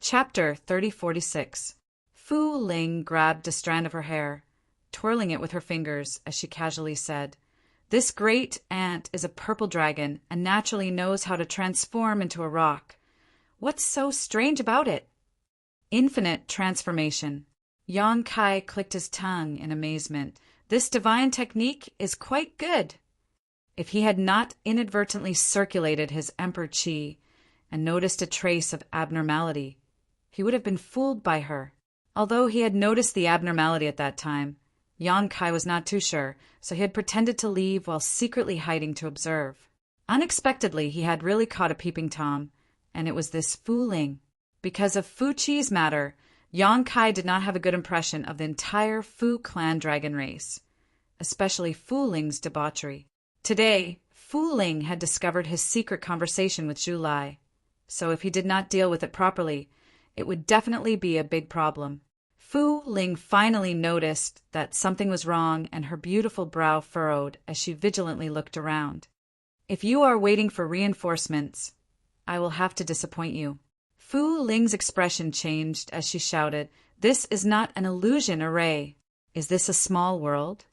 Chapter 3046. Fu Ling grabbed a strand of her hair, twirling it with her fingers as she casually said, "This great ant is a purple dragon and naturally knows how to transform into a rock. What's so strange about it?" Infinite transformation. Yang Kai clicked his tongue in amazement. This divine technique is quite good. If he had not inadvertently circulated his emperor chi and noticed a trace of abnormality, he would have been fooled by her. Although he had noticed the abnormality at that time, Yang Kai was not too sure, so he had pretended to leave while secretly hiding to observe. Unexpectedly, he had really caught a peeping Tom, and it was this Fu Ling. Because of Fu Chi's matter, Yang Kai did not have a good impression of the entire Fu clan dragon race, especially Fu Ling's debauchery. Today, Fu Ling had discovered his secret conversation with Zhu Lai, so if he did not deal with it properly, it would definitely be a big problem. Fu Ling finally noticed that something was wrong, and her beautiful brow furrowed as she vigilantly looked around. "If you are waiting for reinforcements, I will have to disappoint you." Fu Ling's expression changed as she shouted, "This is not an illusion array. Is this a small world?"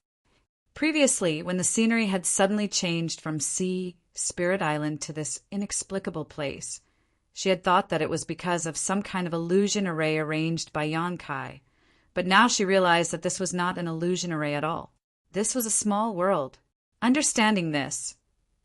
Previously, when the scenery had suddenly changed from sea, Spirit Island to this inexplicable place, she had thought that it was because of some kind of illusion array arranged by Yang Kai. But now she realized that this was not an illusion array at all. This was a small world. Understanding this,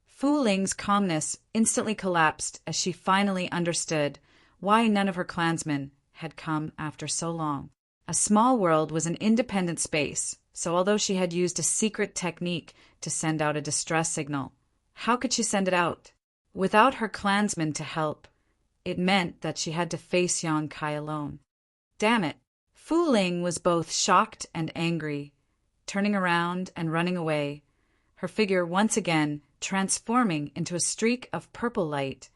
Fu Ling's calmness instantly collapsed as she finally understood why none of her clansmen had come after so long. A small world was an independent space, so although she had used a secret technique to send out a distress signal, how could she send it out? Without her clansmen to help, it meant that she had to face Yang Kai alone. Damn it! Fu Ling was both shocked and angry, turning around and running away, her figure once again transforming into a streak of purple light,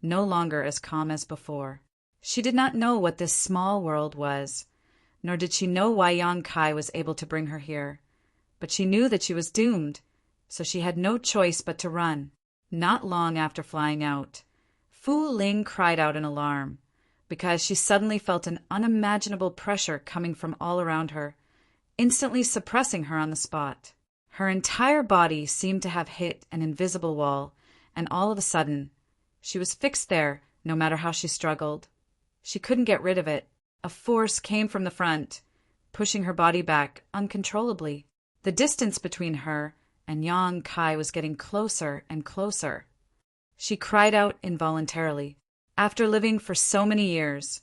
no longer as calm as before. She did not know what this small world was, nor did she know why Yang Kai was able to bring her here, but she knew that she was doomed, so she had no choice but to run. Not long after flying out, Fu Ling cried out in alarm, because she suddenly felt an unimaginable pressure coming from all around her, instantly suppressing her on the spot. Her entire body seemed to have hit an invisible wall, and all of a sudden, she was fixed there no matter how she struggled. She couldn't get rid of it. A force came from the front, pushing her body back uncontrollably. The distance between her and Yang Kai was getting closer and closer. She cried out involuntarily. After living for so many years,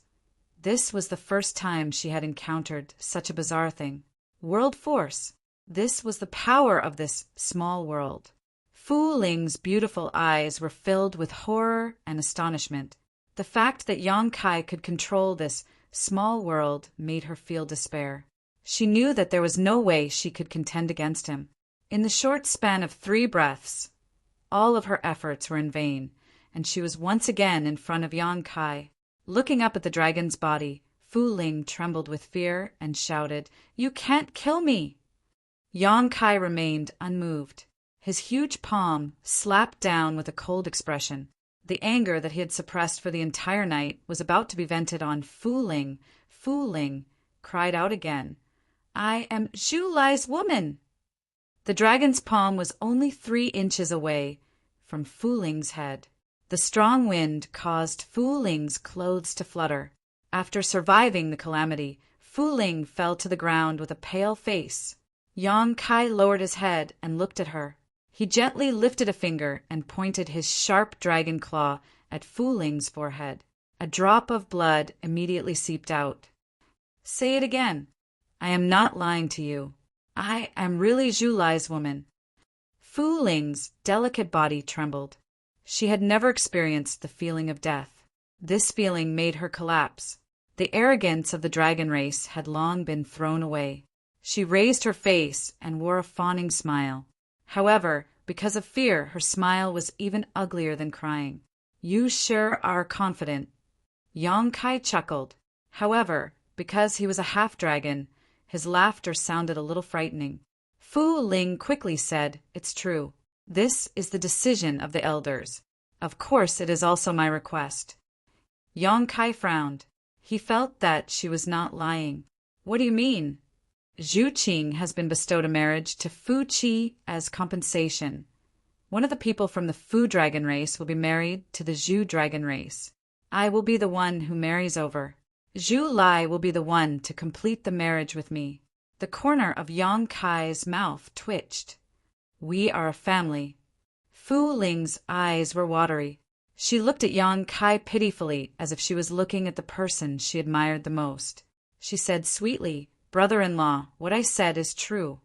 this was the first time she had encountered such a bizarre thing. World force. This was the power of this small world. Fu Ling's beautiful eyes were filled with horror and astonishment. The fact that Yang Kai could control this small world made her feel despair. She knew that there was no way she could contend against him. In the short span of 3 breaths, all of her efforts were in vain, and she was once again in front of Yang Kai. Looking up at the dragon's body, Fu Ling trembled with fear and shouted, "You can't kill me!" Yang Kai remained unmoved. His huge palm slapped down with a cold expression. The anger that he had suppressed for the entire night was about to be vented on Fu Ling. Fu Ling cried out again, "I am Zhu Lai's woman!" The dragon's palm was only 3 inches away from Fu Ling's head. The strong wind caused Fu Ling's clothes to flutter. After surviving the calamity, Fu Ling fell to the ground with a pale face. Yang Kai lowered his head and looked at her. He gently lifted a finger and pointed his sharp dragon claw at Fu Ling's forehead. A drop of blood immediately seeped out. "Say it again." "I am not lying to you. I am really Zhu Lai's woman." Fu Ling's delicate body trembled. She had never experienced the feeling of death. This feeling made her collapse. The arrogance of the dragon race had long been thrown away. She raised her face and wore a fawning smile. However, because of fear, her smile was even uglier than crying. "You sure are confident." Yang Kai chuckled. However, because he was a half-dragon, his laughter sounded a little frightening. Fu Ling quickly said, "It's true. This is the decision of the elders. Of course, it is also my request." Yang Kai frowned. He felt that she was not lying. What do you mean? Zhu Qing has been bestowed a marriage to Fu Qi as compensation. One of the people from the Fu dragon race will be married to the Zhu dragon race. I will be the one who marries over. Zhu Lai will be the one to complete the marriage with me. The corner of Yang Kai's mouth twitched. We are a family. Fu Ling's eyes were watery. She looked at Yang Kai pitifully, as if she was looking at the person she admired the most. She said sweetly, "Brother-in-law, what I said is true."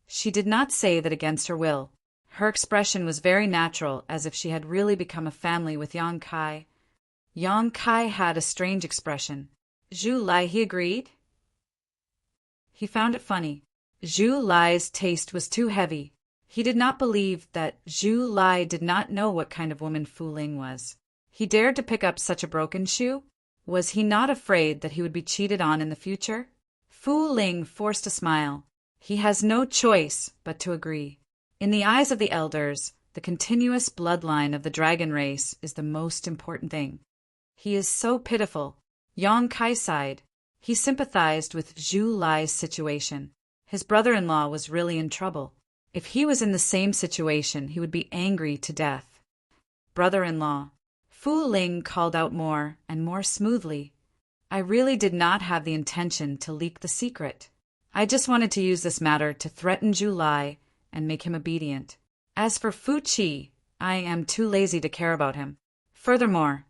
She did not say that against her will. Her expression was very natural, as if she had really become a family with Yang Kai. Yang Kai had a strange expression. Zhu Lai, he agreed. He found it funny. Zhu Lai's taste was too heavy. He did not believe that Zhu Lai did not know what kind of woman Fu Ling was. He dared to pick up such a broken shoe? Was he not afraid that he would be cheated on in the future? Fu Ling forced a smile. He has no choice but to agree. In the eyes of the elders, the continuous bloodline of the dragon race is the most important thing. He is so pitiful. Yang Kai sighed. He sympathized with Zhu Lai's situation. His brother-in-law was really in trouble. If he was in the same situation, he would be angry to death. Brother-in-law. Fu Ling called out more and more smoothly. I really did not have the intention to leak the secret. I just wanted to use this matter to threaten Zhu Lai and make him obedient. As for Fu Qi, I am too lazy to care about him. Furthermore,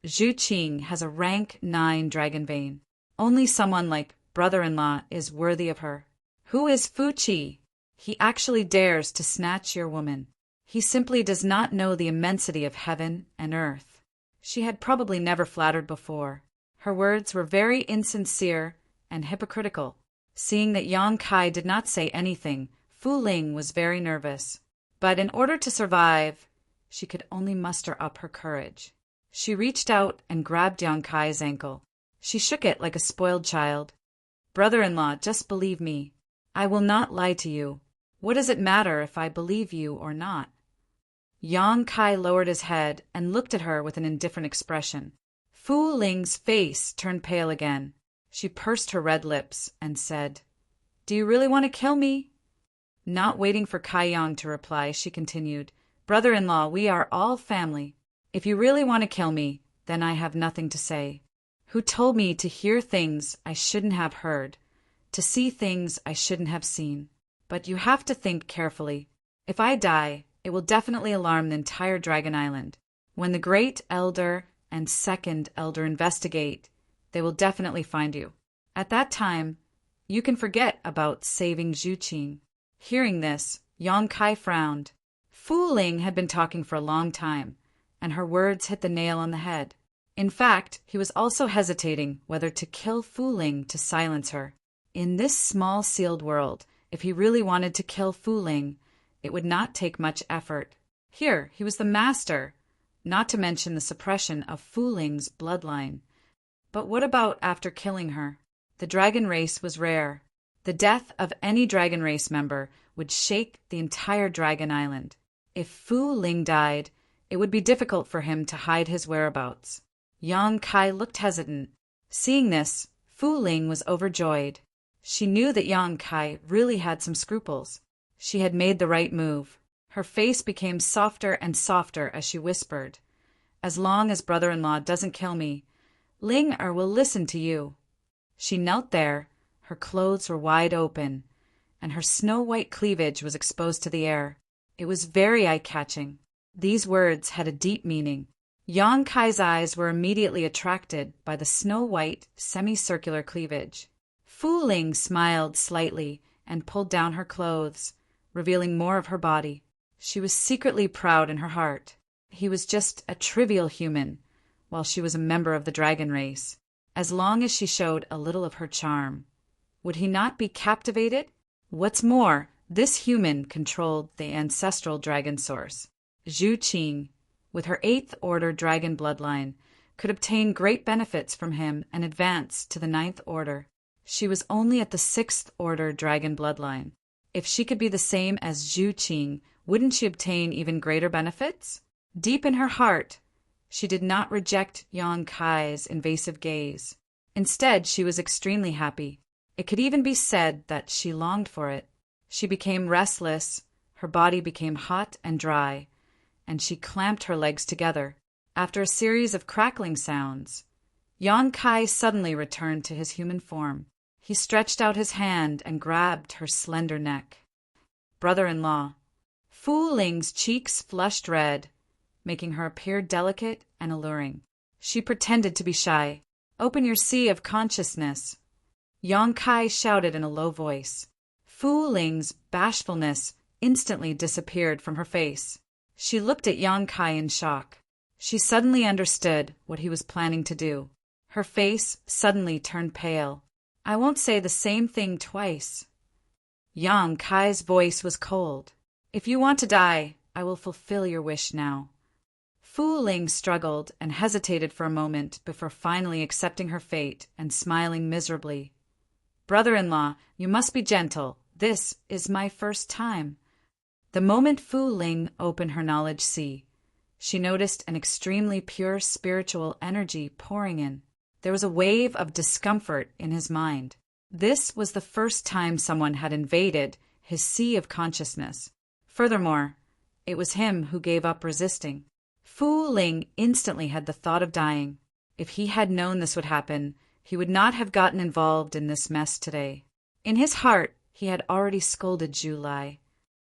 Zhu Qing has a rank 9 dragon vein. Only someone like brother-in-law is worthy of her. Who is Fu Qi? He actually dares to snatch your woman. He simply does not know the immensity of heaven and earth. She had probably never flattered before. Her words were very insincere and hypocritical. Seeing that Yang Kai did not say anything, Fu Ling was very nervous. But in order to survive, she could only muster up her courage. She reached out and grabbed Yang Kai's ankle. She shook it like a spoiled child. Brother-in-law, just believe me. I will not lie to you. What does it matter if I believe you or not? Yang Kai lowered his head and looked at her with an indifferent expression. Fu Ling's face turned pale again. She pursed her red lips and said, Do you really want to kill me? Not waiting for Kai Yang to reply, she continued, Brother-in-law, we are all family. If you really want to kill me, then I have nothing to say. Who told me to hear things I shouldn't have heard, to see things I shouldn't have seen? But you have to think carefully. If I die, it will definitely alarm the entire Dragon Island. When the Great Elder and Second Elder investigate, they will definitely find you. At that time, you can forget about saving Zhu Qing. Hearing this, Yang Kai frowned. Fu Ling had been talking for a long time, and her words hit the nail on the head. In fact, he was also hesitating whether to kill Fu Ling to silence her. In this small sealed world, if he really wanted to kill Fu Ling, it would not take much effort. Here, he was the master, not to mention the suppression of Fu Ling's bloodline. But what about after killing her? The dragon race was rare. The death of any dragon race member would shake the entire Dragon Island. If Fu Ling died, it would be difficult for him to hide his whereabouts. Yang Kai looked hesitant. Seeing this, Fu Ling was overjoyed. She knew that Yang Kai really had some scruples. She had made the right move. Her face became softer and softer as she whispered, As long as brother-in-law doesn't kill me, Ling-er will listen to you. She knelt there. Her clothes were wide open, and her snow-white cleavage was exposed to the air. It was very eye-catching. These words had a deep meaning. Yang Kai's eyes were immediately attracted by the snow-white, semicircular cleavage. Fu Ling smiled slightly and pulled down her clothes, revealing more of her body. She was secretly proud in her heart. He was just a trivial human, while she was a member of the dragon race. As long as she showed a little of her charm, would he not be captivated? What's more, this human controlled the ancestral dragon source. Zhu Qing, with her 8th Order dragon bloodline, could obtain great benefits from him and advance to the 9th Order. She was only at the 6th Order dragon bloodline. If she could be the same as Zhu Qing, wouldn't she obtain even greater benefits? Deep in her heart, she did not reject Yang Kai's invasive gaze. Instead, she was extremely happy. It could even be said that she longed for it. She became restless, her body became hot and dry, and she clamped her legs together. After a series of crackling sounds, Yang Kai suddenly returned to his human form. He stretched out his hand and grabbed her slender neck. Brother-in-law. Fu Ling's cheeks flushed red, making her appear delicate and alluring. She pretended to be shy. Open your sea of consciousness, Yang Kai shouted in a low voice. Fu Ling's bashfulness instantly disappeared from her face. She looked at Yang Kai in shock. She suddenly understood what he was planning to do. Her face suddenly turned pale. I won't say the same thing twice. Yang Kai's voice was cold. If you want to die, I will fulfill your wish now. Fu Ling struggled and hesitated for a moment before finally accepting her fate and smiling miserably. Brother-in-law, you must be gentle. This is my first time. The moment Fu Ling opened her knowledge sea, she noticed an extremely pure spiritual energy pouring in. There was a wave of discomfort in his mind. This was the first time someone had invaded his sea of consciousness. Furthermore, it was him who gave up resisting. Fu Ling instantly had the thought of dying. If he had known this would happen, he would not have gotten involved in this mess today. In his heart, he had already scolded Zhu Lai.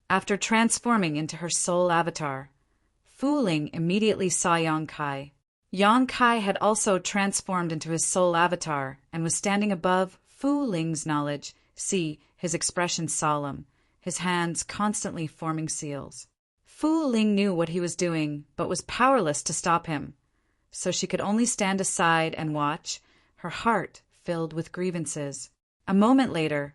After transforming into her soul avatar, Fu Ling immediately saw Yang Kai. Yang Kai had also transformed into his soul avatar and was standing above Fu Ling's knowledge. See, his expression solemn, his hands constantly forming seals. Fu Ling knew what he was doing, but was powerless to stop him. So she could only stand aside and watch, her heart filled with grievances. A moment later,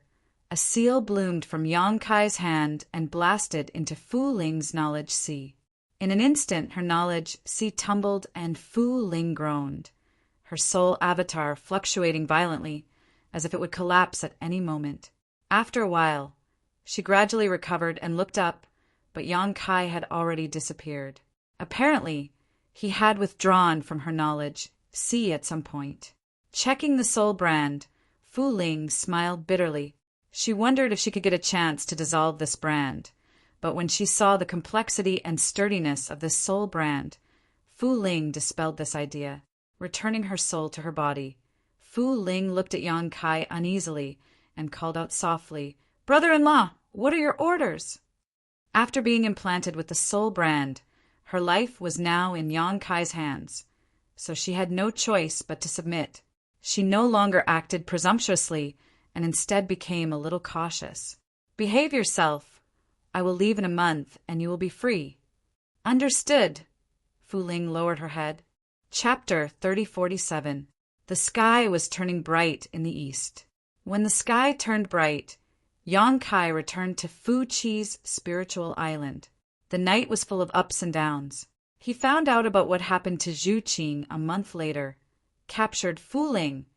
a seal bloomed from Yang Kai's hand and blasted into Fu Ling's knowledge sea. In an instant, her knowledge sea tumbled and Fu Ling groaned, her soul avatar fluctuating violently, as if it would collapse at any moment. After a while, she gradually recovered and looked up, but Yang Kai had already disappeared. Apparently, he had withdrawn from her knowledge sea at some point. Checking the soul brand, Fu Ling smiled bitterly. She wondered if she could get a chance to dissolve this brand, but when she saw the complexity and sturdiness of this soul brand, Fu Ling dispelled this idea. Returning her soul to her body, Fu Ling looked at Yang Kai uneasily and called out softly, "Brother-in-law, what are your orders?" After being implanted with the soul brand, her life was now in Yang Kai's hands, so she had no choice but to submit. She no longer acted presumptuously and instead became a little cautious. "Behave yourself. I will leave in a month and you will be free." "Understood." Fu Ling lowered her head. Chapter 3047. The sky was turning bright in the east. When the sky turned bright, Yang Kai returned to Fu Chi's spiritual island. The night was full of ups and downs. He found out about what happened to Zhu Qing a month later, captured Fu Ling,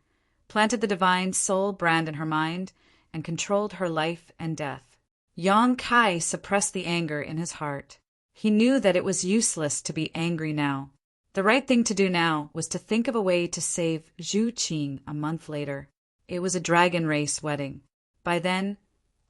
planted the divine soul brand in her mind, and controlled her life and death. Yang Kai suppressed the anger in his heart. He knew that it was useless to be angry now. The right thing to do now was to think of a way to save Zhu Qing a month later. It was a dragon race wedding. By then,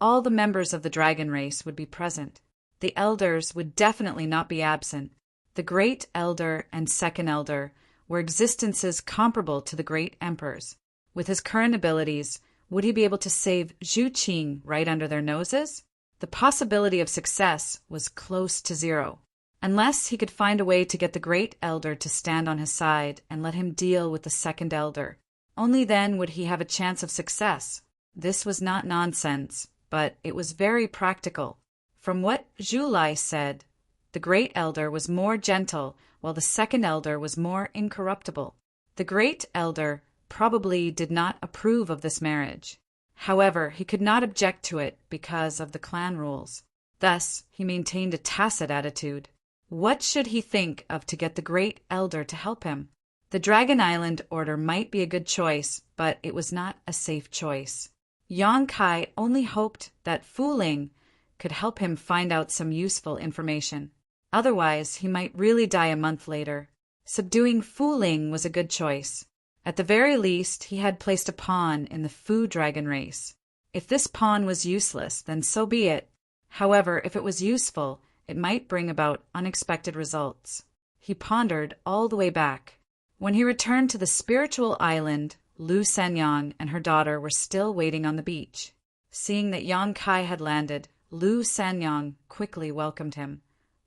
all the members of the dragon race would be present. The elders would definitely not be absent. The great elder and second elder were existences comparable to the great emperors. With his current abilities, would he be able to save Zhu Qing right under their noses? The possibility of success was close to zero. Unless he could find a way to get the great elder to stand on his side and let him deal with the second elder. Only then would he have a chance of success. This was not nonsense, but it was very practical. From what Zhu Lai said, the great elder was more gentle, while the second elder was more incorruptible. The great elder probably did not approve of this marriage. However, he could not object to it because of the clan rules. Thus, he maintained a tacit attitude. What should he think of to get the great elder to help him? The Dragon Island order might be a good choice, but it was not a safe choice. Yang Kai only hoped that Fu Ling could help him find out some useful information. Otherwise, he might really die a month later. Subduing Fu Ling was a good choice. At the very least, he had placed a pawn in the Fu dragon race. If this pawn was useless, then so be it. However, if it was useful, it might bring about unexpected results. He pondered all the way back. When he returned to the spiritual island, Lu Sanyang and her daughter were still waiting on the beach. Seeing that Yang Kai had landed, Lu Sanyang quickly welcomed him.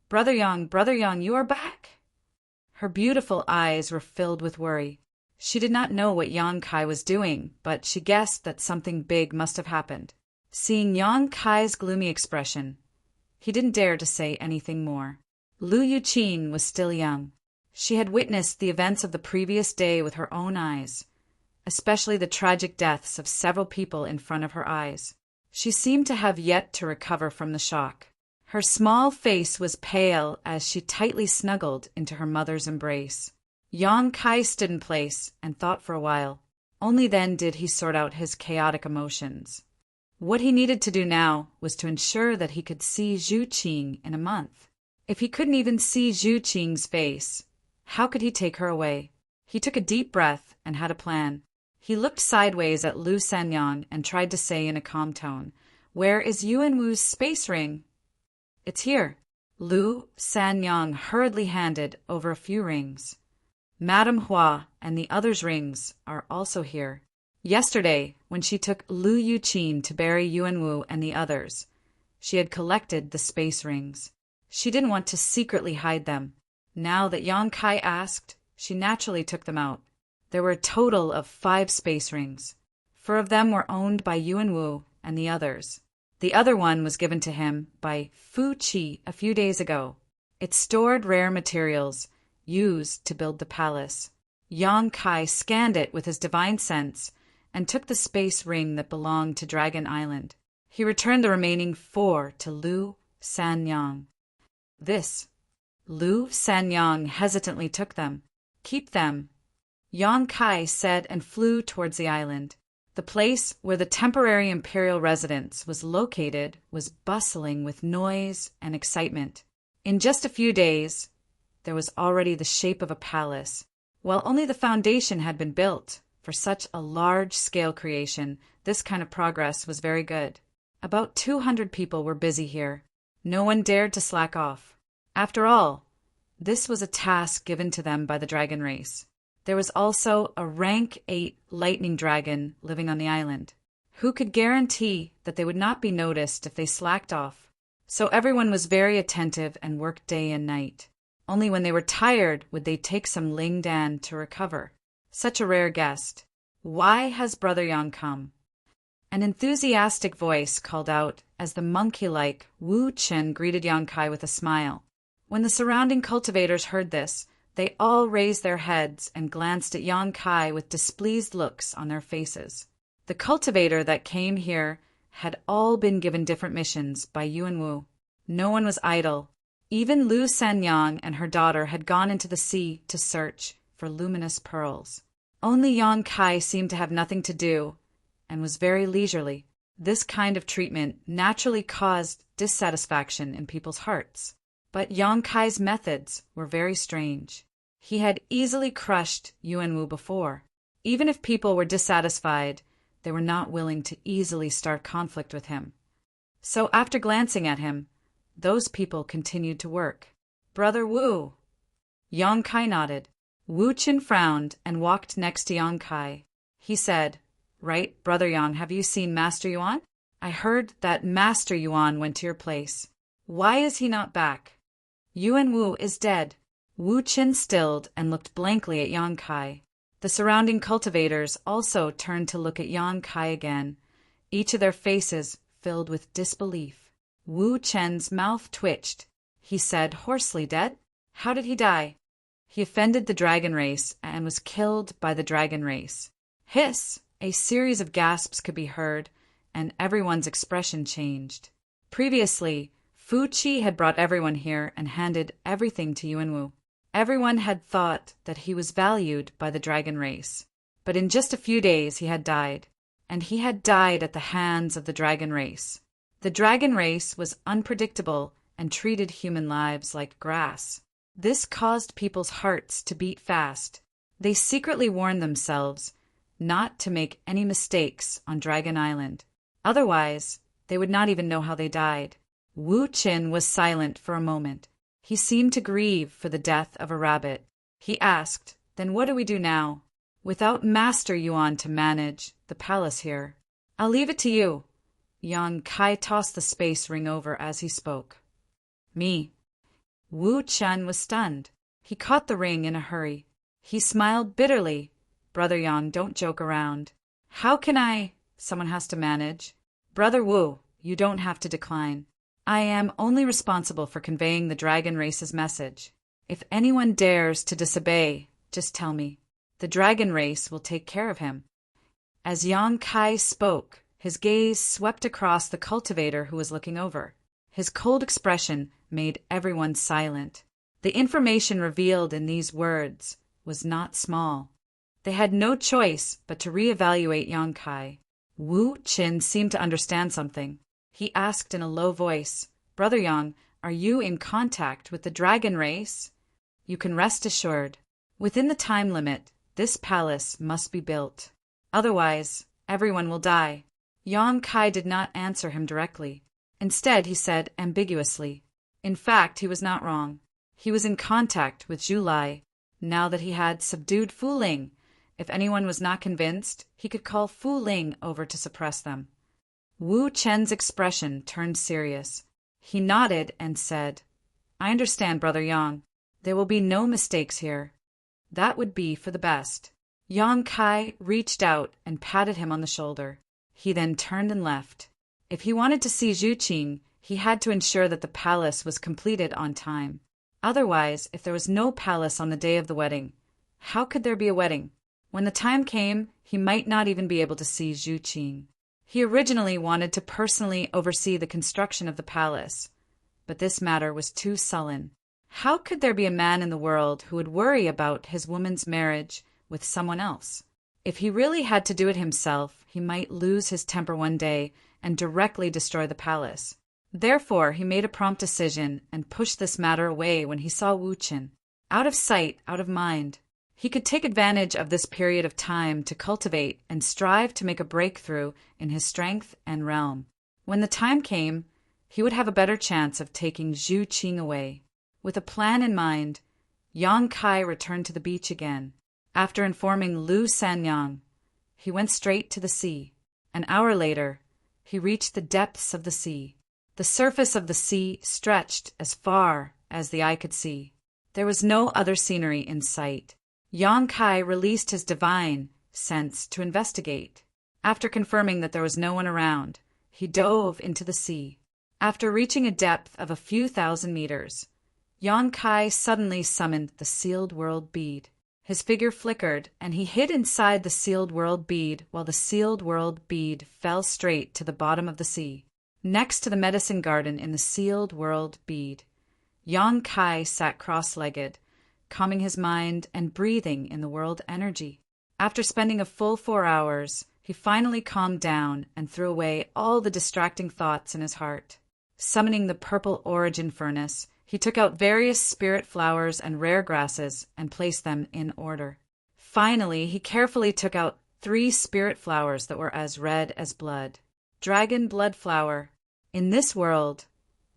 Brother Yang, you are back!" Her beautiful eyes were filled with worry. She did not know what Yang Kai was doing, but she guessed that something big must have happened. Seeing Yang Kai's gloomy expression, he didn't dare to say anything more. Lu Yuqin was still young. She had witnessed the events of the previous day with her own eyes, especially the tragic deaths of several people in front of her eyes. She seemed to have yet to recover from the shock. Her small face was pale as she tightly snuggled into her mother's embrace. Yang Kai stood in place and thought for a while. Only then did he sort out his chaotic emotions. What he needed to do now was to ensure that he could see Zhu Qing in a month. If he couldn't even see Zhu Qing's face, how could he take her away? He took a deep breath and had a plan. He looked sideways at Lu Sanyang and tried to say in a calm tone, "Where is Yuan Wu's space ring?" "It's here." Lu Sanyang hurriedly handed over a few rings. "Madame Hua and the others' rings are also here. Yesterday, when she took Lu Yuqin to bury Yuan Wu and the others, she had collected the space rings. She didn't want to secretly hide them. Now that Yang Kai asked, she naturally took them out. There were a total of 5 space rings. 4 of them were owned by Yuan Wu and the others. The other one was given to him by Fu Qi a few days ago. It stored rare materials used to build the palace. Yang Kai scanned it with his divine sense and took the space ring that belonged to Dragon Island. He returned the remaining 4 to Lu Sanyang. This. Lu Sanyang hesitantly took them. "Keep them," Yang Kai said, and flew towards the island. The place where the temporary imperial residence was located was bustling with noise and excitement. In just a few days, there was already the shape of a palace. While only the foundation had been built, for such a large-scale creation, this kind of progress was very good. About 200 people were busy here. No one dared to slack off. After all, this was a task given to them by the dragon race. There was also a rank 8 lightning dragon living on the island. Who could guarantee that they would not be noticed if they slacked off? So everyone was very attentive and worked day and night. Only when they were tired would they take some Ling Dan to recover. Such a rare guest. "Why has Brother Yang come?" An enthusiastic voice called out as the monkey-like Wu Chen greeted Yang Kai with a smile. When the surrounding cultivators heard this, they all raised their heads and glanced at Yang Kai with displeased looks on their faces. The cultivator that came here had all been given different missions by Yuan Wu. No one was idle. Even Lu Sanyang and her daughter had gone into the sea to search for luminous pearls. Only Yang Kai seemed to have nothing to do and was very leisurely. This kind of treatment naturally caused dissatisfaction in people's hearts. But Yang Kai's methods were very strange. He had easily crushed Yuan Wu before. Even if people were dissatisfied, they were not willing to easily start conflict with him. So after glancing at him, those people continued to work. "Brother Wu." Yang Kai nodded. Wu Chen frowned and walked next to Yang Kai. He said, "Right, Brother Yang, have you seen Master Yuan? I heard that Master Yuan went to your place. Why is he not back?" "Yuan Wu is dead." Wu Chen stilled and looked blankly at Yang Kai. The surrounding cultivators also turned to look at Yang Kai again, each of their faces filled with disbelief. Wu Chen's mouth twitched. He said hoarsely, "Dead? How did he die?" "He offended the dragon race and was killed by the dragon race." Hiss! A series of gasps could be heard, and everyone's expression changed. Previously, Fu Qi had brought everyone here and handed everything to Yuan Wu. Everyone had thought that he was valued by the dragon race, but in just a few days he had died, and he had died at the hands of the dragon race. The dragon race was unpredictable and treated human lives like grass. This caused people's hearts to beat fast. They secretly warned themselves not to make any mistakes on Dragon Island. Otherwise, they would not even know how they died. Wu Qin was silent for a moment. He seemed to grieve for the death of a rabbit. He asked, "Then what do we do now? Without Master Yuan to manage the palace here, I'll leave it to you." Yang Kai tossed the space ring over as he spoke. "Me." Wu Chen was stunned. He caught the ring in a hurry. He smiled bitterly. "Brother Yang, don't joke around. How can I? Someone has to manage. Brother Wu, you don't have to decline. I am only responsible for conveying the dragon race's message. If anyone dares to disobey, just tell me. The dragon race will take care of him." As Yang Kai spoke, his gaze swept across the cultivator who was looking over. His cold expression made everyone silent. The information revealed in these words was not small. They had no choice but to reevaluate Yang Kai. Wu Qin seemed to understand something. He asked in a low voice, "Brother Yang, are you in contact with the dragon race?" "You can rest assured. Within the time limit, this palace must be built. Otherwise, everyone will die." Yang Kai did not answer him directly. Instead, he said ambiguously. In fact, he was not wrong. He was in contact with Zhu Lai. Now that he had subdued Fu Ling, if anyone was not convinced, he could call Fu Ling over to suppress them. Wu Chen's expression turned serious. He nodded and said, "I understand, Brother Yang. There will be no mistakes here. That would be for the best." Yang Kai reached out and patted him on the shoulder. He then turned and left. If he wanted to see Zhu Qing, he had to ensure that the palace was completed on time. Otherwise, if there was no palace on the day of the wedding, how could there be a wedding? When the time came, he might not even be able to see Zhu Qing. He originally wanted to personally oversee the construction of the palace, but this matter was too sullen. How could there be a man in the world who would worry about his woman's marriage with someone else? If he really had to do it himself, he might lose his temper one day and directly destroy the palace. Therefore, he made a prompt decision and pushed this matter away when he saw Wu Qin. Out of sight, out of mind. He could take advantage of this period of time to cultivate and strive to make a breakthrough in his strength and realm. When the time came, he would have a better chance of taking Zhu Qing away. With a plan in mind, Yang Kai returned to the beach again. After informing Lu Sanyang, he went straight to the sea. An hour later, he reached the depths of the sea. The surface of the sea stretched as far as the eye could see. There was no other scenery in sight. Yang Kai released his divine sense to investigate. After confirming that there was no one around, he dove into the sea. After reaching a depth of a few thousand meters, Yang Kai suddenly summoned the sealed world bead. His figure flickered, and he hid inside the sealed world bead while the sealed world bead fell straight to the bottom of the sea. Next to the medicine garden in the sealed world bead, Yang Kai sat cross-legged, calming his mind and breathing in the world energy. After spending a full 4 hours, he finally calmed down and threw away all the distracting thoughts in his heart. Summoning the purple origin furnace, he took out various spirit flowers and rare grasses and placed them in order. Finally, he carefully took out 3 spirit flowers that were as red as blood. Dragon blood flower. In this world,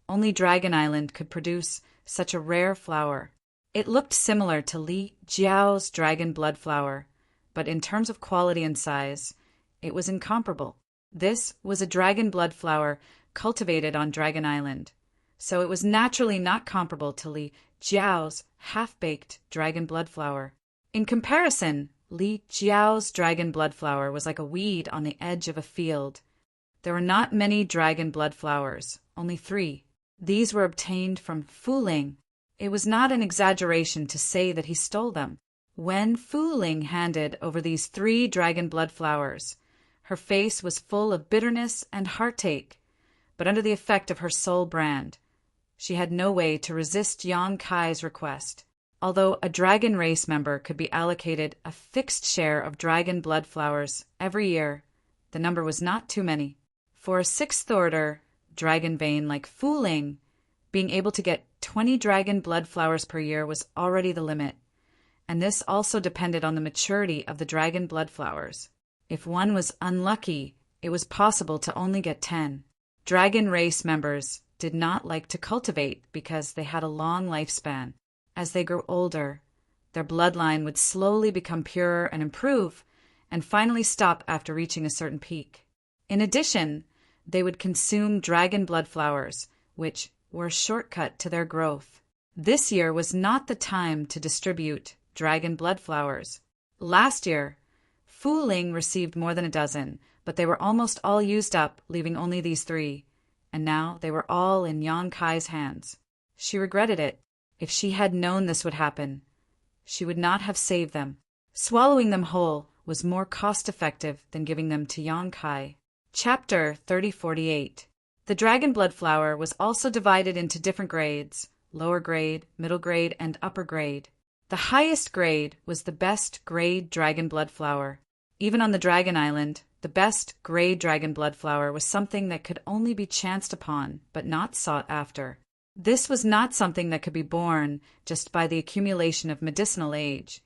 only Dragon Island could produce such a rare flower. It looked similar to Li Jiao's dragon blood flower, but in terms of quality and size, it was incomparable. This was a dragon blood flower cultivated on Dragon Island, so it was naturally not comparable to Li Jiao's half-baked dragon blood flower. In comparison, Li Jiao's dragon blood flower was like a weed on the edge of a field. There were not many dragon blood flowers, only 3. These were obtained from Fu Ling. It was not an exaggeration to say that he stole them. When Fu Ling handed over these 3 dragon blood flowers, her face was full of bitterness and heartache, but under the effect of her soul brand, she had no way to resist Yang Kai's request. Although a dragon race member could be allocated a fixed share of dragon blood flowers every year, the number was not too many. For a 6th order dragon vein like Fu Ling, being able to get 20 dragon blood flowers per year was already the limit, and this also depended on the maturity of the dragon blood flowers. If one was unlucky, it was possible to only get 10. Dragon race members did not like to cultivate because they had a long lifespan. As they grew older, their bloodline would slowly become purer and improve, and finally stop after reaching a certain peak. In addition, they would consume dragon blood flowers, which were a shortcut to their growth. This year was not the time to distribute dragon blood flowers. Last year, Fu Ling received more than a dozen, but they were almost all used up, leaving only these 3, and now they were all in Yang Kai's hands. She regretted it. If she had known this would happen, she would not have saved them. Swallowing them whole was more cost-effective than giving them to Yang Kai. Chapter 3048. The dragon blood flower was also divided into different grades: lower grade, middle grade, and upper grade. The highest grade was the best grade dragon blood flower. Even on the Dragon Island, the best grade dragon blood flower was something that could only be chanced upon, but not sought after. This was not something that could be born just by the accumulation of medicinal age.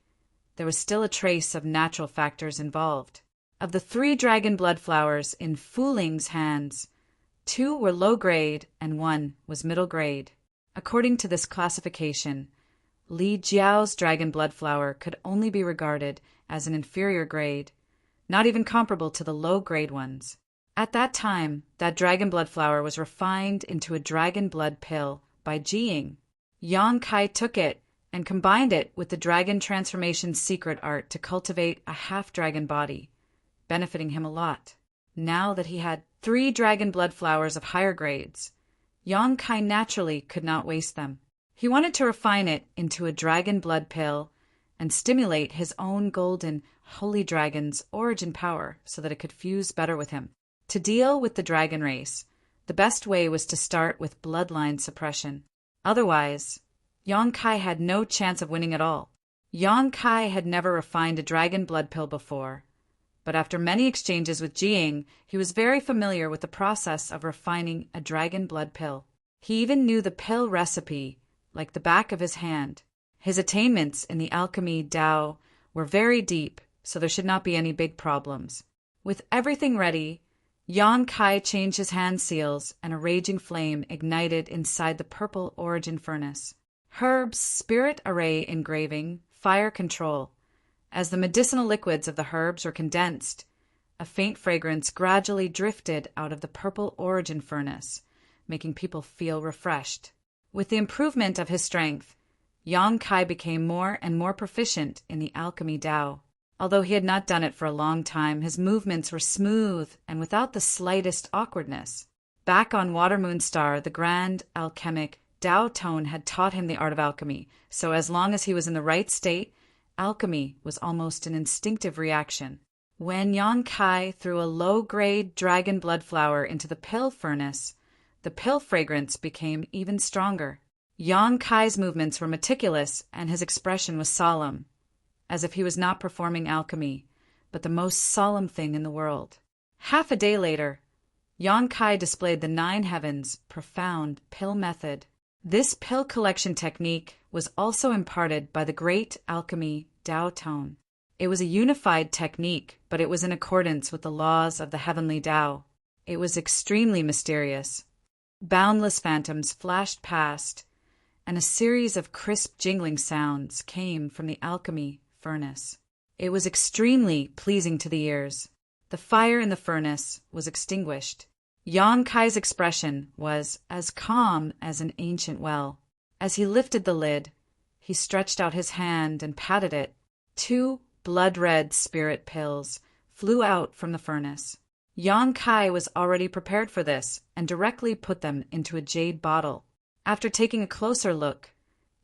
There was still a trace of natural factors involved. Of the 3 dragon blood flowers in Fu Ling's hands, 2 were low grade and 1 was middle grade. According to this classification, Li Jiao's dragon blood flower could only be regarded as an inferior grade, not even comparable to the low-grade ones. At that time, that dragon blood flower was refined into a dragon blood pill by Jiying. Yang Kai took it and combined it with the dragon transformation secret art to cultivate a half-dragon body, benefiting him a lot. Now that he had 3 dragon blood flowers of higher grades, Yang Kai naturally could not waste them. He wanted to refine it into a dragon blood pill and stimulate his own golden holy dragon's origin power so that it could fuse better with him. To deal with the dragon race, the best way was to start with bloodline suppression. Otherwise, Yang Kai had no chance of winning at all. Yang Kai had never refined a dragon blood pill before, but after many exchanges with Jiying, he was very familiar with the process of refining a dragon blood pill. He even knew the pill recipe like the back of his hand. His attainments in the alchemy Tao were very deep, so there should not be any big problems. With everything ready, Yang Kai changed his hand seals, and a raging flame ignited inside the purple origin furnace. Herbs, spirit array engraving, fire control. As the medicinal liquids of the herbs were condensed, a faint fragrance gradually drifted out of the purple origin furnace, making people feel refreshed. With the improvement of his strength, Yang Kai became more and more proficient in the alchemy Tao. Although he had not done it for a long time, his movements were smooth and without the slightest awkwardness. Back on Water Moon Star, the grand alchemic Tao Tone had taught him the art of alchemy, so as long as he was in the right state, alchemy was almost an instinctive reaction. When Yang Kai threw a low-grade dragon blood flower into the pill furnace, the pill fragrance became even stronger. Yang Kai's movements were meticulous and his expression was solemn, as if he was not performing alchemy, but the most solemn thing in the world. Half a day later, Yang Kai displayed the 9 heavens profound pill method. This pill collection technique was also imparted by the great alchemy Tao Tone. It was a unified technique, but it was in accordance with the laws of the heavenly Tao. It was extremely mysterious. Boundless phantoms flashed past, and a series of crisp jingling sounds came from the alchemy furnace. It was extremely pleasing to the ears. The fire in the furnace was extinguished. Yang Kai's expression was as calm as an ancient well. As he lifted the lid, he stretched out his hand and patted it. 2 blood-red spirit pills flew out from the furnace. Yang Kai was already prepared for this and directly put them into a jade bottle. After taking a closer look,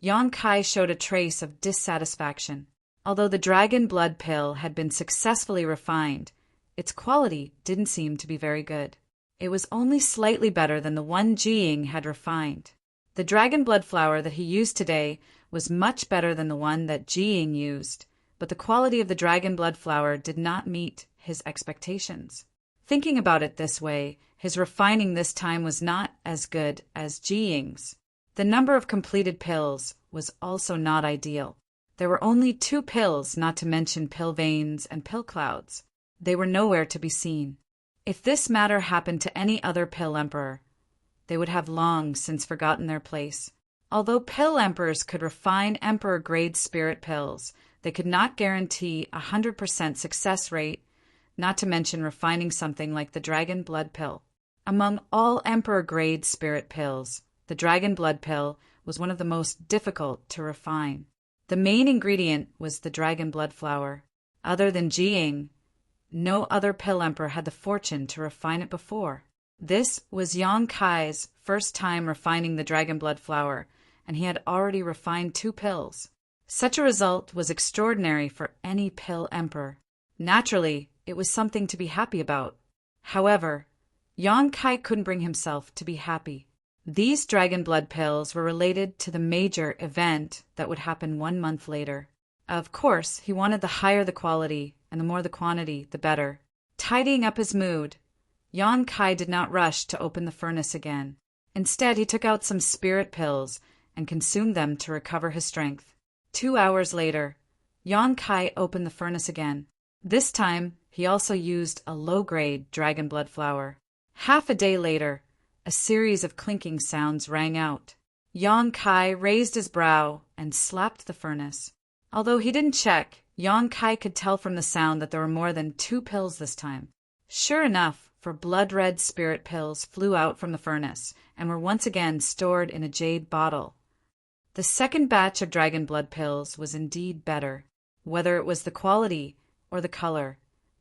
Yang Kai showed a trace of dissatisfaction. Although the dragon blood pill had been successfully refined, its quality didn't seem to be very good. It was only slightly better than the one Jiying had refined. The dragon blood flower that he used today was much better than the one that Jiying used, but the quality of the dragon blood flower did not meet his expectations. Thinking about it this way, his refining this time was not as good as Jiying's. The number of completed pills was also not ideal. There were only 2 pills, not to mention pill veins and pill clouds. They were nowhere to be seen. If this matter happened to any other pill emperor, they would have long since forgotten their place. Although pill emperors could refine emperor-grade spirit pills, they could not guarantee a 100% success rate, not to mention refining something like the dragon blood pill. Among all emperor-grade spirit pills, the dragon blood pill was one of the most difficult to refine. The main ingredient was the dragon blood flower. Other than Jiying, no other pill emperor had the fortune to refine it before. This was Yang Kai's first time refining the dragon blood flower, and he had already refined 2 pills. Such a result was extraordinary for any pill emperor. Naturally, it was something to be happy about. However, Yang Kai couldn't bring himself to be happy. These dragon blood pills were related to the major event that would happen 1 month later. Of course, he wanted the higher the quality, and the more the quantity, the better. Tidying up his mood, Yang Kai did not rush to open the furnace again. Instead, he took out some spirit pills and consumed them to recover his strength. 2 hours later, Yang Kai opened the furnace again. This time, he also used a low-grade dragon blood flower. Half a day later, a series of clinking sounds rang out. Yang Kai raised his brow and slapped the furnace. Although he didn't check, Yang Kai could tell from the sound that there were more than 2 pills this time. Sure enough, for blood-red spirit pills flew out from the furnace and were once again stored in a jade bottle. The second batch of dragon blood pills was indeed better. Whether it was the quality or the color,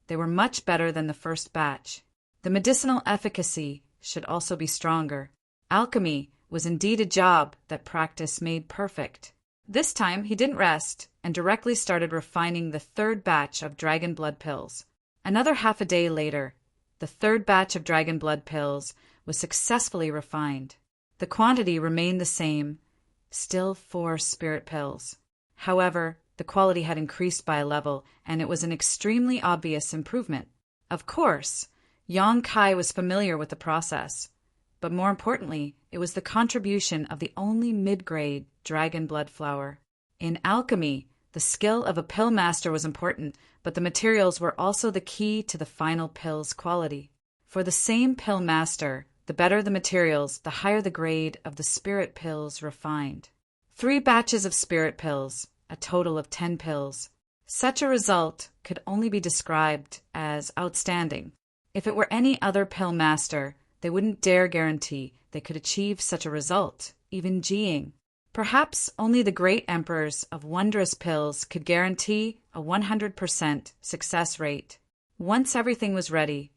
they were much better than the first batch. The medicinal efficacy should also be stronger. Alchemy was indeed a job that practice made perfect. This time he didn't rest and directly started refining the 3rd batch of dragon blood pills. Another half a day later, the 3rd batch of dragon blood pills was successfully refined. The quantity remained the same, still 4 spirit pills. However, the quality had increased by a level, and it was an extremely obvious improvement. Of course, Yang Kai was familiar with the process, but more importantly, it was the contribution of the only mid-grade dragon blood flower. In alchemy, the skill of a pill master was important, but the materials were also the key to the final pill's quality. For the same pill master, the better the materials, the higher the grade of the spirit pills refined. 3 batches of spirit pills, a total of 10 pills. Such a result could only be described as outstanding. If it were any other pill master, they wouldn't dare guarantee they could achieve such a result, even Jiying. Perhaps only the great emperors of wondrous pills could guarantee a 100% success rate. Once everything was ready,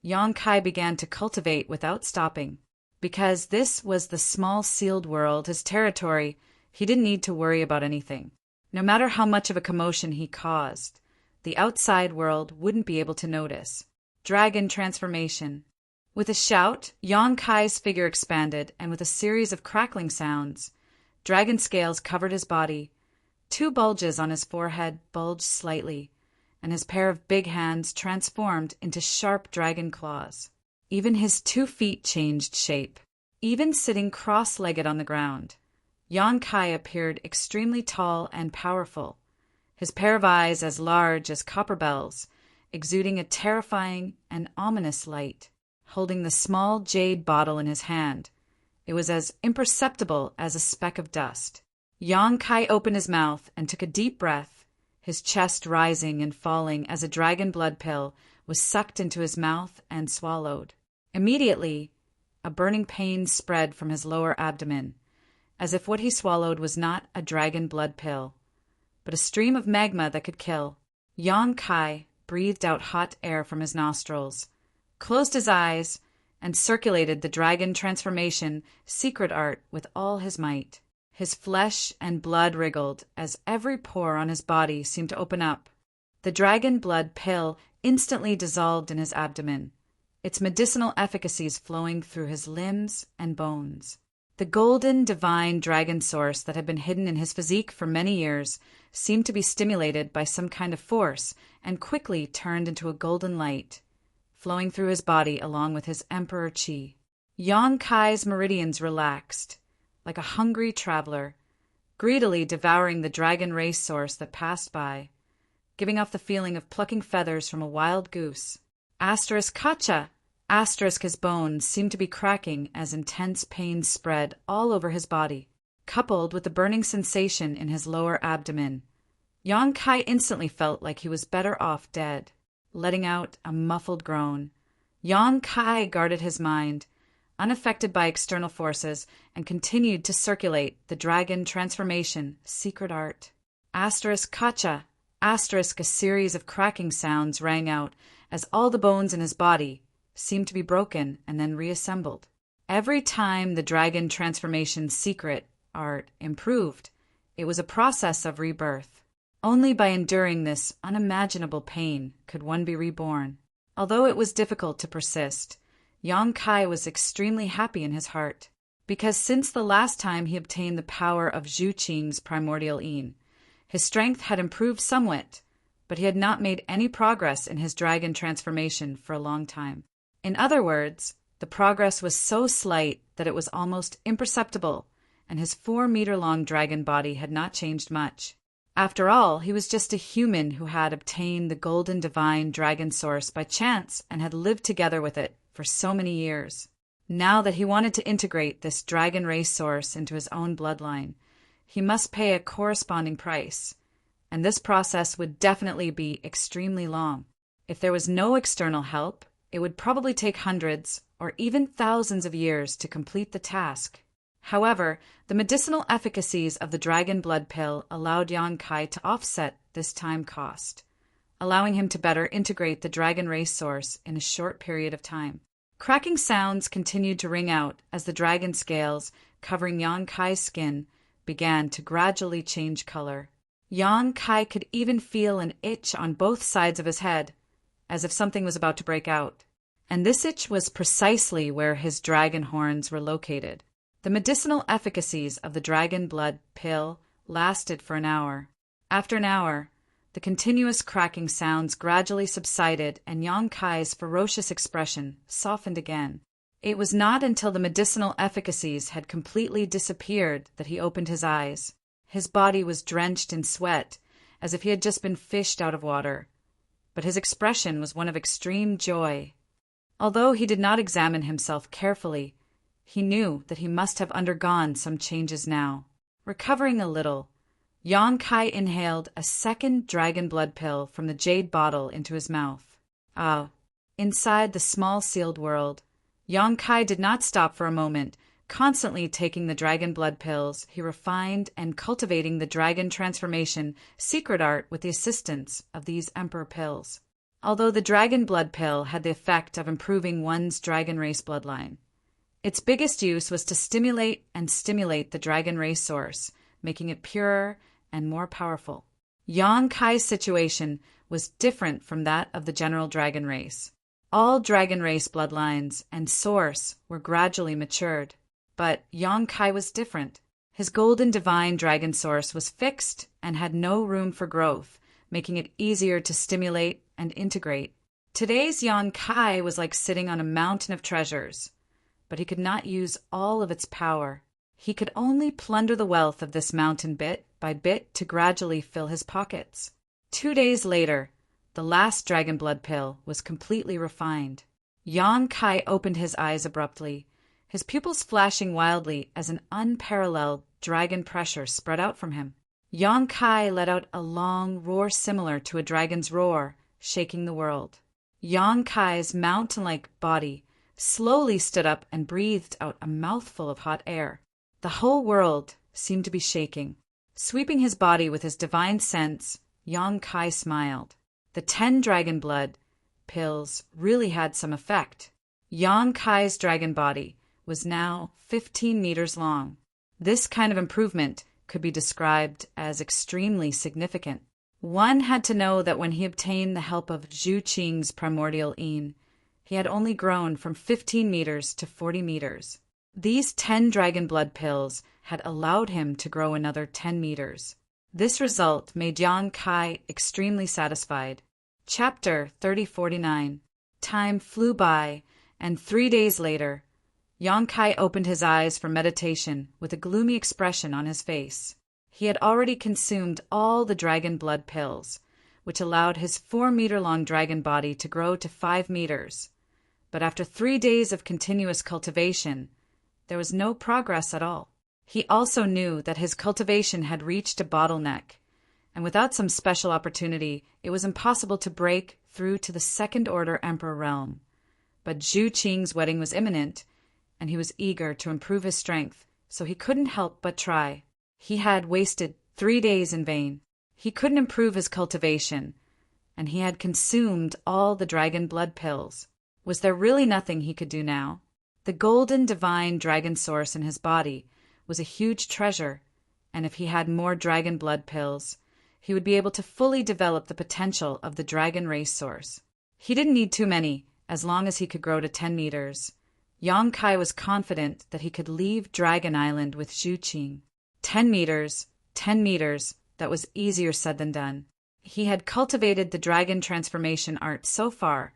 Yang Kai began to cultivate without stopping. Because this was the small sealed world, his territory, he didn't need to worry about anything. No matter how much of a commotion he caused, the outside world wouldn't be able to notice. Dragon transformation. With a shout, Yang Kai's figure expanded, and with a series of crackling sounds, dragon scales covered his body. 2 bulges on his forehead bulged slightly, and his pair of big hands transformed into sharp dragon claws. Even his 2 feet changed shape. Even sitting cross-legged on the ground, Yang Kai appeared extremely tall and powerful, his pair of eyes as large as copper bells, exuding a terrifying and ominous light. Holding the small jade bottle in his hand, it was as imperceptible as a speck of dust. Yang Kai opened his mouth and took a deep breath, his chest rising and falling as a dragon blood pill was sucked into his mouth and swallowed. Immediately, a burning pain spread from his lower abdomen, as if what he swallowed was not a dragon blood pill, but a stream of magma that could kill. Yang Kai breathed out hot air from his nostrils, closed his eyes, and circulated the dragon transformation secret art with all his might. His flesh and blood wriggled as every pore on his body seemed to open up. The dragon blood pill instantly dissolved in his abdomen, its medicinal efficacies flowing through his limbs and bones. The golden, divine dragon source that had been hidden in his physique for many years seemed to be stimulated by some kind of force and quickly turned into a golden light, flowing through his body along with his emperor chi. Yang Kai's meridians relaxed. Like a hungry traveler, greedily devouring the dragon race source that passed by, giving off the feeling of plucking feathers from a wild goose. Kacha! His bones seemed to be cracking as intense pain spread all over his body, coupled with the burning sensation in his lower abdomen. Yang Kai instantly felt like he was better off dead. Letting out a muffled groan, Yang Kai guarded his mind, unaffected by external forces, and continued to circulate the dragon transformation secret art. Kacha! A series of cracking sounds rang out as all the bones in his body seemed to be broken and then reassembled. Every time the dragon transformation secret art improved, it was a process of rebirth. Only by enduring this unimaginable pain could one be reborn. Although it was difficult to persist, Yang Kai was extremely happy in his heart, because since the last time he obtained the power of Zhu Qing's primordial yin, his strength had improved somewhat, but he had not made any progress in his dragon transformation for a long time. In other words, the progress was so slight that it was almost imperceptible, and his 4-meter-long dragon body had not changed much. After all, he was just a human who had obtained the golden divine dragon source by chance and had lived together with it for so many years. Now that he wanted to integrate this dragon race source into his own bloodline, he must pay a corresponding price, and this process would definitely be extremely long. If there was no external help, it would probably take hundreds or even thousands of years to complete the task. However, the medicinal efficacies of the dragon blood pill allowed Yang Kai to offset this time cost, allowing him to better integrate the dragon race source in a short period of time. Cracking sounds continued to ring out as the dragon scales covering Yang Kai's skin began to gradually change color. Yang Kai could even feel an itch on both sides of his head, as if something was about to break out. And this itch was precisely where his dragon horns were located. The medicinal efficacies of the dragon blood pill lasted for an hour. After an hour, the continuous cracking sounds gradually subsided and Yang Kai's ferocious expression softened again. It was not until the medicinal efficacies had completely disappeared that he opened his eyes. His body was drenched in sweat, as if he had just been fished out of water, but his expression was one of extreme joy. Although he did not examine himself carefully, he knew that he must have undergone some changes now. Recovering a little, Yang Kai inhaled a second dragon blood pill from the jade bottle into his mouth. Inside the small sealed world, Yang Kai did not stop for a moment. Constantly taking the dragon blood pills, he refined and cultivating the dragon transformation secret art with the assistance of these emperor pills. Although the dragon blood pill had the effect of improving one's dragon race bloodline, its biggest use was to stimulate the dragon race source, making it purer and more powerful. Yang Kai's situation was different from that of the general dragon race. All dragon race bloodlines and source were gradually matured, but Yang Kai was different. His golden divine dragon source was fixed and had no room for growth, making it easier to stimulate and integrate. Today's Yang Kai was like sitting on a mountain of treasures, but he could not use all of its power. He could only plunder the wealth of this mountain bit by bit to gradually fill his pockets. 2 days later, the last dragon blood pill was completely refined. Yang Kai opened his eyes abruptly, his pupils flashing wildly as an unparalleled dragon pressure spread out from him. Yang Kai let out a long roar similar to a dragon's roar, shaking the world. Yang Kai's mountain-like body slowly stood up and breathed out a mouthful of hot air. The whole world seemed to be shaking. Sweeping his body with his divine sense, Yang Kai smiled. The 10 dragon blood pills really had some effect. Yang Kai's dragon body was now 15 meters long. This kind of improvement could be described as extremely significant. One had to know that when he obtained the help of Zhu Qing's primordial yin, he had only grown from 15 meters to 40 meters. These 10 dragon blood pills had allowed him to grow another 10 meters. This result made Yang Kai extremely satisfied. Chapter 3049. Time flew by, and 3 days later, Yang Kai opened his eyes for meditation with a gloomy expression on his face. He had already consumed all the dragon blood pills, which allowed his 4-meter-long dragon body to grow to 5 meters. But after 3 days of continuous cultivation, there was no progress at all. He also knew that his cultivation had reached a bottleneck, and without some special opportunity, it was impossible to break through to the second-order emperor realm. But Zhu Qing's wedding was imminent, and he was eager to improve his strength, so he couldn't help but try. He had wasted 3 days in vain. He couldn't improve his cultivation, and he had consumed all the dragon blood pills. Was there really nothing he could do now? The golden divine dragon source in his body was a huge treasure, and if he had more dragon blood pills, he would be able to fully develop the potential of the dragon race source. He didn't need too many, as long as he could grow to 10 meters. Yang Kai was confident that he could leave Dragon Island with Zhu Qing. 10 meters, 10 meters, that was easier said than done. He had cultivated the dragon transformation art so far,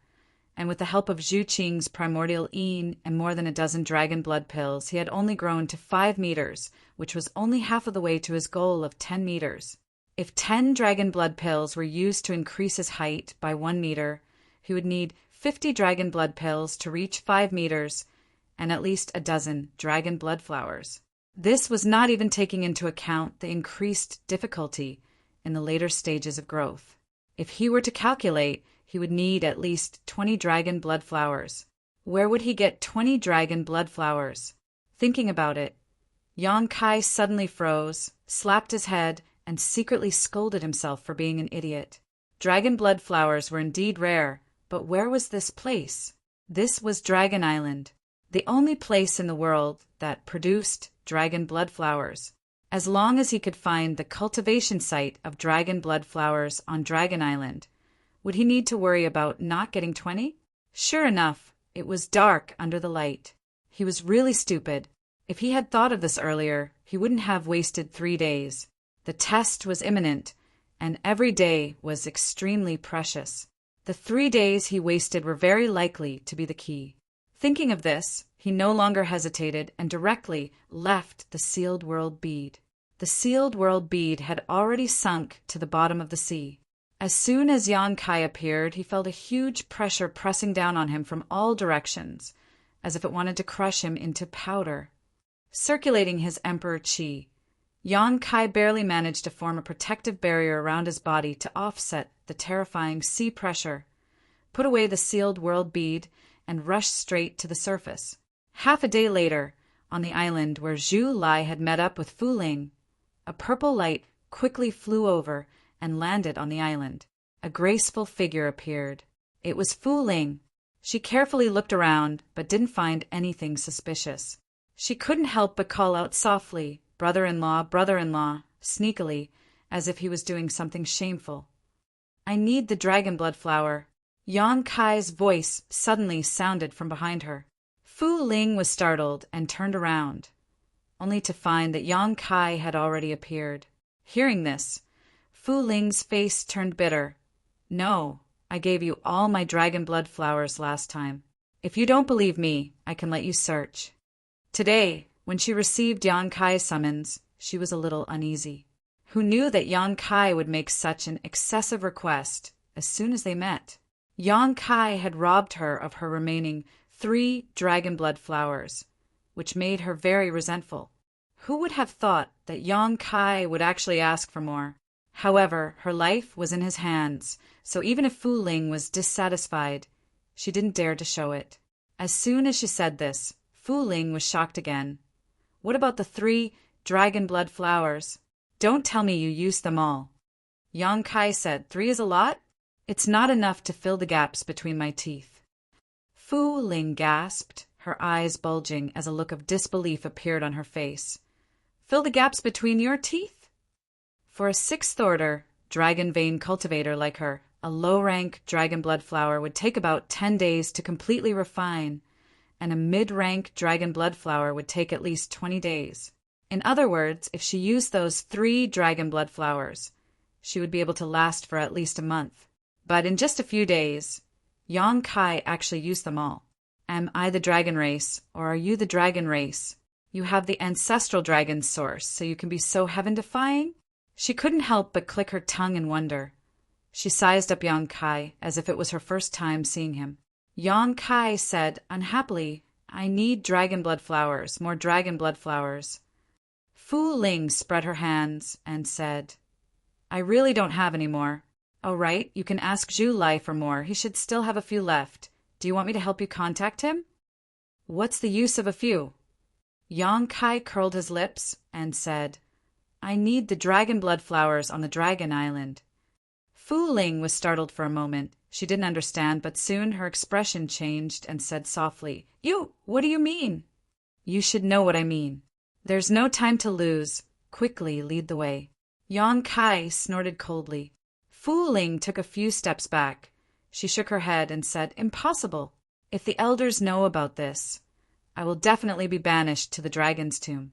and with the help of Zhu Qing's primordial Yin and more than a dozen dragon blood pills, he had only grown to 5 meters, which was only half of the way to his goal of 10 meters. If 10 dragon blood pills were used to increase his height by 1 meter, he would need 50 dragon blood pills to reach 5 meters and at least a dozen dragon blood flowers. This was not even taking into account the increased difficulty in the later stages of growth. If he were to calculate, he would need at least 20 dragon blood flowers. Where would he get 20 dragon blood flowers? Thinking about it, Yang Kai suddenly froze, slapped his head, and secretly scolded himself for being an idiot. Dragon blood flowers were indeed rare, but where was this place? This was Dragon Island, the only place in the world that produced dragon blood flowers. As long as he could find the cultivation site of dragon blood flowers on Dragon Island, would he need to worry about not getting 20? Sure enough, it was dark under the light. He was really stupid. If he had thought of this earlier, he wouldn't have wasted 3 days. The test was imminent, and every day was extremely precious. The 3 days he wasted were very likely to be the key. Thinking of this, he no longer hesitated and directly left the sealed world bead. The sealed world bead had already sunk to the bottom of the sea. As soon as Yang Kai appeared, he felt a huge pressure pressing down on him from all directions, as if it wanted to crush him into powder. Circulating his emperor qi, Yang Kai barely managed to form a protective barrier around his body to offset the terrifying sea pressure, put away the sealed world bead, and rushed straight to the surface. Half a day later, on the island where Zhu Lai had met up with Fu Ling, a purple light quickly flew over and landed on the island. A graceful figure appeared. It was Fu Ling. She carefully looked around, but didn't find anything suspicious. She couldn't help but call out softly, "Brother-in-law, brother-in-law," sneakily, as if he was doing something shameful. "I need the dragon blood flower." Yang Kai's voice suddenly sounded from behind her. Fu Ling was startled and turned around, only to find that Yang Kai had already appeared. Hearing this, Fu Ling's face turned bitter. "No, I gave you all my dragon blood flowers last time. If you don't believe me, I can let you search." Today, when she received Yang Kai's summons, she was a little uneasy. Who knew that Yang Kai would make such an excessive request as soon as they met? Yang Kai had robbed her of her remaining 3 dragon blood flowers, which made her very resentful. Who would have thought that Yang Kai would actually ask for more? However, her life was in his hands, so even if Fu Ling was dissatisfied, she didn't dare to show it. As soon as she said this, Fu Ling was shocked again. "What about the 3 dragon blood flowers? Don't tell me you used them all." Yang Kai said, "3 is a lot? It's not enough to fill the gaps between my teeth." Fu Ling gasped, her eyes bulging as a look of disbelief appeared on her face. "Fill the gaps between your teeth?" For a 6th order, dragon vein cultivator like her, a low-rank dragon blood flower would take about 10 days to completely refine, and a mid-rank dragon blood flower would take at least 20 days. In other words, if she used those 3 dragon blood flowers, she would be able to last for at least a month. But in just a few days, Yang Kai actually used them all. "Am I the dragon race, or are you the dragon race?" You have the ancestral dragon source, so you can be so heaven-defying? She couldn't help but click her tongue in wonder. She sized up Yang Kai as if it was her first time seeing him. Yang Kai said unhappily, I need dragon blood flowers, more dragon blood flowers. Fu Ling spread her hands and said, I really don't have any more. Oh, right, you can ask Zhu Lai for more. He should still have a few left. Do you want me to help you contact him? What's the use of a few? Yang Kai curled his lips and said, I need the dragon blood flowers on the Dragon Island. Fu Ling was startled for a moment. She didn't understand, but soon her expression changed and said softly, what do you mean? You should know what I mean. There's no time to lose. Quickly lead the way. Yang Kai snorted coldly. Fu Ling took a few steps back. She shook her head and said, Impossible. If the elders know about this, I will definitely be banished to the dragon's tomb.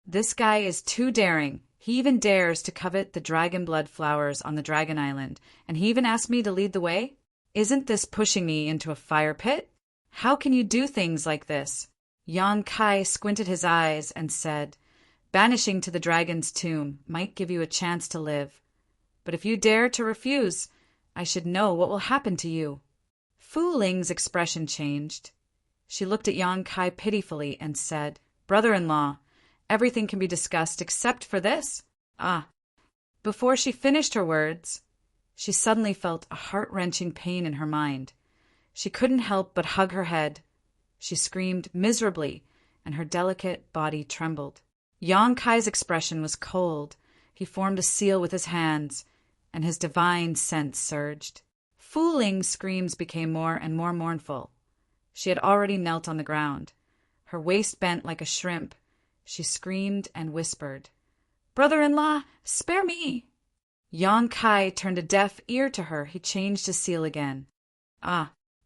This guy is too daring. He even dares to covet the dragon blood flowers on the Dragon Island, and he even asked me to lead the way? Isn't this pushing me into a fire pit? How can you do things like this? Yang Kai squinted his eyes and said, Banishing to the dragon's tomb might give you a chance to live. But if you dare to refuse, I should know what will happen to you. Fu Ling's expression changed. She looked at Yang Kai pitifully and said, Brother-in-law, everything can be discussed except for this. Before she finished her words, she suddenly felt a heart-wrenching pain in her mind. She couldn't help but hug her head. She screamed miserably, and her delicate body trembled. Yang Kai's expression was cold. He formed a seal with his hands, and his divine sense surged. Fu Ling's screams became more and more mournful. She had already knelt on the ground. Her waist bent like a shrimp. She screamed and whispered, Brother-in-law, spare me! Yang Kai turned a deaf ear to her. He changed his seal again.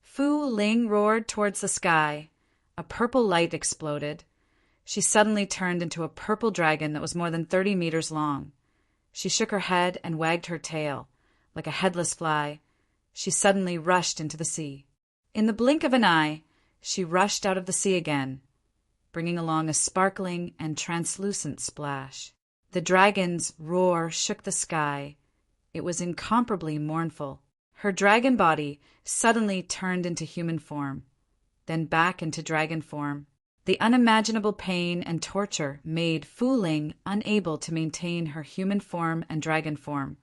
Fu Ling roared towards the sky. A purple light exploded. She suddenly turned into a purple dragon that was more than 30 meters long. She shook her head and wagged her tail. Like a headless fly, she suddenly rushed into the sea. In the blink of an eye, she rushed out of the sea again, bringing along a sparkling and translucent splash. The dragon's roar shook the sky. It was incomparably mournful. Her dragon body suddenly turned into human form, then back into dragon form. The unimaginable pain and torture made Fu Ling unable to maintain her human form and dragon form.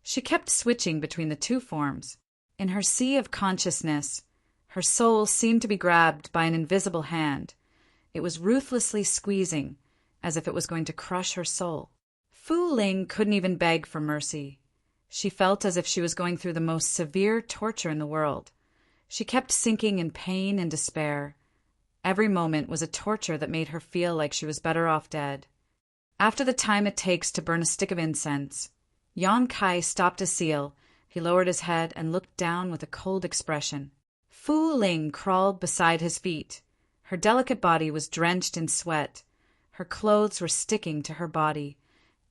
She kept switching between the two forms. In her sea of consciousness, her soul seemed to be grabbed by an invisible hand. It was ruthlessly squeezing, as if it was going to crush her soul. Fu Ling couldn't even beg for mercy. She felt as if she was going through the most severe torture in the world. She kept sinking in pain and despair. Every moment was a torture that made her feel like she was better off dead. After the time it takes to burn a stick of incense, Yang Kai stopped his seal. He lowered his head and looked down with a cold expression. Fu Ling crawled beside his feet. Her delicate body was drenched in sweat. Her clothes were sticking to her body,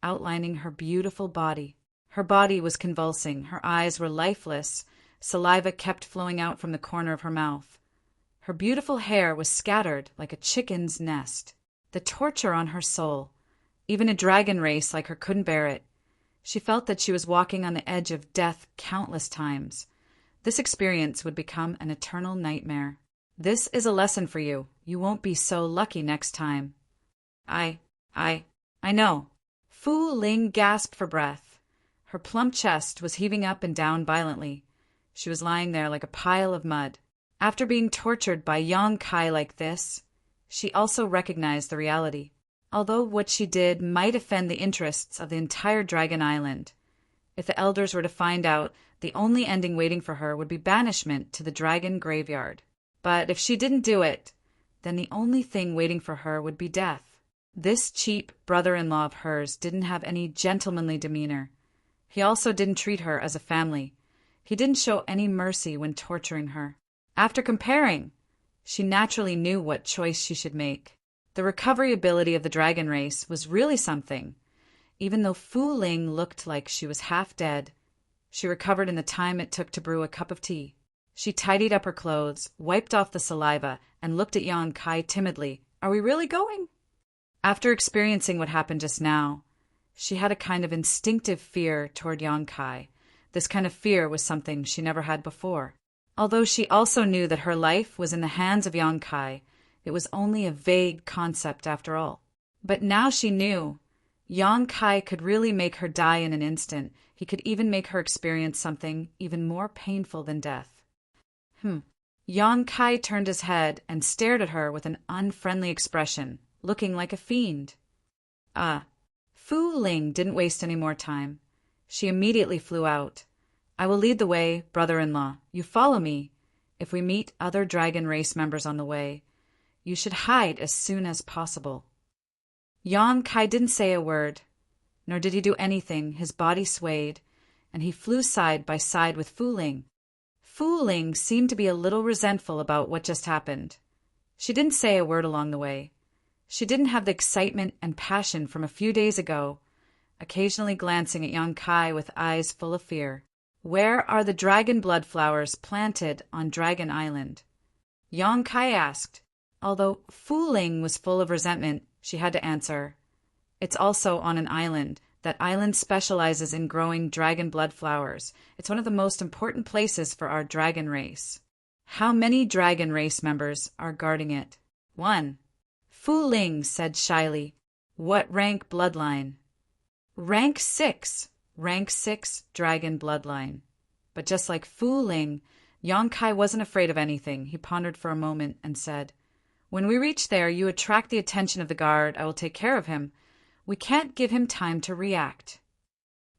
outlining her beautiful body. Her body was convulsing. Her eyes were lifeless. Saliva kept flowing out from the corner of her mouth. Her beautiful hair was scattered like a chicken's nest. The torture on her soul. Even a dragon race like her couldn't bear it. She felt that she was walking on the edge of death countless times. This experience would become an eternal nightmare. This is a lesson for you. You won't be so lucky next time. I know. Fu Ling gasped for breath. Her plump chest was heaving up and down violently. She was lying there like a pile of mud. After being tortured by Yang Kai like this, she also recognized the reality. Although what she did might offend the interests of the entire Dragon Island, if the elders were to find out, the only ending waiting for her would be banishment to the dragon graveyard. But if she didn't do it, then the only thing waiting for her would be death. This cheap brother-in-law of hers didn't have any gentlemanly demeanor. He also didn't treat her as a family. He didn't show any mercy when torturing her. After comparing, she naturally knew what choice she should make. The recovery ability of the dragon race was really something. Even though Fu Ling looked like she was half dead, she recovered in the time it took to brew a cup of tea. She tidied up her clothes, wiped off the saliva, and looked at Yang Kai timidly. Are we really going? After experiencing what happened just now, she had a kind of instinctive fear toward Yang Kai. This kind of fear was something she never had before. Although she also knew that her life was in the hands of Yang Kai, it was only a vague concept after all. But now she knew Yang Kai could really make her die in an instant. He could even make her experience something even more painful than death. Yang Kai turned his head and stared at her with an unfriendly expression, looking like a fiend. Fu Ling didn't waste any more time. She immediately flew out. I will lead the way, brother-in-law. You follow me. If we meet other dragon race members on the way, you should hide as soon as possible. Yang Kai didn't say a word, nor did he do anything. His body swayed, and he flew side by side with Fu Ling. Fu Ling seemed to be a little resentful about what just happened. She didn't say a word along the way. She didn't have the excitement and passion from a few days ago, occasionally glancing at Yang Kai with eyes full of fear. Where are the dragon blood flowers planted on Dragon Island? Yang Kai asked. Although Fu Ling was full of resentment, she had to answer. It's also on an island. That island specializes in growing dragon blood flowers. It's one of the most important places for our dragon race. How many dragon race members are guarding it? 1. Fu Ling said shyly. What rank bloodline? Rank 6. Rank 6 dragon bloodline. But just like Fu Ling, Yang Kai wasn't afraid of anything. He pondered for a moment and said, When we reach there, you attract the attention of the guard. I will take care of him. We can't give him time to react.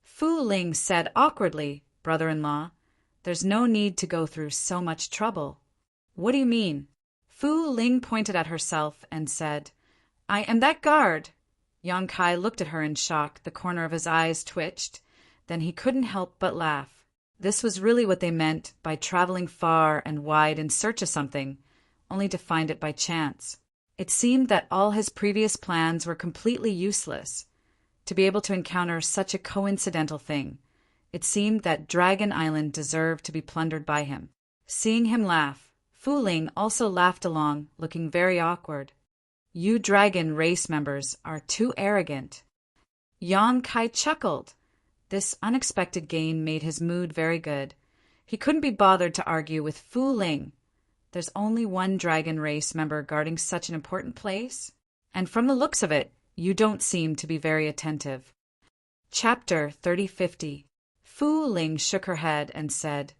Fu Ling said awkwardly, Brother-in-law, there's no need to go through so much trouble. What do you mean? Fu Ling pointed at herself and said, I am that guard. Yang Kai looked at her in shock. The corner of his eyes twitched. Then he couldn't help but laugh. This was really what they meant by traveling far and wide in search of something, only to find it by chance. It seemed that all his previous plans were completely useless. To be able to encounter such a coincidental thing, it seemed that Dragon Island deserved to be plundered by him. Seeing him laugh, Fu Ling also laughed along, looking very awkward. You dragon race members are too arrogant. Yang Kai chuckled. This unexpected gain made his mood very good. He couldn't be bothered to argue with Fu Ling. There's only one dragon race member guarding such an important place, and from the looks of it, you don't seem to be very attentive. Chapter 3050. Fu Ling shook her head and said,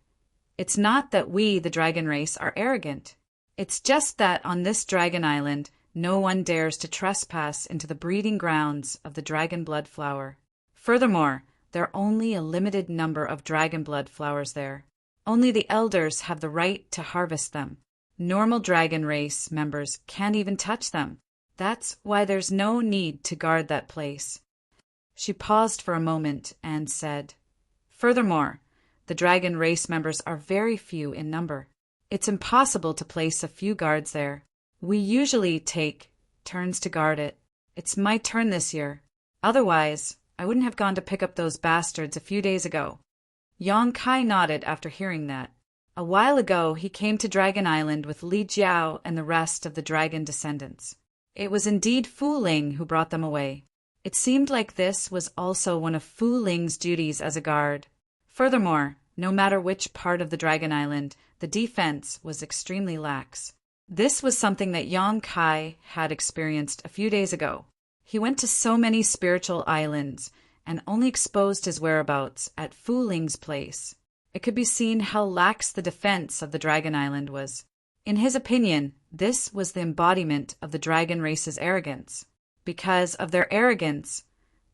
It's not that we, the dragon race, are arrogant. It's just that on this dragon island, no one dares to trespass into the breeding grounds of the dragon blood flower. Furthermore, there are only a limited number of dragon blood flowers there. Only the elders have the right to harvest them. Normal dragon race members can't even touch them. That's why there's no need to guard that place. She paused for a moment and said, Furthermore, the dragon race members are very few in number. It's impossible to place a few guards there. We usually take turns to guard it. It's my turn this year. Otherwise, I wouldn't have gone to pick up those bastards a few days ago. Yang Kai nodded after hearing that. A while ago, he came to Dragon Island with Li Jiao and the rest of the dragon descendants. It was indeed Fu Ling who brought them away. It seemed like this was also one of Fu Ling's duties as a guard. Furthermore, no matter which part of the Dragon Island, the defense was extremely lax. This was something that Yang Kai had experienced a few days ago. He went to so many spiritual islands and only exposed his whereabouts at Fu Ling's place. It could be seen how lax the defense of the Dragon Island was. In his opinion, this was the embodiment of the dragon race's arrogance. Because of their arrogance,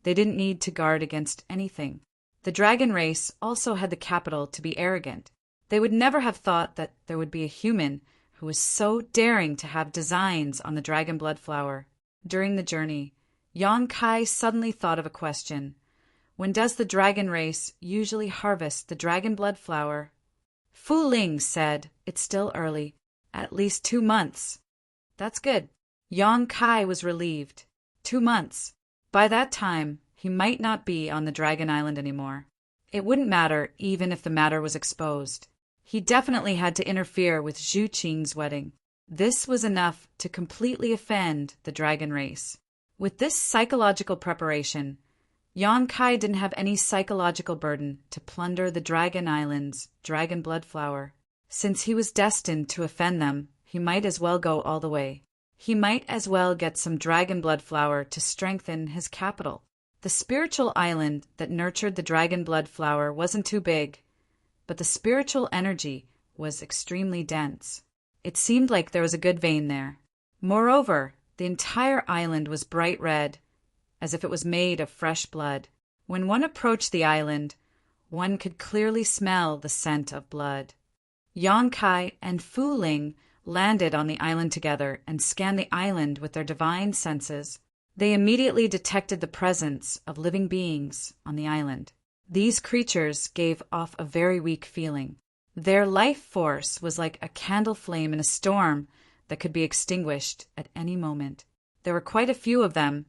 they didn't need to guard against anything. The dragon race also had the capital to be arrogant. They would never have thought that there would be a human who was so daring to have designs on the dragon blood flower. During the journey, Yang Kai suddenly thought of a question. When does the dragon race usually harvest the dragon blood flower? Fu Ling said, It's still early. At least 2 months. That's good. Yang Kai was relieved. 2 months. By that time, he might not be on the Dragon Island anymore. It wouldn't matter even if the matter was exposed. He definitely had to interfere with Zhu Qing's wedding. This was enough to completely offend the dragon race. With this psychological preparation, Yang Kai didn't have any psychological burden to plunder the Dragon Island's dragon blood flower. Since he was destined to offend them, he might as well go all the way. He might as well get some dragon blood flower to strengthen his capital. The spiritual island that nurtured the dragon blood flower wasn't too big, but the spiritual energy was extremely dense. It seemed like there was a good vein there. Moreover, the entire island was bright red, as if it was made of fresh blood. When one approached the island, one could clearly smell the scent of blood. Yang Kai and Fu Ling landed on the island together and scanned the island with their divine senses. They immediately detected the presence of living beings on the island. These creatures gave off a very weak feeling. Their life force was like a candle flame in a storm that could be extinguished at any moment. There were quite a few of them,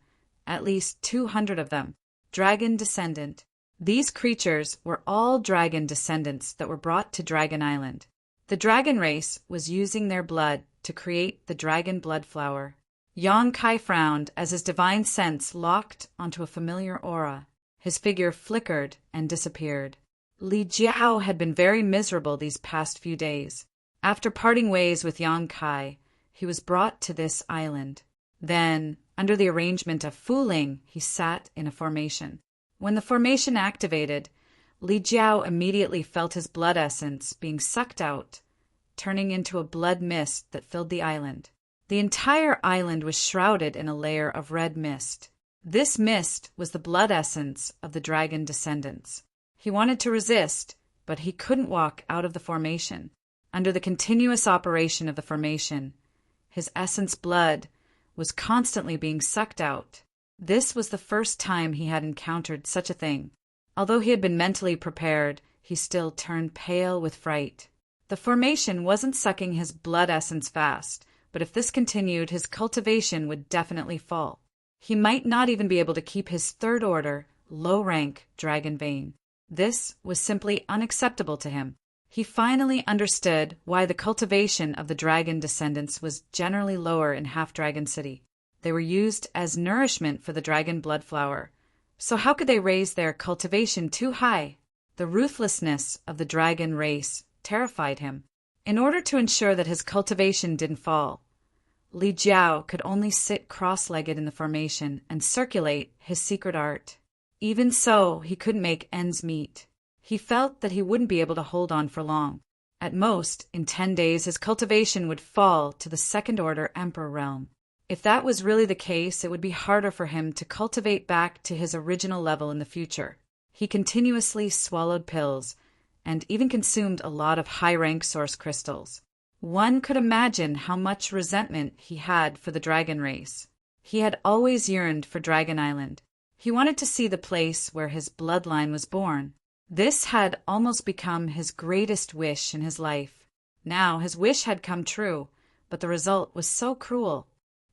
at least 200 of them, dragon descendant. These creatures were all dragon descendants that were brought to Dragon Island. The dragon race was using their blood to create the dragon blood flower. Yang Kai frowned as his divine sense locked onto a familiar aura. His figure flickered and disappeared. Li Jiao had been very miserable these past few days. After parting ways with Yang Kai, he was brought to this island. Then, under the arrangement of Fu Ling, he sat in a formation. When the formation activated, Li Jiao immediately felt his blood essence being sucked out, turning into a blood mist that filled the island. The entire island was shrouded in a layer of red mist. This mist was the blood essence of the dragon descendants. He wanted to resist, but he couldn't walk out of the formation. Under the continuous operation of the formation, his essence blood was constantly being sucked out. This was the first time he had encountered such a thing. Although he had been mentally prepared, he still turned pale with fright. The formation wasn't sucking his blood essence fast, but if this continued, his cultivation would definitely fall. He might not even be able to keep his third order, low-rank dragon vein. This was simply unacceptable to him. He finally understood why the cultivation of the dragon descendants was generally lower in Half-Dragon City. They were used as nourishment for the dragon blood flower. So how could they raise their cultivation too high? The ruthlessness of the dragon race terrified him. In order to ensure that his cultivation didn't fall, Li Jiao could only sit cross-legged in the formation and circulate his secret art. Even so, he couldn't make ends meet. He felt that he wouldn't be able to hold on for long. At most, in 10 days, his cultivation would fall to the second-order Emperor realm. If that was really the case, it would be harder for him to cultivate back to his original level in the future. He continuously swallowed pills and even consumed a lot of high-rank source crystals. One could imagine how much resentment he had for the dragon race. He had always yearned for Dragon Island. He wanted to see the place where his bloodline was born. This had almost become his greatest wish in his life. Now his wish had come true, but the result was so cruel.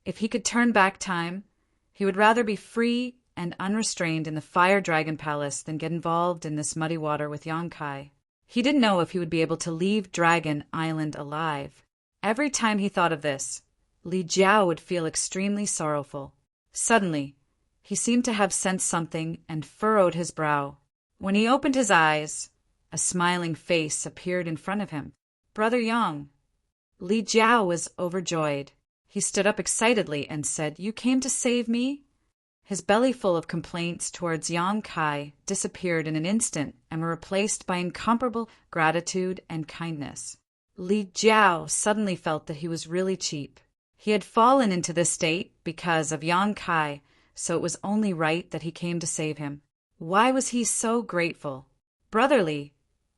If he could turn back time, he would rather be free and unrestrained in the Fire Dragon Palace than get involved in this muddy water with Yang Kai. He didn't know if he would be able to leave Dragon Island alive. Every time he thought of this, Li Jiao would feel extremely sorrowful. Suddenly, he seemed to have sensed something and furrowed his brow. When he opened his eyes, a smiling face appeared in front of him. "Brother Yang." Li Jiao was overjoyed. He stood up excitedly and said, "You came to save me?" His belly full of complaints towards Yang Kai disappeared in an instant and were replaced by incomparable gratitude and kindness. Li Jiao suddenly felt that he was really cheap. He had fallen into this state because of Yang Kai, so it was only right that he came to save him. Why was he so grateful? "Brotherly,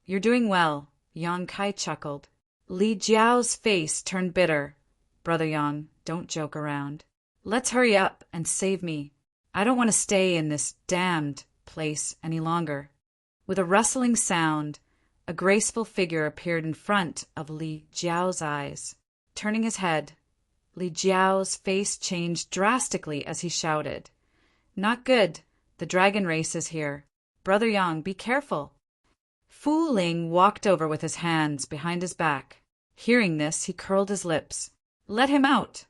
you're doing well," Yang Kai chuckled. Li Jiao's face turned bitter. "Brother Yang, don't joke around. Let's hurry up and save me. I don't want to stay in this damned place any longer." With a rustling sound, a graceful figure appeared in front of Li Jiao's eyes. Turning his head, Li Jiao's face changed drastically as he shouted, "Not good. The dragon race is here. Brother Yang, be careful." Fu Ling walked over with his hands behind his back. Hearing this, he curled his lips. "Let him out."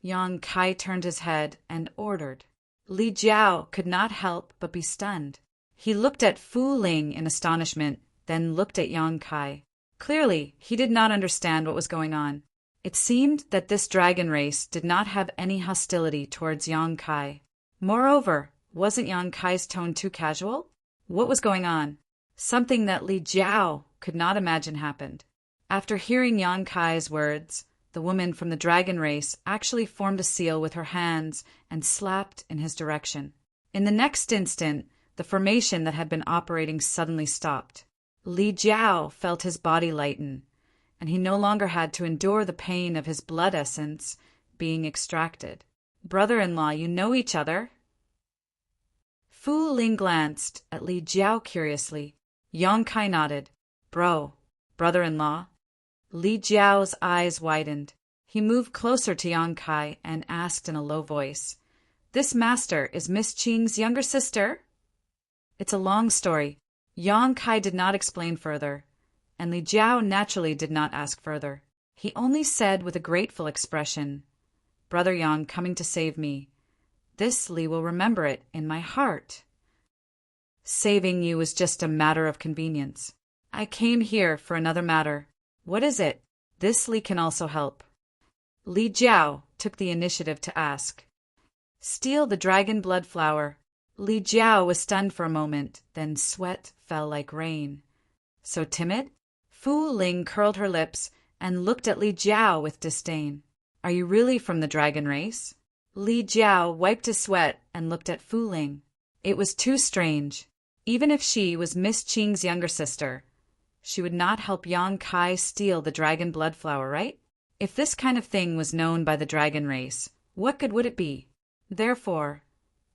Yang Kai turned his head and ordered. Li Jiao could not help but be stunned. He looked at Fu Ling in astonishment, then looked at Yang Kai. Clearly, he did not understand what was going on. It seemed that this dragon race did not have any hostility towards Yang Kai. Moreover, wasn't Yang Kai's tone too casual? What was going on? Something that Li Jiao could not imagine happened. After hearing Yang Kai's words, the woman from the dragon race actually formed a seal with her hands and slapped in his direction. In the next instant, the formation that had been operating suddenly stopped. Li Jiao felt his body lighten, and he no longer had to endure the pain of his blood essence being extracted. Brother-in-law, you know each other? Fu Ling glanced at Li Jiao curiously. Yang Kai nodded. Brother-in-law? Li Jiao's eyes widened. He moved closer to Yang Kai and asked in a low voice, "This master is Miss Qing's younger sister?" It's a long story. Yang Kai did not explain further, and Li Jiao naturally did not ask further. He only said with a grateful expression, "Brother Yang coming to save me. This Li will remember it in my heart. Saving you is just a matter of convenience. I came here for another matter. What is it? This Li can also help." Li Jiao took the initiative to ask. "Steal the dragon blood flower." Li Jiao was stunned for a moment, then sweat fell like rain. So timid? Fu Ling curled her lips and looked at Li Jiao with disdain. "Are you really from the dragon race?" Li Jiao wiped his sweat and looked at Fu Ling. It was too strange. Even if she was Miss Qing's younger sister, she would not help Yang Kai steal the dragon blood flower, right? If this kind of thing was known by the dragon race, what good would it be? Therefore,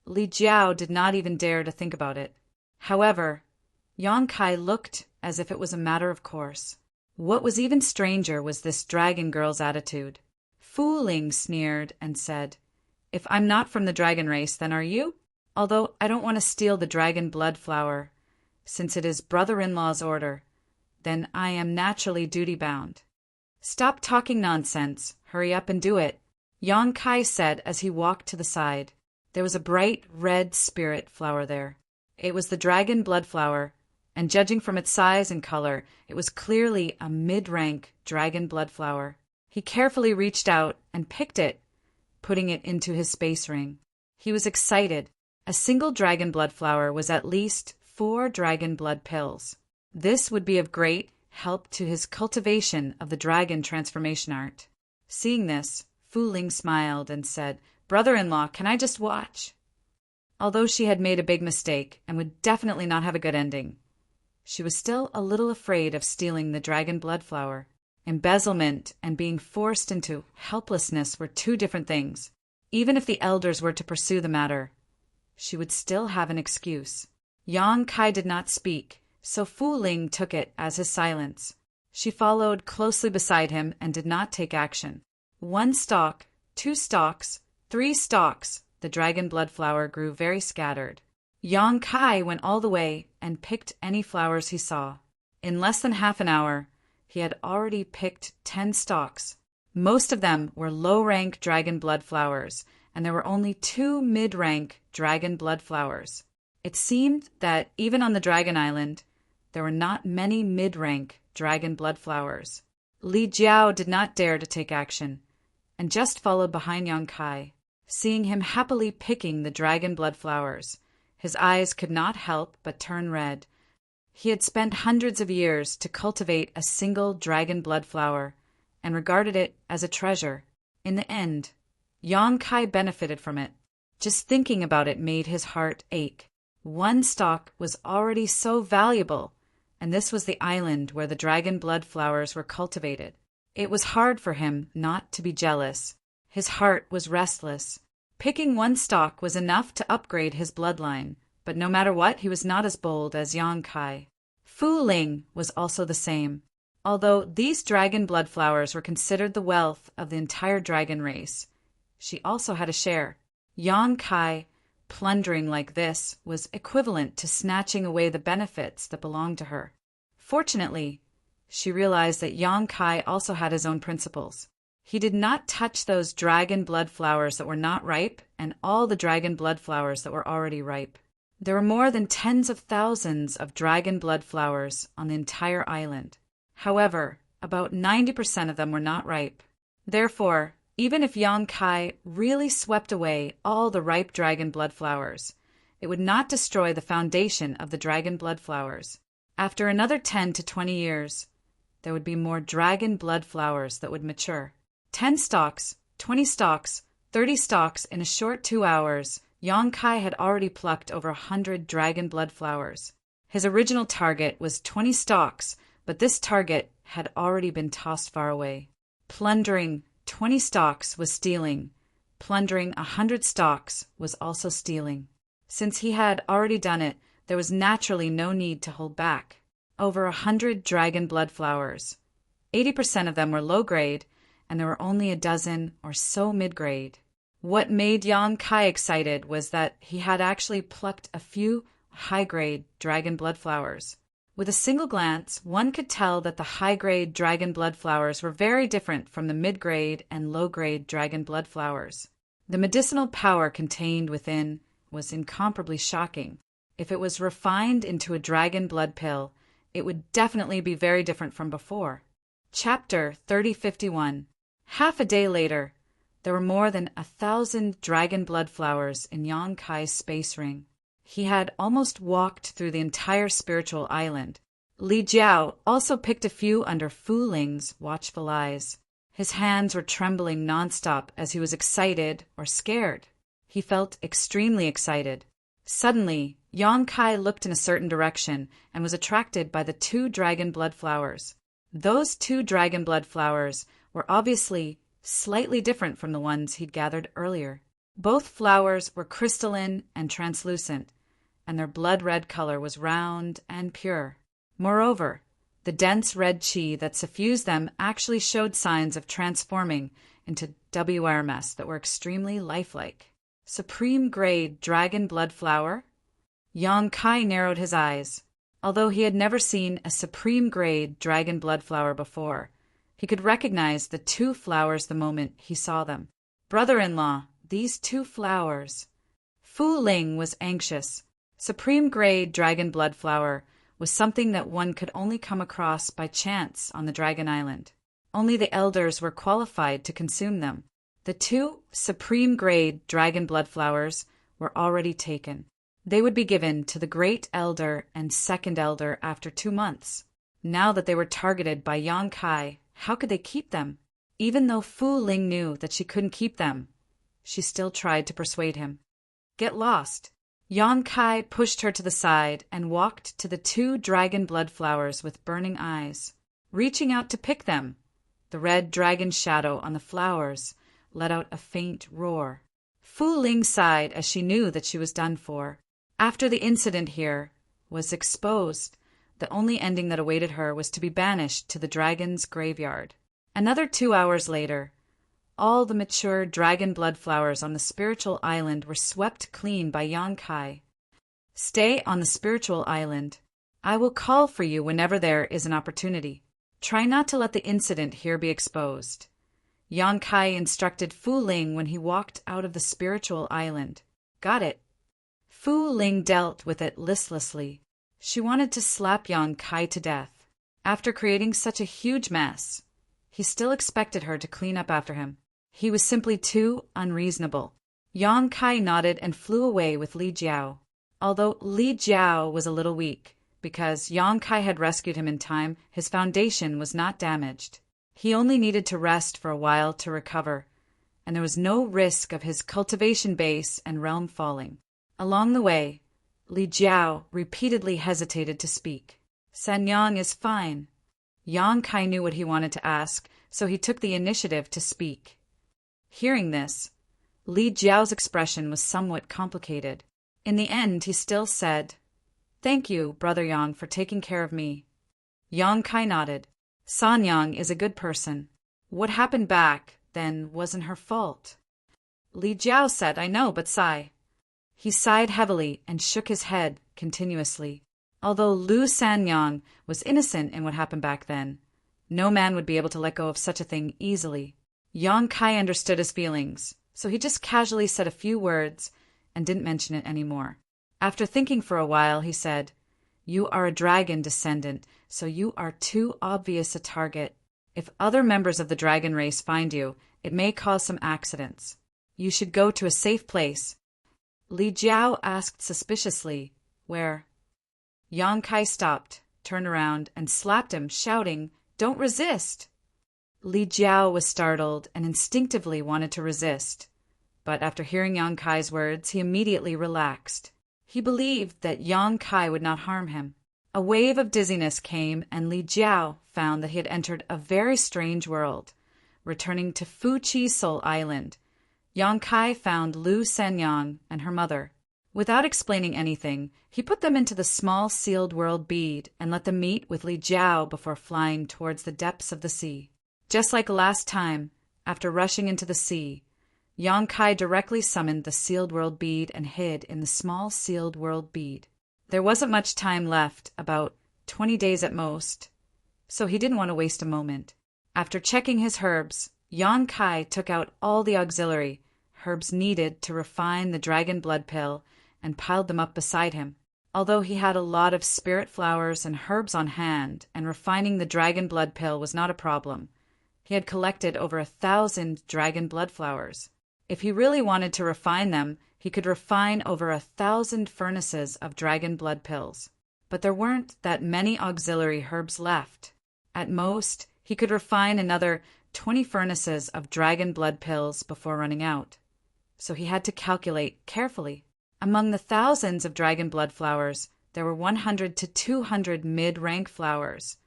Li Jiao did not even dare to think about it. However, Yang Kai looked as if it was a matter of course. What was even stranger was this dragon girl's attitude. Fu Ling sneered and said, "If I'm not from the dragon race, then are you? Although I don't want to steal the dragon blood flower, since it is brother-in-law's order, then I am naturally duty-bound." "Stop talking nonsense. Hurry up and do it," Yang Kai said as he walked to the side. There was a bright red spirit flower there. It was the dragon blood flower, and judging from its size and color, it was clearly a mid-rank dragon blood flower. He carefully reached out and picked it, putting it into his space ring. He was excited. A single dragon blood flower was at least 4 dragon blood pills. This would be of great help to his cultivation of the dragon transformation art. Seeing this, Fu Ling smiled and said, "Brother-in-law, can I just watch?" Although she had made a big mistake and would definitely not have a good ending, she was still a little afraid of stealing the dragon blood flower. Embezzlement and being forced into helplessness were two different things. Even if the elders were to pursue the matter, she would still have an excuse. Yang Kai did not speak, so Fu Ling took it as his silence. She followed closely beside him and did not take action. 1 stalk, 2 stalks, 3 stalks, the dragon blood flower grew very scattered. Yang Kai went all the way and picked any flowers he saw. In less than half an hour, he had already picked 10 stalks. Most of them were low-rank dragon blood flowers, and there were only 2 mid-rank dragon blood flowers. It seemed that even on the Dragon Island, there were not many mid-rank dragon blood flowers. Li Jiao did not dare to take action, and just followed behind Yang Kai. Seeing him happily picking the dragon blood flowers, his eyes could not help but turn red. He had spent hundreds of years to cultivate a single dragon blood flower, and regarded it as a treasure. In the end, Yang Kai benefited from it. Just thinking about it made his heart ache. 1 stalk was already so valuable, and this was the island where the dragon blood flowers were cultivated. It was hard for him not to be jealous. His heart was restless. Picking 1 stalk was enough to upgrade his bloodline, but no matter what, he was not as bold as Yang Kai. Fu Ling was also the same. Although these dragon blood flowers were considered the wealth of the entire dragon race, she also had a share. Yang Kai, plundering like this, was equivalent to snatching away the benefits that belonged to her. Fortunately, she realized that Yang Kai also had his own principles. He did not touch those dragon blood flowers that were not ripe and all the dragon blood flowers that were already ripe. There were more than tens of thousands of dragon blood flowers on the entire island. However, about 90% of them were not ripe. Therefore, even if Yang Kai really swept away all the ripe dragon blood flowers, it would not destroy the foundation of the dragon blood flowers. After another 10 to 20 years, there would be more dragon blood flowers that would mature. 10 stalks, 20 stalks, 30 stalks in a short 2 hours, Yang Kai had already plucked over 100 dragon blood flowers. His original target was 20 stalks, but this target had already been tossed far away. Plundering 20 stalks was stealing. Plundering 100 stalks was also stealing. Since he had already done it, there was naturally no need to hold back. Over 100 dragon blood flowers. 80% of them were low grade, and there were only a dozen or so mid-grade. What made Yang Kai excited was that he had actually plucked a few high-grade dragon blood flowers. With a single glance, one could tell that the high-grade dragon blood flowers were very different from the mid-grade and low-grade dragon blood flowers. The medicinal power contained within was incomparably shocking. If it was refined into a dragon blood pill, it would definitely be very different from before. Chapter 3051. Half a day later, there were more than 1,000 dragon blood flowers in Yang Kai's space ring. He had almost walked through the entire spiritual island. Li Jiao also picked a few under Fu Ling's watchful eyes. His hands were trembling nonstop as he was excited or scared. He felt extremely excited. Suddenly, Yang Kai looked in a certain direction and was attracted by the 2 dragon blood flowers. Those 2 dragon blood flowers were obviously slightly different from the ones he'd gathered earlier. Both flowers were crystalline and translucent, and their blood-red color was round and pure. Moreover, the dense red qi that suffused them actually showed signs of transforming into WRMS that were extremely lifelike. Supreme-grade dragon blood flower? Yang Kai narrowed his eyes. Although he had never seen a supreme-grade dragon blood flower before, he could recognize the 2 flowers the moment he saw them. Brother-in-law, these 2 flowers. Fu Ling was anxious. Supreme-grade dragon blood flower was something that one could only come across by chance on the Dragon Island. Only the elders were qualified to consume them. The 2 supreme-grade dragon blood flowers were already taken. They would be given to the Great Elder and Second Elder after 2 months. Now that they were targeted by Yang Kai, how could they keep them? Even though Fu Ling knew that she couldn't keep them, she still tried to persuade him. Get lost. Yang Kai pushed her to the side and walked to the 2 dragon blood flowers with burning eyes. Reaching out to pick them, the red dragon shadow on the flowers let out a faint roar. Fu Ling sighed as she knew that she was done for. After the incident here was exposed, the only ending that awaited her was to be banished to the dragon's graveyard. Another 2 hours later, all the mature dragon blood flowers on the spiritual island were swept clean by Yang Kai. Stay on the spiritual island. I will call for you whenever there is an opportunity. Try not to let the incident here be exposed. Yang Kai instructed Fu Ling when he walked out of the spiritual island. Got it. Fu Ling dealt with it listlessly. She wanted to slap Yang Kai to death. After creating such a huge mess, he still expected her to clean up after him. He was simply too unreasonable. Yang Kai nodded and flew away with Li Jiao. Although Li Jiao was a little weak, because Yang Kai had rescued him in time, his foundation was not damaged. He only needed to rest for a while to recover, and there was no risk of his cultivation base and realm falling. Along the way, Li Jiao repeatedly hesitated to speak. Sanyang is fine. Yang Kai knew what he wanted to ask, so he took the initiative to speak. Hearing this, Li Jiao's expression was somewhat complicated. In the end, he still said, "Thank you, Brother Yang, for taking care of me." Yang Kai nodded. Sanyang is a good person. What happened back then wasn't her fault. Li Jiao said, "I know, but sigh." He sighed heavily and shook his head continuously. Although Lu Sanyang was innocent in what happened back then, no man would be able to let go of such a thing easily. Yang Kai understood his feelings, so he just casually said a few words and didn't mention it anymore. After thinking for a while, he said, "You are a dragon descendant, so you are too obvious a target. If other members of the dragon race find you, it may cause some accidents. You should go to a safe place." Li Jiao asked suspiciously, "Where?" Yang Kai stopped, turned around, and slapped him, shouting, "Don't resist!" Li Jiao was startled and instinctively wanted to resist, but after hearing Yang Kai's words, he immediately relaxed. He believed that Yang Kai would not harm him. A wave of dizziness came, and Li Jiao found that he had entered a very strange world. Returning to Fuchi Soul Island, Yang Kai found Lu Senyang and her mother. Without explaining anything, he put them into the small sealed world bead and let them meet with Li Jiao before flying towards the depths of the sea. Just like last time, after rushing into the sea, Yang Kai directly summoned the sealed world bead and hid in the small sealed world bead. There wasn't much time left, about 20 days at most, so he didn't want to waste a moment. After checking his herbs, Yang Kai took out all the auxiliary herbs needed to refine the dragon blood pill and piled them up beside him. Although he had a lot of spirit flowers and herbs on hand, and refining the dragon blood pill was not a problem, he had collected over 1,000 dragon blood flowers. If he really wanted to refine them, he could refine over 1,000 furnaces of dragon blood pills. But there weren't that many auxiliary herbs left. At most, he could refine another 20 furnaces of dragon blood pills before running out. So he had to calculate carefully. Among the thousands of dragon blood flowers, there were 100 to 200 mid-rank flowers,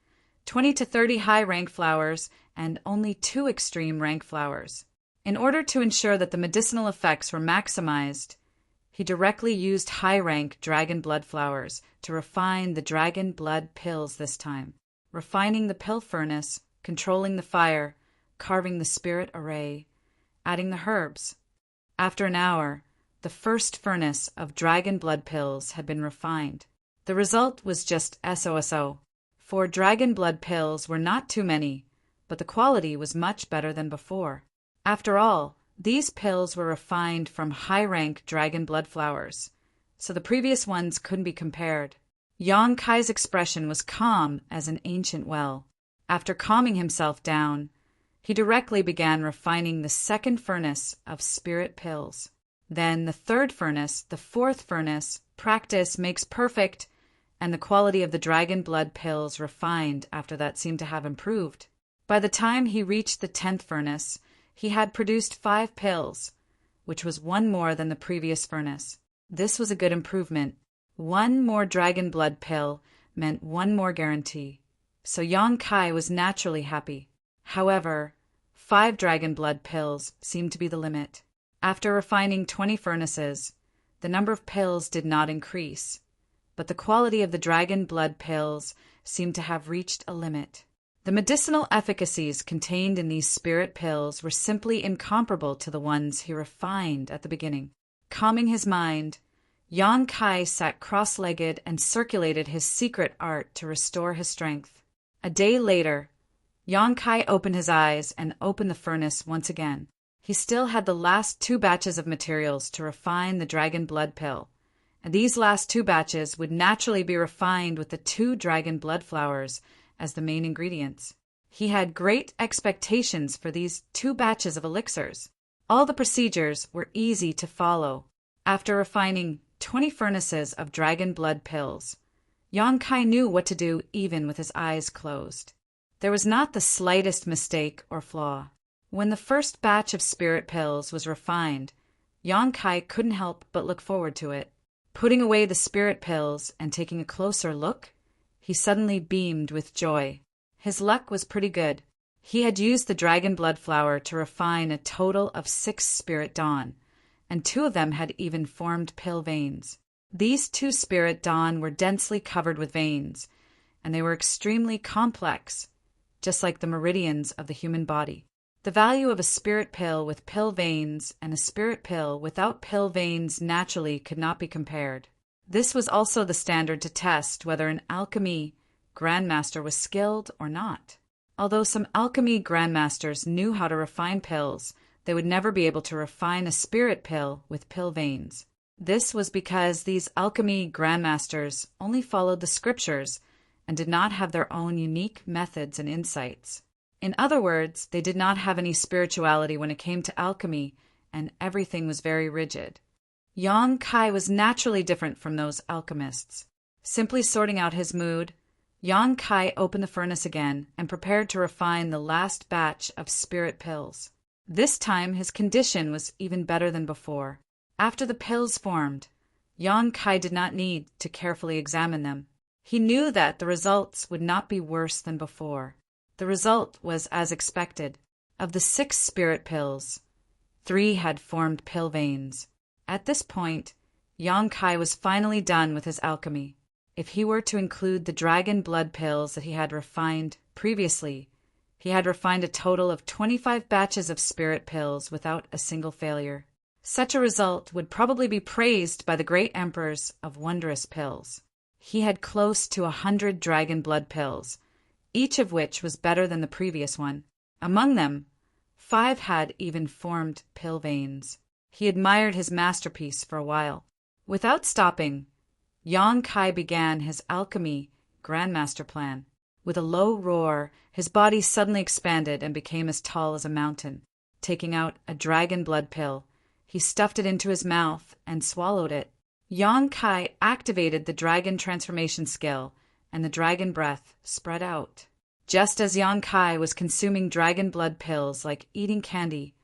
20 to 30 high-rank flowers, and only 2 extreme rank flowers. In order to ensure that the medicinal effects were maximized, he directly used high-rank dragon blood flowers to refine the dragon blood pills this time, refining the pill furnace, controlling the fire, carving the spirit array, adding the herbs. After an hour, the first furnace of dragon blood pills had been refined. The result was just SOSO. 4 dragon blood pills were not too many, but the quality was much better than before. After all, these pills were refined from high-rank dragon blood flowers, so the previous ones couldn't be compared. Yang Kai's expression was calm as an ancient well. After calming himself down, he directly began refining the second furnace of spirit pills. Then the third furnace, the fourth furnace. Practice makes perfect, and the quality of the dragon blood pills refined after that seemed to have improved. By the time he reached the 10th furnace, he had produced 5 pills, which was 1 more than the previous furnace. This was a good improvement. 1 more dragon blood pill meant 1 more guarantee, so Yang Kai was naturally happy. However, 5 dragon blood pills seemed to be the limit. After refining 20 furnaces, the number of pills did not increase, but the quality of the dragon blood pills seemed to have reached a limit. The medicinal efficacies contained in these spirit pills were simply incomparable to the ones he refined at the beginning. Calming his mind, Yang Kai sat cross-legged and circulated his secret art to restore his strength. A day later, Yang Kai opened his eyes and opened the furnace once again. He still had the last 2 batches of materials to refine the dragon blood pill, and these last 2 batches would naturally be refined with the 2 dragon blood flowers as the main ingredients. He had great expectations for these 2 batches of elixirs. All the procedures were easy to follow. After refining 20 furnaces of dragon blood pills, Yang Kai knew what to do even with his eyes closed. There was not the slightest mistake or flaw. When the first batch of spirit pills was refined, Yang Kai couldn't help but look forward to it. Putting away the spirit pills and taking a closer look, he suddenly beamed with joy. His luck was pretty good. He had used the dragon blood flower to refine a total of 6 spirit dawn, and 2 of them had even formed pill veins. These 2 spirit dawn were densely covered with veins, and they were extremely complex, just like the meridians of the human body. The value of a spirit pill with pill veins and a spirit pill without pill veins naturally could not be compared. This was also the standard to test whether an alchemy grandmaster was skilled or not. Although some alchemy grandmasters knew how to refine pills, they would never be able to refine a spirit pill with pill veins. This was because these alchemy grandmasters only followed the scriptures and did not have their own unique methods and insights. In other words, they did not have any spirituality when it came to alchemy, and everything was very rigid. Yang Kai was naturally different from those alchemists. Simply sorting out his mood, Yang Kai opened the furnace again and prepared to refine the last batch of spirit pills. This time his condition was even better than before. After the pills formed, Yang Kai did not need to carefully examine them. He knew that the results would not be worse than before. The result was as expected. Of the 6 spirit pills, 3 had formed pill veins. At this point, Yang Kai was finally done with his alchemy. If he were to include the dragon blood pills that he had refined previously, he had refined a total of 25 batches of spirit pills without a single failure. Such a result would probably be praised by the great emperors of wondrous pills. He had close to 100 dragon blood pills, each of which was better than the previous one. Among them, 5 had even formed pill veins. He admired his masterpiece for a while. Without stopping, Yang Kai began his alchemy grandmaster plan. With a low roar, his body suddenly expanded and became as tall as a mountain. Taking out a dragon blood pill, he stuffed it into his mouth and swallowed it. Yang Kai activated the dragon transformation skill, and the dragon breath spread out. Just as Yang Kai was consuming dragon blood pills like eating candy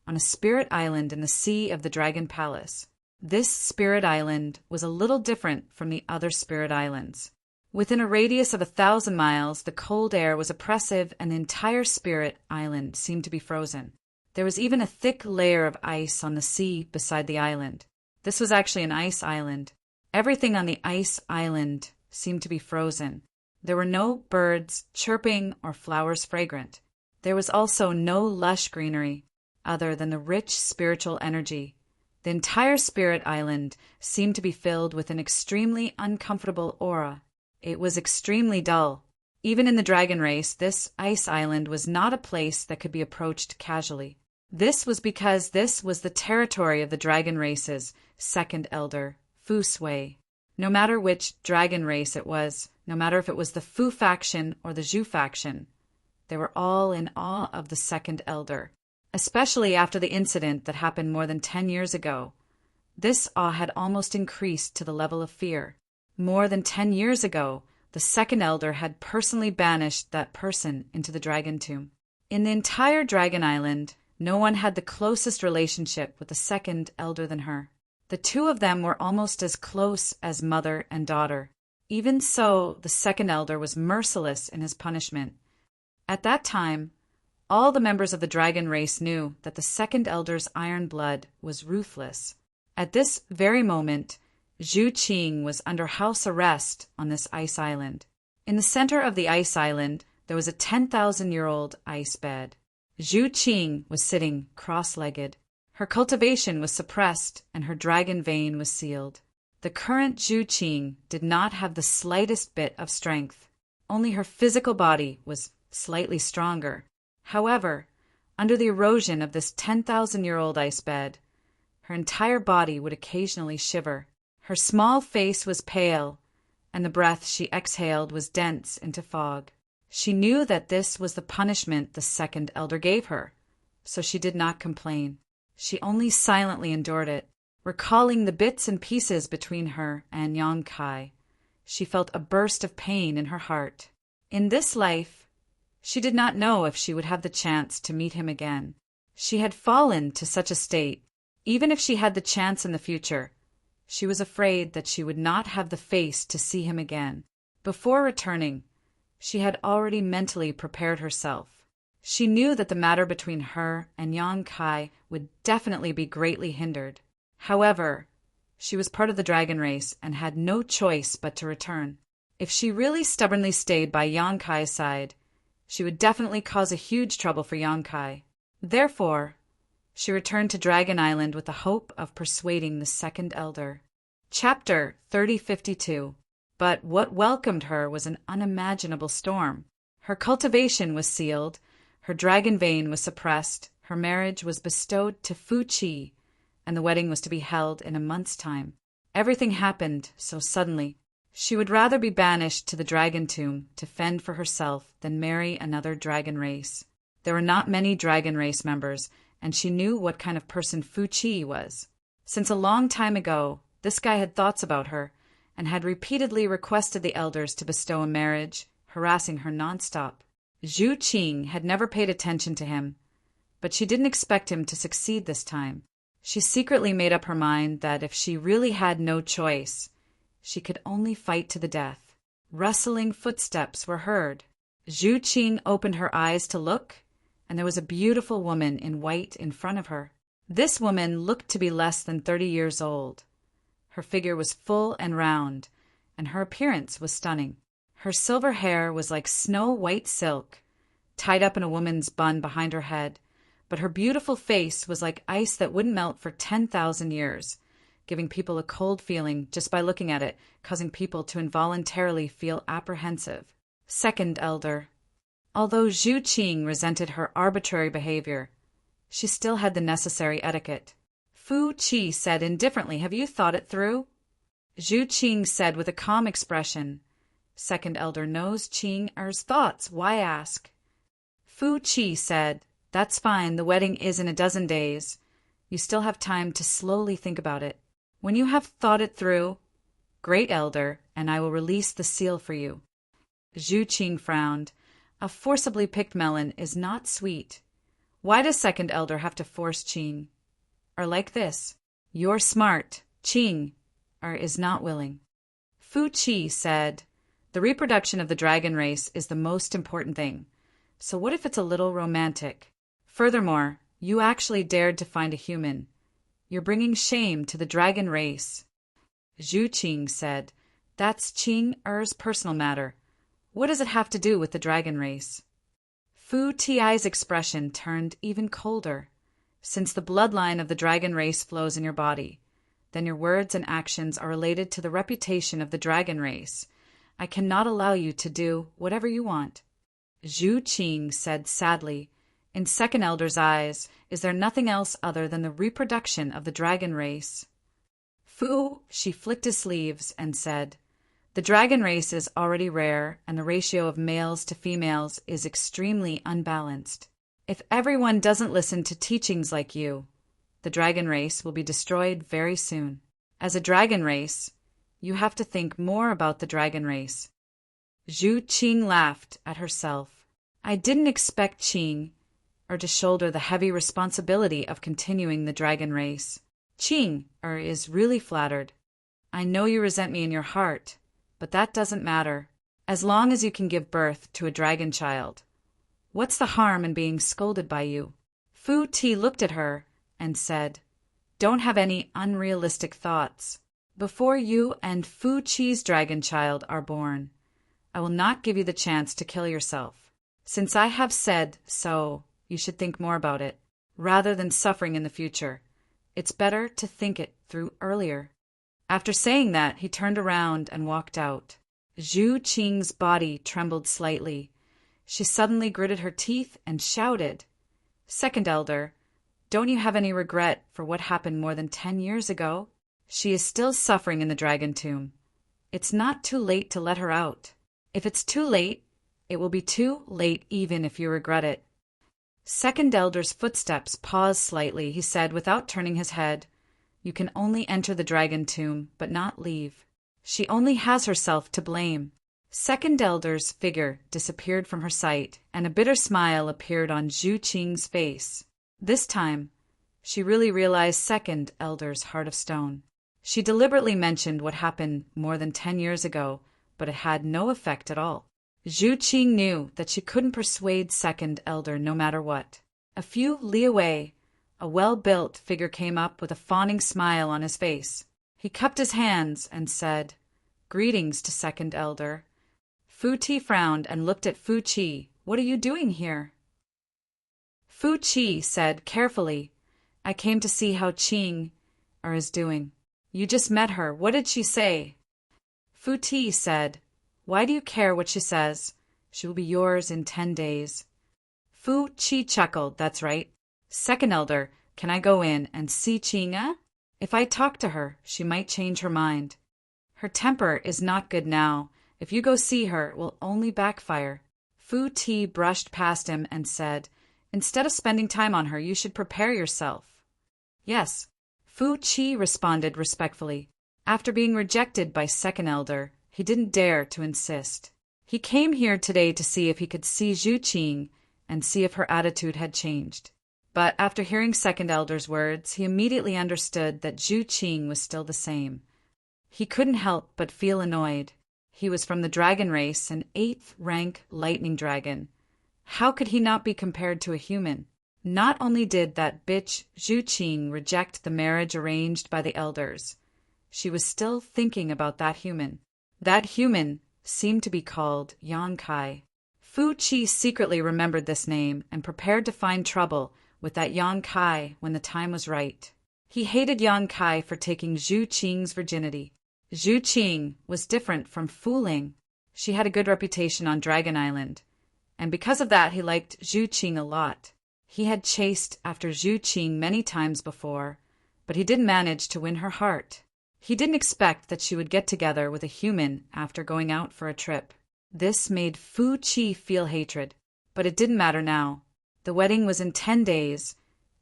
on a spirit island in the sea of the Dragon Palace. This spirit island was a little different from the other spirit islands. Within a radius of 1,000 miles, the cold air was oppressive and the entire spirit island seemed to be frozen. There was even a thick layer of ice on the sea beside the island. This was actually an ice island. Everything on the ice island seemed to be frozen. There were no birds chirping or flowers fragrant. There was also no lush greenery other than the rich spiritual energy. The entire spirit island seemed to be filled with an extremely uncomfortable aura. It was extremely dull. Even in the dragon race, this ice island was not a place that could be approached casually. This was because this was the territory of the dragon race's second elder, Fu Sui. No matter which dragon race it was, no matter if it was the Fu faction or the Zhu faction, they were all in awe of the second elder, especially after the incident that happened more than 10 years ago. This awe had almost increased to the level of fear. More than 10 years ago, the second elder had personally banished that person into the dragon tomb. In the entire dragon island, no one had the closest relationship with the second elder than her. The two of them were almost as close as mother and daughter. Even so, the second elder was merciless in his punishment. At that time, all the members of the dragon race knew that the second elder's iron blood was ruthless. At this very moment, Zhu Qing was under house arrest on this ice island. In the center of the ice island, there was a 10,000-year-old ice bed. Zhu Qing was sitting cross-legged. Her cultivation was suppressed and her dragon vein was sealed. The current Zhu Qing did not have the slightest bit of strength. Only her physical body was slightly stronger. However, under the erosion of this 10,000-year-old ice bed, her entire body would occasionally shiver. Her small face was pale, and the breath she exhaled was dense into fog. She knew that this was the punishment the second elder gave her, so she did not complain. She only silently endured it, recalling the bits and pieces between her and Yang Kai. She felt a burst of pain in her heart. In this life, she did not know if she would have the chance to meet him again. She had fallen to such a state. Even if she had the chance in the future, she was afraid that she would not have the face to see him again. Before returning, she had already mentally prepared herself. She knew that the matter between her and Yang Kai would definitely be greatly hindered. However, she was part of the dragon race and had no choice but to return. If she really stubbornly stayed by Yang Kai's side, she would definitely cause a huge trouble for Yang Kai. Therefore, she returned to Dragon Island with the hope of persuading the second elder. Chapter 3052. But what welcomed her was an unimaginable storm. Her cultivation was sealed, her dragon vein was suppressed, her marriage was bestowed to Fu Qi, and the wedding was to be held in a month's time. Everything happened so suddenly. She would rather be banished to the dragon tomb to fend for herself than marry another dragon race. There were not many dragon race members, and she knew what kind of person Fu Qi was. Since a long time ago, this guy had thoughts about her and had repeatedly requested the elders to bestow a marriage, harassing her nonstop. Zhu Qing had never paid attention to him, but she didn't expect him to succeed this time. She secretly made up her mind that if she really had no choice, she could only fight to the death. Rustling footsteps were heard. Zhu Qing opened her eyes to look, and there was a beautiful woman in white in front of her. This woman looked to be less than 30 years old. Her figure was full and round, and her appearance was stunning. Her silver hair was like snow-white silk, tied up in a woman's bun behind her head, but her beautiful face was like ice that wouldn't melt for 10,000 years, giving people a cold feeling just by looking at it, causing people to involuntarily feel apprehensive. Second elder. Although Zhu Qing resented her arbitrary behavior, she still had the necessary etiquette. Fu Qi said indifferently, "Have you thought it through?" Zhu Qing said with a calm expression, "Second elder knows Qing Er's thoughts. Why ask?" Fu Qi said, "That's fine. The wedding is in a dozen days. You still have time to slowly think about it. When you have thought it through, great elder, and I will release the seal for you." Zhu Qing frowned. A forcibly picked melon is not sweet. Why does second elder have to force Qing? Or like this, "You're smart. Qing is not willing." Fu Qi said, "The reproduction of the dragon race is the most important thing. So what if it's a little romantic? Furthermore, you actually dared to find a human. You're bringing shame to the dragon race." Zhu Qing said, "That's Qing Er's personal matter. What does it have to do with the dragon race?" Fu Ti's expression turned even colder. "Since the bloodline of the dragon race flows in your body, then your words and actions are related to the reputation of the dragon race. I cannot allow you to do whatever you want." Zhu Qing said sadly, "In second elder's eyes, is there nothing else other than the reproduction of the dragon race?" Fu, she flicked his sleeves and said, "The dragon race is already rare, and the ratio of males to females is extremely unbalanced. If everyone doesn't listen to teachings like you, the dragon race will be destroyed very soon. As a dragon race, you have to think more about the dragon race." Zhu Qing laughed at herself. "I didn't expect Qing to shoulder the heavy responsibility of continuing the dragon race. Qing is really flattered. I know you resent me in your heart, but that doesn't matter, as long as you can give birth to a dragon child. What's the harm in being scolded by you?" Fu Ti looked at her and said, "Don't have any unrealistic thoughts. Before you and Fu Qi's dragon child are born, I will not give you the chance to kill yourself. Since I have said so, you should think more about it, rather than suffering in the future. It's better to think it through earlier." After saying that, he turned around and walked out. Zhu Qing's body trembled slightly. She suddenly gritted her teeth and shouted, "Second elder, don't you have any regret for what happened more than 10 years ago? She is still suffering in the dragon tomb. It's not too late to let her out. If it's too late, it will be too late even if you regret it." Second elder's footsteps paused slightly. He said without turning his head, "You can only enter the dragon tomb, but not leave. She only has herself to blame." Second elder's figure disappeared from her sight, and a bitter smile appeared on Zhu Qing's face. This time, she really realized second elder's heart of stone. She deliberately mentioned what happened more than 10 years ago, but it had no effect at all. Zhu Qing knew that she couldn't persuade second elder no matter what. A few li away, a well-built figure came up with a fawning smile on his face. He cupped his hands and said, "Greetings to second elder." Fu Ti frowned and looked at Fu Qi. "What are you doing here?" Fu Qi said carefully, "I came to see how Qing is doing." "You just met her. What did she say?" Fu Ti said, "Why do you care what she says? She will be yours in 10 days. Fu Chi chuckled. That's right. Second elder, can I go in and see Chinga? If I talk to her, she might change her mind. Her temper is not good now. If you go see her, it will only backfire. Fu Ti brushed past him and said, instead of spending time on her, you should prepare yourself. Yes, Fu Chi responded respectfully. After being rejected by second elder, he didn't dare to insist. He came here today to see if he could see Zhu Qing and see if her attitude had changed. But after hearing second elder's words, he immediately understood that Zhu Qing was still the same. He couldn't help but feel annoyed. He was from the dragon race, an 8th rank lightning dragon. How could he not be compared to a human? Not only did that bitch Zhu Qing reject the marriage arranged by the elders, she was still thinking about that human. That human seemed to be called Yang Kai. Fu Chi secretly remembered this name and prepared to find trouble with that Yang Kai when the time was right. He hated Yang Kai for taking Zhu Qing's virginity. Zhu Qing was different from Fu Ling. She had a good reputation on Dragon Island, and because of that he liked Zhu Qing a lot. He had chased after Zhu Qing many times before, but he didn't manage to win her heart. He didn't expect that she would get together with a human after going out for a trip. This made Fu Chi feel hatred, but it didn't matter now. The wedding was in 10 days,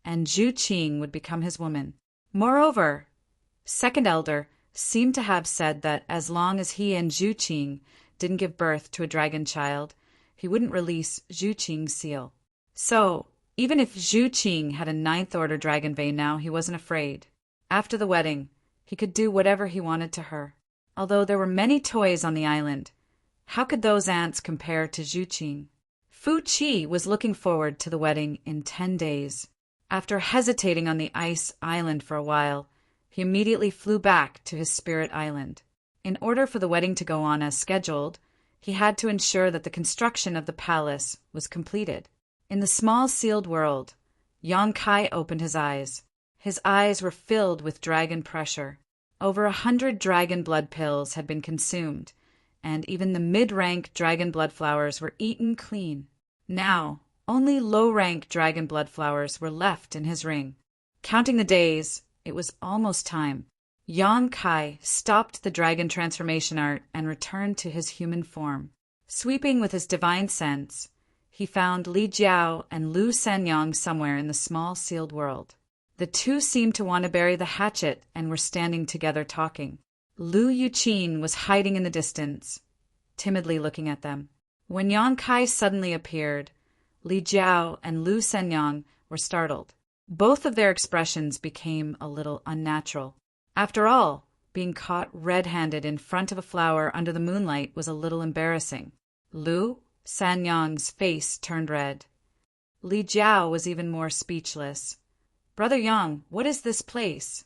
and Zhu Qing would become his woman. Moreover, second elder seemed to have said that as long as he and Zhu Qing didn't give birth to a dragon child, he wouldn't release Zhu Qing's seal. So, even if Zhu Qing had a 9th order dragon vein now, he wasn't afraid. After the wedding, he could do whatever he wanted to her. Although there were many toys on the island, how could those ants compare to Zhu Qing? Fu Chi was looking forward to the wedding in 10 days. After hesitating on the ice island for a while, he immediately flew back to his spirit island. In order for the wedding to go on as scheduled, he had to ensure that the construction of the palace was completed. In the small sealed world, Yang Kai opened his eyes. His eyes were filled with dragon pressure. Over 100 dragon blood pills had been consumed, and even the mid-rank dragon blood flowers were eaten clean. Now, only low-rank dragon blood flowers were left in his ring. Counting the days, it was almost time. Yang Kai stopped the dragon transformation art and returned to his human form. Sweeping with his divine sense, he found Li Jiao and Lu Sanyang somewhere in the small sealed world. The two seemed to want to bury the hatchet and were standing together talking. Lu Yuqin was hiding in the distance, timidly looking at them. When Yang Kai suddenly appeared, Li Jiao and Lu Sanyang were startled. Both of their expressions became a little unnatural. After all, being caught red-handed in front of a flower under the moonlight was a little embarrassing. Lu Sanyang's face turned red. Li Jiao was even more speechless. "Brother Yang, what is this place?"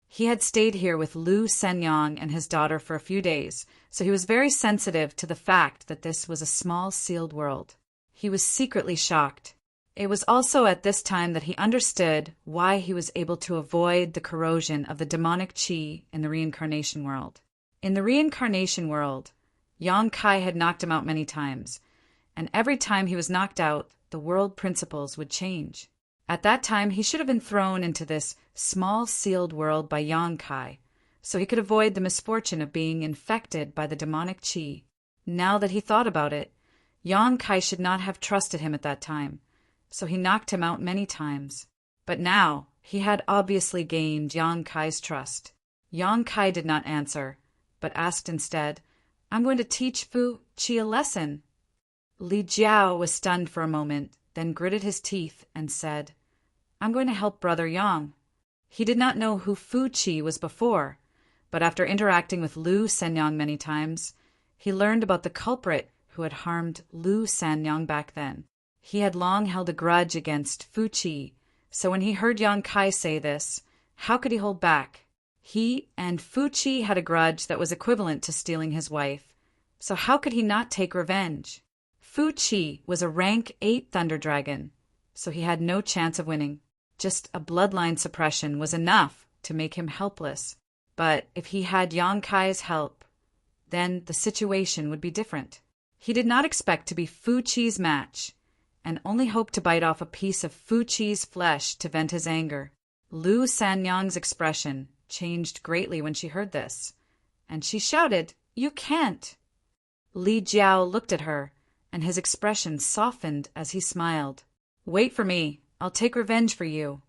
He had stayed here with Lu Sanyang and his daughter for a few days, so he was very sensitive to the fact that this was a small sealed world. He was secretly shocked. It was also at this time that he understood why he was able to avoid the corrosion of the demonic qi in the reincarnation world. In the reincarnation world, Yang Kai had knocked him out many times, and every time he was knocked out, the world principles would change. At that time, he should have been thrown into this small sealed world by Yang Kai, so he could avoid the misfortune of being infected by the demonic qi. Now that he thought about it, Yang Kai should not have trusted him at that time, so he knocked him out many times. But now, he had obviously gained Yang Kai's trust. Yang Kai did not answer, but asked instead, "I'm going to teach Fu Chi a lesson." Li Jiao was stunned for a moment, then gritted his teeth and said, "I'm going to help Brother Yang." He did not know who Fu Chi was before, but after interacting with Lu Sanyang many times, he learned about the culprit who had harmed Lu Sanyang back then. He had long held a grudge against Fu Chi, so when he heard Yang Kai say this, how could he hold back? He and Fu Chi had a grudge that was equivalent to stealing his wife, so how could he not take revenge? Fu Chi was a rank 8 Thunder Dragon, so he had no chance of winning. Just a bloodline suppression was enough to make him helpless. But if he had Yang Kai's help, then the situation would be different. He did not expect to be Fu Chi's match, and only hoped to bite off a piece of Fu Chi's flesh to vent his anger. Lu Sanyang's expression changed greatly when she heard this, and she shouted, "You can't!" Li Jiao looked at her, and his expression softened as he smiled. "Wait for me. I'll take revenge for you."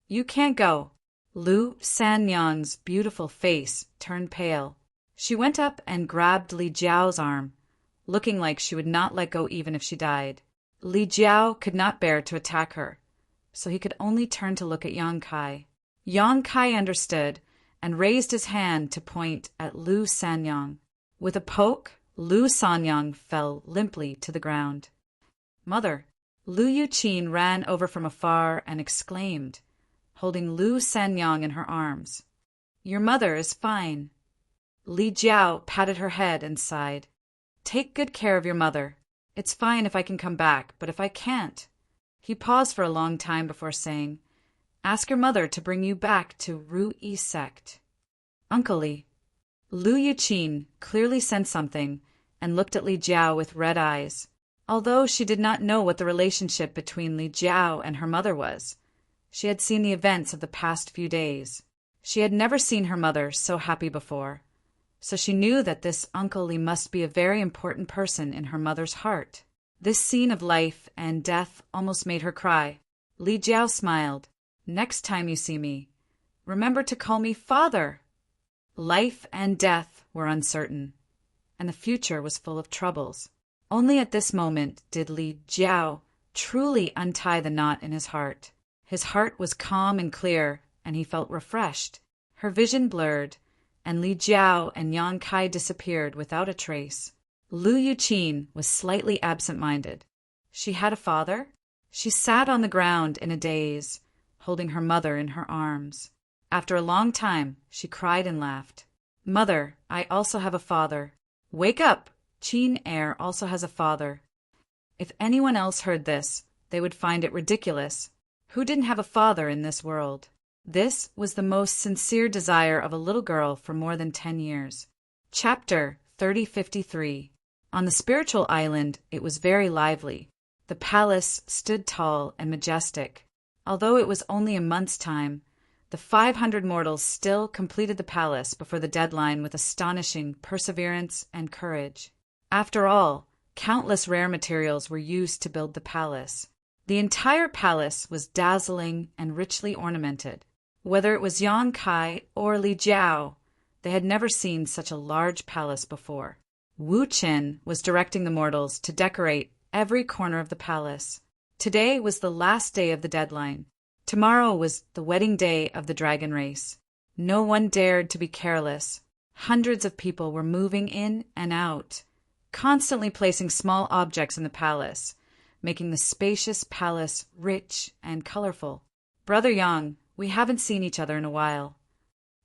"You can't go." Lu Sanyang's beautiful face turned pale. She went up and grabbed Li Jiao's arm, looking like she would not let go even if she died. Li Jiao could not bear to attack her, so he could only turn to look at Yang Kai. Yang Kai understood and raised his hand to point at Lu Sanyang. With a poke, Lu Sanyang fell limply to the ground. "Mother!" Lu Yuqin ran over from afar and exclaimed, holding Lu Sanyang in her arms. "Your mother is fine." Li Jiao patted her head and sighed. "Take good care of your mother. It's fine if I can come back, but if I can't—" He paused for a long time before saying, "Ask your mother to bring you back to Ruyi sect." "Uncle Li." Lu Yuqin clearly sensed something and looked at Li Jiao with red eyes. Although she did not know what the relationship between Li Jiao and her mother was, she had seen the events of the past few days. She had never seen her mother so happy before, so she knew that this Uncle Li must be a very important person in her mother's heart. This scene of life and death almost made her cry. Li Jiao smiled. "Next time you see me, remember to call me father." Life and death were uncertain, and the future was full of troubles. Only at this moment did Li Jiao truly untie the knot in his heart. His heart was calm and clear, and he felt refreshed. Her vision blurred, and Li Jiao and Yang Kai disappeared without a trace. Lu Yuqin was slightly absent-minded. She had a father? She sat on the ground in a daze, holding her mother in her arms. After a long time, she cried and laughed. "Mother, I also have a father. Wake up! Qin Heir also has a father." If anyone else heard this, they would find it ridiculous. Who didn't have a father in this world? This was the most sincere desire of a little girl for more than 10 years. Chapter 3053. On the spiritual island, it was very lively. The palace stood tall and majestic. Although it was only a month's time, the 500 mortals still completed the palace before the deadline with astonishing perseverance and courage. After all, countless rare materials were used to build the palace. The entire palace was dazzling and richly ornamented. Whether it was Yang Kai or Li Jiao, they had never seen such a large palace before. Wu Chen was directing the mortals to decorate every corner of the palace. Today was the last day of the deadline. Tomorrow was the wedding day of the dragon race. No one dared to be careless. Hundreds of people were moving in and out, constantly placing small objects in the palace, making the spacious palace rich and colorful. "Brother Yang, we haven't seen each other in a while."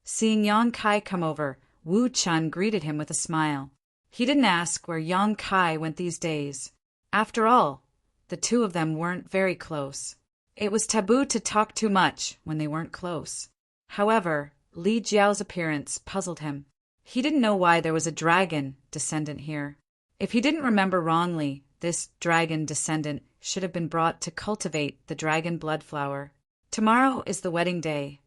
Seeing Yang Kai come over, Wu Chen greeted him with a smile. He didn't ask where Yang Kai went these days. After all, the two of them weren't very close. It was taboo to talk too much when they weren't close. However, Li Jiao's appearance puzzled him. He didn't know why there was a dragon descendant here. If he didn't remember wrongly, this dragon descendant should have been brought to cultivate the dragon blood flower. Tomorrow is the wedding day.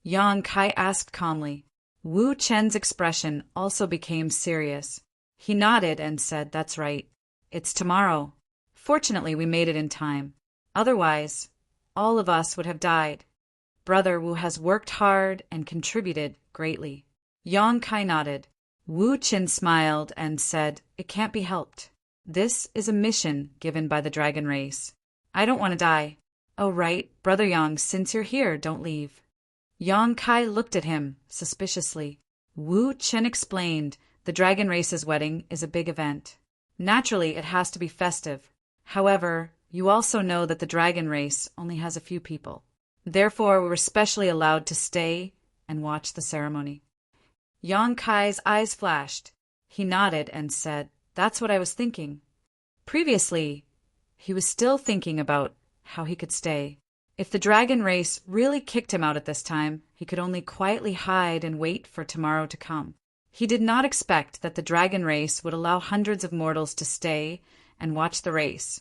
Yang Kai asked calmly. Wu Chen's expression also became serious. He nodded and said, "That's right. It's tomorrow. Fortunately, we made it in time. Otherwise, all of us would have died. Brother Wu has worked hard and contributed greatly." Yang Kai nodded. Wu Chen smiled and said, "It can't be helped. This is a mission given by the dragon race. I don't want to die." "Oh, right, Brother Yang, since you're here, don't leave." Yang Kai looked at him suspiciously. Wu Chen explained the dragon race's wedding is a big event. Naturally, it has to be festive. However, you also know that the dragon race only has a few people. Therefore, we were specially allowed to stay and watch the ceremony. Yang Kai's eyes flashed. He nodded and said, "That's what I was thinking." Previously, he was still thinking about how he could stay. If the dragon race really kicked him out at this time, he could only quietly hide and wait for tomorrow to come. He did not expect that the dragon race would allow hundreds of mortals to stay and watch the race,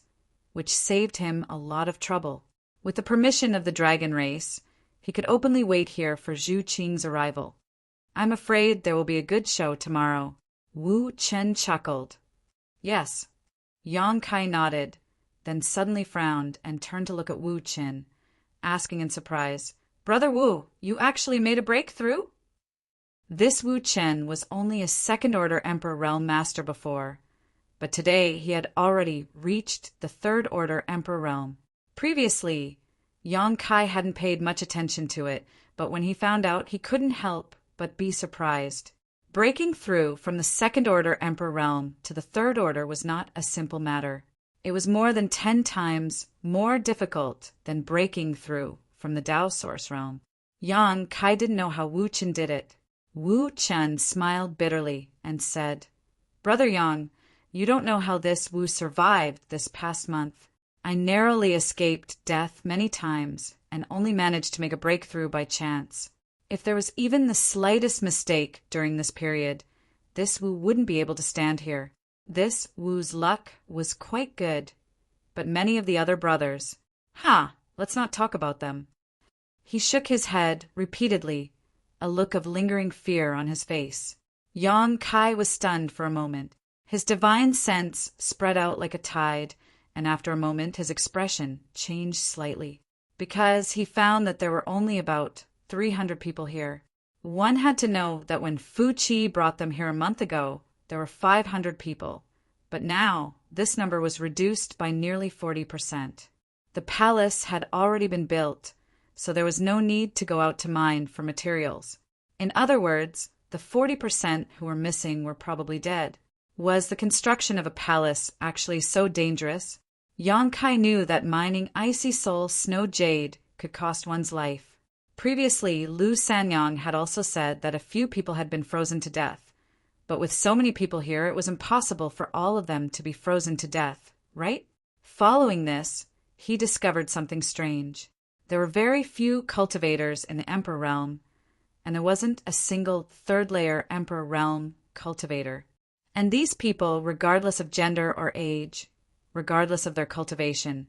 which saved him a lot of trouble. With the permission of the dragon race, he could openly wait here for Zhu Qing's arrival. I'm afraid there will be a good show tomorrow. Wu Chen chuckled. Yes. Yang Kai nodded, then suddenly frowned and turned to look at Wu Chen, asking in surprise, Brother Wu, you actually made a breakthrough? This Wu Chen was only a second-order Emperor Realm Master before, but today he had already reached the third-order Emperor Realm. Previously, Yang Kai hadn't paid much attention to it, but when he found out, he couldn't help but be surprised. Breaking through from the second-order Emperor Realm to the third order was not a simple matter. It was more than 10 times more difficult than breaking through from the Tao Source Realm. Yang Kai didn't know how Wu Chen did it. Wu Chen smiled bitterly and said, Brother Yang, you don't know how this Wu survived this past month. I narrowly escaped death many times and only managed to make a breakthrough by chance. If there was even the slightest mistake during this period, this Wu wouldn't be able to stand here. This Wu's luck was quite good, but many of the other brothers, let's not talk about them. He shook his head repeatedly, a look of lingering fear on his face. Yang Kai was stunned for a moment. His divine sense spread out like a tide, and after a moment his expression changed slightly, because he found that there were only about 300 people here. One had to know that when Fu Qi brought them here a month ago, there were 500 people, but now this number was reduced by nearly 40%. The palace had already been built, so there was no need to go out to mine for materials. In other words, the 40% who were missing were probably dead. Was the construction of a palace actually so dangerous? Yang Kai knew that mining icy soul snow jade could cost one's life. Previously, Lu Sanyang had also said that a few people had been frozen to death, but with so many people here, it was impossible for all of them to be frozen to death, right? Following this, he discovered something strange. There were very few cultivators in the Emperor Realm, and there wasn't a single third-layer Emperor Realm cultivator. And these people, regardless of gender or age, regardless of their cultivation,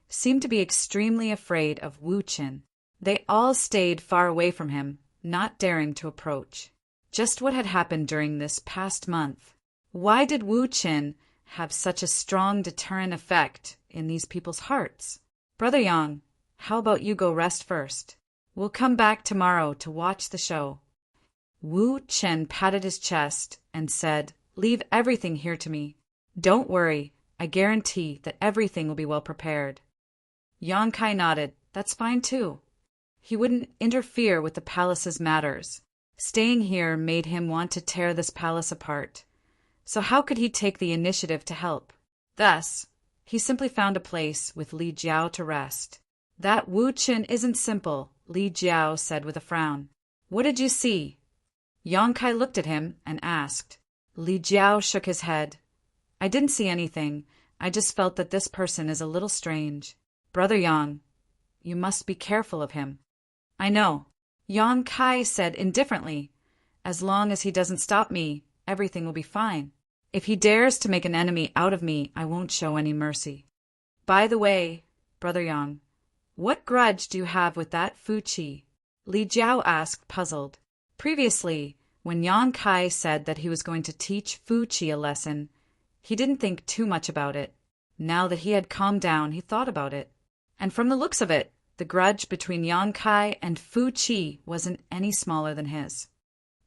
seemed to be extremely afraid of Wu Chen. They all stayed far away from him, not daring to approach. Just what had happened during this past month? Why did Wu Chen have such a strong deterrent effect in these people's hearts? Brother Yang, how about you go rest first? We'll come back tomorrow to watch the show. Wu Chen patted his chest and said, Leave everything here to me. Don't worry, I guarantee that everything will be well prepared. Yang Kai nodded. That's fine too. He wouldn't interfere with the palace's matters. Staying here made him want to tear this palace apart. So how could he take the initiative to help? Thus, he simply found a place with Li Jiao to rest. That Wu Chen isn't simple, Li Jiao said with a frown. What did you see? Yang Kai looked at him and asked. Li Jiao shook his head. I didn't see anything. I just felt that this person is a little strange. Brother Yang, you must be careful of him. I know. Yang Kai said indifferently. As long as he doesn't stop me, everything will be fine. If he dares to make an enemy out of me, I won't show any mercy. By the way, Brother Yang, what grudge do you have with that Fu Qi? Li Jiao asked, puzzled. Previously, when Yang Kai said that he was going to teach Fu Qi a lesson, he didn't think too much about it. Now that he had calmed down, he thought about it. And from the looks of it, the grudge between Yang Kai and Fu Qi wasn't any smaller than his.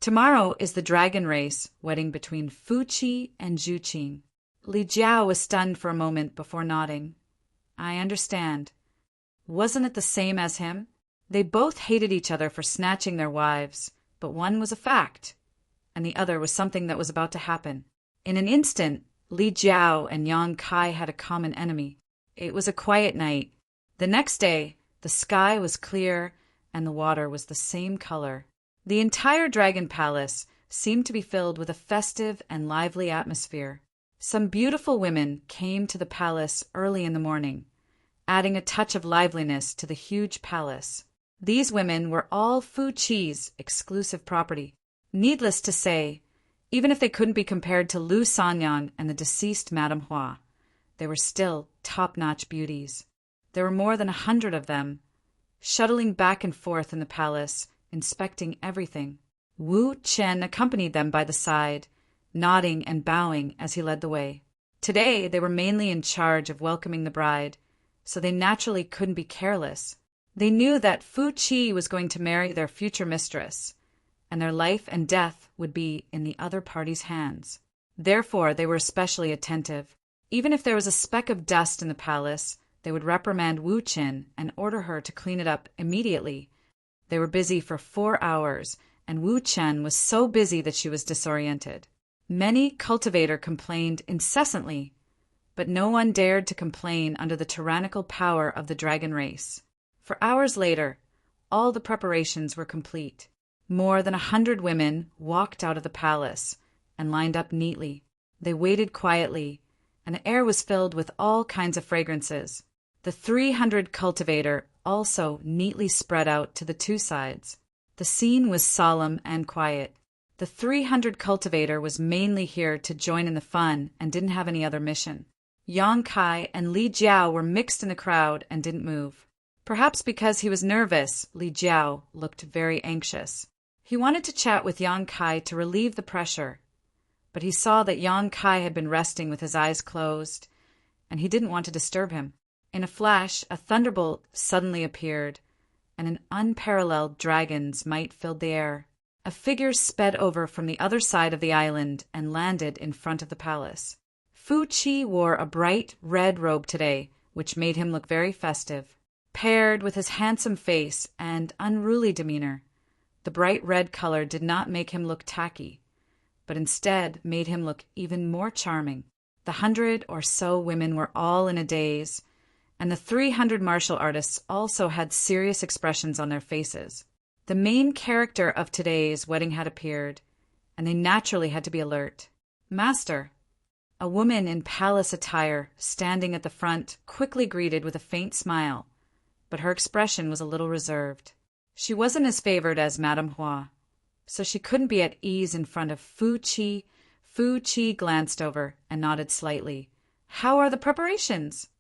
Tomorrow is the dragon race wedding between Fu Qi and Zhu Qing. Li Jiao was stunned for a moment before nodding. I understand. Wasn't it the same as him? They both hated each other for snatching their wives, but one was a fact, and the other was something that was about to happen. In an instant, Li Jiao and Yang Kai had a common enemy. It was a quiet night. The next day, the sky was clear and the water was the same color. The entire dragon palace seemed to be filled with a festive and lively atmosphere. Some beautiful women came to the palace early in the morning, adding a touch of liveliness to the huge palace. These women were all Fu Qi's exclusive property. Needless to say, Even if they couldn't be compared to Lu Sanyang and the deceased Madame Hua, they were still top-notch beauties. There were more than 100 of them, shuttling back and forth in the palace, inspecting everything. Wu Chen accompanied them by the side, nodding and bowing as he led the way. Today they were mainly in charge of welcoming the bride, so they naturally couldn't be careless. They knew that Fu Qi was going to marry their future mistress, and their life and death would be in the other party's hands. Therefore they were especially attentive. Even if there was a speck of dust in the palace, they would reprimand Wu Chen and order her to clean it up immediately. They were busy for 4 hours, and Wu Chen was so busy that she was disoriented. Many cultivators complained incessantly, but no one dared to complain under the tyrannical power of the dragon race. For hours later, all the preparations were complete. More than 100 women walked out of the palace and lined up neatly. They waited quietly, and the air was filled with all kinds of fragrances. The 300 cultivator also neatly spread out to the two sides. The scene was solemn and quiet. The 300 cultivator was mainly here to join in the fun and didn't have any other mission. Yang Kai and Li Jiao were mixed in the crowd and didn't move. Perhaps because he was nervous, Li Jiao looked very anxious. He wanted to chat with Yang Kai to relieve the pressure, but he saw that Yang Kai had been resting with his eyes closed, and he didn't want to disturb him. In a flash, a thunderbolt suddenly appeared, and an unparalleled dragon's might filled the air. A figure sped over from the other side of the island and landed in front of the palace. Fu Qi wore a bright red robe today, which made him look very festive. Paired with his handsome face and unruly demeanor, the bright red color did not make him look tacky, but instead made him look even more charming. The 100 or so women were all in a daze, and the 300 martial artists also had serious expressions on their faces. The main character of today's wedding had appeared, and they naturally had to be alert. Master, a woman in palace attire, standing at the front, quickly greeted with a faint smile, but her expression was a little reserved. She wasn't as favored as Madame Hua, so she couldn't be at ease in front of Fu Qi. Fu Qi glanced over and nodded slightly. "How are the preparations?"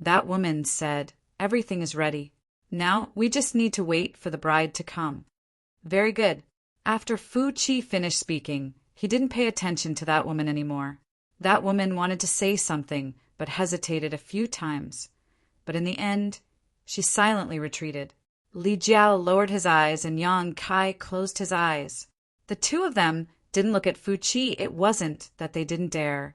That woman said, "Everything is ready. Now we just need to wait for the bride to come." Very good. After Fu Qi finished speaking, he didn't pay attention to that woman anymore. That woman wanted to say something, but hesitated a few times. But in the end, she silently retreated. Li Jiao lowered his eyes and Yang Kai closed his eyes. The two of them didn't look at Fu Qi. It wasn't that they didn't dare,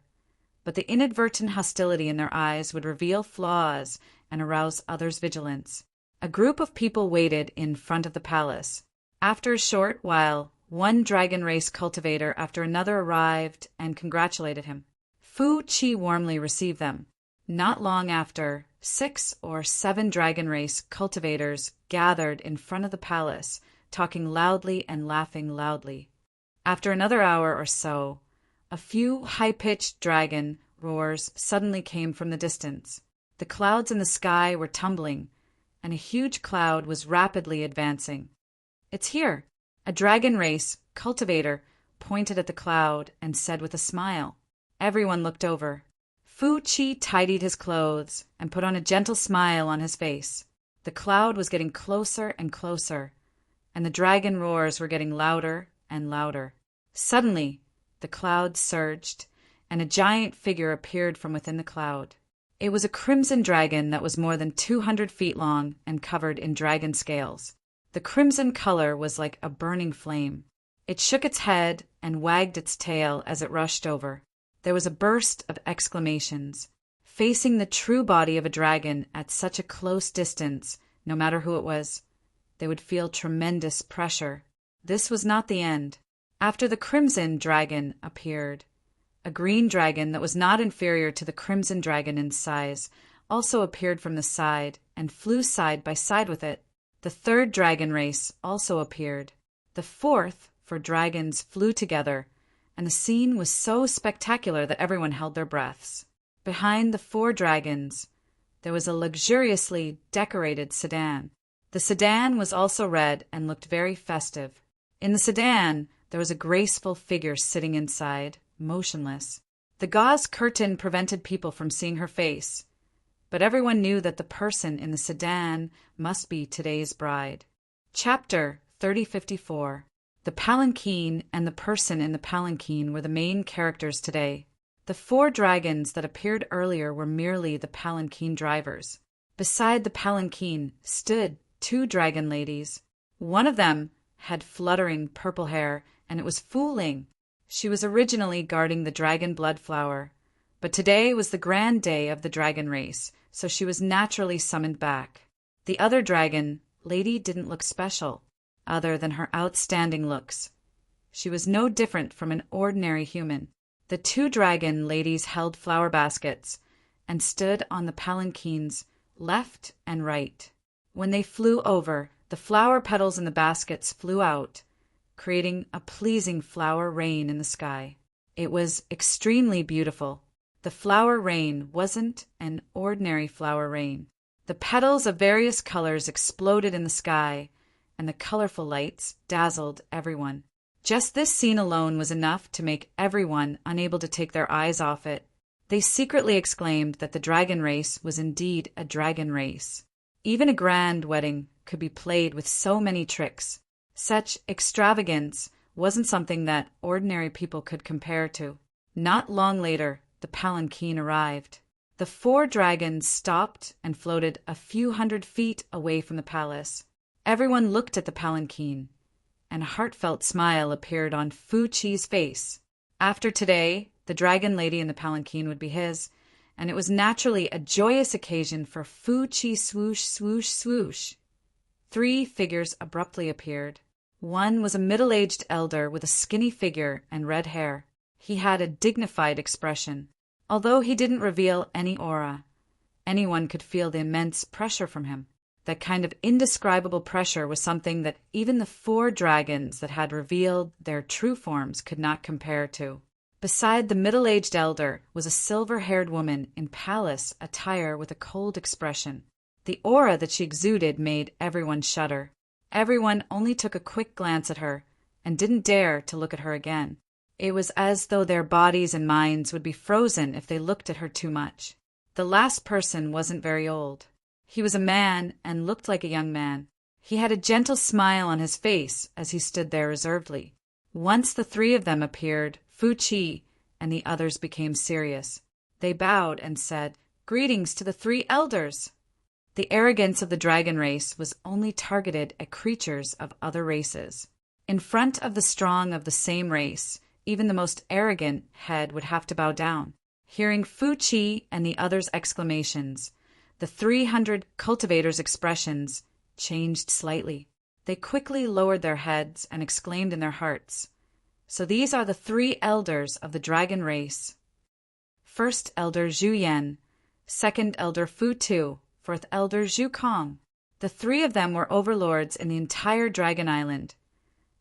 but the inadvertent hostility in their eyes would reveal flaws and arouse others' vigilance. A group of people waited in front of the palace. After a short while, one dragon race cultivator after another arrived and congratulated him. Fu Qi warmly received them. Not long after, 6 or 7 dragon race cultivators gathered in front of the palace, talking loudly and laughing loudly. After another hour or so, a few high-pitched dragon roars suddenly came from the distance. The clouds in the sky were tumbling, and a huge cloud was rapidly advancing. "It's here." A dragon race cultivator pointed at the cloud and said with a smile. Everyone looked over. Fu Qi tidied his clothes and put on a gentle smile on his face. The cloud was getting closer and closer, and the dragon roars were getting louder and louder. Suddenly, the cloud surged, and a giant figure appeared from within the cloud. It was a crimson dragon that was more than 200 feet long and covered in dragon scales. The crimson color was like a burning flame. It shook its head and wagged its tail as it rushed over. There was a burst of exclamations. Facing the true body of a dragon at such a close distance, no matter who it was, they would feel tremendous pressure. This was not the end. After the crimson dragon appeared, a green dragon that was not inferior to the crimson dragon in size also appeared from the side and flew side by side with it. The third dragon race also appeared. The fourth, for dragons, flew together, and the scene was so spectacular that everyone held their breaths. Behind the 4 dragons, there was a luxuriously decorated sedan. The sedan was also red and looked very festive. In the sedan there was a graceful figure sitting inside, motionless. The gauze curtain prevented people from seeing her face, but everyone knew that the person in the sedan must be today's bride. Chapter 3054. The palanquin and the person in the palanquin were the main characters today. The 4 dragons that appeared earlier were merely the palanquin drivers. Beside the palanquin stood 2 dragon ladies. One of them had fluttering purple hair, and it was Fu Ling. She was originally guarding the dragon blood flower, but today was the grand day of the dragon race, so she was naturally summoned back. The other dragon lady didn't look special, other than her outstanding looks. She was no different from an ordinary human. The 2 dragon ladies held flower baskets and stood on the palanquins left and right. When they flew over, the flower petals in the baskets flew out, creating a pleasing flower rain in the sky. It was extremely beautiful. The flower rain wasn't an ordinary flower rain. The petals of various colors exploded in the sky, and the colorful lights dazzled everyone. Just this scene alone was enough to make everyone unable to take their eyes off it. They secretly exclaimed that the dragon race was indeed a dragon race. Even a grand wedding could be played with so many tricks. Such extravagance wasn't something that ordinary people could compare to. Not long later, the palanquin arrived. The 4 dragons stopped and floated a few hundred feet away from the palace. Everyone looked at the palanquin, and a heartfelt smile appeared on Fu Chi's face. After today, the dragon lady in the palanquin would be his, and it was naturally a joyous occasion for Fu Chi. Swoosh, swoosh, swoosh. 3 figures abruptly appeared. One was a middle-aged elder with a skinny figure and red hair. He had a dignified expression. Although he didn't reveal any aura, anyone could feel the immense pressure from him. That kind of indescribable pressure was something that even the 4 dragons that had revealed their true forms could not compare to. Beside the middle-aged elder was a silver-haired woman in palace attire with a cold expression. The aura that she exuded made everyone shudder. Everyone only took a quick glance at her and didn't dare to look at her again. It was as though their bodies and minds would be frozen if they looked at her too much. The last person wasn't very old. He was a man and looked like a young man. He had a gentle smile on his face as he stood there reservedly. Once the 3 of them appeared, Fu Chi and the others became serious. They bowed and said, "Greetings to the 3 elders." The arrogance of the dragon race was only targeted at creatures of other races. In front of the strong of the same race, even the most arrogant head would have to bow down. Hearing Fu Chi and the others' exclamations, the 300 cultivators' expressions changed slightly. They quickly lowered their heads and exclaimed in their hearts, "So these are the 3 elders of the dragon race. First elder Zhu Yan, second elder Fu Tu, 4th elder Zhu Kong." The 3 of them were overlords in the entire Dragon Island,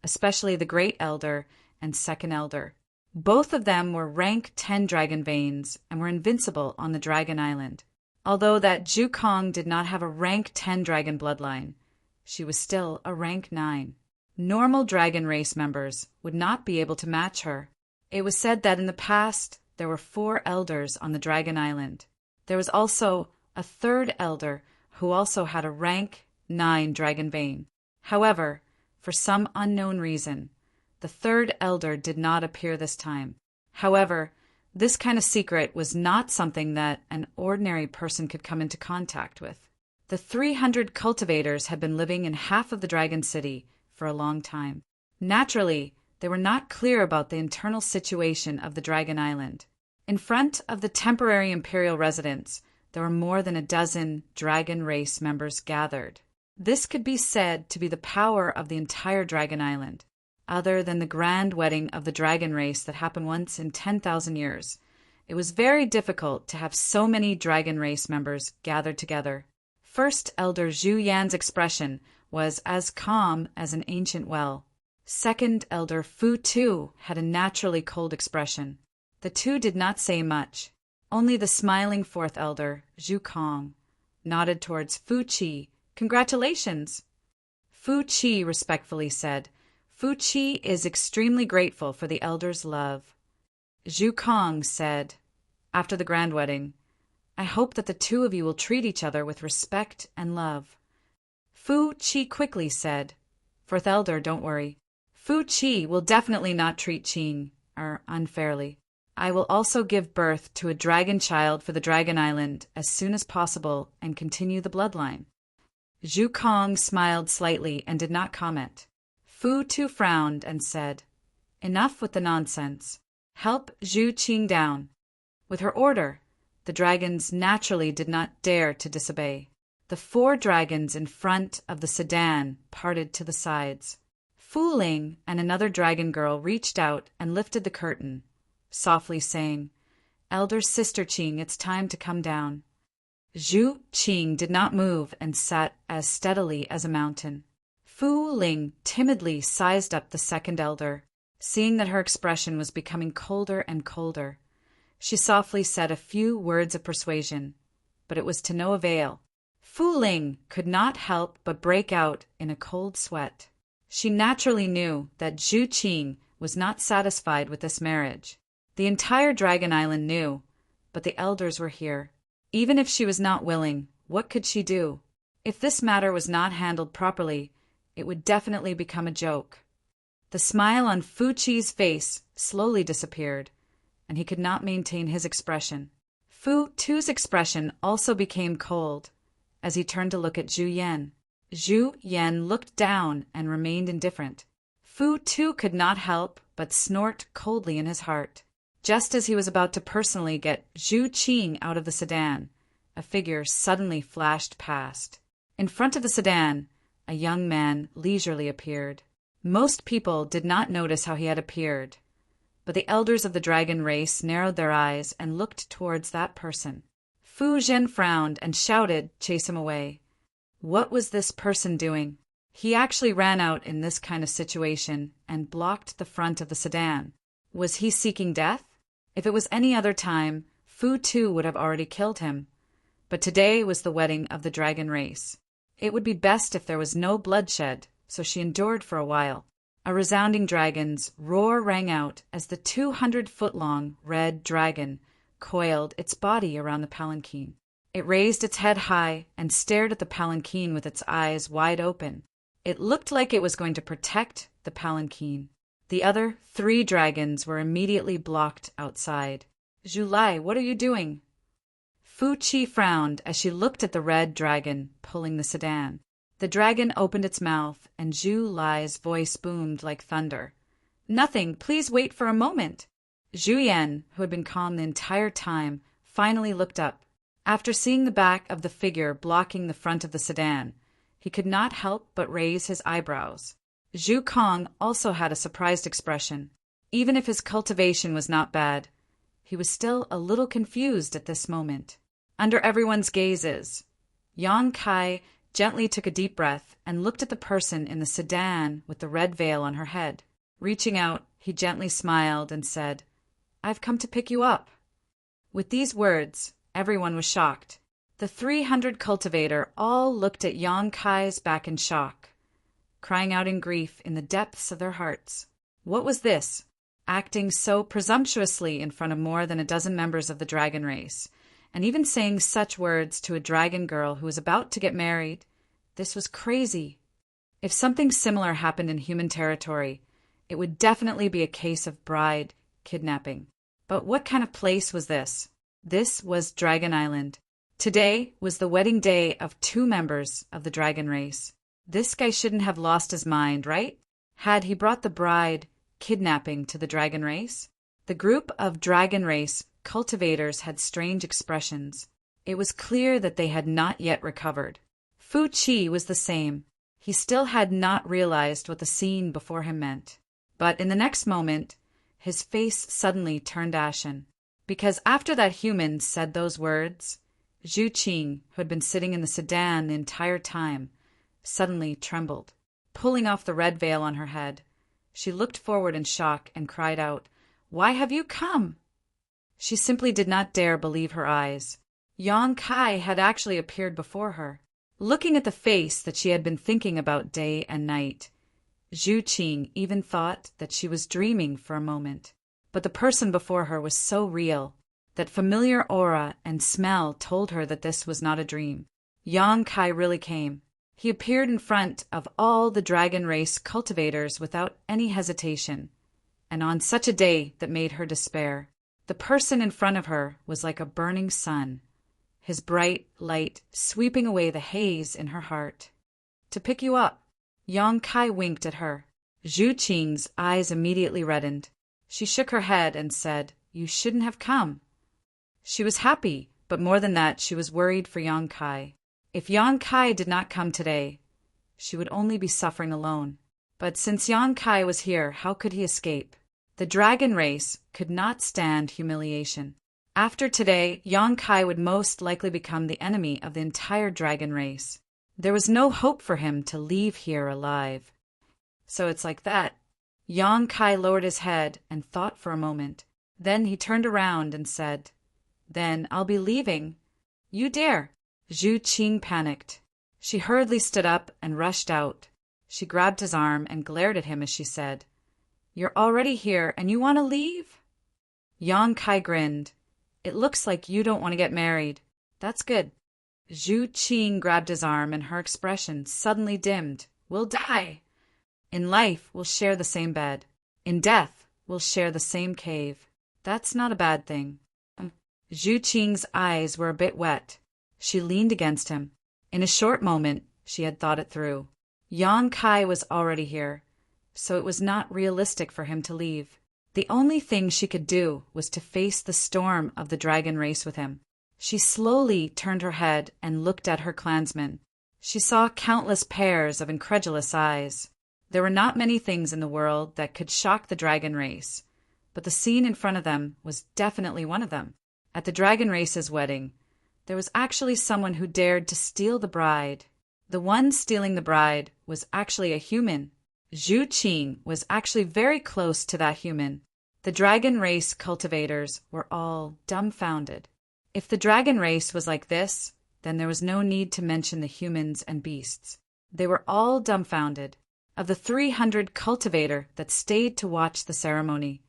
especially the Great Elder and Second Elder. Both of them were rank 10 dragon veins and were invincible on the Dragon Island. Although that Zhu Kong did not have a rank 10 dragon bloodline, she was still a rank 9. Normal dragon race members would not be able to match her. It was said that in the past there were 4 elders on the Dragon Island. There was also a 3rd elder who also had a rank 9 dragon vein. However, for some unknown reason, the 3rd elder did not appear this time. However, this kind of secret was not something that an ordinary person could come into contact with. The 300 cultivators had been living in half of the Dragon City for a long time. Naturally, they were not clear about the internal situation of the Dragon Island. In front of the temporary imperial residence, there were more than a dozen dragon race members gathered. This could be said to be the power of the entire Dragon Island. Other than the grand wedding of the dragon race that happened once in 10,000 years, it was very difficult to have so many dragon race members gathered together. First Elder Zhu Yan's expression was as calm as an ancient well. Second Elder Fu Tu had a naturally cold expression. The 2 did not say much. Only the smiling 4th Elder, Zhu Kong, nodded towards Fu Chi. "Congratulations!" Fu Chi respectfully said, Fu Qi is extremely grateful for the elder's love. Zhu Kong said, after the grand wedding, I hope that the two of you will treat each other with respect and love. Fu Qi quickly said, Fourth elder, don't worry. Fu Qi will definitely not treat Qing unfairly. I will also give birth to a dragon child for the Dragon Island as soon as possible and continue the bloodline. Zhu Kong smiled slightly and did not comment. Fu Tu frowned and said, Enough with the nonsense. Help Zhu Qing down. With her order, the dragons naturally did not dare to disobey. The 4 dragons in front of the sedan parted to the sides. Fu Ling and another dragon girl reached out and lifted the curtain, softly saying, Elder Sister Qing, it's time to come down. Zhu Qing did not move and sat as steadily as a mountain. Fu Ling timidly sized up the second elder, seeing that her expression was becoming colder and colder. She softly said a few words of persuasion, but it was to no avail. Fu Ling could not help but break out in a cold sweat. She naturally knew that Zhu Qing was not satisfied with this marriage. The entire Dragon Island knew, but the elders were here. Even if she was not willing, what could she do? If this matter was not handled properly, it would definitely become a joke. The smile on Fu Qi's face slowly disappeared, and he could not maintain his expression. Fu Tu's expression also became cold as he turned to look at Zhu Yan. Zhu Yan looked down and remained indifferent. Fu Tu could not help but snort coldly in his heart. Just as he was about to personally get Zhu Qing out of the sedan, a figure suddenly flashed past. In front of the sedan, a young man leisurely appeared. Most people did not notice how he had appeared, but the elders of the dragon race narrowed their eyes and looked towards that person. Fu Zhen frowned and shouted, "Chase him away." What was this person doing? He actually ran out in this kind of situation and blocked the front of the sedan. Was he seeking death? If it was any other time, Fu Tu would have already killed him. But today was the wedding of the dragon race. It would be best if there was no bloodshed, so she endured for a while. A resounding dragon's roar rang out as the 200-foot-long red dragon coiled its body around the palanquin. It raised its head high and stared at the palanquin with its eyes wide open. It looked like it was going to protect the palanquin. The other 3 dragons were immediately blocked outside. "Zhu Lai, what are you doing?" Fu Qi frowned as she looked at the red dragon pulling the sedan. The dragon opened its mouth, and Zhu Lai's voice boomed like thunder. "Nothing. Please wait for a moment." Zhu Yan, who had been calm the entire time, finally looked up. After seeing the back of the figure blocking the front of the sedan, he could not help but raise his eyebrows. Zhu Kong also had a surprised expression. Even if his cultivation was not bad, he was still a little confused at this moment. Under everyone's gazes, Yang Kai gently took a deep breath and looked at the person in the sedan with the red veil on her head. Reaching out, he gently smiled and said, "I've come to pick you up." With these words, everyone was shocked. The 300 cultivator all looked at Yang Kai's back in shock, crying out in grief in the depths of their hearts. What was this? Acting so presumptuously in front of more than a dozen members of the dragon race, and even saying such words to a dragon girl who was about to get married. This was crazy. If something similar happened in human territory, it would definitely be a case of bride kidnapping. But what kind of place was this? This was Dragon Island. Today was the wedding day of 2 members of the dragon race. This guy shouldn't have lost his mind, right? Had he brought the bride kidnapping to the dragon race? The group of dragon race cultivators had strange expressions. It was clear that they had not yet recovered. Fu Qi was the same. He still had not realized what the scene before him meant. But in the next moment, his face suddenly turned ashen. Because after that human said those words, Zhu Qing, who had been sitting in the sedan the entire time, suddenly trembled. Pulling off the red veil on her head, she looked forward in shock and cried out, "Why have you come?" She simply did not dare believe her eyes. Yang Kai had actually appeared before her. Looking at the face that she had been thinking about day and night, Zhu Qing even thought that she was dreaming for a moment. But the person before her was so real. That familiar aura and smell told her that this was not a dream. Yang Kai really came. He appeared in front of all the dragon race cultivators without any hesitation, and on such a day that made her despair. The person in front of her was like a burning sun, his bright light sweeping away the haze in her heart. To pick you up. Yang Kai winked at her. Zhu Qing's eyes immediately reddened. She shook her head and said, "You shouldn't have come." She was happy, but more than that, she was worried for Yang Kai. If Yang Kai did not come today, she would only be suffering alone. But since Yang Kai was here, how could he escape? The dragon race could not stand humiliation. After today, Yang Kai would most likely become the enemy of the entire dragon race. There was no hope for him to leave here alive. So it's like that. Yang Kai lowered his head and thought for a moment. Then he turned around and said, "Then I'll be leaving." "You dare!" Zhu Qing panicked. She hurriedly stood up and rushed out. She grabbed his arm and glared at him as she said, "You're already here and you want to leave?" Yang Kai grinned. "It looks like you don't want to get married. That's good." Zhu Qing grabbed his arm and her expression suddenly dimmed. "We'll die. In life, we'll share the same bed. In death, we'll share the same cave. That's not a bad thing." Zhu Qing's eyes were a bit wet. She leaned against him. In a short moment, she had thought it through. Yang Kai was already here, so it was not realistic for him to leave. The only thing she could do was to face the storm of the dragon race with him. She slowly turned her head and looked at her clansmen. She saw countless pairs of incredulous eyes. There were not many things in the world that could shock the dragon race, but the scene in front of them was definitely one of them. At the dragon race's wedding, there was actually someone who dared to steal the bride. The one stealing the bride was actually a human. Zhu Qing was actually very close to that human. The dragon race cultivators were all dumbfounded. If the dragon race was like this, then there was no need to mention the humans and beasts. They were all dumbfounded. Of the 300 cultivator that stayed to watch the ceremony,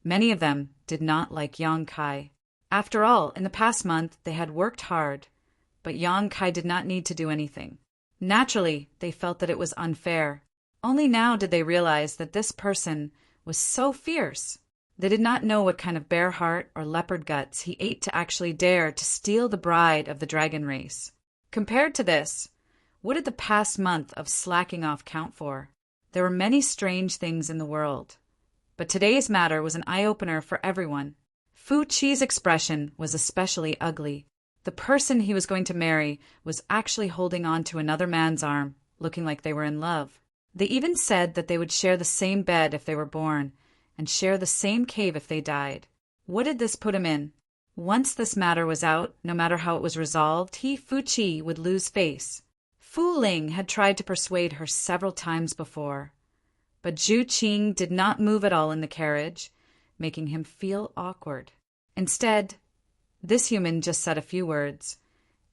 many of them did not like Yang Kai. After all, in the past month, they had worked hard, but Yang Kai did not need to do anything. Naturally, they felt that it was unfair. Only now did they realize that this person was so fierce. They did not know what kind of bear heart or leopard guts he ate to actually dare to steal the bride of the dragon race. Compared to this, what did the past month of slacking off count for? There were many strange things in the world, but today's matter was an eye-opener for everyone. Fu Chi's expression was especially ugly. The person he was going to marry was actually holding on to another man's arm, looking like they were in love. They even said that they would share the same bed if they were born, and share the same cave if they died. What did this put him in? Once this matter was out, no matter how it was resolved, he, Fu Chi, would lose face. Fu Ling had tried to persuade her several times before, but Zhu Qing did not move at all in the carriage, making him feel awkward. Instead, this human just said a few words,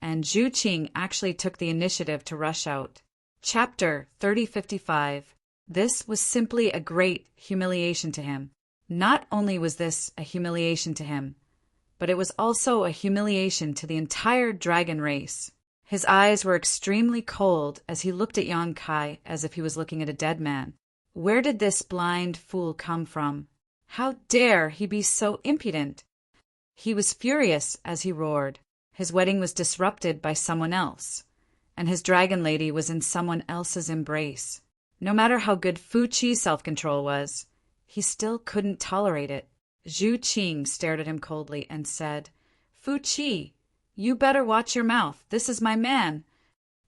and Zhu Qing actually took the initiative to rush out. Chapter 3055. This was simply a great humiliation to him. Not only was this a humiliation to him, but it was also a humiliation to the entire dragon race. His eyes were extremely cold as he looked at Yang Kai as if he was looking at a dead man. Where did this blind fool come from? How dare he be so impudent? He was furious as he roared. His wedding was disrupted by someone else, and his dragon lady was in someone else's embrace. No matter how good Fu Chi's self-control was, he still couldn't tolerate it. Zhu Qing stared at him coldly and said, "Fu Chi, you better watch your mouth. This is my man."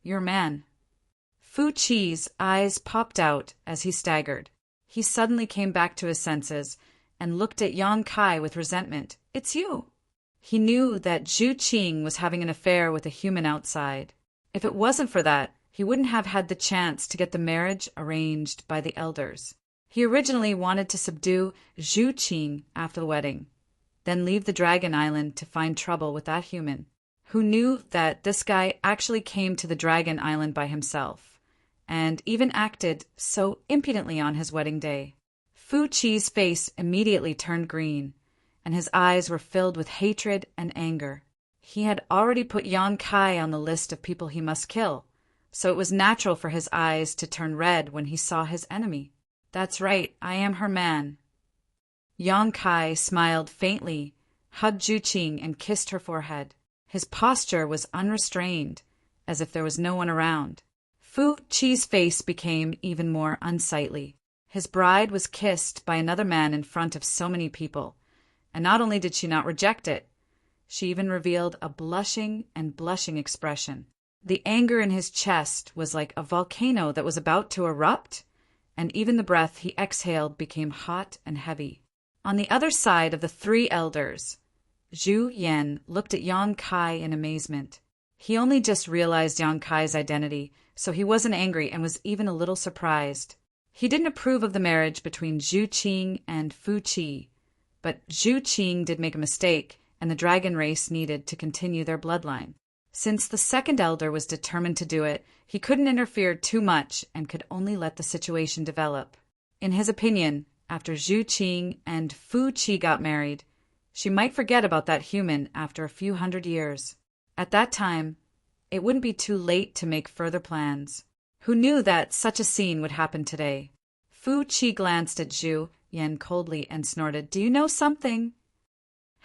"Your man." Fu Chi's eyes popped out as he staggered. He suddenly came back to his senses and looked at Yang Kai with resentment. "It's you." He knew that Zhu Qing was having an affair with a human outside. If it wasn't for that, he wouldn't have had the chance to get the marriage arranged by the elders. He originally wanted to subdue Zhu Qing after the wedding, then leave the Dragon Island to find trouble with that human, who knew that this guy actually came to the Dragon Island by himself, and even acted so impudently on his wedding day. Fu Chi's face immediately turned green, and his eyes were filled with hatred and anger. He had already put Yang Kai on the list of people he must kill, so it was natural for his eyes to turn red when he saw his enemy. "That's right, I am her man." Yang Kai smiled faintly, hugged Zhu Qing, and kissed her forehead. His posture was unrestrained, as if there was no one around. Fu Chi's face became even more unsightly. His bride was kissed by another man in front of so many people, and not only did she not reject it, she even revealed a blushing and blushing expression. The anger in his chest was like a volcano that was about to erupt, and even the breath he exhaled became hot and heavy. On the other side of the three elders, Zhu Yan looked at Yang Kai in amazement. He only just realized Yang Kai's identity, so he wasn't angry and was even a little surprised. He didn't approve of the marriage between Zhu Qing and Fu Chi, but Zhu Qing did make a mistake, and the dragon race needed to continue their bloodline. Since the second elder was determined to do it, he couldn't interfere too much and could only let the situation develop. In his opinion, after Zhu Qing and Fu Chi got married, she might forget about that human after a few hundred years. At that time, it wouldn't be too late to make further plans. Who knew that such a scene would happen today? Fu Chi glanced at Zhu Yan coldly and snorted, "Do you know something?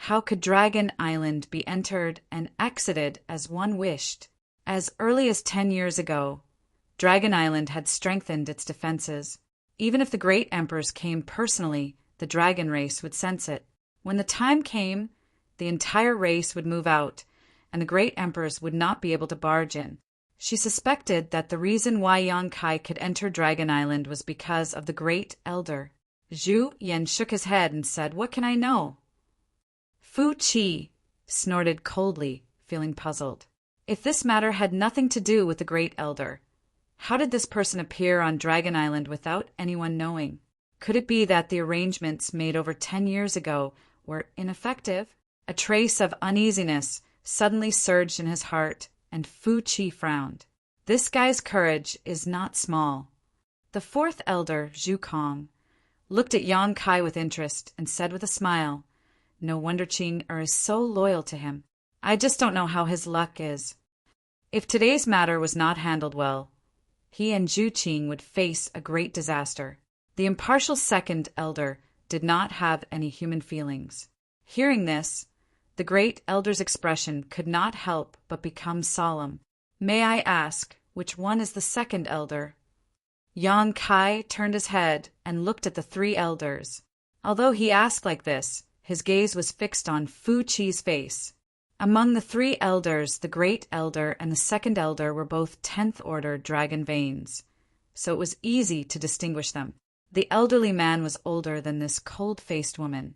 How could Dragon Island be entered and exited as one wished? As early as 10 years ago, Dragon Island had strengthened its defenses. Even if the great emperors came personally, the dragon race would sense it. When the time came, the entire race would move out, and the great emperors would not be able to barge in." She suspected that the reason why Yang Kai could enter Dragon Island was because of the great elder. Zhu Yan shook his head and said, "What can I know?" Fu Chi snorted coldly, feeling puzzled. If this matter had nothing to do with the great elder, how did this person appear on Dragon Island without anyone knowing? Could it be that the arrangements made over 10 years ago were ineffective? A trace of uneasiness suddenly surged in his heart, and Fu Chi frowned. This guy's courage is not small. The fourth elder, Zhu Kong, looked at Yang Kai with interest and said with a smile, "No wonder Qing is so loyal to him. I just don't know how his luck is." If today's matter was not handled well, he and Zhu Qing would face a great disaster. The impartial second elder did not have any human feelings. Hearing this, the great elder's expression could not help but become solemn. "May I ask, which one is the second elder?" Yang Kai turned his head and looked at the three elders. Although he asked like this, his gaze was fixed on Fu Chi's face. Among the three elders, the great elder and the second elder were both 10th order dragon veins, so it was easy to distinguish them. The elderly man was older than this cold-faced woman,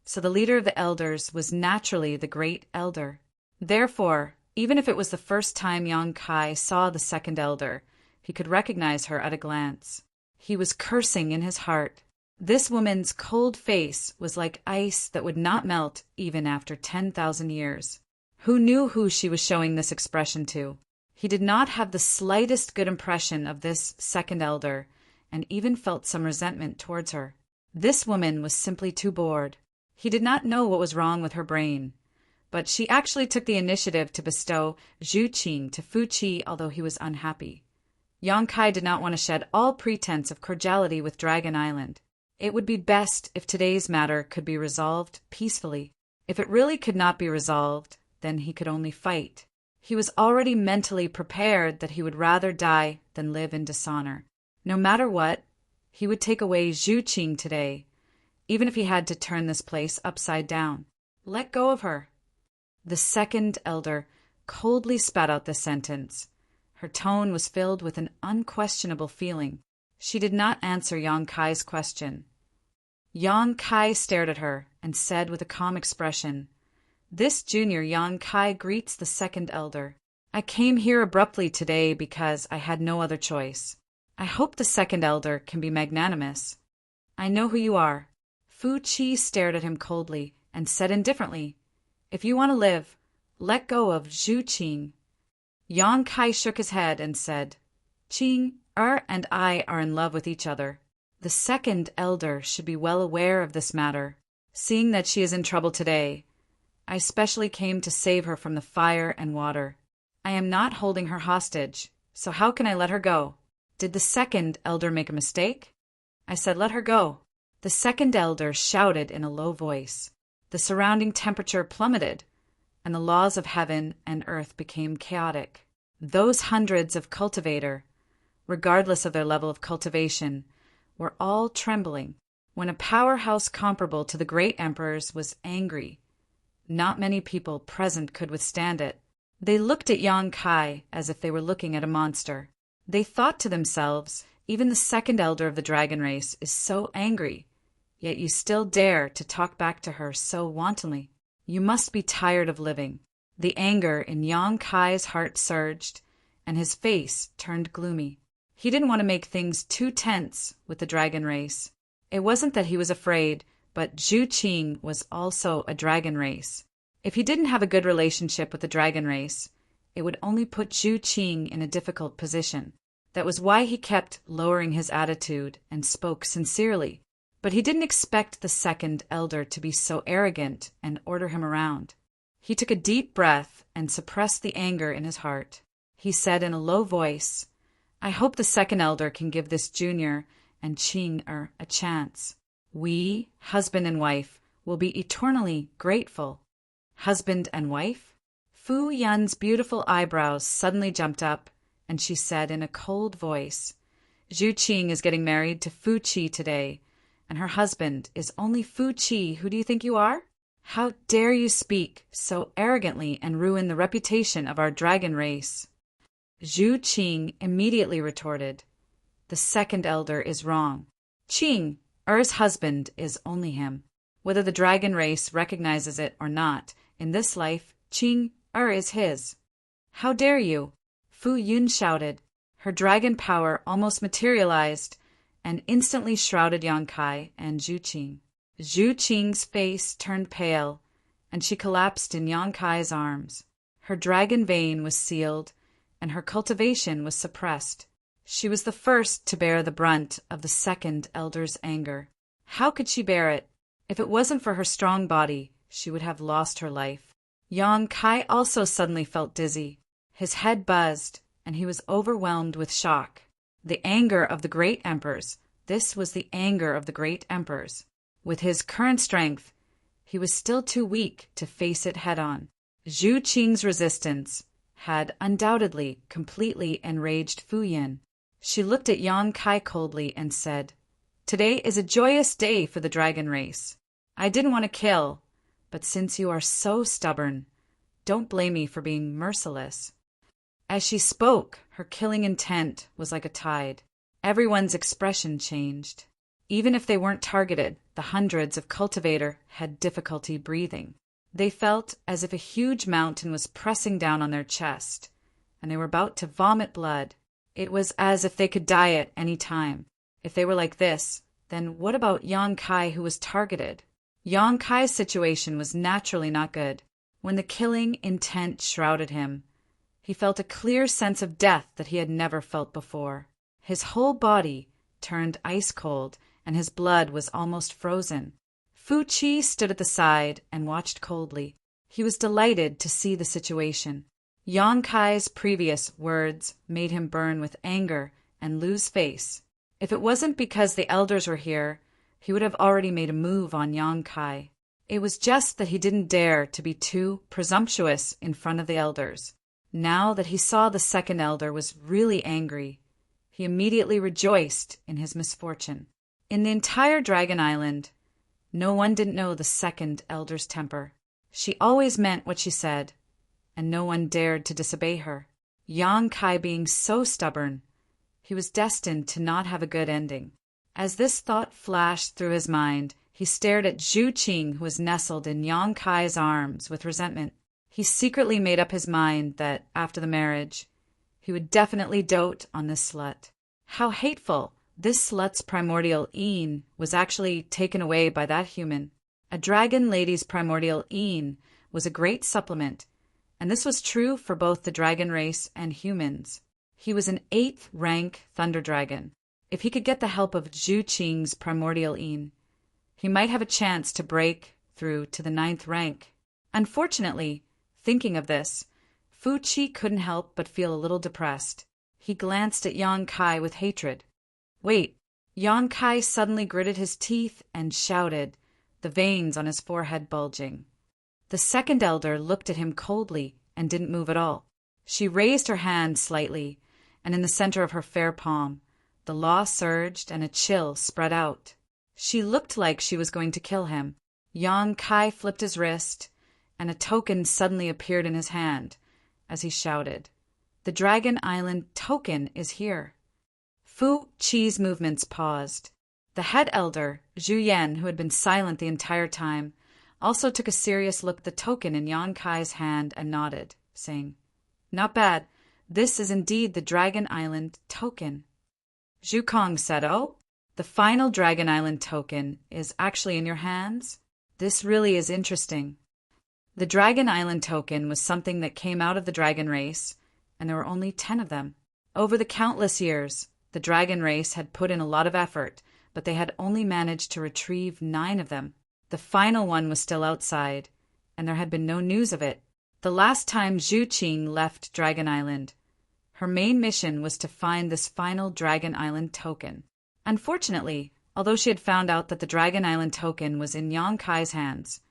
so the leader of the elders was naturally the great elder. Therefore, even if it was the first time Yang Kai saw the second elder, he could recognize her at a glance. He was cursing in his heart. This woman's cold face was like ice that would not melt even after 10,000 years. Who knew who she was showing this expression to? He did not have the slightest good impression of this second elder, and even felt some resentment towards her. This woman was simply too bored. He did not know what was wrong with her brain, but she actually took the initiative to bestow Zhu Qing to Fu Chi, although he was unhappy. Yang Kai did not want to shed all pretense of cordiality with Dragon Island. It would be best if today's matter could be resolved peacefully. If it really could not be resolved, then he could only fight. He was already mentally prepared that he would rather die than live in dishonor. No matter what, he would take away Zhu Qing today, even if he had to turn this place upside down. Let go of her. The second elder coldly spat out this sentence. Her tone was filled with an unquestionable feeling. She did not answer Yang Kai's question. Yang Kai stared at her and said with a calm expression, "This junior Yang Kai greets the second elder. I came here abruptly today because I had no other choice. I hope the second elder can be magnanimous. I know who you are." Fu Chi stared at him coldly and said indifferently, "If you want to live, let go of Zhu Qing." Yang Kai shook his head and said, "Qing, And I are in love with each other. The second elder should be well aware of this matter. Seeing that she is in trouble today, I specially came to save her from the fire and water. I am not holding her hostage, so how can I let her go? Did the second elder make a mistake? I said, let her go. The second elder shouted in a low voice. The surrounding temperature plummeted, and the laws of heaven and earth became chaotic. Those hundreds of cultivator, regardless of their level of cultivation, were all trembling. When a powerhouse comparable to the great emperor's was angry, not many people present could withstand it. They looked at Yang Kai as if they were looking at a monster. They thought to themselves, even the second elder of the dragon race is so angry, yet you still dare to talk back to her so wantonly. You must be tired of living. The anger in Yang Kai's heart surged, and his face turned gloomy. He didn't want to make things too tense with the dragon race. It wasn't that he was afraid, but Zhu Qing was also a dragon race. If he didn't have a good relationship with the dragon race, it would only put Zhu Qing in a difficult position. That was why he kept lowering his attitude and spoke sincerely. But he didn't expect the second elder to be so arrogant and order him around. He took a deep breath and suppressed the anger in his heart. He said in a low voice, I hope the second elder can give this junior and Qing a chance. We, husband and wife, will be eternally grateful. Husband and wife? Fu Yan's beautiful eyebrows suddenly jumped up, and she said in a cold voice, Zhu Qing is getting married to Fu Qi today, and her husband is only Fu Qi. Who do you think you are? How dare you speak so arrogantly and ruin the reputation of our dragon race? Zhu Qing immediately retorted, the second elder is wrong. Qing, Er's husband, is only him. Whether the dragon race recognizes it or not, in this life, Qing is his. How dare you? Fu Yun shouted. Her dragon power almost materialized and instantly shrouded Yang Kai and Zhu Qing. Zhu Qing's face turned pale, and she collapsed in Yang Kai's arms. Her dragon vein was sealed, and her cultivation was suppressed. She was the first to bear the brunt of the second elder's anger. How could she bear it? If it wasn't for her strong body, she would have lost her life. Yang Kai also suddenly felt dizzy. His head buzzed, and he was overwhelmed with shock. The anger of the great emperors. This was the anger of the great emperors. With his current strength, he was still too weak to face it head-on. Zhu Qing's resistance had undoubtedly completely enraged Fu Yin. She looked at Yang Kai coldly and said, Today is a joyous day for the dragon race. I didn't want to kill, but since you are so stubborn, don't blame me for being merciless. As she spoke, her killing intent was like a tide. Everyone's expression changed. Even if they weren't targeted, the hundreds of cultivator had difficulty breathing. They felt as if a huge mountain was pressing down on their chest, and they were about to vomit blood. It was as if they could die at any time. If they were like this, then what about Yang Kai, who was targeted? Yang Kai's situation was naturally not good. When the killing intent shrouded him, he felt a clear sense of death that he had never felt before. His whole body turned ice cold, and his blood was almost frozen. Fu Qi stood at the side and watched coldly. He was delighted to see the situation. Yang Kai's previous words made him burn with anger and lose face. If it wasn't because the elders were here, he would have already made a move on Yang Kai. It was just that he didn't dare to be too presumptuous in front of the elders. Now that he saw the second elder was really angry, he immediately rejoiced in his misfortune. In the entire Dragon Island, no one didn't know the second elder's temper. She always meant what she said, and no one dared to disobey her. Yang Kai being so stubborn, he was destined to not have a good ending. As this thought flashed through his mind, he stared at Zhu Qing, who was nestled in Yang Kai's arms, with resentment. He secretly made up his mind that, after the marriage, he would definitely dote on this slut. How hateful! This slut's primordial een was actually taken away by that human. A dragon lady's primordial een was a great supplement, and this was true for both the dragon race and humans. He was an 8th rank Thunder Dragon. If he could get the help of Zhu Qing's primordial Yin, he might have a chance to break through to the 9th rank. Unfortunately, thinking of this, Fu Qi couldn't help but feel a little depressed. He glanced at Yang Kai with hatred. Wait, Yang Kai suddenly gritted his teeth and shouted, the veins on his forehead bulging. The second elder looked at him coldly and didn't move at all. She raised her hand slightly, and in the center of her fair palm, the law surged and a chill spread out. She looked like she was going to kill him. Yang Kai flipped his wrist, and a token suddenly appeared in his hand as he shouted, "The Dragon Island token is here." Fu Qi's movements paused. The head elder, Zhu Yan, who had been silent the entire time, also took a serious look at the token in Yang Kai's hand and nodded, saying, "Not bad. This is indeed the Dragon Island token." Zhu Kong said, "Oh, the final Dragon Island token is actually in your hands? This really is interesting." The Dragon Island token was something that came out of the dragon race, and there were only 10 of them. Over the countless years, the dragon race had put in a lot of effort, but they had only managed to retrieve 9 of them. The final one was still outside, and there had been no news of it. The last time Zhu Qing left Dragon Island, her main mission was to find this final Dragon Island token. Unfortunately, although she had found out that the Dragon Island token was in Yang Kai's hands,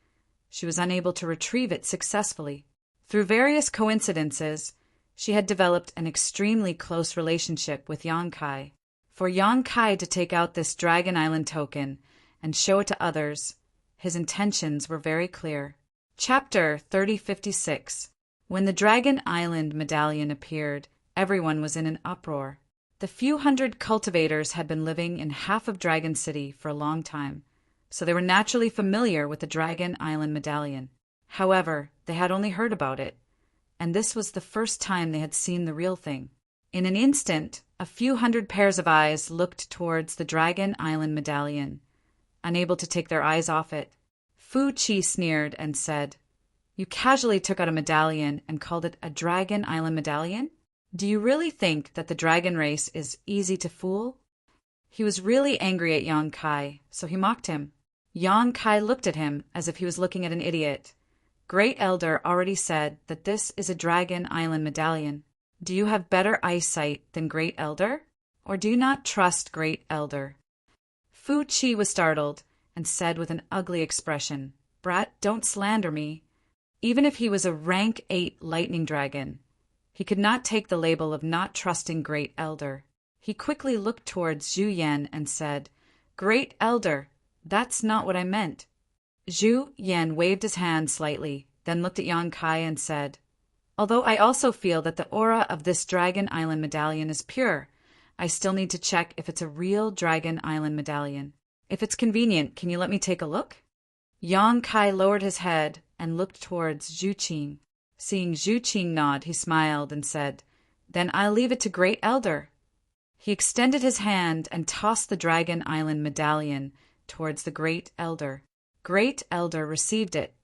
she was unable to retrieve it successfully. Through various coincidences, she had developed an extremely close relationship with Yang Kai. For Yang Kai to take out this Dragon Island token and show it to others, his intentions were very clear. Chapter 3056. When the Dragon Island medallion appeared, everyone was in an uproar. The few hundred cultivators had been living in half of Dragon City for a long time, so they were naturally familiar with the Dragon Island medallion. However, they had only heard about it, and this was the first time they had seen the real thing. In an instant, a few hundred pairs of eyes looked towards the Dragon Island medallion, unable to take their eyes off it. Fu Qi sneered and said, "You casually took out a medallion and called it a Dragon Island medallion? Do you really think that the dragon race is easy to fool?" He was really angry at Yang Kai, so he mocked him. Yang Kai looked at him as if he was looking at an idiot. Great Elder already said that this is a Dragon Island medallion. Do you have better eyesight than Great Elder? Or do you not trust Great Elder? Fu Qi was startled and said with an ugly expression, "Brat, don't slander me." Even if he was a rank 8 lightning dragon, he could not take the label of not trusting Great Elder. He quickly looked towards Zhu Yan and said, "Great Elder, that's not what I meant." Zhu Yan waved his hand slightly, then looked at Yang Kai and said, "Although I also feel that the aura of this Dragon Island medallion is pure, I still need to check if it's a real Dragon Island medallion. If it's convenient, can you let me take a look?" Yang Kai lowered his head and looked towards Zhu Qing. Seeing Zhu Qing nod, he smiled and said, "Then I'll leave it to Great Elder." He extended his hand and tossed the Dragon Island medallion towards the Great Elder. Great Elder received it,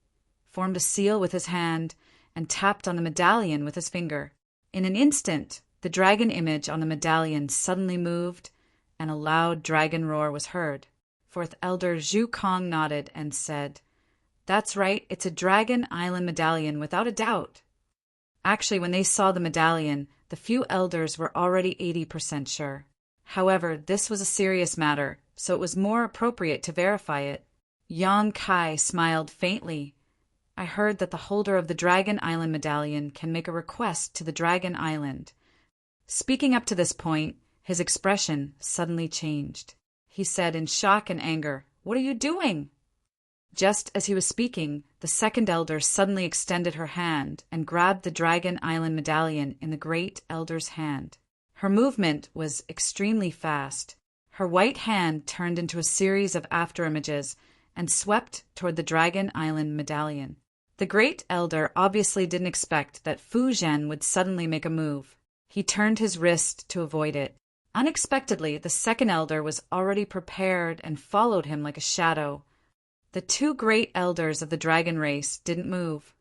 formed a seal with his hand, and tapped on the medallion with his finger. In an instant, the dragon image on the medallion suddenly moved, and a loud dragon roar was heard. Fourth Elder Zhu Kong nodded and said, "That's right, it's a Dragon Island medallion without a doubt." Actually, when they saw the medallion, the few elders were already 80% sure. However, this was a serious matter, so it was more appropriate to verify it. Yang Kai smiled faintly. "I heard that the holder of the Dragon Island medallion can make a request to the Dragon Island." Speaking up to this point, his expression suddenly changed. He said in shock and anger, "What are you doing?" Just as he was speaking, the second elder suddenly extended her hand and grabbed the Dragon Island medallion in the Great Elder's hand. Her movement was extremely fast. Her white hand turned into a series of afterimages and swept toward the Dragon Island medallion. The Great Elder obviously didn't expect that Fu Zhen would suddenly make a move. He turned his wrist to avoid it. Unexpectedly, the second elder was already prepared and followed him like a shadow. The 2 great elders of the dragon race didn't move,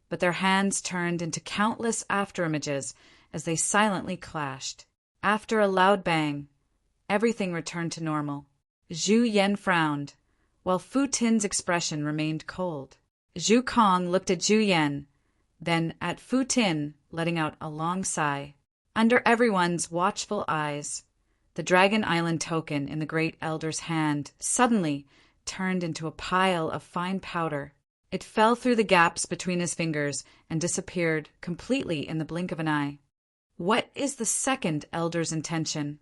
but their hands turned into countless afterimages as they silently clashed. After a loud bang, everything returned to normal. Zhu Yan frowned, while Fu Tin's expression remained cold. Zhu Kong looked at Zhu Yan, then at Fu Tin, letting out a long sigh. Under everyone's watchful eyes, the Dragon Island token in the Great Elder's hand suddenly turned into a pile of fine powder. It fell through the gaps between his fingers and disappeared completely in the blink of an eye. What is the second Elder's intention?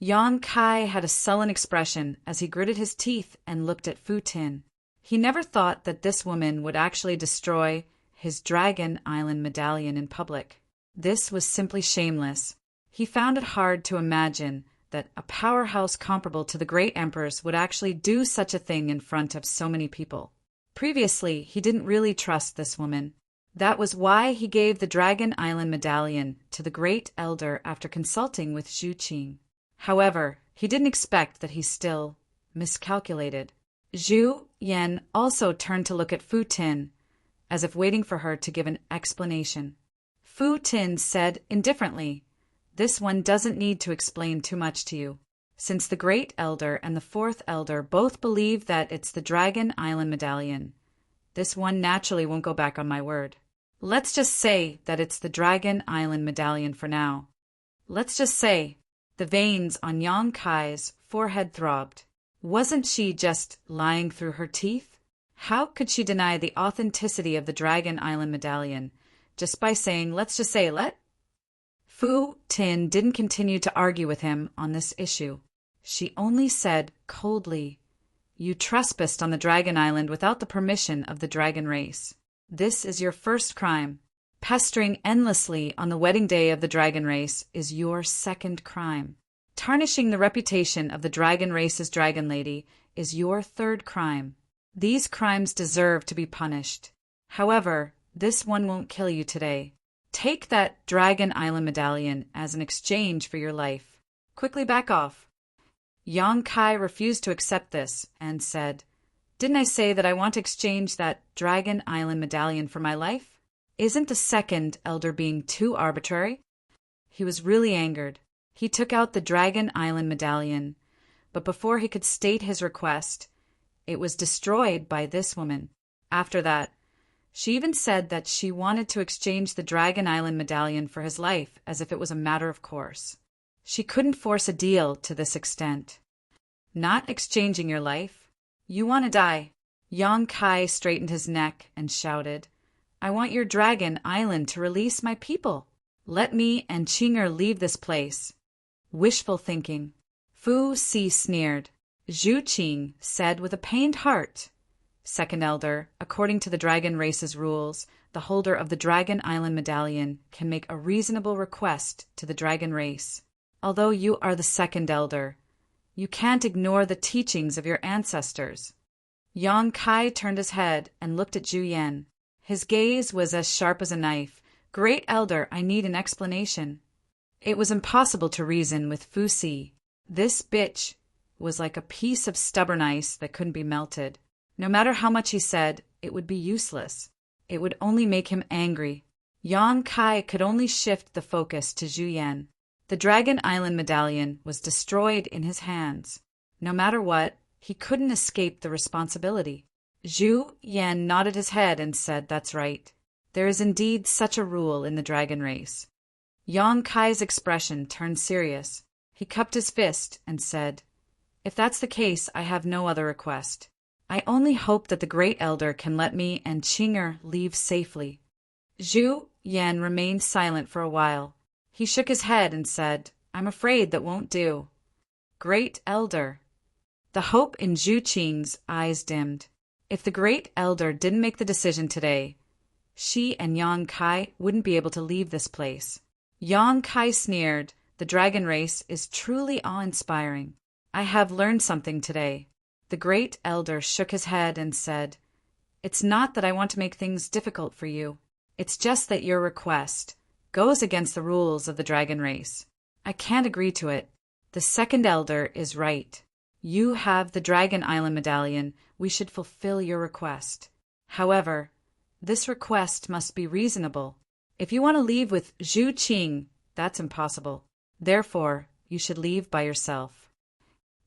Yang Kai had a sullen expression as he gritted his teeth and looked at Fu Tin. He never thought that this woman would actually destroy his Dragon Island medallion in public. This was simply shameless. He found it hard to imagine that a powerhouse comparable to the Great Emperor's would actually do such a thing in front of so many people. Previously, he didn't really trust this woman. That was why he gave the Dragon Island medallion to the Great Elder after consulting with Zhu Qing. However, he didn't expect that he still miscalculated. Zhu Yan also turned to look at Fu Tin, as if waiting for her to give an explanation. Fu Tin said indifferently, "This one doesn't need to explain too much to you. Since the Great Elder and the Fourth Elder both believe that it's the Dragon Island medallion, this one naturally won't go back on my word. Let's just say that it's the Dragon Island medallion for now. Let's just say." The veins on Yang Kai's forehead throbbed. Wasn't she just lying through her teeth? How could she deny the authenticity of the Dragon Island medallion just by saying, "Let's just say let"? Fu Tin didn't continue to argue with him on this issue. She only said coldly, "You trespassed on the Dragon Island without the permission of the dragon race. This is your first crime. Pestering endlessly on the wedding day of the dragon race is your second crime. Tarnishing the reputation of the dragon race's dragon lady is your third crime. These crimes deserve to be punished. However, this one won't kill you today. Take that Dragon Island medallion as an exchange for your life. Quickly back off." Yang Kai refused to accept this and said, "Didn't I say that I want to exchange that Dragon Island medallion for my life? Isn't the second elder being too arbitrary?" He was really angered. He took out the Dragon Island medallion, but before he could state his request, it was destroyed by this woman. After that, she even said that she wanted to exchange the Dragon Island medallion for his life as if it was a matter of course. She couldn't force a deal to this extent. Not exchanging your life? You want to die? Yang Kai straightened his neck and shouted, "I want your Dragon Island to release my people. Let me and Qinger leave this place." Wishful thinking. Fu Si sneered. Zhu Qing said with a pained heart, "Second Elder, according to the dragon race's rules, the holder of the Dragon Island medallion can make a reasonable request to the dragon race. Although you are the Second Elder, you can't ignore the teachings of your ancestors." Yang Kai turned his head and looked at Zhu Yan. His gaze was as sharp as a knife. "Great Elder, I need an explanation." It was impossible to reason with Fu Si. This bitch was like a piece of stubborn ice that couldn't be melted. No matter how much he said, it would be useless. It would only make him angry. Yang Kai could only shift the focus to Zhu Yan. The Dragon Island medallion was destroyed in his hands. No matter what, he couldn't escape the responsibility. Zhu Yan nodded his head and said, "That's right. There is indeed such a rule in the dragon race." Yang Kai's expression turned serious. He cupped his fist and said, "If that's the case, I have no other request. I only hope that the Great Elder can let me and Qinger leave safely." Zhu Yan remained silent for a while. He shook his head and said, "I'm afraid that won't do." Great Elder. The hope in Zhu Qing's eyes dimmed. If the Great Elder didn't make the decision today, she and Yang Kai wouldn't be able to leave this place. Yang Kai sneered, "The dragon race is truly awe-inspiring. I have learned something today." The Great Elder shook his head and said, "It's not that I want to make things difficult for you. It's just that your request goes against the rules of the dragon race. I can't agree to it. The Second Elder is right. You have the Dragon Island medallion. We should fulfill your request. However, this request must be reasonable. If you want to leave with Zhu Qing, that's impossible. Therefore, you should leave by yourself.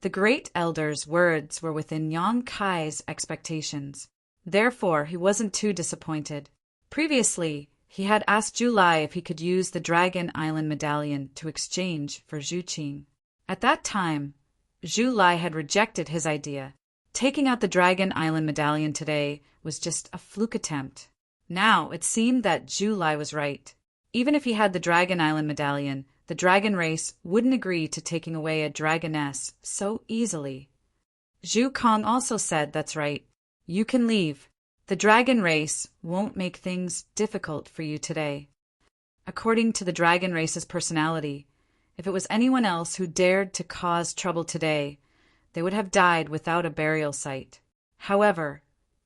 The great elder's words were within Yang Kai's expectations. Therefore, he wasn't too disappointed. Previously, he had asked Zhu Lai if he could use the Dragon Island medallion to exchange for Zhu Qing. At that time, Zhu Lai had rejected his idea. Taking out the Dragon Island medallion today was just a fluke attempt. Now, it seemed that Zhu Lai was right. Even if he had the Dragon Island medallion, the dragon race wouldn't agree to taking away a dragoness so easily. Zhu Kong also said, "That's right. You can leave. The dragon race won't make things difficult for you today." According to the dragon race's personality, if it was anyone else who dared to cause trouble today, they would have died without a burial site. However,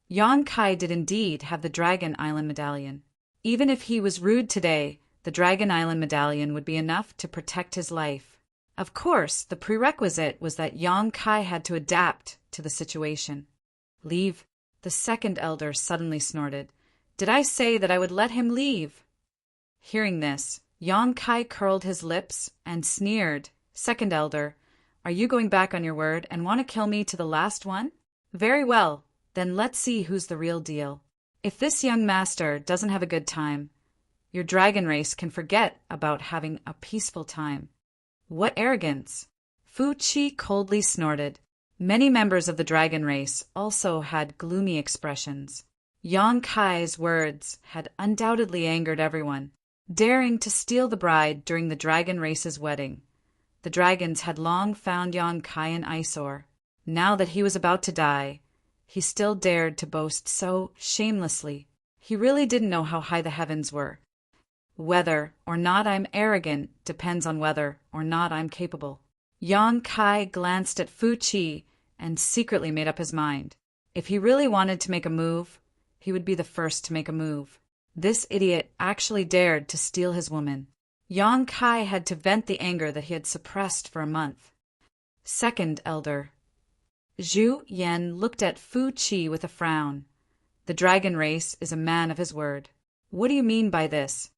Yang Kai did indeed have the Dragon Island medallion. Even if he was rude today, the Dragon Island medallion would be enough to protect his life. Of course, the prerequisite was that Yang Kai had to adapt to the situation. "Leave," the second elder suddenly snorted. "Did I say that I would let him leave?" Hearing this, Yang Kai curled his lips and sneered. "Second elder, are you going back on your word and want to kill me to the last one? Very well, then let's see who's the real deal. If this young master doesn't have a good time, your dragon race can forget about having a peaceful time." "What arrogance!" Fu Qi coldly snorted. Many members of the dragon race also had gloomy expressions. Yang Kai's words had undoubtedly angered everyone. Daring to steal the bride during the dragon race's wedding, the dragons had long found Yang Kai an eyesore. Now that he was about to die, he still dared to boast so shamelessly. He really didn't know how high the heavens were. "Whether or not I'm arrogant depends on whether or not I'm capable." Yang Kai glanced at Fu Qi and secretly made up his mind. If he really wanted to make a move, he would be the first to make a move. This idiot actually dared to steal his woman. Yang Kai had to vent the anger that he had suppressed for a month. Second elder. Zhu Yan looked at Fu Qi with a frown. "The dragon race is a man of his word." "What do you mean by this?"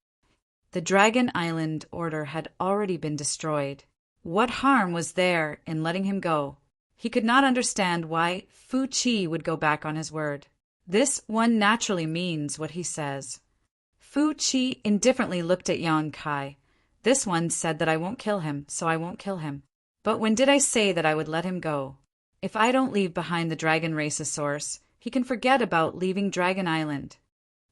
The Dragon Island order had already been destroyed. What harm was there in letting him go? He could not understand why Fu Qi would go back on his word. This one naturally means what he says. Fu Qi indifferently looked at Yang Kai. "This one said that I won't kill him, so I won't kill him. But when did I say that I would let him go? If I don't leave behind the dragon race's source, he can forget about leaving Dragon Island."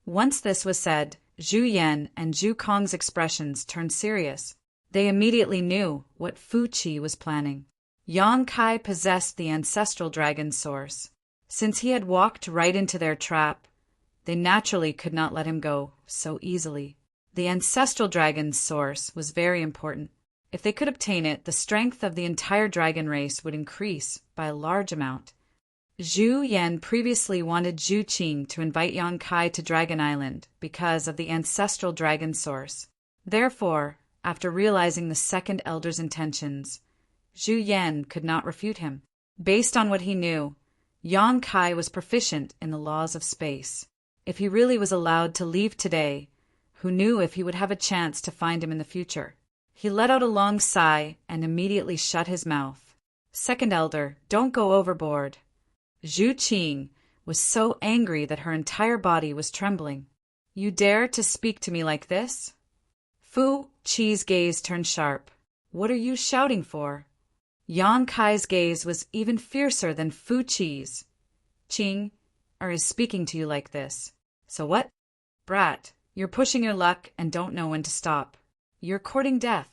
Once this was said, Zhu Yan and Zhu Kong's expressions turned serious. They immediately knew what Fu Qi was planning. Yang Kai possessed the ancestral dragon's source. Since he had walked right into their trap, they naturally could not let him go so easily. The ancestral dragon's source was very important. If they could obtain it, the strength of the entire dragon race would increase by a large amount. Zhu Yan previously wanted Zhu Qing to invite Yang Kai to Dragon Island because of the ancestral dragon source. Therefore, after realizing the second elder's intentions, Zhu Yan could not refute him. Based on what he knew, Yang Kai was proficient in the laws of space. If he really was allowed to leave today, who knew if he would have a chance to find him in the future? He let out a long sigh and immediately shut his mouth. "Second elder, don't go overboard." Zhu Qing was so angry that her entire body was trembling. "You dare to speak to me like this?" Fu Qi's gaze turned sharp. "What are you shouting for?" Yang Kai's gaze was even fiercer than Fu Qi's. "Qing is speaking to you like this. So what? Brat, you're pushing your luck and don't know when to stop. You're courting death."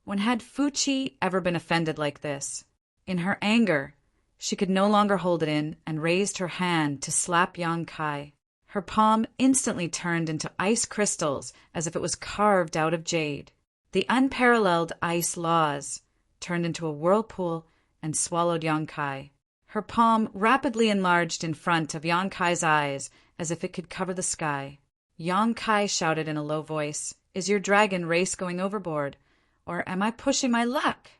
When had Fu Qi ever been offended like this? In her anger, she could no longer hold it in and raised her hand to slap Yang Kai. Her palm instantly turned into ice crystals as if it was carved out of jade. The unparalleled ice laws turned into a whirlpool and swallowed Yang Kai. Her palm rapidly enlarged in front of Yang Kai's eyes as if it could cover the sky. Yang Kai shouted in a low voice, "Is your dragon race going overboard, or am I pushing my luck?"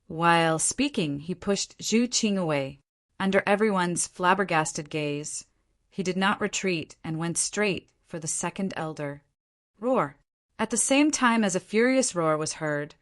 While speaking, he pushed Zhu Qing away. Under everyone's flabbergasted gaze, he did not retreat and went straight for the second elder. Roar. At the same time as a furious roar was heard,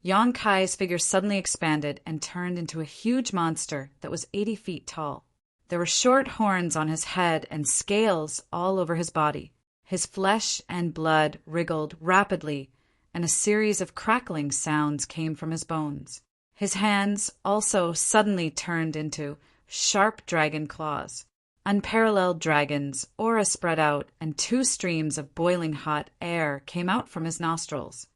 Yang Kai's figure suddenly expanded and turned into a huge monster that was 80 feet tall. There were short horns on his head and scales all over his body. His flesh and blood wriggled rapidly, and a series of crackling sounds came from his bones. His hands also suddenly turned into sharp dragon claws. Unparalleled dragon's aura spread out, and 2 streams of boiling hot air came out from his nostrils.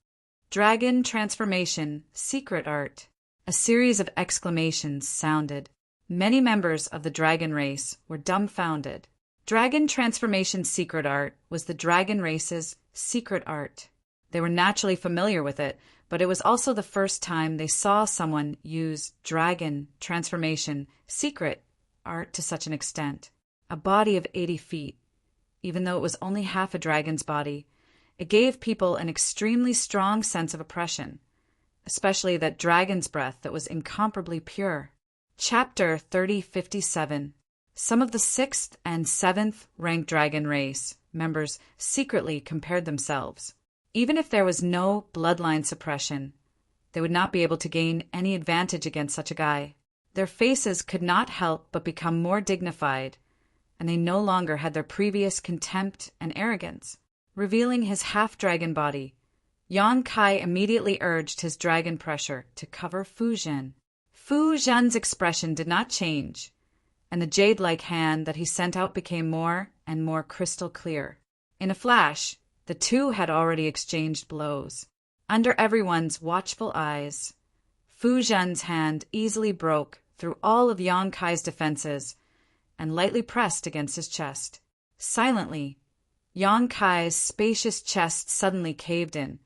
Dragon transformation, secret art. A series of exclamations sounded. Many members of the dragon race were dumbfounded. Dragon transformation secret art was the dragon race's secret art. They were naturally familiar with it, but it was also the first time they saw someone use dragon transformation secret art to such an extent. A body of 80 feet, even though it was only half a dragon's body, it gave people an extremely strong sense of oppression, especially that dragon's breath that was incomparably pure. Chapter 3057. Some of the 6th and 7th ranked dragon race members secretly compared themselves. Even if there was no bloodline suppression, they would not be able to gain any advantage against such a guy. Their faces could not help but become more dignified, and they no longer had their previous contempt and arrogance. Revealing his half-dragon body, Yang Kai immediately urged his dragon pressure to cover Fu Zhen. Fu Zhen's expression did not change, and the jade-like hand that he sent out became more and more crystal clear. In a flash, the two had already exchanged blows. Under everyone's watchful eyes, Fu Zhen's hand easily broke through all of Yang Kai's defenses and lightly pressed against his chest. Silently, Yang Kai's spacious chest suddenly caved in,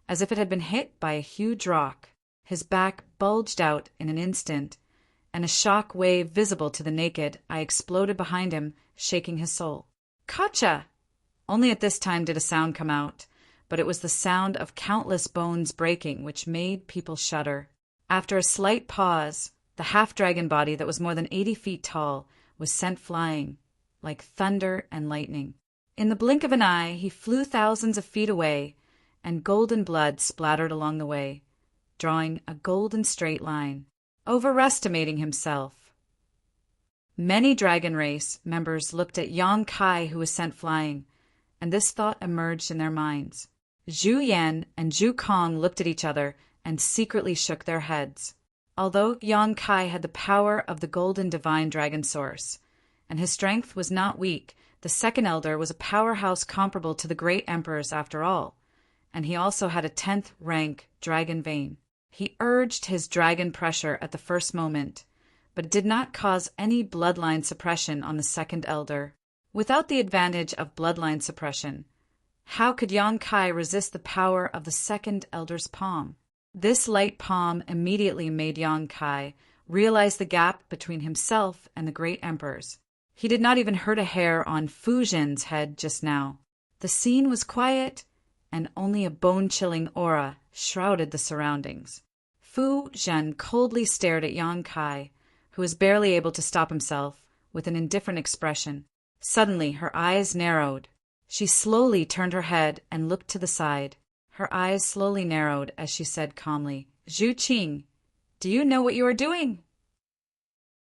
as if it had been hit by a huge rock. His back bulged out in an instant, and a shock wave visible to the naked eye exploded behind him, shaking his soul. Gotcha! Only at this time did a sound come out, but it was the sound of countless bones breaking, which made people shudder. After a slight pause, the half-dragon body that was more than 80 feet tall was sent flying, like thunder and lightning. In the blink of an eye, he flew thousands of feet away, and golden blood splattered along the way, drawing a golden straight line, overestimating himself. Many dragon race members looked at Yang Kai, who was sent flying, and this thought emerged in their minds. Zhu Yan and Zhu Kong looked at each other and secretly shook their heads. Although Yang Kai had the power of the golden divine dragon source, and his strength was not weak, the second elder was a powerhouse comparable to the great emperors after all, and he also had a 10th rank dragon vein. He urged his dragon pressure at the first moment, but it did not cause any bloodline suppression on the second elder. Without the advantage of bloodline suppression, how could Yang Kai resist the power of the second elder's palm? This light palm immediately made Yang Kai realize the gap between himself and the great emperors. He did not even hurt a hair on Fu Zhen's head just now. The scene was quiet, and only a bone-chilling aura shrouded the surroundings. Fu Zhen coldly stared at Yang Kai, who was barely able to stop himself, with an indifferent expression. Suddenly, her eyes narrowed. She slowly turned her head and looked to the side. Her eyes slowly narrowed as she said calmly, "Zhu Qing, do you know what you are doing?"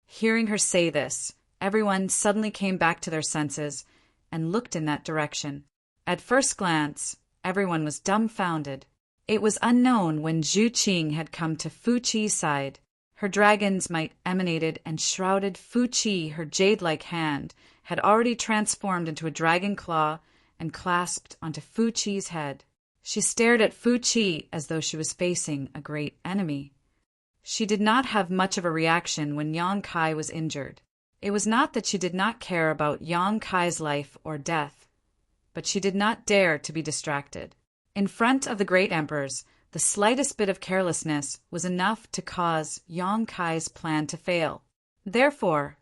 Hearing her say this, everyone suddenly came back to their senses and looked in that direction. At first glance, everyone was dumbfounded. It was unknown when Zhu Qing had come to Fu Qi's side. Her dragon's might emanated and shrouded Fu Qi. Her jade-like hand had already transformed into a dragon claw and clasped onto Fu Qi's head. She stared at Fu Qi as though she was facing a great enemy. She did not have much of a reaction when Yang Kai was injured. It was not that she did not care about Yang Kai's life or death, but she did not dare to be distracted. In front of the great emperors, the slightest bit of carelessness was enough to cause Yang Kai's plan to fail. Therefore,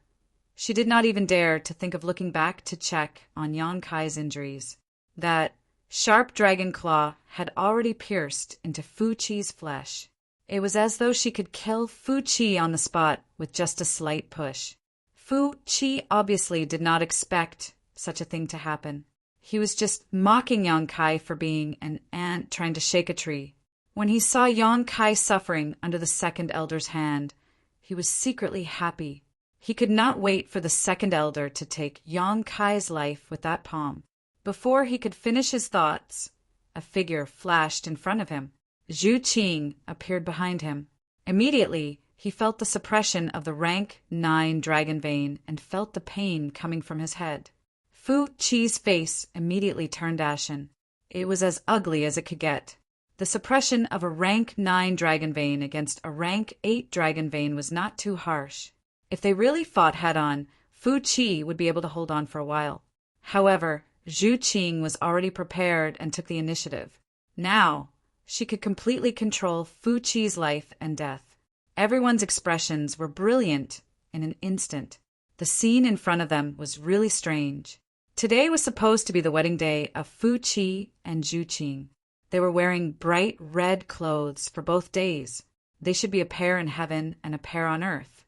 she did not even dare to think of looking back to check on Yang Kai's injuries. That sharp dragon claw had already pierced into Fu Qi's flesh. It was as though she could kill Fu Qi on the spot with just a slight push. Fu Qi obviously did not expect such a thing to happen. He was just mocking Yang Kai for being an ant trying to shake a tree. When he saw Yang Kai suffering under the second elder's hand, he was secretly happy. He could not wait for the second elder to take Yang Kai's life with that palm. Before he could finish his thoughts, a figure flashed in front of him. Zhu Qing appeared behind him. Immediately, he felt the suppression of the rank 9 dragon vein and felt the pain coming from his head. Fu Chi's face immediately turned ashen. It was as ugly as it could get. The suppression of a rank 9 dragon vein against a rank 8 dragon vein was not too harsh. If they really fought head-on, Fu Chi would be able to hold on for a while. However, Zhu Qing was already prepared and took the initiative. Now, she could completely control Fu Chi's life and death. Everyone's expressions were brilliant in an instant. The scene in front of them was really strange. Today was supposed to be the wedding day of Fu Chi and Zhu Qing. They were wearing bright red clothes for both days. They should be a pair in heaven and a pair on earth.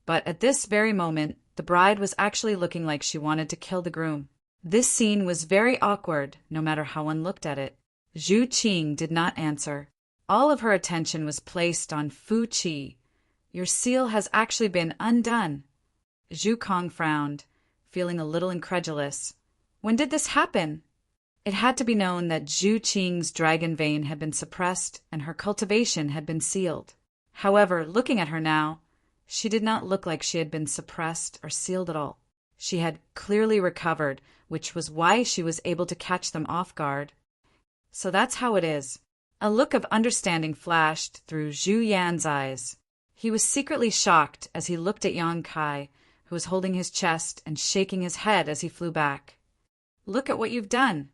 But at this very moment, the bride was actually looking like she wanted to kill the groom. This scene was very awkward, no matter how one looked at it. Zhu Qing did not answer. All of her attention was placed on Fu Chi. Your seal has actually been undone. Zhu Kong frowned, feeling a little incredulous. When did this happen? It had to be known that Zhu Qing's dragon vein had been suppressed and her cultivation had been sealed. However, looking at her now, she did not look like she had been suppressed or sealed at all. She had clearly recovered, which was why she was able to catch them off guard. So that's how it is. A look of understanding flashed through Zhu Yan's eyes. He was secretly shocked as he looked at Yang Kai, who was holding his chest and shaking his head as he flew back. Look at what you've done.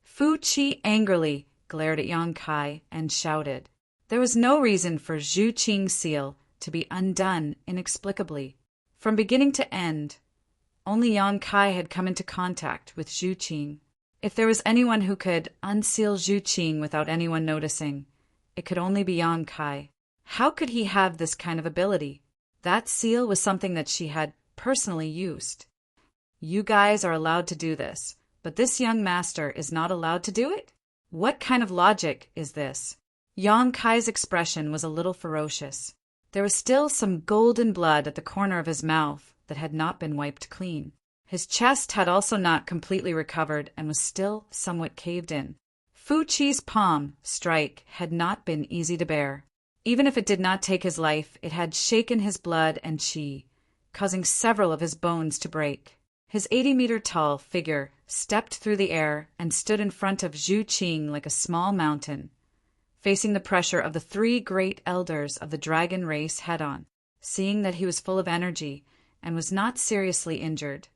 Fu Chi angrily glared at Yang Kai and shouted. There was no reason for Zhu Qing's seal to be undone inexplicably. From beginning to end, only Yang Kai had come into contact with Zhu Qing. If there was anyone who could unseal Zhu Qing without anyone noticing, it could only be Yang Kai. How could he have this kind of ability? That seal was something that she had personally used. You guys are allowed to do this, but this young master is not allowed to do it? What kind of logic is this? Yang Kai's expression was a little ferocious. There was still some golden blood at the corner of his mouth that had not been wiped clean. His chest had also not completely recovered and was still somewhat caved in. Fu Chi's palm strike had not been easy to bear. Even if it did not take his life, it had shaken his blood and chi, causing several of his bones to break. His 80-meter-tall figure stepped through the air and stood in front of Zhu Qing like a small mountain, facing the pressure of the 3 great elders of the dragon race head-on. Seeing that he was full of energy and was not seriously injured,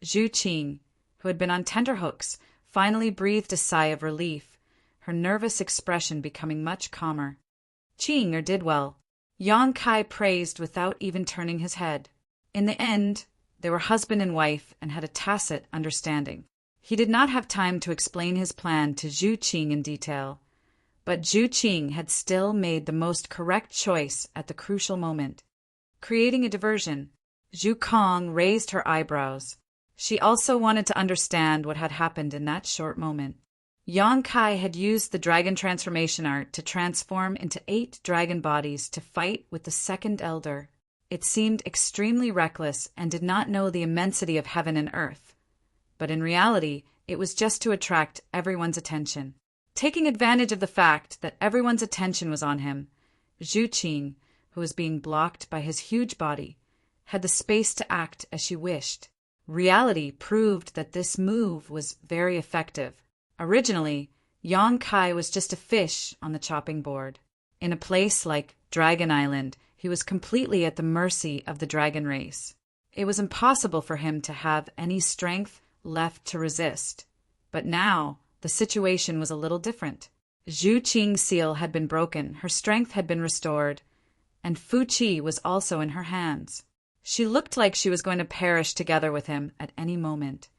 Zhu Qing, who had been on tenterhooks, finally breathed a sigh of relief, her nervous expression becoming much calmer. Qing did well. Yang Kai praised without even turning his head. In the end, they were husband and wife and had a tacit understanding. He did not have time to explain his plan to Zhu Qing in detail, but Zhu Qing had still made the most correct choice at the crucial moment. Creating a diversion, Zhu Kong raised her eyebrows. She also wanted to understand what had happened in that short moment. Yang Kai had used the dragon transformation art to transform into 8 dragon bodies to fight with the second elder. It seemed extremely reckless and did not know the immensity of heaven and earth. But in reality, it was just to attract everyone's attention. Taking advantage of the fact that everyone's attention was on him, Zhu Qing, who was being blocked by his huge body, had the space to act as she wished. Reality proved that this move was very effective. Originally, Yang Kai was just a fish on the chopping board. In a place like Dragon Island, he was completely at the mercy of the dragon race. It was impossible for him to have any strength left to resist. But now, the situation was a little different. Zhu Qing's seal had been broken, her strength had been restored, and Fu Chi was also in her hands. She looked like she was going to perish together with him at any moment.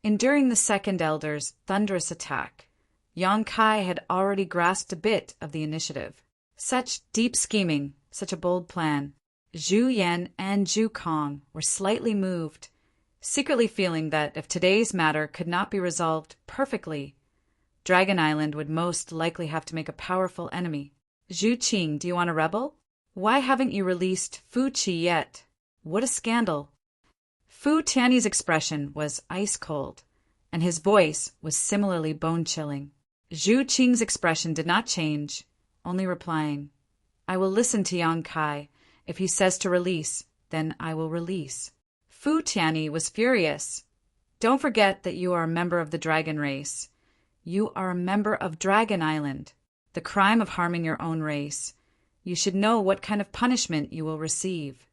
Enduring the second elder's thunderous attack, Yang Kai had already grasped a bit of the initiative. Such deep scheming, such a bold plan. Zhu Yan and Zhu Kong were slightly moved, secretly feeling that if today's matter could not be resolved perfectly, Dragon Island would most likely have to make a powerful enemy. Zhu Qing, do you want to rebel? Why haven't you released Fu Qi yet? What a scandal. Fu Tianyi's expression was ice-cold, and his voice was similarly bone-chilling. Zhu Qing's expression did not change, only replying, I will listen to Yang Kai. If he says to release, then I will release. Fu Tianyi was furious. Don't forget that you are a member of the dragon race. You are a member of Dragon Island, the crime of harming your own race. You should know what kind of punishment you will receive.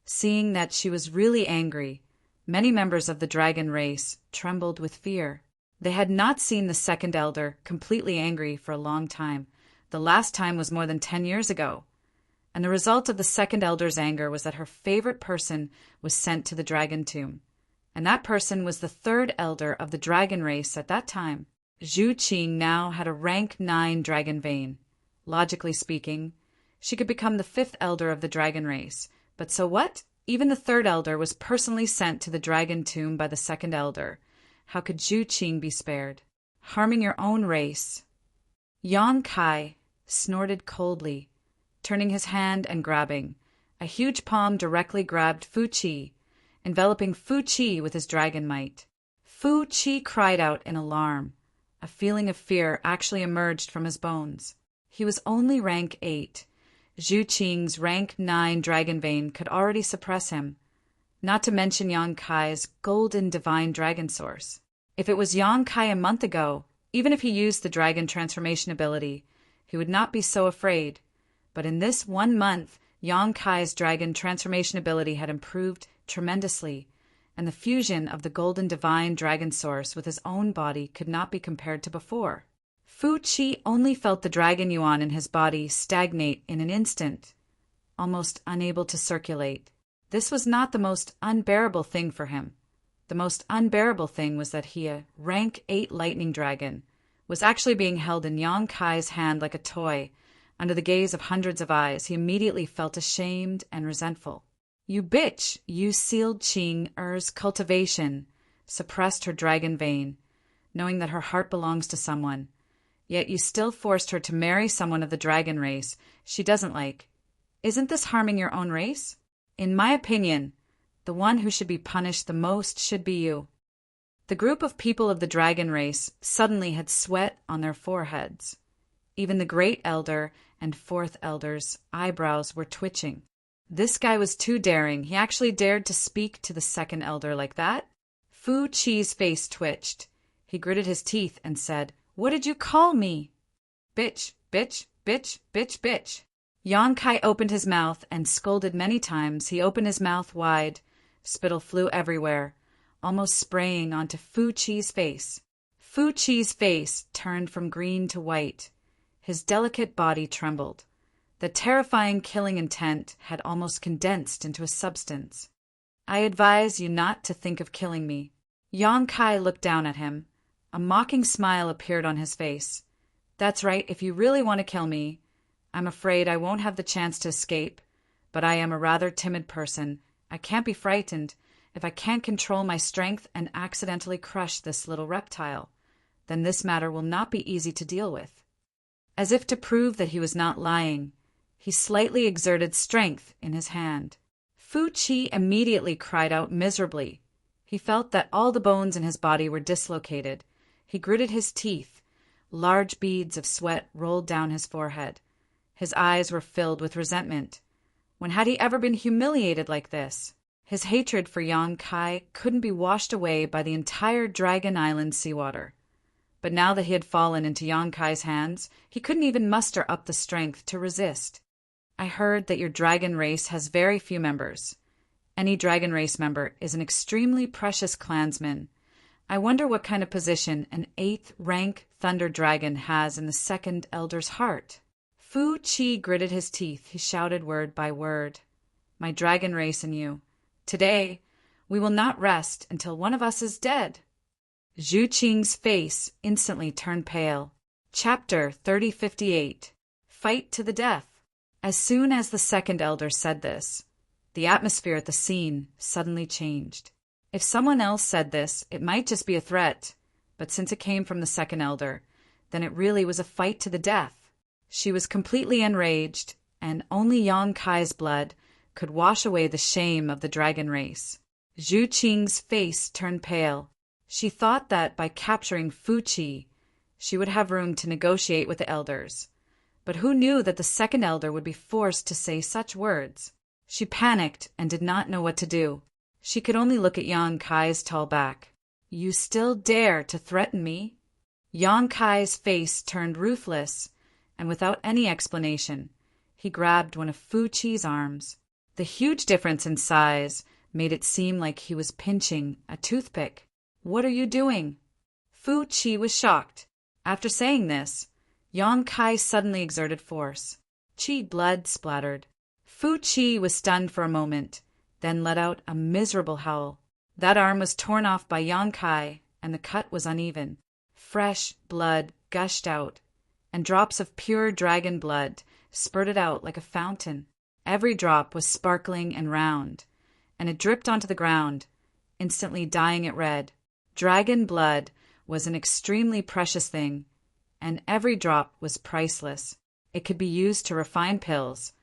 Seeing that she was really angry, many members of the dragon race trembled with fear. They had not seen the second elder completely angry for a long time. The last time was more than 10 years ago. And the result of the second elder's anger was that her favorite person was sent to the dragon tomb. And that person was the third elder of the dragon race at that time. Zhu Qing now had a rank 9 dragon vein. Logically speaking, she could become the 5th elder of the dragon race. But so what? Even the 3rd elder was personally sent to the dragon tomb by the 2nd elder. How could Zhu Qing be spared? Harming your own race. Yang Kai snorted coldly, turning his hand and grabbing. A huge palm directly grabbed Fu Qi, enveloping Fu Qi with his dragon might. Fu Qi cried out in alarm. A feeling of fear actually emerged from his bones. He was only rank 8. Zhu Qing's rank 9 dragon vein could already suppress him, not to mention Yang Kai's golden divine dragon source. If it was Yang Kai a month ago, even if he used the dragon transformation ability, he would not be so afraid. But in this 1 month, Yang Kai's dragon transformation ability had improved tremendously, and the fusion of the golden divine dragon source with his own body could not be compared to before. Fu Qi only felt the dragon yuan in his body stagnate in an instant, almost unable to circulate. This was not the most unbearable thing for him. The most unbearable thing was that he, a rank 8 lightning dragon, was actually being held in Yang Kai's hand like a toy. Under the gaze of hundreds of eyes, he immediately felt ashamed and resentful. You bitch, you sealed Qing Er's cultivation, suppressed her dragon vein, knowing that her heart belongs to someone. Yet you still forced her to marry someone of the dragon race she doesn't like. Isn't this harming your own race? In my opinion, the one who should be punished the most should be you. The group of people of the dragon race suddenly had sweat on their foreheads. Even the great elder and 4th elder's eyebrows were twitching. This guy was too daring. He actually dared to speak to the 2nd elder like that. Fu Qi's face twitched. He gritted his teeth and said, What did you call me? Bitch, bitch, bitch, bitch, bitch. Yang Kai opened his mouth and scolded many times. He opened his mouth wide. Spittle flew everywhere, almost spraying onto Fu Qi's face. Fu Qi's face turned from green to white. His delicate body trembled. The terrifying killing intent had almost condensed into a substance. I advise you not to think of killing me. Yang Kai looked down at him. A mocking smile appeared on his face. That's right, if you really want to kill me, I'm afraid I won't have the chance to escape, but I am a rather timid person. I can't be frightened. If I can't control my strength and accidentally crush this little reptile, then this matter will not be easy to deal with. As if to prove that he was not lying, he slightly exerted strength in his hand. Fu Qi immediately cried out miserably. He felt that all the bones in his body were dislocated. He gritted his teeth. Large beads of sweat rolled down his forehead. His eyes were filled with resentment. When had he ever been humiliated like this? His hatred for Yang Kai couldn't be washed away by the entire Dragon Island seawater. But now that he had fallen into Yang Kai's hands, he couldn't even muster up the strength to resist. I heard that your dragon race has very few members. Any dragon race member is an extremely precious clansman. I wonder what kind of position an 8th rank thunder dragon has in the 2nd elder's heart. Fu Qi gritted his teeth. He shouted word by word. My dragon race and you. Today, we will not rest until one of us is dead. Zhu Qing's face instantly turned pale. Chapter 3058. Fight to the death. As soon as the 2nd elder said this, the atmosphere at the scene suddenly changed. If someone else said this, it might just be a threat, but since it came from the second elder, then it really was a fight to the death. She was completely enraged, and only Yang Kai's blood could wash away the shame of the dragon race. Zhu Qing's face turned pale. She thought that by capturing Fu Qi, she would have room to negotiate with the elders. But who knew that the second elder would be forced to say such words? She panicked and did not know what to do. She could only look at Yang Kai's tall back. "You still dare to threaten me?" Yang Kai's face turned ruthless, and without any explanation, he grabbed one of Fu Qi's arms. The huge difference in size made it seem like he was pinching a toothpick. "What are you doing?" Fu Qi was shocked. After saying this, Yang Kai suddenly exerted force. Qi blood splattered. Fu Qi was stunned for a moment, then let out a miserable howl. That arm was torn off by Yang Kai, and the cut was uneven. Fresh blood gushed out, and drops of pure dragon blood spurted out like a fountain. Every drop was sparkling and round, and it dripped onto the ground, instantly dyeing it red. Dragon blood was an extremely precious thing, and every drop was priceless. It could be used to refine pills,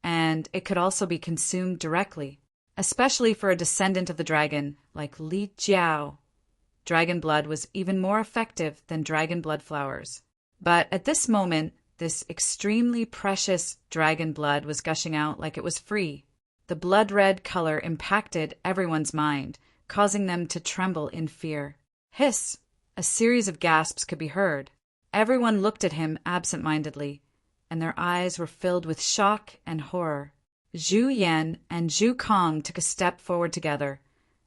and it could also be consumed directly, especially for a descendant of the dragon like Li Jiao. Dragon blood was even more effective than dragon blood flowers. But at this moment, this extremely precious dragon blood was gushing out like it was free. The blood-red color impacted everyone's mind, causing them to tremble in fear. Hiss! A series of gasps could be heard. Everyone looked at him absent-mindedly, and their eyes were filled with shock and horror. Zhu Yan and Zhu Kong took a step forward together,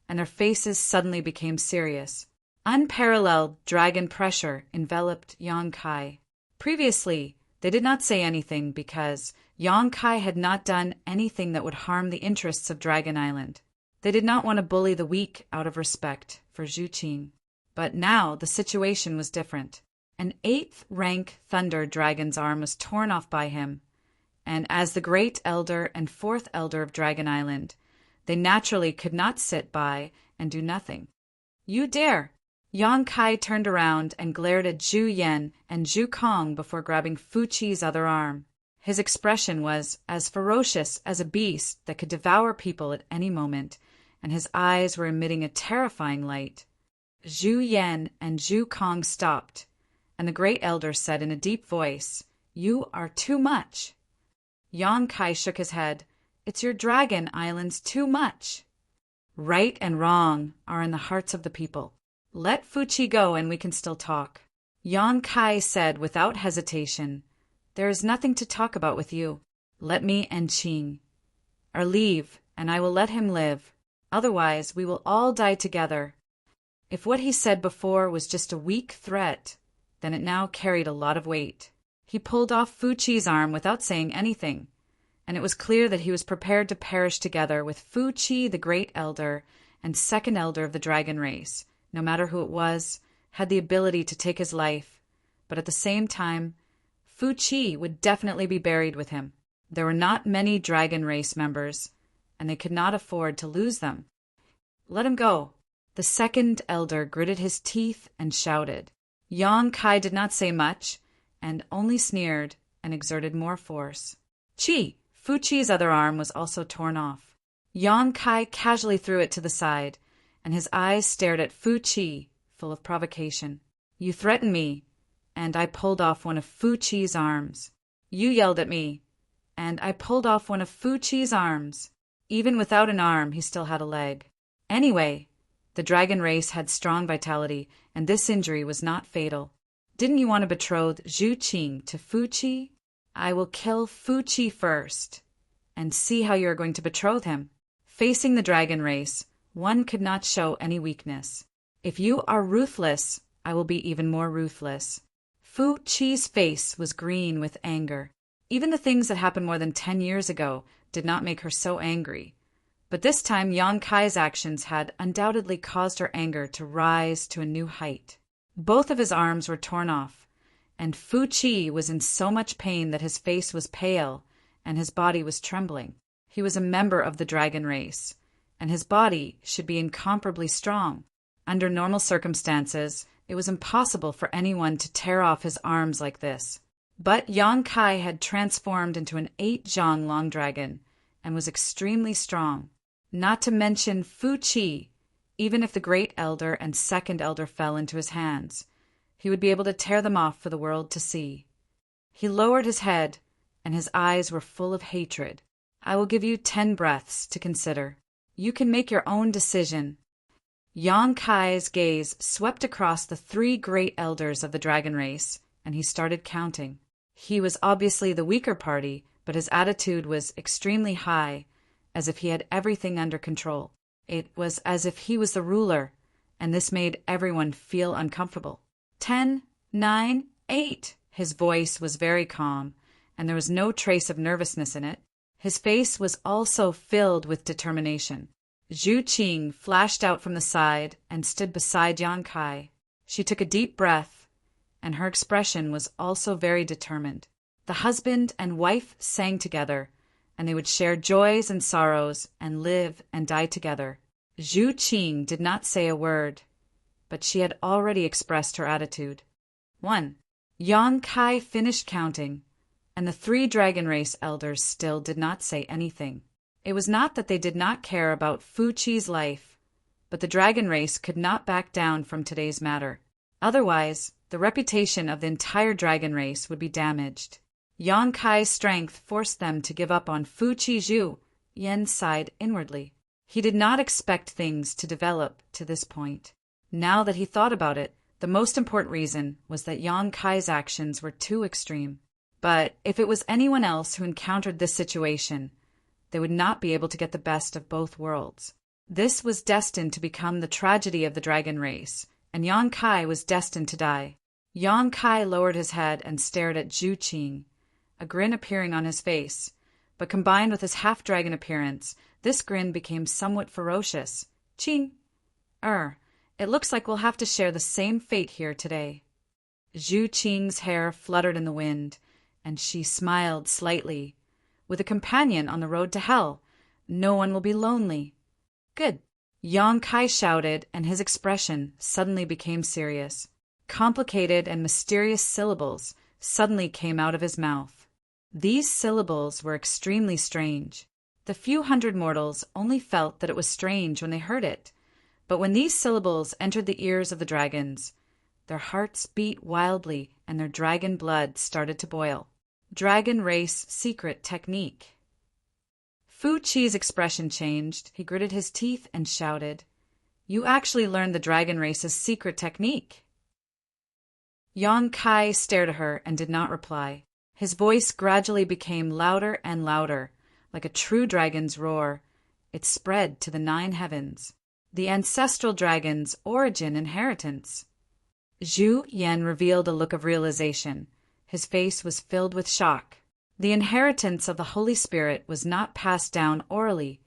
and their faces suddenly became serious. Unparalleled dragon pressure enveloped Yang Kai. Previously, they did not say anything because Yang Kai had not done anything that would harm the interests of Dragon Island. They did not want to bully the weak out of respect for Zhu Qing. But now the situation was different. An 8th rank Thunder Dragon's arm was torn off by him, and as the Great Elder and 4th Elder of Dragon Island, they naturally could not sit by and do nothing. "You dare!" Yang Kai turned around and glared at Zhu Yan and Zhu Kong before grabbing Fu Qi's other arm. His expression was as ferocious as a beast that could devour people at any moment, and his eyes were emitting a terrifying light. Zhu Yan and Zhu Kong stopped, and the Great Elder said in a deep voice, "You are too much." Yang Kai shook his head. "It's your Dragon Island's too much." Right and wrong are in the hearts of the people. Let Fu Qi go and we can still talk. Yang Kai said without hesitation, "There is nothing to talk about with you. Let me and Qing. Or leave, and I will let him live. Otherwise, we will all die together." If what he said before was just a weak threat, then it now carried a lot of weight. He pulled off Fu Qi's arm without saying anything, and it was clear that he was prepared to perish together with Fu Qi, the Great Elder, and second Elder of the Dragon race, no matter who it was, had the ability to take his life, but at the same time, Fu Qi would definitely be buried with him. There were not many Dragon race members, and they could not afford to lose them. "Let him go." The second Elder gritted his teeth and shouted. Yang Kai did not say much, and only sneered and exerted more force. "Qi!" Fu Qi's other arm was also torn off. Yang Kai casually threw it to the side, and his eyes stared at Fu Qi, full of provocation. "You threatened me, and I pulled off one of Fu Qi's arms. You yelled at me, and I pulled off one of Fu Qi's arms." Even without an arm, he still had a leg. Anyway, the dragon race had strong vitality, and this injury was not fatal. "Didn't you want to betroth Zhu Qing to Fu Qi? I will kill Fu Qi first, and see how you are going to betroth him." Facing the dragon race, one could not show any weakness. "If you are ruthless, I will be even more ruthless." Fu Qi's face was green with anger. Even the things that happened more than 10 years ago did not make her so angry. But this time Yang Kai's actions had undoubtedly caused her anger to rise to a new height. Both of his arms were torn off, and Fu Qi was in so much pain that his face was pale and his body was trembling. He was a member of the dragon race, and his body should be incomparably strong. Under normal circumstances, it was impossible for anyone to tear off his arms like this. But Yang Kai had transformed into an 8-zhang long dragon and was extremely strong. Not to mention Fu Qi, even if the Great Elder and Second Elder fell into his hands, he would be able to tear them off for the world to see. He lowered his head, and his eyes were full of hatred. I will give you 10 breaths to consider. You can make your own decision. Yang Kai's gaze swept across the 3 great elders of the dragon race, and he started counting. He was obviously the weaker party, but his attitude was extremely high, as if he had everything under control. It was as if he was the ruler, and this made everyone feel uncomfortable. 10, 9, 8. His voice was very calm, and there was no trace of nervousness in it. His face was also filled with determination. Zhu Qing flashed out from the side and stood beside Yang Kai. She took a deep breath, and her expression was also very determined. The husband and wife sang together, and they would share joys and sorrows and live and die together. Zhu Qing did not say a word, but she had already expressed her attitude. 1. Yang Kai finished counting, and the 3 dragon race elders still did not say anything. It was not that they did not care about Fu Qi's life, but the dragon race could not back down from today's matter. Otherwise, the reputation of the entire dragon race would be damaged. Yang Kai's strength forced them to give up on Fu Qi. Zhu Yan sighed inwardly. He did not expect things to develop to this point. Now that he thought about it, the most important reason was that Yang Kai's actions were too extreme. But if it was anyone else who encountered this situation, they would not be able to get the best of both worlds. This was destined to become the tragedy of the dragon race, and Yang Kai was destined to die. Yang Kai lowered his head and stared at Zhu Qing, a grin appearing on his face, but combined with his half-dragon appearance, this grin became somewhat ferocious. Qing, it looks like we'll have to share the same fate here today. Zhu Qing's hair fluttered in the wind, and she smiled slightly. With a companion on the road to hell, no one will be lonely. Good. Yang Kai shouted, and his expression suddenly became serious. Complicated and mysterious syllables suddenly came out of his mouth. These syllables were extremely strange. The few hundred mortals only felt that it was strange when they heard it, but when these syllables entered the ears of the dragons, their hearts beat wildly and their dragon blood started to boil. Dragon race secret technique. Fu Qi's expression changed. He gritted his teeth and shouted, "You actually learned the dragon race's secret technique." Yang Kai stared at her and did not reply. His voice gradually became louder and louder, like a true dragon's roar. It spread to the 9 heavens. The ancestral dragon's origin inheritance. Zhu Yan revealed a look of realization. His face was filled with shock. The inheritance of the Holy Spirit was not passed down orally.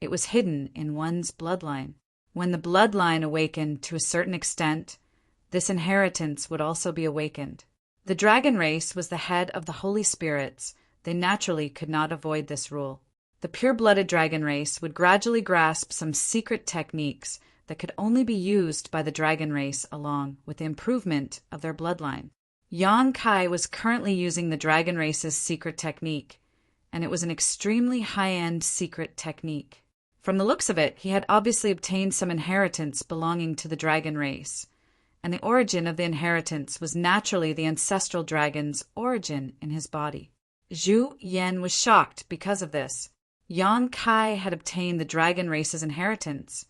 It was hidden in one's bloodline. When the bloodline awakened to a certain extent, this inheritance would also be awakened. The dragon race was the head of the Holy Spirits. They naturally could not avoid this rule. The pure-blooded dragon race would gradually grasp some secret techniques that could only be used by the dragon race along with the improvement of their bloodline. Yang Kai was currently using the dragon race's secret technique, and it was an extremely high-end secret technique. From the looks of it, he had obviously obtained some inheritance belonging to the dragon race, and the origin of the inheritance was naturally the ancestral dragon's origin in his body. Zhu Yan was shocked because of this. Yang Kai had obtained the dragon race's inheritance.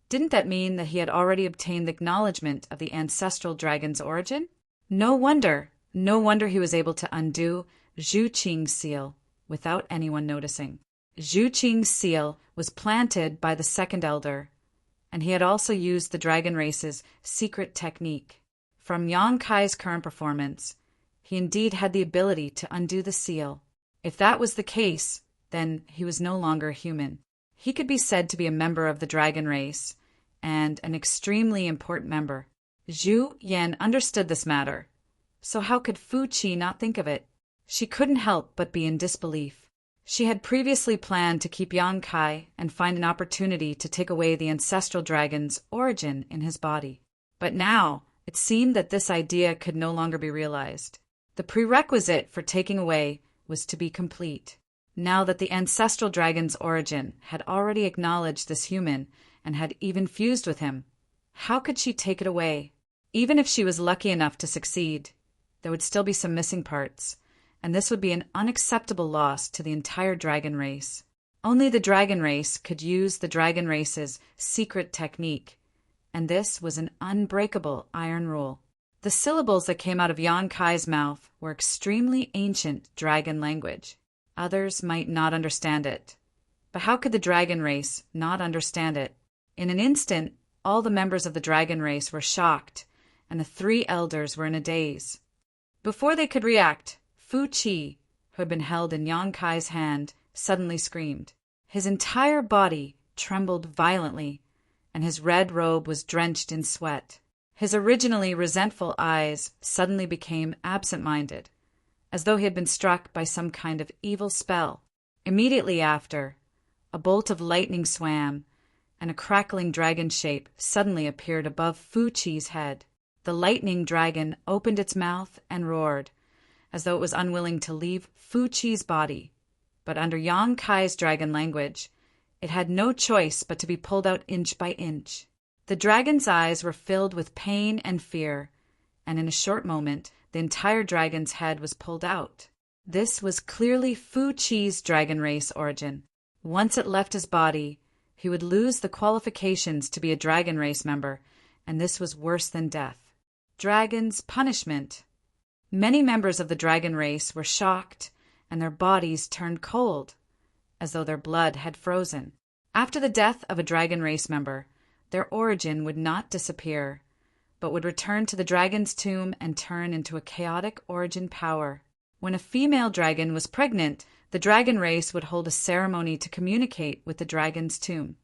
Didn't that mean that he had already obtained the acknowledgement of the ancestral dragon's origin? No wonder he was able to undo Zhu Qing's seal without anyone noticing. Zhu Qing's seal was planted by the second elder, and he had also used the dragon race's secret technique. From Yang Kai's current performance, he indeed had the ability to undo the seal. If that was the case, then he was no longer human. He could be said to be a member of the dragon race, and an extremely important member. Zhu Yan understood this matter, so how could Fu Qi not think of it? She couldn't help but be in disbelief. She had previously planned to keep Yang Kai and find an opportunity to take away the ancestral dragon's origin in his body. But now, it seemed that this idea could no longer be realized. The prerequisite for taking away was to be complete. Now that the ancestral dragon's origin had already acknowledged this human and had even fused with him, how could she take it away? Even if she was lucky enough to succeed, there would still be some missing parts, and this would be an unacceptable loss to the entire dragon race. Only the dragon race could use the dragon race's secret technique, and this was an unbreakable iron rule. The syllables that came out of Yang Kai's mouth were extremely ancient dragon language. Others might not understand it. But how could the dragon race not understand it? In an instant, all the members of the dragon race were shocked, and the three elders were in a daze. Before they could react, Fu Qi, who had been held in Yang Kai's hand, suddenly screamed. His entire body trembled violently, and his red robe was drenched in sweat. His originally resentful eyes suddenly became absent-minded, as though he had been struck by some kind of evil spell. Immediately after, a bolt of lightning swam, and a crackling dragon shape suddenly appeared above Fu Qi's head. The lightning dragon opened its mouth and roared, as though it was unwilling to leave Fu Qi's body. But under Yang Kai's dragon language, it had no choice but to be pulled out inch by inch. The dragon's eyes were filled with pain and fear, and in a short moment, the entire dragon's head was pulled out. This was clearly Fu Qi's dragon race origin. Once it left his body, he would lose the qualifications to be a dragon race member, and this was worse than death. Dragon's punishment. Many members of the dragon race were shocked, and their bodies turned cold, as though their blood had frozen. After the death of a dragon race member, their origin would not disappear, but would return to the dragon's tomb and turn into a chaotic origin power. When a female dragon was pregnant, the dragon race would hold a ceremony to communicate with the dragon's tomb,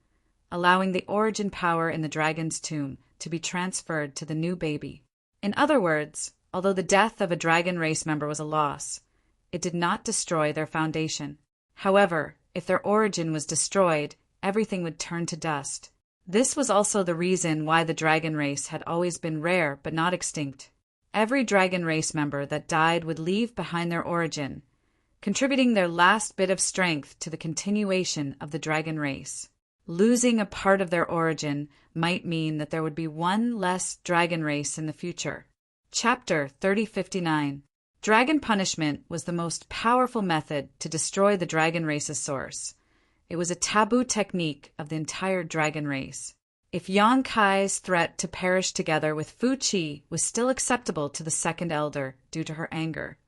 allowing the origin power in the dragon's tomb to be transferred to the new baby. In other words, although the death of a dragon race member was a loss, it did not destroy their foundation. However, if their origin was destroyed, everything would turn to dust. This was also the reason why the dragon race had always been rare but not extinct. Every dragon race member that died would leave behind their origin, contributing their last bit of strength to the continuation of the dragon race. Losing a part of their origin might mean that there would be one less dragon race in the future. Chapter 3059. Dragon punishment was the most powerful method to destroy the dragon race's source. It was a taboo technique of the entire dragon race. If Yang Kai's threat to perish together with Fu Qi was still acceptable to the second elder due to her anger,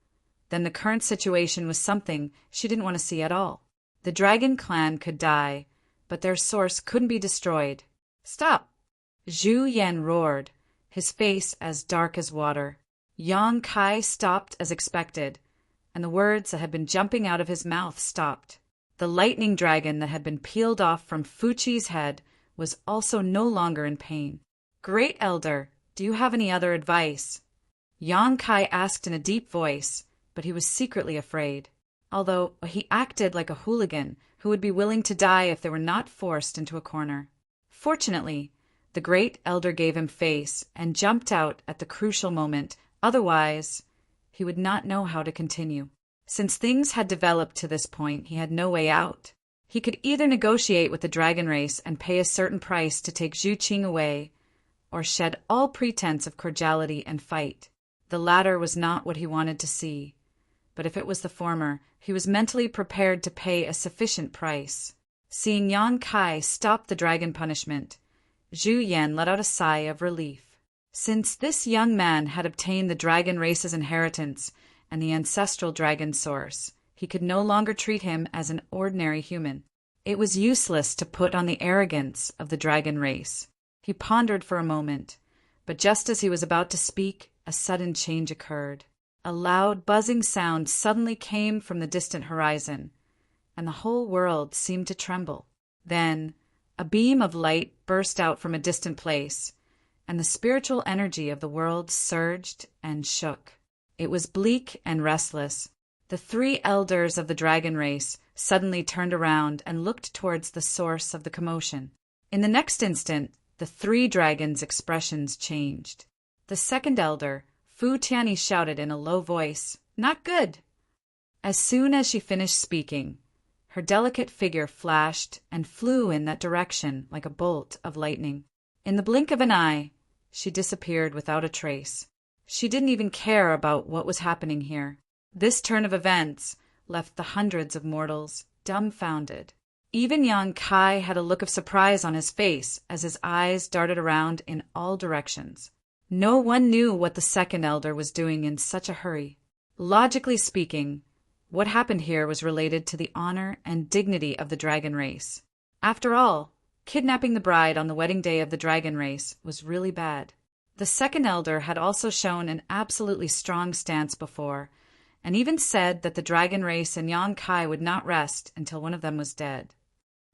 then the current situation was something she didn't want to see at all. The dragon clan could die, but their source couldn't be destroyed. Stop! Zhu Yan roared, his face as dark as water. Yang Kai stopped as expected, and the words that had been jumping out of his mouth stopped. The lightning dragon that had been peeled off from Fu Qi's head was also no longer in pain. Great Elder, do you have any other advice? Yang Kai asked in a deep voice, but he was secretly afraid, although he acted like a hooligan who would be willing to die if they were not forced into a corner. Fortunately, the Great Elder gave him face and jumped out at the crucial moment, otherwise he would not know how to continue. Since things had developed to this point, he had no way out. He could either negotiate with the dragon race and pay a certain price to take Zhu Qing away, or shed all pretense of cordiality and fight. The latter was not what he wanted to see, but if it was the former, he was mentally prepared to pay a sufficient price. Seeing Yang Kai stop the dragon punishment, Zhu Yan let out a sigh of relief. Since this young man had obtained the dragon race's inheritance and the ancestral dragon source, he could no longer treat him as an ordinary human. It was useless to put on the arrogance of the dragon race. He pondered for a moment, but just as he was about to speak, a sudden change occurred. A loud buzzing sound suddenly came from the distant horizon, and the whole world seemed to tremble. Then, a beam of light burst out from a distant place, and the spiritual energy of the world surged and shook. It was bleak and restless. The three elders of the dragon race suddenly turned around and looked towards the source of the commotion. In the next instant, the three dragons' expressions changed. The second elder, Fu Tianyi, shouted in a low voice, "Not good!" As soon as she finished speaking, her delicate figure flashed and flew in that direction like a bolt of lightning. In the blink of an eye, she disappeared without a trace. She didn't even care about what was happening here. This turn of events left the hundreds of mortals dumbfounded. Even Yang Kai had a look of surprise on his face as his eyes darted around in all directions. No one knew what the second elder was doing in such a hurry. Logically speaking, what happened here was related to the honor and dignity of the dragon race. After all, kidnapping the bride on the wedding day of the dragon race was really bad. The second elder had also shown an absolutely strong stance before, and even said that the dragon race and Yang Kai would not rest until one of them was dead.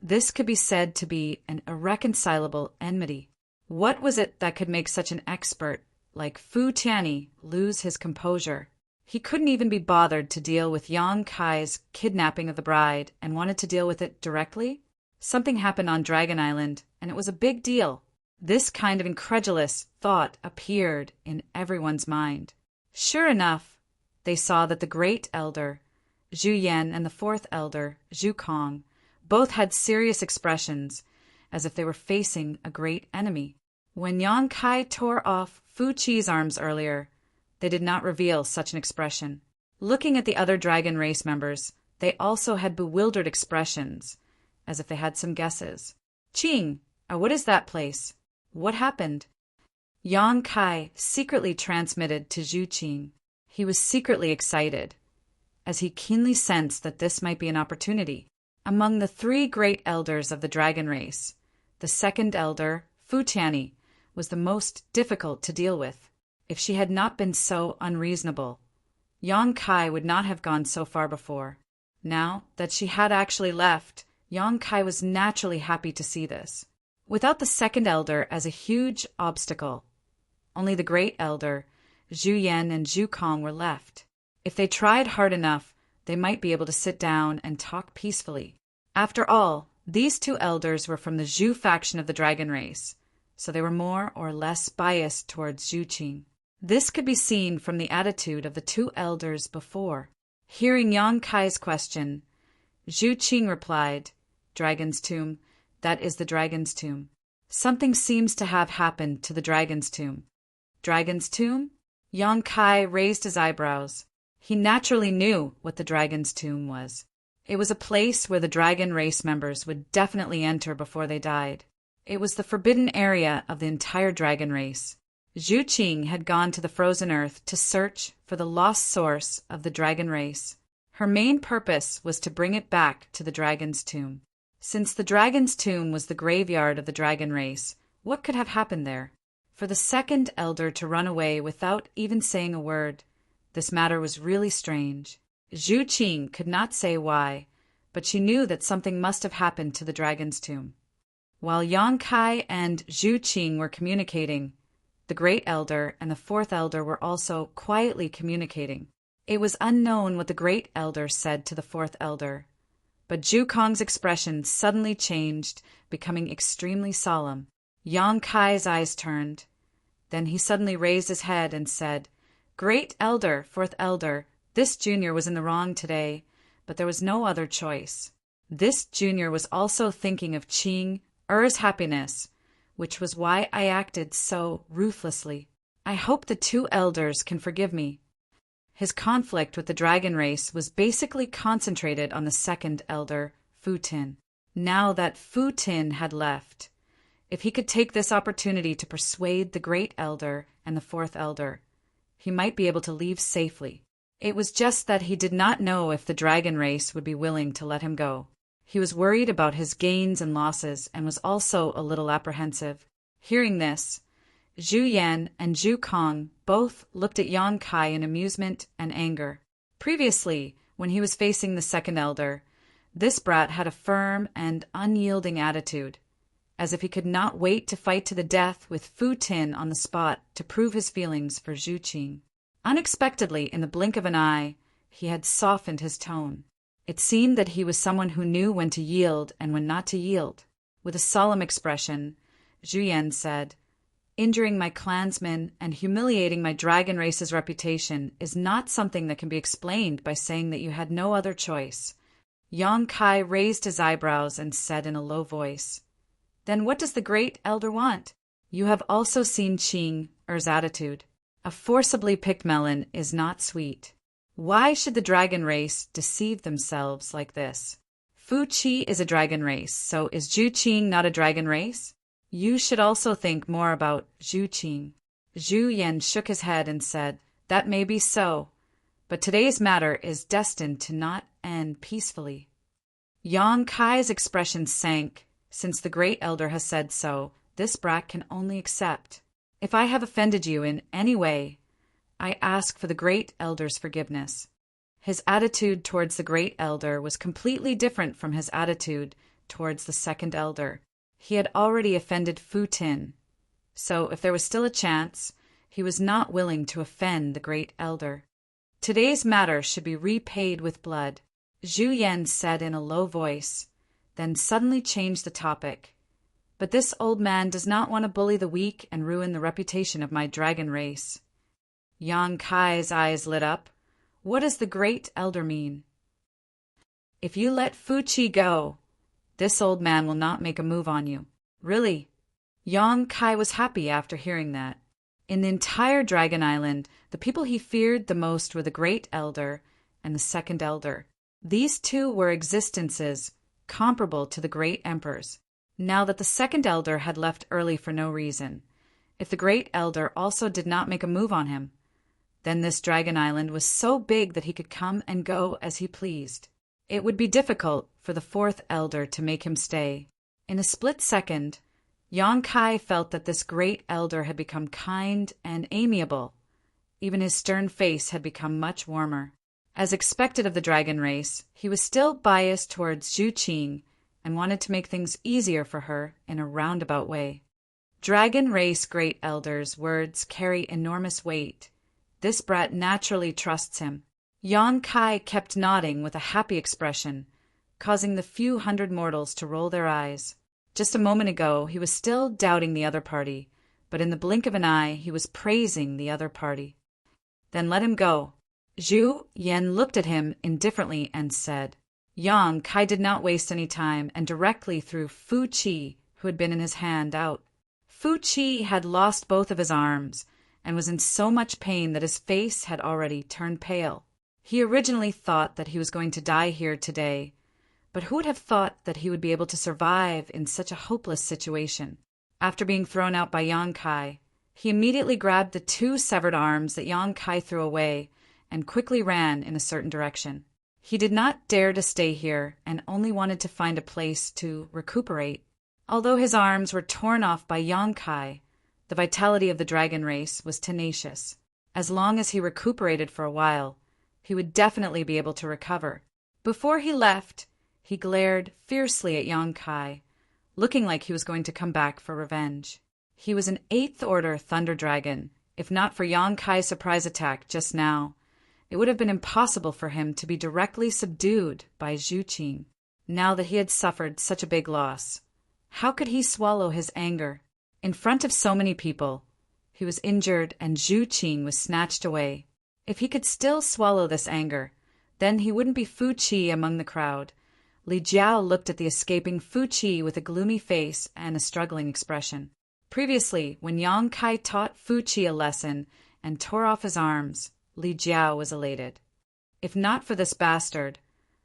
This could be said to be an irreconcilable enmity. What was it that could make such an expert like Fu Tianyi lose his composure? He couldn't even be bothered to deal with Yang Kai's kidnapping of the bride and wanted to deal with it directly? Something happened on Dragon Island, and it was a big deal. This kind of incredulous thought appeared in everyone's mind. Sure enough, they saw that the great elder, Zhu Yan, and the fourth elder, Zhu Kong, both had serious expressions, as if they were facing a great enemy. When Yang Kai tore off Fu Qi's arms earlier, they did not reveal such an expression. Looking at the other dragon race members, they also had bewildered expressions, as if they had some guesses. "Qing, what is that place? What happened?" Yang Kai secretly transmitted to Zhu Qing. He was secretly excited, as he keenly sensed that this might be an opportunity. Among the three great elders of the dragon race, the second elder, Fu Tianyi, was the most difficult to deal with. If she had not been so unreasonable, Yang Kai would not have gone so far before. Now that she had actually left, Yang Kai was naturally happy to see this. Without the second elder as a huge obstacle, only the great elder, Zhu Yan and Zhu Kong, were left. If they tried hard enough, they might be able to sit down and talk peacefully. After all, these two elders were from the Zhu faction of the dragon race, so they were more or less biased towards Zhu Qing. This could be seen from the attitude of the two elders before. Hearing Yang Kai's question, Zhu Qing replied, "Dragon's tomb, that is the dragon's tomb. Something seems to have happened to the dragon's tomb." "Dragon's tomb?" Yang Kai raised his eyebrows. He naturally knew what the dragon's tomb was. It was a place where the dragon race members would definitely enter before they died. It was the forbidden area of the entire dragon race. Zhu Qing had gone to the frozen earth to search for the lost source of the dragon race. Her main purpose was to bring it back to the dragon's tomb. Since the dragon's tomb was the graveyard of the dragon race, what could have happened there? For the second elder to run away without even saying a word, this matter was really strange. Zhu Qing could not say why, but she knew that something must have happened to the dragon's tomb. While Yang Kai and Zhu Qing were communicating, the great elder and the fourth elder were also quietly communicating. It was unknown what the great elder said to the fourth elder, but Zhu Kong's expression suddenly changed, becoming extremely solemn. Yang Kai's eyes turned. Then he suddenly raised his head and said, "Great elder, fourth elder, this junior was in the wrong today, but there was no other choice. This junior was also thinking of Qing Er's happiness, which was why I acted so ruthlessly. I hope the two elders can forgive me." His conflict with the dragon race was basically concentrated on the second elder, Fu Tin. Now that Fu Tin had left, if he could take this opportunity to persuade the great elder and the fourth elder, he might be able to leave safely. It was just that he did not know if the dragon race would be willing to let him go. He was worried about his gains and losses and was also a little apprehensive. Hearing this, Zhu Yan and Zhu Kong both looked at Yang Kai in amusement and anger. Previously, when he was facing the second elder, this brat had a firm and unyielding attitude, as if he could not wait to fight to the death with Fu Tin on the spot to prove his feelings for Zhu Qing. Unexpectedly, in the blink of an eye, he had softened his tone. It seemed that he was someone who knew when to yield and when not to yield. With a solemn expression, Zhu Yan said, "Injuring my clansmen and humiliating my dragon race's reputation is not something that can be explained by saying that you had no other choice." Yang Kai raised his eyebrows and said in a low voice, "Then what does the great elder want?" You have also seen Qing Er's attitude. A forcibly picked melon is not sweet. Why should the dragon race deceive themselves like this? Fu Qi is a dragon race, so is Zhu Qing not a dragon race? You should also think more about Zhu Qing. Zhu Yan shook his head and said, "That may be so, but today's matter is destined to not end peacefully." Yang Kai's expression sank. Since the great elder has said so, this brat can only accept. If I have offended you in any way, I ask for the great elder's forgiveness. His attitude towards the great elder was completely different from his attitude towards the second elder. He had already offended Fu Tin, so if there was still a chance, he was not willing to offend the great elder. Today's matter should be repaid with blood, Zhu Yan said in a low voice, then suddenly changed the topic. But this old man does not want to bully the weak and ruin the reputation of my dragon race. Yang Kai's eyes lit up. What does the great elder mean? If you let Fu Qi go, this old man will not make a move on you. Really? Yang Kai was happy after hearing that. In the entire Dragon Island, the people he feared the most were the great elder and the second elder. These two were existences comparable to the great emperors. Now that the second elder had left early for no reason, if the great elder also did not make a move on him, then this Dragon Island was so big that he could come and go as he pleased. It would be difficult for the fourth elder to make him stay. In a split second, Yang Kai felt that this great elder had become kind and amiable. Even his stern face had become much warmer. As expected of the dragon race, he was still biased towards Zhu Qing and wanted to make things easier for her in a roundabout way. Dragon race great elders' words carry enormous weight. This brat naturally trusts him. Yang Kai kept nodding with a happy expression, causing the few hundred mortals to roll their eyes. Just a moment ago, he was still doubting the other party, but in the blink of an eye, he was praising the other party. Then let him go. Zhu Yan looked at him indifferently and said. Yang Kai did not waste any time and directly threw Fu Qi, who had been in his hand, out. Fu Qi had lost both of his arms and was in so much pain that his face had already turned pale. He originally thought that he was going to die here today, but who would have thought that he would be able to survive in such a hopeless situation? After being thrown out by Yang Kai, he immediately grabbed the two severed arms that Yang Kai threw away and quickly ran in a certain direction. He did not dare to stay here and only wanted to find a place to recuperate. Although his arms were torn off by Yang Kai, the vitality of the dragon race was tenacious. As long as he recuperated for a while, he would definitely be able to recover. Before he left, he glared fiercely at Yang Kai, looking like he was going to come back for revenge. He was an 8th Order Thunder Dragon. If not for Yang Kai's surprise attack just now, it would have been impossible for him to be directly subdued by Zhu Qing. Now that he had suffered such a big loss, how could he swallow his anger? In front of so many people, he was injured and Zhu Qing was snatched away. If he could still swallow this anger, then he wouldn't be Fu Qi among the crowd. Li Jiao looked at the escaping Fu Qi with a gloomy face and a struggling expression. Previously, when Yang Kai taught Fu Qi a lesson and tore off his arms, Li Jiao was elated. If not for this bastard,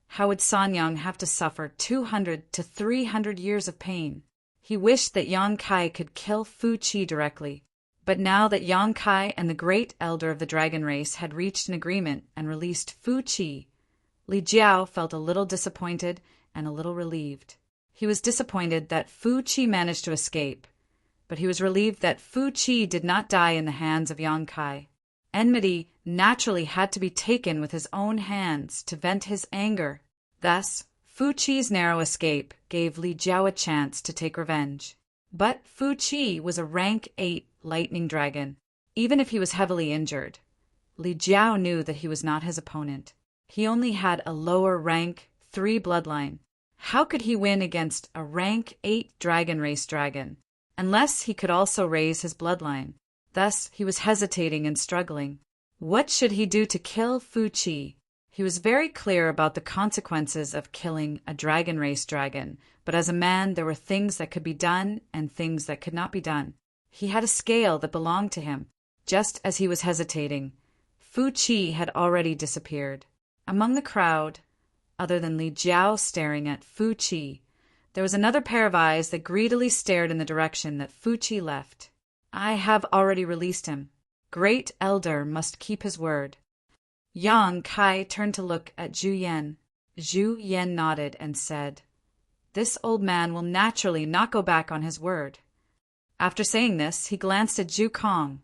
how would Sanyang have to suffer 200 to 300 years of pain? He wished that Yang Kai could kill Fu Qi directly. But now that Yang Kai and the great elder of the dragon race had reached an agreement and released Fu Qi, Li Jiao felt a little disappointed and a little relieved. He was disappointed that Fu Qi managed to escape, but he was relieved that Fu Qi did not die in the hands of Yang Kai. Enmity naturally had to be taken with his own hands to vent his anger. Thus, Fu Qi's narrow escape gave Li Jiao a chance to take revenge. But Fu Qi was a rank 8 lightning dragon. Even if he was heavily injured, Li Jiao knew that he was not his opponent. He only had a lower rank 3 bloodline. How could he win against a rank 8 dragon race dragon? Unless he could also raise his bloodline. Thus, he was hesitating and struggling. What should he do to kill Fu Qi? He was very clear about the consequences of killing a dragon race dragon, but as a man there were things that could be done and things that could not be done. He had a scale that belonged to him. Just as he was hesitating, Fu Qi had already disappeared. Among the crowd, other than Li Jiao staring at Fu Qi, there was another pair of eyes that greedily stared in the direction that Fu Qi left. I have already released him. Great Elder must keep his word. Yang Kai turned to look at Zhu Yan. Zhu Yan nodded and said, "This old man will naturally not go back on his word." After saying this, he glanced at Zhu Kong,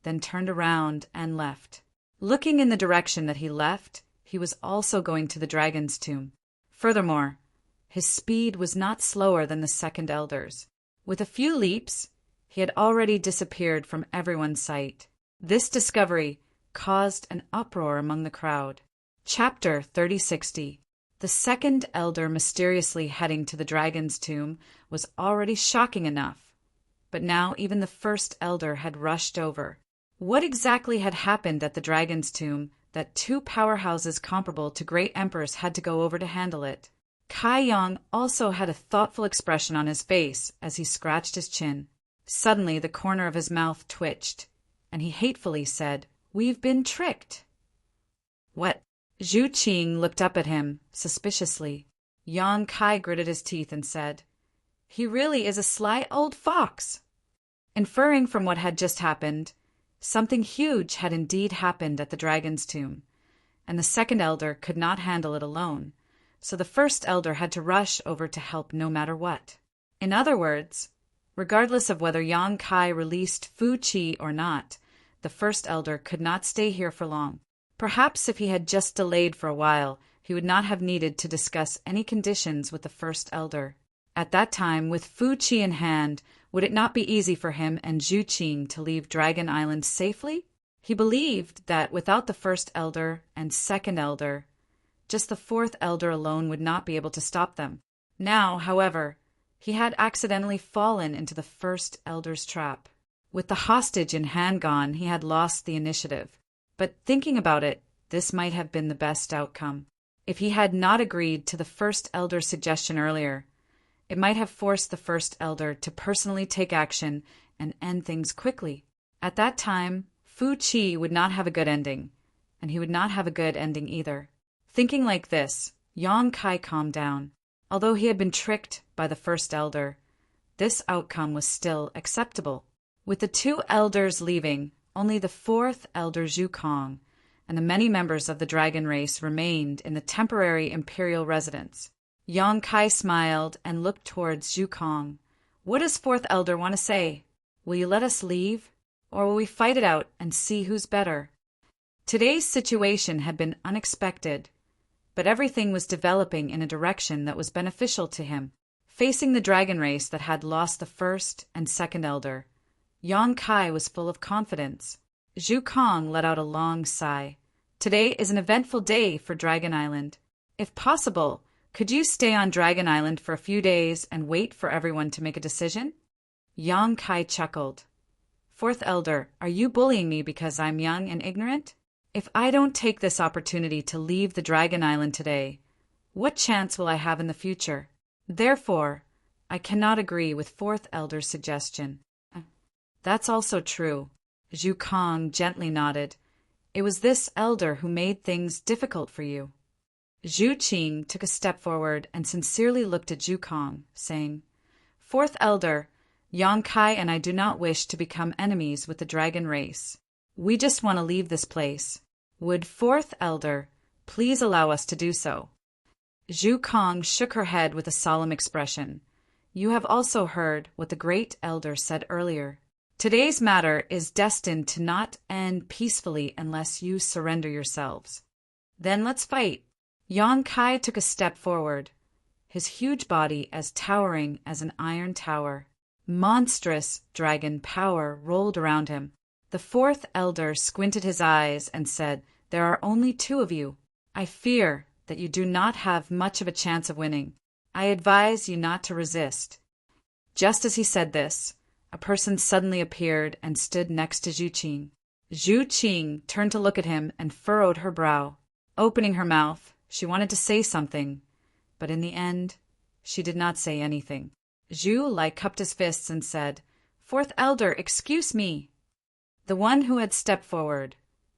then turned around and left. Looking in the direction that he left, he was also going to the dragon's tomb. Furthermore, his speed was not slower than the second elder's. With a few leaps, he had already disappeared from everyone's sight. This discovery caused an uproar among the crowd. Chapter 3060. The second elder mysteriously heading to the dragon's tomb was already shocking enough, but now even the first elder had rushed over. What exactly had happened at the dragon's tomb that 2 powerhouses comparable to great emperors had to go over to handle it? Kai Yang also had a thoughtful expression on his face as he scratched his chin. Suddenly the corner of his mouth twitched, and he hatefully said, "We've been tricked." "What?" Zhu Qing looked up at him suspiciously. Yang Kai gritted his teeth and said, "He really is a sly old fox." Inferring from what had just happened, something huge had indeed happened at the dragon's tomb, and the second elder could not handle it alone, so the first elder had to rush over to help no matter what. In other words, regardless of whether Yang Kai released Fu Qi or not, the first elder could not stay here for long. Perhaps if he had just delayed for a while, he would not have needed to discuss any conditions with the first elder. At that time, with Fu Qi in hand, would it not be easy for him and Zhu Qing to leave Dragon Island safely? He believed that without the first elder and second elder, just the fourth elder alone would not be able to stop them. Now, however, he had accidentally fallen into the first elder's trap. With the hostage in hand gone, he had lost the initiative. But thinking about it, this might have been the best outcome. If he had not agreed to the first elder's suggestion earlier, it might have forced the first elder to personally take action and end things quickly. At that time, Fu Qi would not have a good ending, and he would not have a good ending either. Thinking like this, Yang Kai calmed down. Although he had been tricked by the first elder, this outcome was still acceptable. With the 2 elders leaving, only the 4th elder Zhu Kong and the many members of the dragon race remained in the temporary imperial residence. Yang Kai smiled and looked towards Zhu Kong. "What does 4th elder want to say? Will you let us leave? Or will we fight it out and see who's better?" Today's situation had been unexpected, but everything was developing in a direction that was beneficial to him. Facing the dragon race that had lost the first and second elder, Yang Kai was full of confidence. Zhu Kong let out a long sigh. "Today is an eventful day for Dragon Island. If possible, could you stay on Dragon Island for a few days and wait for everyone to make a decision?" Yang Kai chuckled. "4th elder, are you bullying me because I'm young and ignorant? If I don't take this opportunity to leave the Dragon Island today, what chance will I have in the future? Therefore, I cannot agree with 4th elder's suggestion." "That's also true." Zhu Kong gently nodded. "It was this elder who made things difficult for you." Zhu Qing took a step forward and sincerely looked at Zhu Kong, saying, "4th elder, Yang Kai and I do not wish to become enemies with the dragon race. We just want to leave this place. Would 4th elder please allow us to do so?" Zhu Kong shook her head with a solemn expression. "You have also heard what the great elder said earlier. Today's matter is destined to not end peacefully unless you surrender yourselves. Then let's fight." Yang Kai took a step forward, his huge body as towering as an iron tower. Monstrous dragon power rolled around him. The 4th elder squinted his eyes and said, "There are only 2 of you. I fear that you do not have much of a chance of winning. I advise you not to resist." Just as he said this, a person suddenly appeared and stood next to Zhu Qing. Zhu Qing turned to look at him and furrowed her brow. Opening her mouth, she wanted to say something, but in the end, she did not say anything. Zhu Lai cupped his fists and said, "Fourth Elder, excuse me." The one who had stepped forward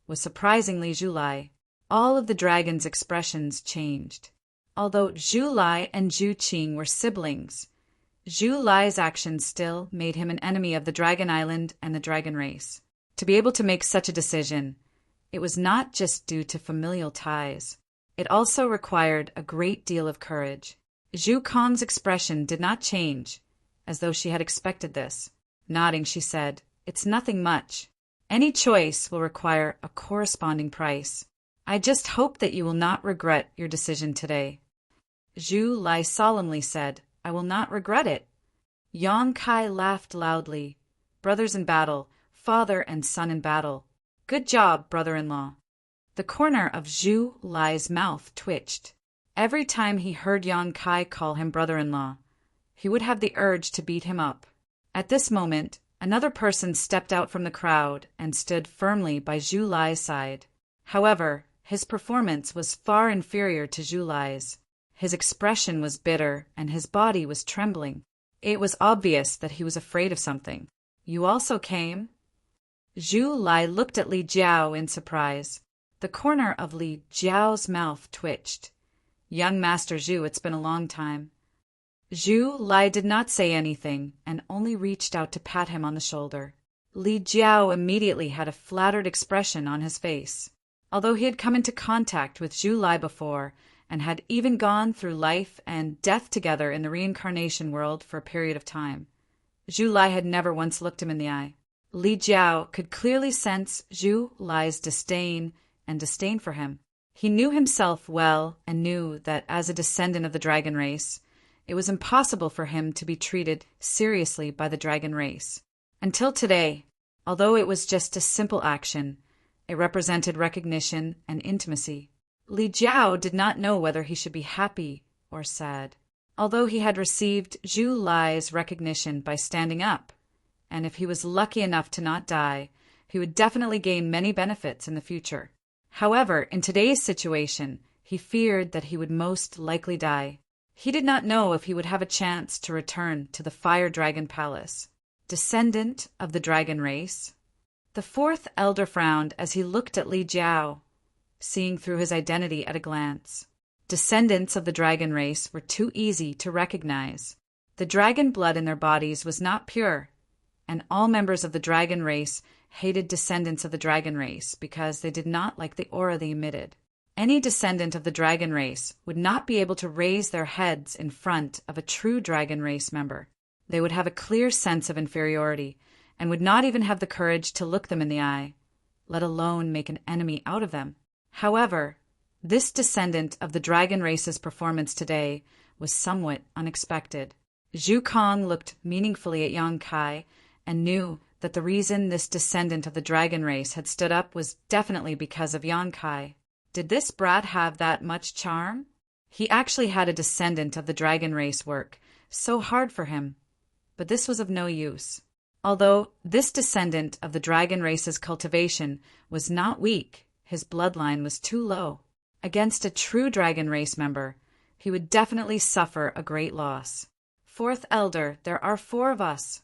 was surprisingly Zhu Lai. All of the dragon's expressions changed. Although Zhu Lai and Zhu Qing were siblings, Zhu Lai's actions still made him an enemy of the Dragon Island and the dragon race. To be able to make such a decision, it was not just due to familial ties. It also required a great deal of courage. Zhu Kong's expression did not change, as though she had expected this. Nodding, she said, "It's nothing much. Any choice will require a corresponding price. I just hope that you will not regret your decision today." Zhu Lai solemnly said, "I will not regret it." Yang Kai laughed loudly. Brothers in battle, father and son in battle. Good job, brother-in-law. The corner of Zhu Lai's mouth twitched. Every time he heard Yang Kai call him brother-in-law, he would have the urge to beat him up. At this moment, another person stepped out from the crowd and stood firmly by Zhu Lai's side. However, his performance was far inferior to Zhu Lai's. His expression was bitter and his body was trembling. It was obvious that he was afraid of something. "You also came?" Zhu Lai looked at Li Jiao in surprise. The corner of Li Jiao's mouth twitched. "Young Master Zhu, it's been a long time." Zhu Lai did not say anything and only reached out to pat him on the shoulder. Li Jiao immediately had a flattered expression on his face. Although he had come into contact with Zhu Lai before and had even gone through life and death together in the reincarnation world for a period of time, Zhu Lai had never once looked him in the eye. Li Jiao could clearly sense Zhu Lai's disdain for him. He knew himself well and knew that as a descendant of the dragon race, it was impossible for him to be treated seriously by the dragon race. Until today, although it was just a simple action, it represented recognition and intimacy. Li Jiao did not know whether he should be happy or sad. Although he had received Zhu Lai's recognition by standing up, and if he was lucky enough to not die, he would definitely gain many benefits in the future. However, in today's situation, he feared that he would most likely die. He did not know if he would have a chance to return to the Fire Dragon Palace. Descendant of the dragon race? The fourth elder frowned as he looked at Li Jiao, seeing through his identity at a glance. Descendants of the dragon race were too easy to recognize. The dragon blood in their bodies was not pure, and all members of the dragon race hated descendants of the dragon race because they did not like the aura they emitted. Any descendant of the dragon race would not be able to raise their heads in front of a true dragon race member. They would have a clear sense of inferiority and would not even have the courage to look them in the eye, let alone make an enemy out of them. However, this descendant of the dragon race's performance today was somewhat unexpected. Zhu Kong looked meaningfully at Yang Kai and knew that the reason this descendant of the dragon race had stood up was definitely because of Yang Kai. Did this brat have that much charm? He actually had a descendant of the dragon race work so hard for him, but this was of no use. Although this descendant of the dragon race's cultivation was not weak, his bloodline was too low. Against a true dragon race member, he would definitely suffer a great loss. Fourth elder, there are 4 of us.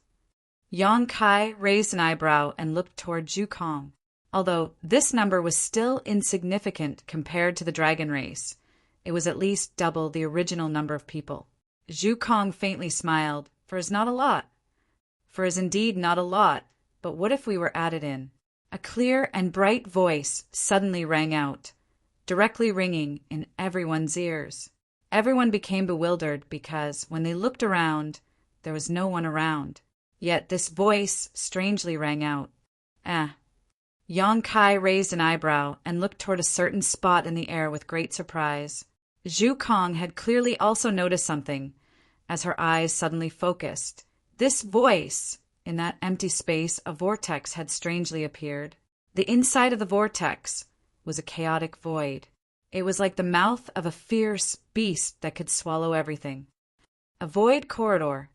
Yang Kai raised an eyebrow and looked toward Zhu Kong. Although this number was still insignificant compared to the dragon race, it was at least double the original number of people. Zhu Kong faintly smiled, for is indeed not a lot, but what if we were added in? A clear and bright voice suddenly rang out, directly ringing in everyone's ears. Everyone became bewildered because, when they looked around, there was no one around. Yet this voice strangely rang out. Yang Kai raised an eyebrow and looked toward a certain spot in the air with great surprise. Zhu Kong had clearly also noticed something, as her eyes suddenly focused. This voice, in that empty space, a vortex had strangely appeared. The inside of the vortex was a chaotic void. It was like the mouth of a fierce beast that could swallow everything. A void corridor.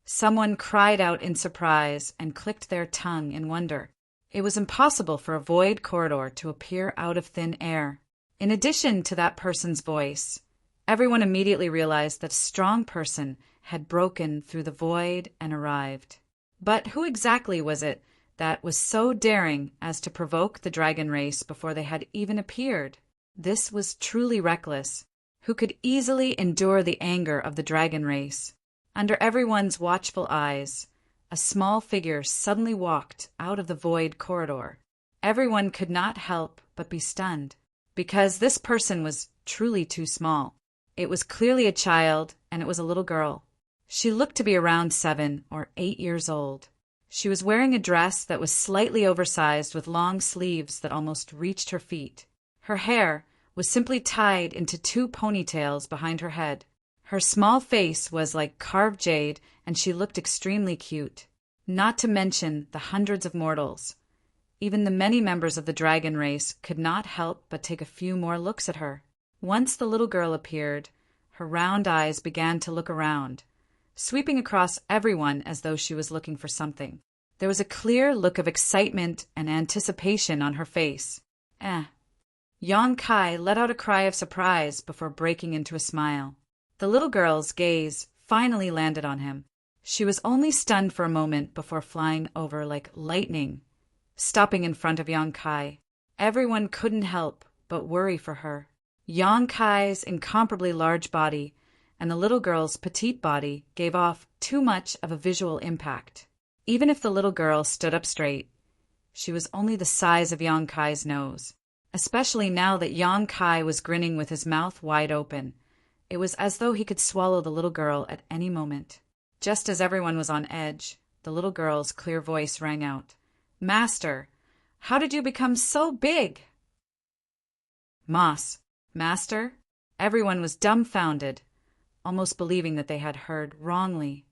Someone cried out in surprise and clicked their tongue in wonder. It was impossible for a void corridor to appear out of thin air. In addition to that person's voice, everyone immediately realized that a strong person had broken through the void and arrived. But who exactly was it that was so daring as to provoke the dragon race before they had even appeared? This was truly reckless. Who could easily endure the anger of the dragon race? Under everyone's watchful eyes, a small figure suddenly walked out of the void corridor. Everyone could not help but be stunned, because this person was truly too small. It was clearly a child, and it was a little girl. She looked to be around 7 or 8 years old. She was wearing a dress that was slightly oversized with long sleeves that almost reached her feet. Her hair was simply tied into 2 ponytails behind her head. Her small face was like carved jade, and she looked extremely cute. Not to mention the hundreds of mortals. Even the many members of the dragon race could not help but take a few more looks at her. Once the little girl appeared, her round eyes began to look around, sweeping across everyone as though she was looking for something. There was a clear look of excitement and anticipation on her face. Yang Kai let out a cry of surprise before breaking into a smile. The little girl's gaze finally landed on him. She was only stunned for a moment before flying over like lightning, stopping in front of Yang Kai. Everyone couldn't help but worry for her. Yang Kai's incomparably large body and the little girl's petite body gave off too much of a visual impact. Even if the little girl stood up straight, she was only the size of Yang Kai's nose. Especially now that Yang Kai was grinning with his mouth wide open. It was as though he could swallow the little girl at any moment. Just as everyone was on edge, the little girl's clear voice rang out. "Master, how did you become so big?" Moss. Master? Everyone was dumbfounded, almost believing that they had heard wrongly.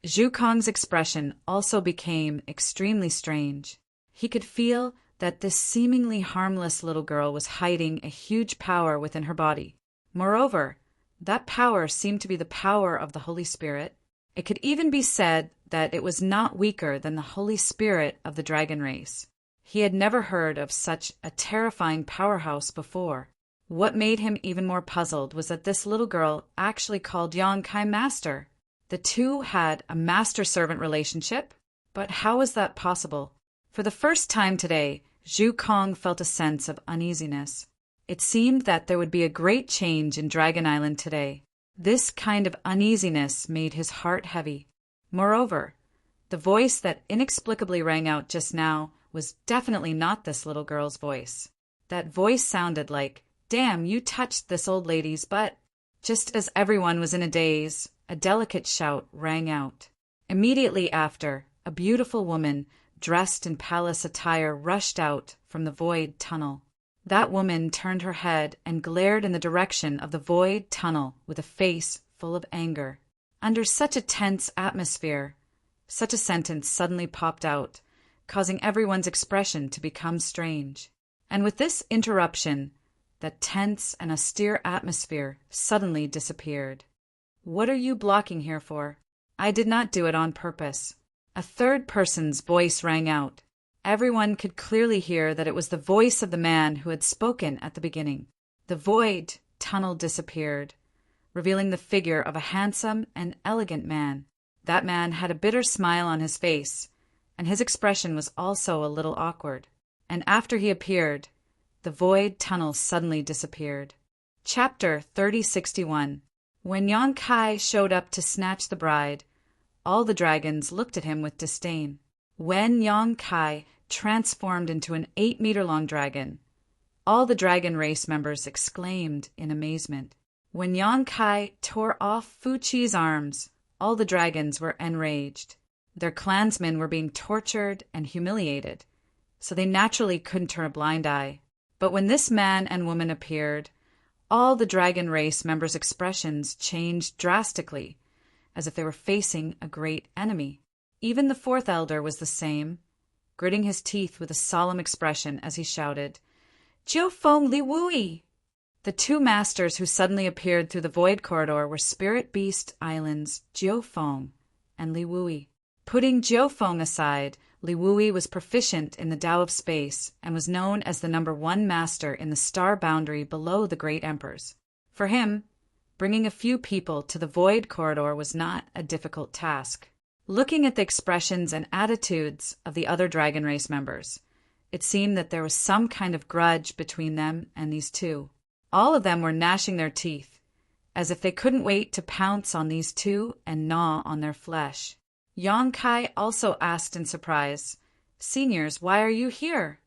Zhu Kong's expression also became extremely strange. He could feel that this seemingly harmless little girl was hiding a huge power within her body. Moreover, that power seemed to be the power of the Holy Spirit. It could even be said that it was not weaker than the Holy Spirit of the dragon race. He had never heard of such a terrifying powerhouse before. What made him even more puzzled was that this little girl actually called Yang Kai master. The two had a master-servant relationship, but how was that possible? For the first time today, Zhu Kong felt a sense of uneasiness. It seemed that there would be a great change in Dragon Island today. This kind of uneasiness made his heart heavy. Moreover, the voice that inexplicably rang out just now was definitely not this little girl's voice. That voice sounded like, "Damn, you touched this old lady's butt." Just as everyone was in a daze, a delicate shout rang out. Immediately after, a beautiful woman dressed in palace attire rushed out from the void tunnel. That woman turned her head and glared in the direction of the void tunnel with a face full of anger. Under such a tense atmosphere, such a sentence suddenly popped out, causing everyone's expression to become strange. And with this interruption, that tense and austere atmosphere suddenly disappeared. "What are you blocking here for?" "I did not do it on purpose." A third person's voice rang out. Everyone could clearly hear that it was the voice of the man who had spoken at the beginning. The void tunnel disappeared, revealing the figure of a handsome and elegant man. That man had a bitter smile on his face, and his expression was also a little awkward. And after he appeared, the void tunnel suddenly disappeared. Chapter 3061. When Yang Kai showed up to snatch the bride, all the dragons looked at him with disdain. When Yang Kai transformed into an 8-meter-long dragon, all the dragon race members exclaimed in amazement. When Yang Kai tore off Fu Chi's arms, all the dragons were enraged. Their clansmen were being tortured and humiliated, so they naturally couldn't turn a blind eye. But when this man and woman appeared, all the dragon race members' expressions changed drastically, as if they were facing a great enemy. Even the fourth elder was the same, gritting his teeth with a solemn expression as he shouted, "Jiu Feng Li Wui!" The two masters who suddenly appeared through the void corridor were Spirit Beast Island's Jiufeng and Li Wui. Putting Jiufeng aside, Li Wui was proficient in the Tao of Space and was known as the #1 master in the star boundary below the Great Emperors. For him, bringing a few people to the void corridor was not a difficult task. Looking at the expressions and attitudes of the other dragon race members, it seemed that there was some kind of grudge between them and these two. All of them were gnashing their teeth, as if they couldn't wait to pounce on these two and gnaw on their flesh. Yang Kai also asked in surprise, "Seniors, why are you here?"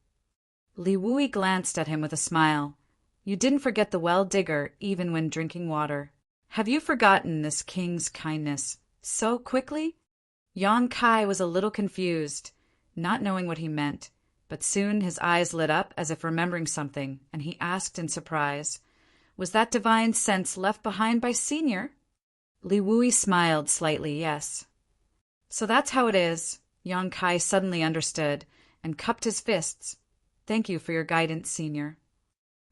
Li Wui glanced at him with a smile. "You didn't forget the well digger even when drinking water. Have you forgotten this king's kindness so quickly?" Yang Kai was a little confused, not knowing what he meant, but soon his eyes lit up as if remembering something, and he asked in surprise, "Was that divine sense left behind by Senior?" Li Wui smiled slightly, yes. "So that's how it is." Yang Kai suddenly understood and cupped his fists. "Thank you for your guidance, Senior."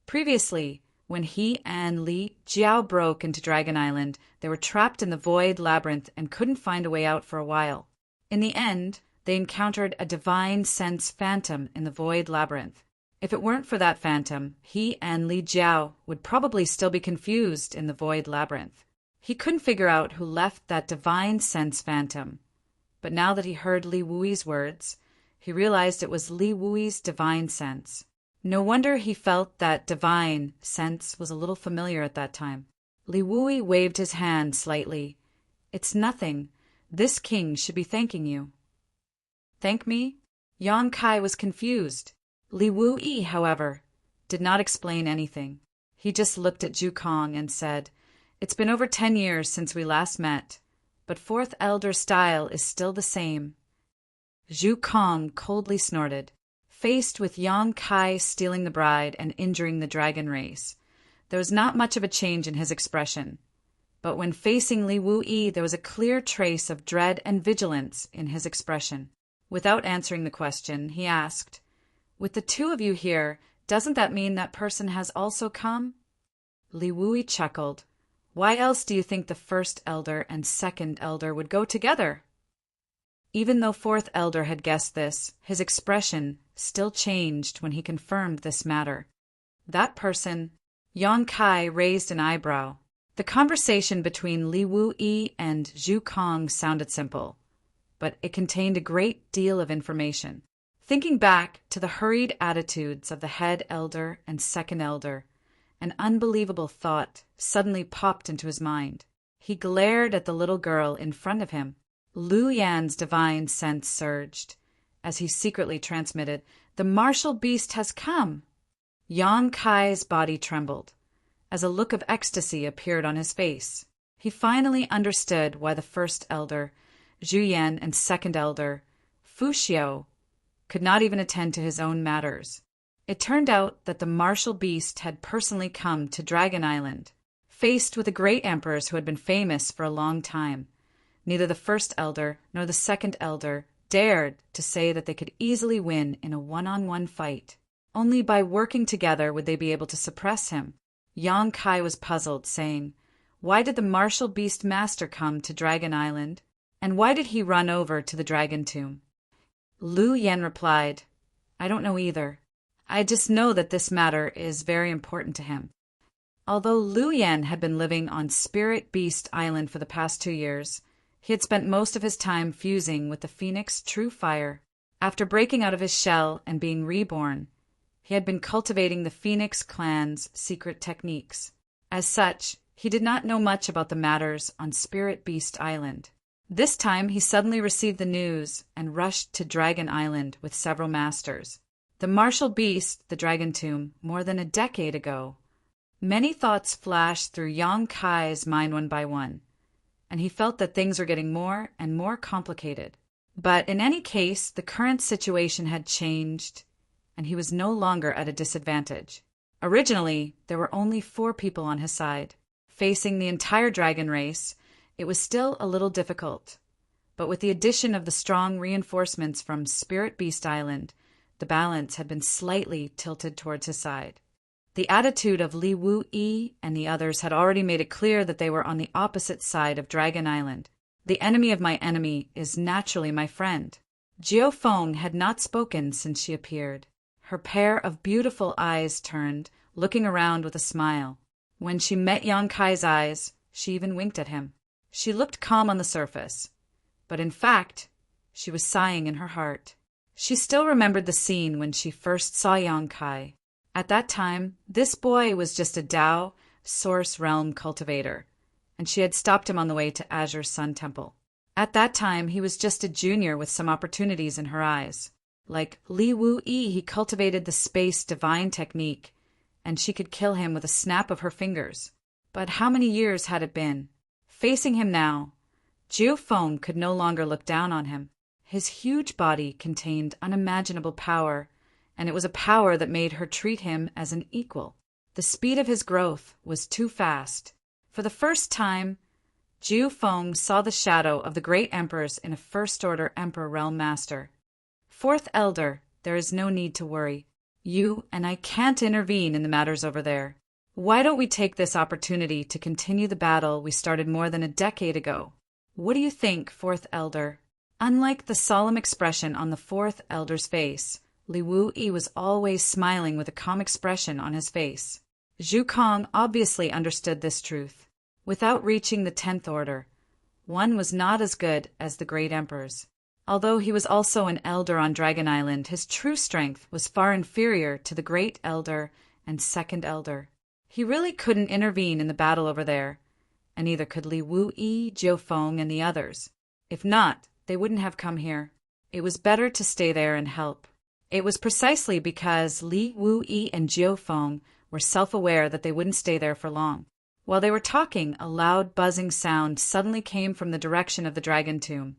Previously, when he and Li Jiao broke into Dragon Island, they were trapped in the void labyrinth and couldn't find a way out for a while. In the end, they encountered a divine sense phantom in the void labyrinth. If it weren't for that phantom, he and Li Jiao would probably still be confused in the void labyrinth. He couldn't figure out who left that divine sense phantom, but now that he heard Li Wui's words, he realized it was Li Wui's divine sense. No wonder he felt that divine sense was a little familiar at that time. Li Wui waved his hand slightly. "It's nothing. This king should be thanking you." "Thank me?" Yang Kai was confused. Li Wui, however, did not explain anything. He just looked at Zhu Kong and said, "It's been over 10 years since we last met, but Fourth Elder style is still the same." Zhu Kong coldly snorted. Faced with Yang Kai stealing the bride and injuring the dragon race, there was not much of a change in his expression. But when facing Li Wui, there was a clear trace of dread and vigilance in his expression. Without answering the question, he asked, "With the two of you here, doesn't that mean that person has also come?" Li Wui chuckled. "Why else do you think the First Elder and Second Elder would go together?" Even though Fourth Elder had guessed this, his expression still changed when he confirmed this matter. That person, Yang Kai raised an eyebrow. The conversation between Li Wui and Zhu Kong sounded simple, but it contained a great deal of information. Thinking back to the hurried attitudes of the head elder and second elder, an unbelievable thought suddenly popped into his mind. He glared at the little girl in front of him. Lu Yan's divine sense surged, as he secretly transmitted, "The martial beast has come!" Yang Kai's body trembled, as a look of ecstasy appeared on his face. He finally understood why the first elder, Zhu Yan, and second elder, Fu Xiao, could not even attend to his own matters. It turned out that the martial beast had personally come to Dragon Island. Faced with the great emperors who had been famous for a long time, neither the first elder nor the second elder dared to say that they could easily win in a one-on-one fight. Only by working together would they be able to suppress him. Yang Kai was puzzled, saying, "Why did the martial beast master come to Dragon Island? And why did he run over to the dragon tomb?" Lu Yan replied, "I don't know either. I just know that this matter is very important to him." Although Lu Yan had been living on Spirit Beast Island for the past 2 years, he had spent most of his time fusing with the Phoenix True Fire. After breaking out of his shell and being reborn, he had been cultivating the Phoenix clan's secret techniques. As such, he did not know much about the matters on Spirit Beast Island. This time he suddenly received the news and rushed to Dragon Island with several masters. The martial beast, the dragon tomb, more than a decade ago. Many thoughts flashed through Yang Kai's mind one by one, and he felt that things were getting more and more complicated. But in any case, the current situation had changed, and he was no longer at a disadvantage. Originally, there were only 4 people on his side. Facing the entire dragon race, it was still a little difficult. But with the addition of the strong reinforcements from Spirit Beast Island, the balance had been slightly tilted towards his side. The attitude of Li Wu-yi and the others had already made it clear that they were on the opposite side of Dragon Island. The enemy of my enemy is naturally my friend. Jiu Feng had not spoken since she appeared. Her pair of beautiful eyes turned, looking around with a smile. When she met Yang Kai's eyes, she even winked at him. She looked calm on the surface, but in fact, she was sighing in her heart. She still remembered the scene when she first saw Yang Kai. At that time, this boy was just a Tao Source Realm cultivator, and she had stopped him on the way to Azure Sun Temple. At that time, he was just a junior with some opportunities in her eyes. Like Li Wu-yi, he cultivated the space divine technique, and she could kill him with a snap of her fingers. But how many years had it been? Facing him now, Jiu Feng could no longer look down on him. His huge body contained unimaginable power, and it was a power that made her treat him as an equal. The speed of his growth was too fast. For the first time, Jiu Feng saw the shadow of the great emperors in a first-order emperor realm master. Fourth Elder, there is no need to worry. You and I can't intervene in the matters over there. Why don't we take this opportunity to continue the battle we started more than a decade ago? What do you think, Fourth Elder? Unlike the solemn expression on the Fourth Elder's face, Li Wu-yi was always smiling with a calm expression on his face. Zhu Kong obviously understood this truth. Without reaching the 10th order, one was not as good as the great emperors. Although he was also an elder on Dragon Island, his true strength was far inferior to the great elder and second elder. He really couldn't intervene in the battle over there, and neither could Li Wu-yi, Jiu Feng, and the others. If not, they wouldn't have come here. It was better to stay there and help. It was precisely because Li Wu-yi and Jiu Feng were self-aware that they wouldn't stay there for long. While they were talking, a loud buzzing sound suddenly came from the direction of the dragon tomb,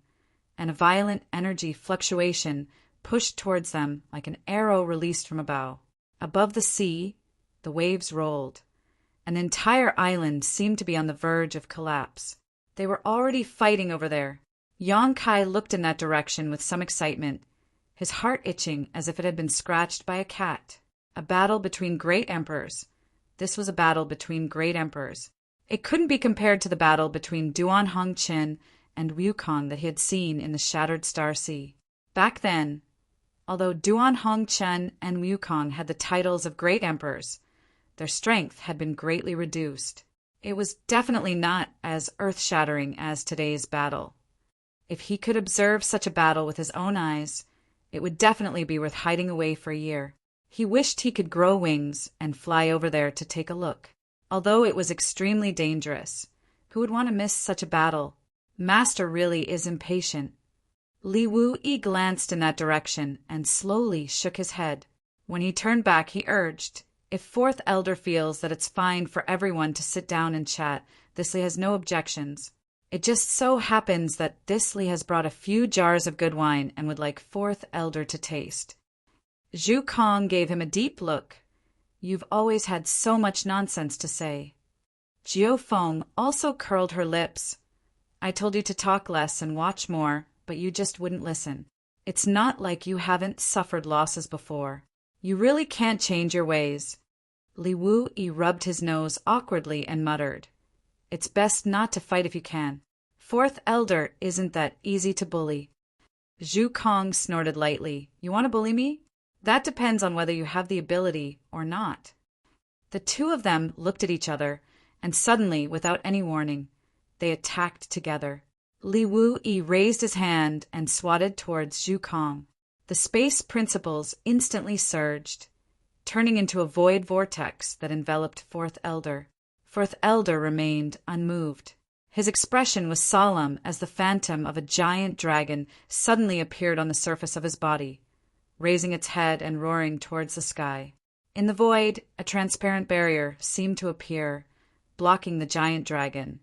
and a violent energy fluctuation pushed towards them like an arrow released from a bow. Above the sea, the waves rolled. An entire island seemed to be on the verge of collapse. They were already fighting over there. Yang Kai looked in that direction with some excitement, his heart itching as if it had been scratched by a cat. A battle between great emperors. This was a battle between great emperors. It couldn't be compared to the battle between Duan Hongqin and Wukong that he had seen in the Shattered Star Sea. Back then, although Duan Hongqin and Wukong had the titles of great emperors, their strength had been greatly reduced. It was definitely not as earth-shattering as today's battle. If he could observe such a battle with his own eyes, it would definitely be worth hiding away for a year. He wished he could grow wings and fly over there to take a look. Although it was extremely dangerous, who would want to miss such a battle? Master really is impatient. Li Wu-yi glanced in that direction and slowly shook his head. When he turned back, he urged, "If Fourth Elder feels that it's fine for everyone to sit down and chat, Thisly has no objections. It just so happens that Thisly has brought a few jars of good wine and would like Fourth Elder to taste." Zhu Kong gave him a deep look. "You've always had so much nonsense to say." Jiu Feng also curled her lips. "I told you to talk less and watch more, but you just wouldn't listen. It's not like you haven't suffered losses before. You really can't change your ways." Li Wu-yi rubbed his nose awkwardly and muttered, "It's best not to fight if you can. Fourth Elder isn't that easy to bully." Zhu Kong snorted lightly. "You want to bully me? That depends on whether you have the ability or not." The two of them looked at each other, and suddenly, without any warning, they attacked together. Li Wu-yi raised his hand and swatted towards Zhu Kong. The space principles instantly surged, turning into a void vortex that enveloped Fourth Elder. Fourth Elder remained unmoved. His expression was solemn as the phantom of a giant dragon suddenly appeared on the surface of his body, raising its head and roaring towards the sky. In the void, a transparent barrier seemed to appear, blocking the giant dragon.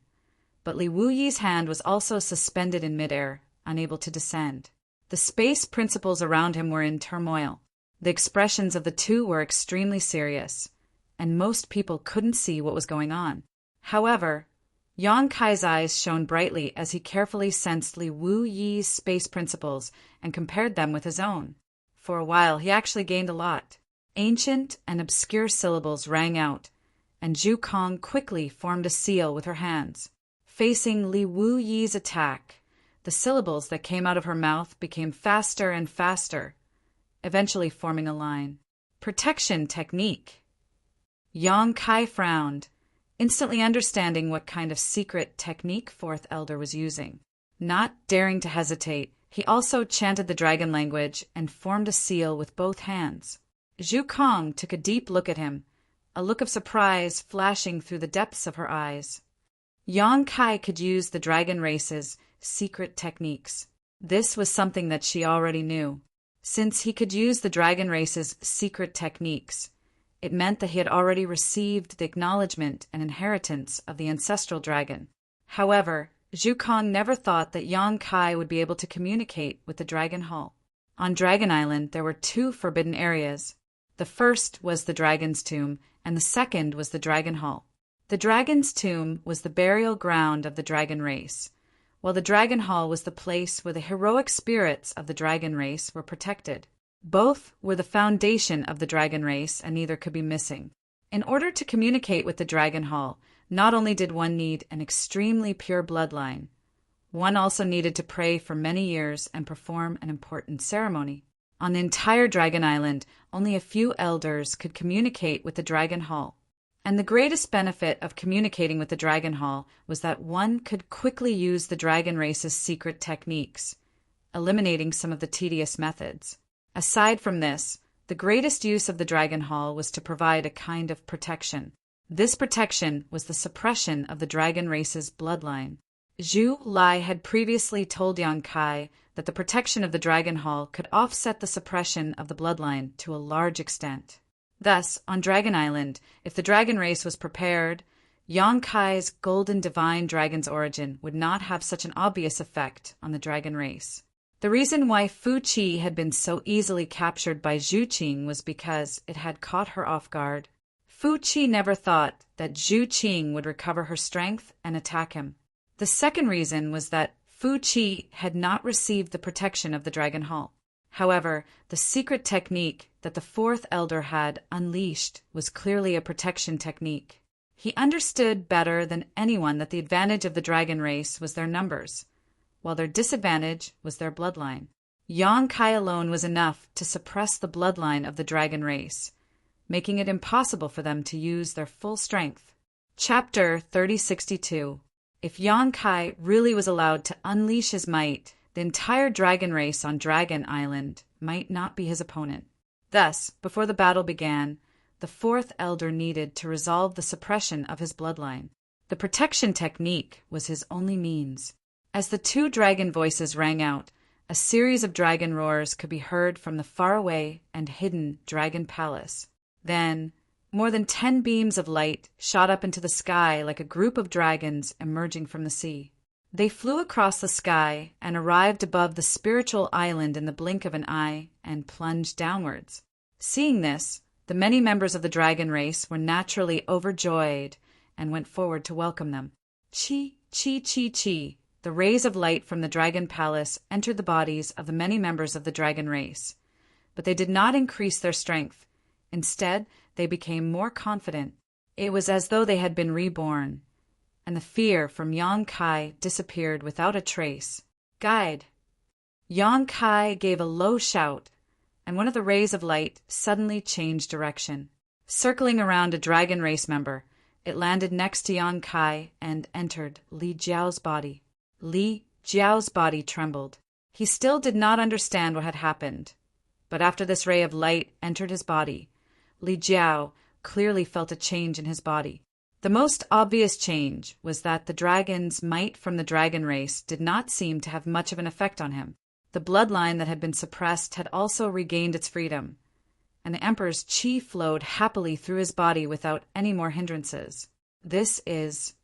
But Li Wu-yi's hand was also suspended in midair, unable to descend. The space principles around him were in turmoil. The expressions of the two were extremely serious, and most people couldn't see what was going on. However, Yang Kai's eyes shone brightly as he carefully sensed Li Wu-yi's space principles and compared them with his own. For a while, he actually gained a lot. Ancient and obscure syllables rang out, and Zhu Kong quickly formed a seal with her hands. Facing Li Wu Yi's attack, the syllables that came out of her mouth became faster and faster, eventually forming a line. Protection technique. Yang Kai frowned, instantly understanding what kind of secret technique Fourth Elder was using. Not daring to hesitate, he also chanted the dragon language and formed a seal with both hands. Zhu Kong took a deep look at him, a look of surprise flashing through the depths of her eyes. Yang Kai could use the dragon race's secret techniques. This was something that she already knew. Since he could use the dragon race's secret techniques, it meant that he had already received the acknowledgement and inheritance of the ancestral dragon. However, Zhu Kong never thought that Yang Kai would be able to communicate with the Dragon Hall. On Dragon Island, there were 2 forbidden areas. The first was the Dragon's Tomb, and the second was the Dragon Hall. The Dragon's Tomb was the burial ground of the dragon race, while the Dragon Hall was the place where the heroic spirits of the dragon race were protected. Both were the foundation of the dragon race, and neither could be missing. In order to communicate with the Dragon Hall, not only did one need an extremely pure bloodline, one also needed to pray for many years and perform an important ceremony. On the entire Dragon Island, only a few elders could communicate with the Dragon Hall. And the greatest benefit of communicating with the Dragon Hall was that one could quickly use the dragon race's secret techniques, eliminating some of the tedious methods. Aside from this, the greatest use of the Dragon Hall was to provide a kind of protection. This protection was the suppression of the dragon race's bloodline. Zhu Lai had previously told Yang Kai that the protection of the Dragon Hall could offset the suppression of the bloodline to a large extent. Thus, on Dragon Island, if the dragon race was prepared, Yang Kai's golden divine dragon's origin would not have such an obvious effect on the dragon race. The reason why Fu Qi had been so easily captured by Zhu Qing was because it had caught her off guard. Fu Qi never thought that Zhu Qing would recover her strength and attack him. The second reason was that Fu Qi had not received the protection of the Dragon Hall. However, the secret technique that the Fourth Elder had unleashed was clearly a protection technique. He understood better than anyone that the advantage of the dragon race was their numbers, while their disadvantage was their bloodline. Yang Kai alone was enough to suppress the bloodline of the dragon race, making it impossible for them to use their full strength. Chapter 3062. If Yang Kai really was allowed to unleash his might, the entire dragon race on Dragon Island might not be his opponent. Thus, before the battle began, the Fourth Elder needed to resolve the suppression of his bloodline. The protection technique was his only means. As the 2 dragon voices rang out, a series of dragon roars could be heard from the faraway and hidden Dragon Palace. Then, more than 10 beams of light shot up into the sky like a group of dragons emerging from the sea. They flew across the sky and arrived above the spiritual island in the blink of an eye and plunged downwards. Seeing this, the many members of the dragon race were naturally overjoyed and went forward to welcome them. Chi, chi, chi, chi. The rays of light from the Dragon Palace entered the bodies of the many members of the dragon race, but they did not increase their strength. Instead, they became more confident. It was as though they had been reborn, and the fear from Yang Kai disappeared without a trace. Guide! Yang Kai gave a low shout, and one of the rays of light suddenly changed direction. Circling around a dragon race member, it landed next to Yang Kai and entered Li Jiao's body. Li Jiao's body trembled. He still did not understand what had happened, but after this ray of light entered his body, Li Jiao clearly felt a change in his body. The most obvious change was that the dragon's might from the dragon race did not seem to have much of an effect on him. The bloodline that had been suppressed had also regained its freedom, and the Emperor's qi flowed happily through his body without any more hindrances. This is...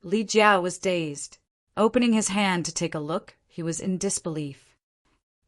Li Jiao was dazed. Opening his hand to take a look, he was in disbelief.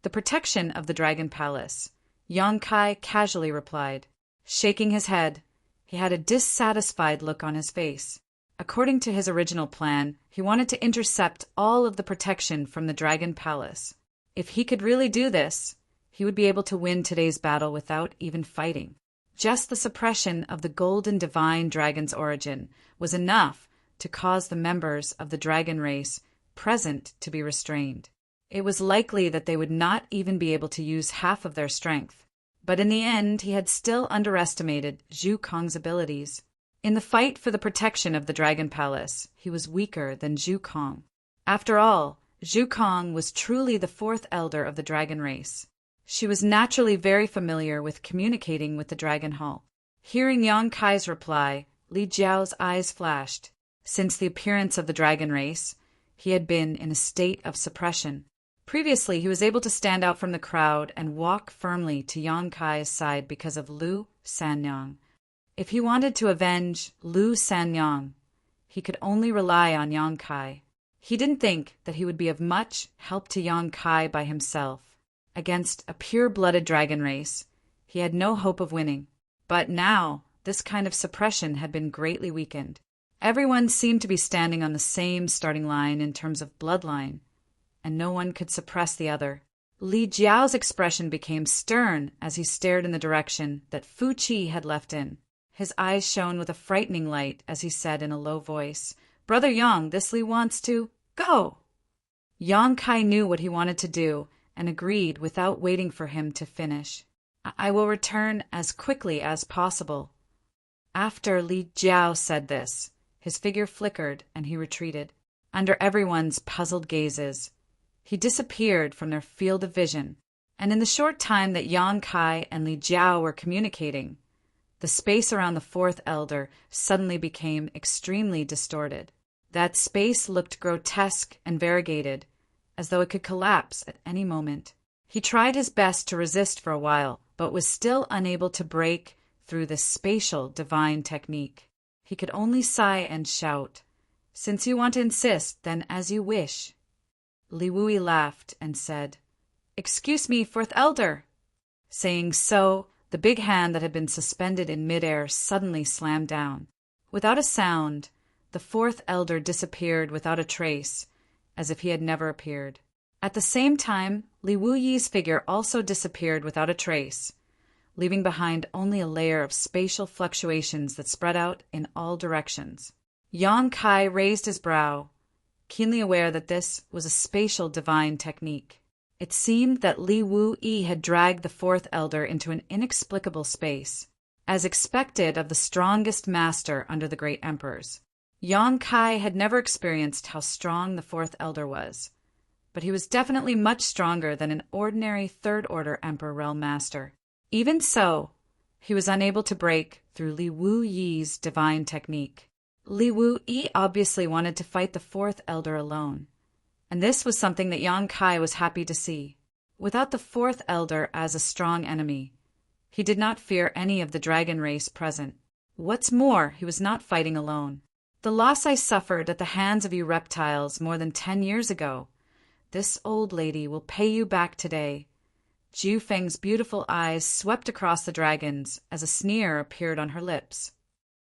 The protection of the Dragon Palace, Yang Kai casually replied. Shaking his head, he had a dissatisfied look on his face. According to his original plan, he wanted to intercept all of the protection from the Dragon Palace. If he could really do this, he would be able to win today's battle without even fighting. Just the suppression of the golden divine dragon's origin was enough to cause the members of the dragon race present to be restrained. It was likely that they would not even be able to use half of their strength. But in the end, he had still underestimated Zhu Kong's abilities. In the fight for the protection of the Dragon Palace, he was weaker than Zhu Kong. After all, Zhu Kong was truly the fourth elder of the dragon race. She was naturally very familiar with communicating with the Dragon Hall. Hearing Yang Kai's reply, Li Jiao's eyes flashed. Since the appearance of the dragon race, he had been in a state of suppression. Previously, he was able to stand out from the crowd and walk firmly to Yang Kai's side because of Lu Sanyang. If he wanted to avenge Lu Sanyang, he could only rely on Yang Kai. He didn't think that he would be of much help to Yang Kai by himself. Against a pure-blooded dragon race, he had no hope of winning. But now, this kind of suppression had been greatly weakened. Everyone seemed to be standing on the same starting line in terms of bloodline, and no one could suppress the other. Li Jiao's expression became stern as he stared in the direction that Fu Qi had left in. His eyes shone with a frightening light as he said in a low voice, "Brother Yang, this Li wants to go." Yang Kai knew what he wanted to do and agreed without waiting for him to finish. "I will return as quickly as possible." After Li Jiao said this, his figure flickered and he retreated. Under everyone's puzzled gazes, he disappeared from their field of vision, and in the short time that Yang Kai and Li Jiao were communicating, the space around the fourth elder suddenly became extremely distorted. That space looked grotesque and variegated, as though it could collapse at any moment. He tried his best to resist for a while, but was still unable to break through this spatial divine technique. He could only sigh and shout, "Since you want to insist, then as you wish." Li Wui laughed and said, "Excuse me, fourth elder." Saying so, the big hand that had been suspended in midair suddenly slammed down. Without a sound, the fourth elder disappeared without a trace, as if he had never appeared. At the same time, Li Wuyi's figure also disappeared without a trace, leaving behind only a layer of spatial fluctuations that spread out in all directions. Yang Kai raised his brow, keenly aware that this was a spatial divine technique. It seemed that Li Wuyi had dragged the fourth elder into an inexplicable space, as expected of the strongest master under the great emperors. Yang Kai had never experienced how strong the fourth elder was, but he was definitely much stronger than an ordinary third-order emperor realm master. Even so, he was unable to break through Li Wuyi's divine technique. Li Wuyi obviously wanted to fight the fourth elder alone, and this was something that Yang Kai was happy to see. Without the fourth elder as a strong enemy, he did not fear any of the dragon race present. What's more, he was not fighting alone. "The loss I suffered at the hands of you reptiles more than 10 years ago, this old lady will pay you back today." Jiu Feng's beautiful eyes swept across the dragons as a sneer appeared on her lips.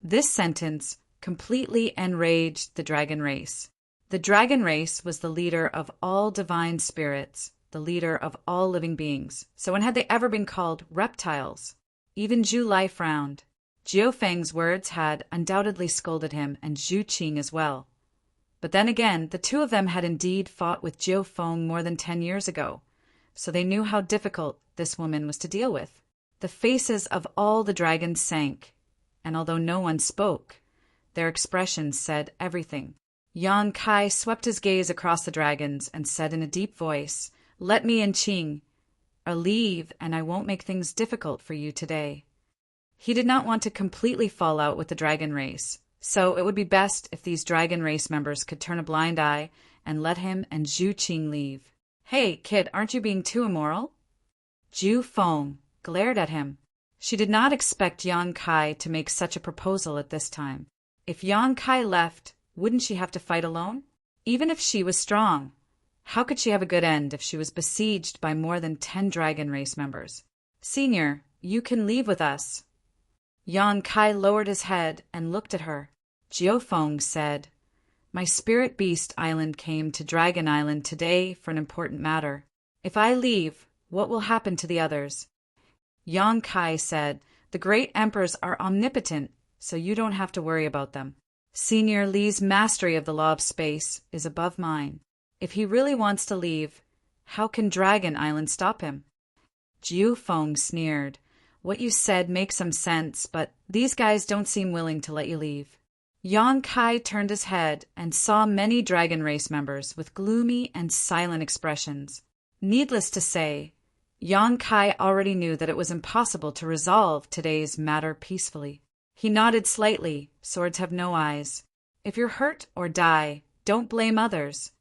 This sentence completely enraged the dragon race. The dragon race was the leader of all divine spirits, the leader of all living beings. So when had they ever been called reptiles? Even Zhu Lai frowned. Jiu Feng's words had undoubtedly scolded him, and Zhu Qing as well. But then again, the two of them had indeed fought with Jiu Feng more than 10 years ago, so they knew how difficult this woman was to deal with. The faces of all the dragons sank, and although no one spoke, their expressions said everything. Yang Kai swept his gaze across the dragons and said in a deep voice, "Let me and Qing leave, and I won't make things difficult for you today." He did not want to completely fall out with the dragon race, so it would be best if these dragon race members could turn a blind eye and let him and Zhu Qing leave. "Hey, kid, aren't you being too immoral?" Zhu Feng glared at him. She did not expect Yang Kai to make such a proposal at this time. If Yang Kai left, wouldn't she have to fight alone? Even if she was strong, how could she have a good end if she was besieged by more than 10 dragon race members? "Senior, you can leave with us." Yang Kai lowered his head and looked at her. Jiu Feng said, "My spirit beast island came to Dragon Island today for an important matter. If I leave, what will happen to the others?" Yang Kai said, The great emperors are omnipotent, so you don't have to worry about them. Senior Li's mastery of the law of space is above mine. If he really wants to leave, how can Dragon Island stop him?" Jiu Feng sneered. "What you said makes some sense, but these guys don't seem willing to let you leave." Yang Kai turned his head and saw many dragon race members with gloomy and silent expressions. Needless to say, Yang Kai already knew that it was impossible to resolve today's matter peacefully. He nodded slightly. Swords have no eyes. If you're hurt or die, don't blame others.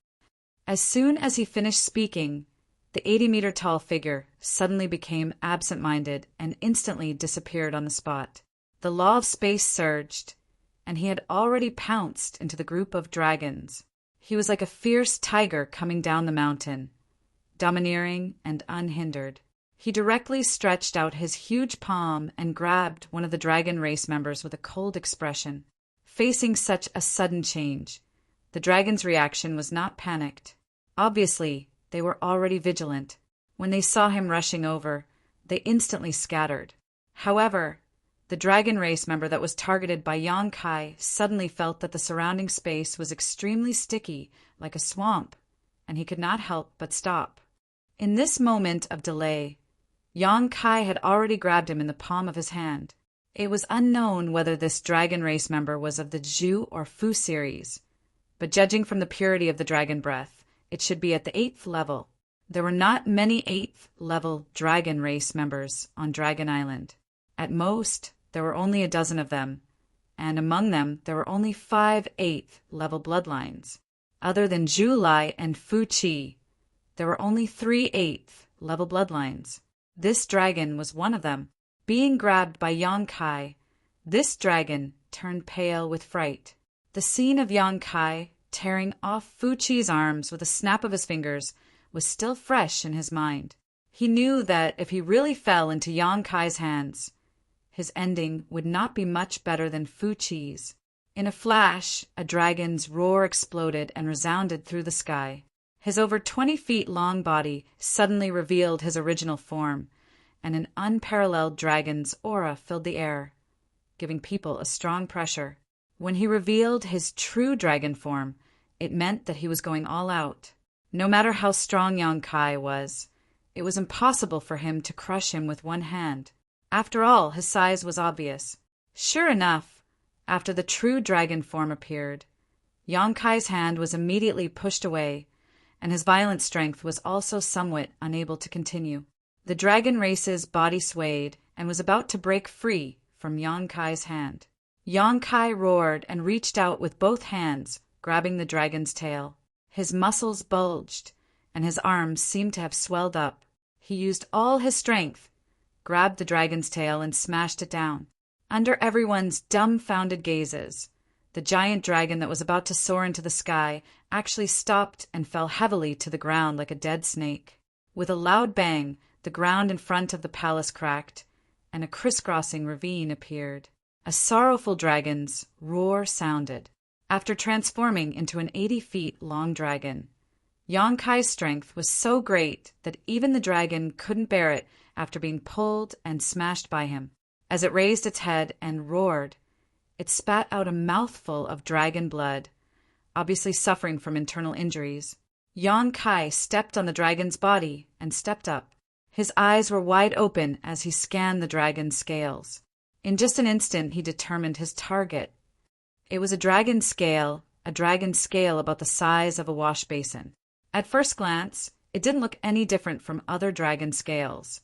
As soon as he finished speaking, the 80-meter-tall figure suddenly became absent-minded and instantly disappeared on the spot. The law of space surged, and he had already pounced into the group of dragons. He was like a fierce tiger coming down the mountain, domineering and unhindered. He directly stretched out his huge palm and grabbed one of the dragon race members with a cold expression. Facing such a sudden change, the dragon's reaction was not panicked. Obviously, they were already vigilant. When they saw him rushing over, they instantly scattered. However, the dragon race member that was targeted by Yang Kai suddenly felt that the surrounding space was extremely sticky, like a swamp, and he could not help but stop. In this moment of delay, Yang Kai had already grabbed him in the palm of his hand. It was unknown whether this dragon race member was of the Zhu or Fu series, but judging from the purity of the dragon breath, it should be at the 8th level. There were not many 8th level dragon race members on Dragon Island. At most, there were only a dozen of them, and among them there were only 5 8th level bloodlines. Other than Zhu Lai and Fu Qi, there were only 3 8th level bloodlines. This dragon was one of them. Being grabbed by Yang Kai, this dragon turned pale with fright. The scene of Yang Kai tearing off Fu Qi's arms with a snap of his fingers was still fresh in his mind. He knew that if he really fell into Yang Kai's hands, his ending would not be much better than Fu Qi's. In a flash, a dragon's roar exploded and resounded through the sky. His over 20 feet long body suddenly revealed his original form, and an unparalleled dragon's aura filled the air, giving people a strong pressure. When he revealed his true dragon form, it meant that he was going all out. No matter how strong Yang Kai was, it was impossible for him to crush him with one hand. After all, his size was obvious. Sure enough, after the true dragon form appeared, Yang Kai's hand was immediately pushed away, and his violent strength was also somewhat unable to continue. The dragon race's body swayed and was about to break free from Yang Kai's hand. Yang Kai roared and reached out with both hands, grabbing the dragon's tail. His muscles bulged, and his arms seemed to have swelled up. He used all his strength, grabbed the dragon's tail, and smashed it down. Under everyone's dumbfounded gazes, the giant dragon that was about to soar into the sky actually stopped and fell heavily to the ground like a dead snake. With a loud bang, the ground in front of the palace cracked, and a crisscrossing ravine appeared. A sorrowful dragon's roar sounded. After transforming into an 80 feet long dragon, Yang Kai's strength was so great that even the dragon couldn't bear it after being pulled and smashed by him. As it raised its head and roared, it spat out a mouthful of dragon blood, obviously suffering from internal injuries. Yang Kai stepped on the dragon's body and stepped up. His eyes were wide open as he scanned the dragon's scales. In just an instant, he determined his target. It was a dragon scale about the size of a wash basin. At first glance, it didn't look any different from other dragon scales.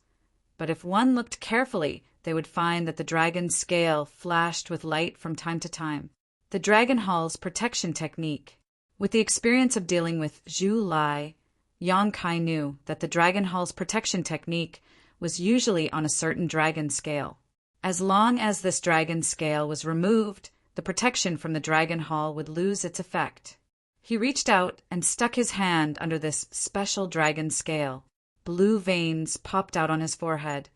But if one looked carefully, they would find that the dragon's scale flashed with light from time to time. The Dragon Hall's protection technique. With the experience of dealing with Zhu Lai, Yang Kai knew that the Dragon Hall's protection technique was usually on a certain dragon scale. As long as this dragon scale was removed, the protection from the Dragon Hall would lose its effect. He reached out and stuck his hand under this special dragon scale. Blue veins popped out on his forehead,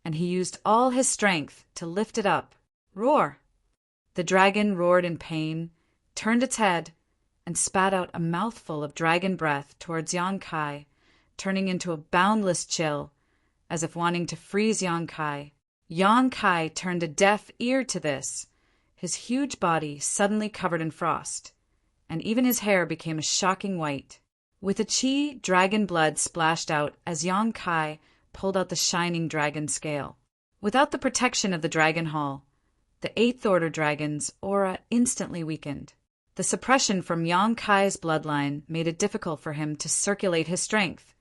and he used all his strength to lift it up. Roar! The dragon roared in pain, turned its head, and spat out a mouthful of dragon breath towards Yang Kai, turning into a boundless chill, as if wanting to freeze Yang Kai. Yang Kai turned a deaf ear to this, his huge body suddenly covered in frost, and even his hair became a shocking white. With a chi, dragon blood splashed out as Yang Kai pulled out the shining dragon scale. Without the protection of the Dragon Hall, the Eighth Order dragon's aura instantly weakened. The suppression from Yang Kai's bloodline made it difficult for him to circulate his strength,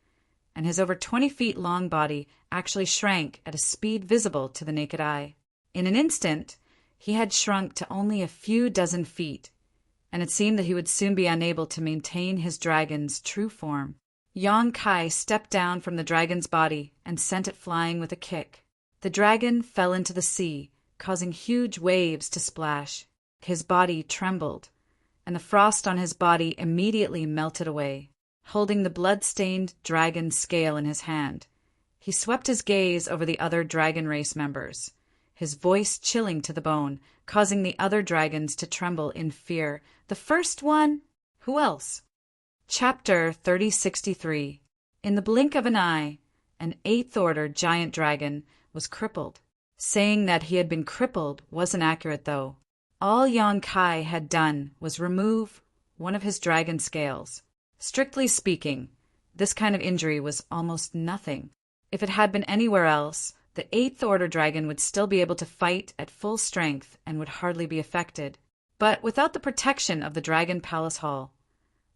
and his over 20 feet long body actually shrank at a speed visible to the naked eye. In an instant, he had shrunk to only a few dozen feet, and it seemed that he would soon be unable to maintain his dragon's true form. Yang Kai stepped down from the dragon's body and sent it flying with a kick. The dragon fell into the sea, causing huge waves to splash. His body trembled, and the frost on his body immediately melted away. Holding the blood-stained dragon scale in his hand, he swept his gaze over the other dragon race members, his voice chilling to the bone, causing the other dragons to tremble in fear. The first one? Who else? Chapter 3063. In the blink of an eye, an Eighth Order giant dragon was crippled. Saying that he had been crippled wasn't accurate, though. All Yang Kai had done was remove one of his dragon scales. Strictly speaking, this kind of injury was almost nothing. If it had been anywhere else, the Eighth Order dragon would still be able to fight at full strength and would hardly be affected. But without the protection of the Dragon Palace Hall,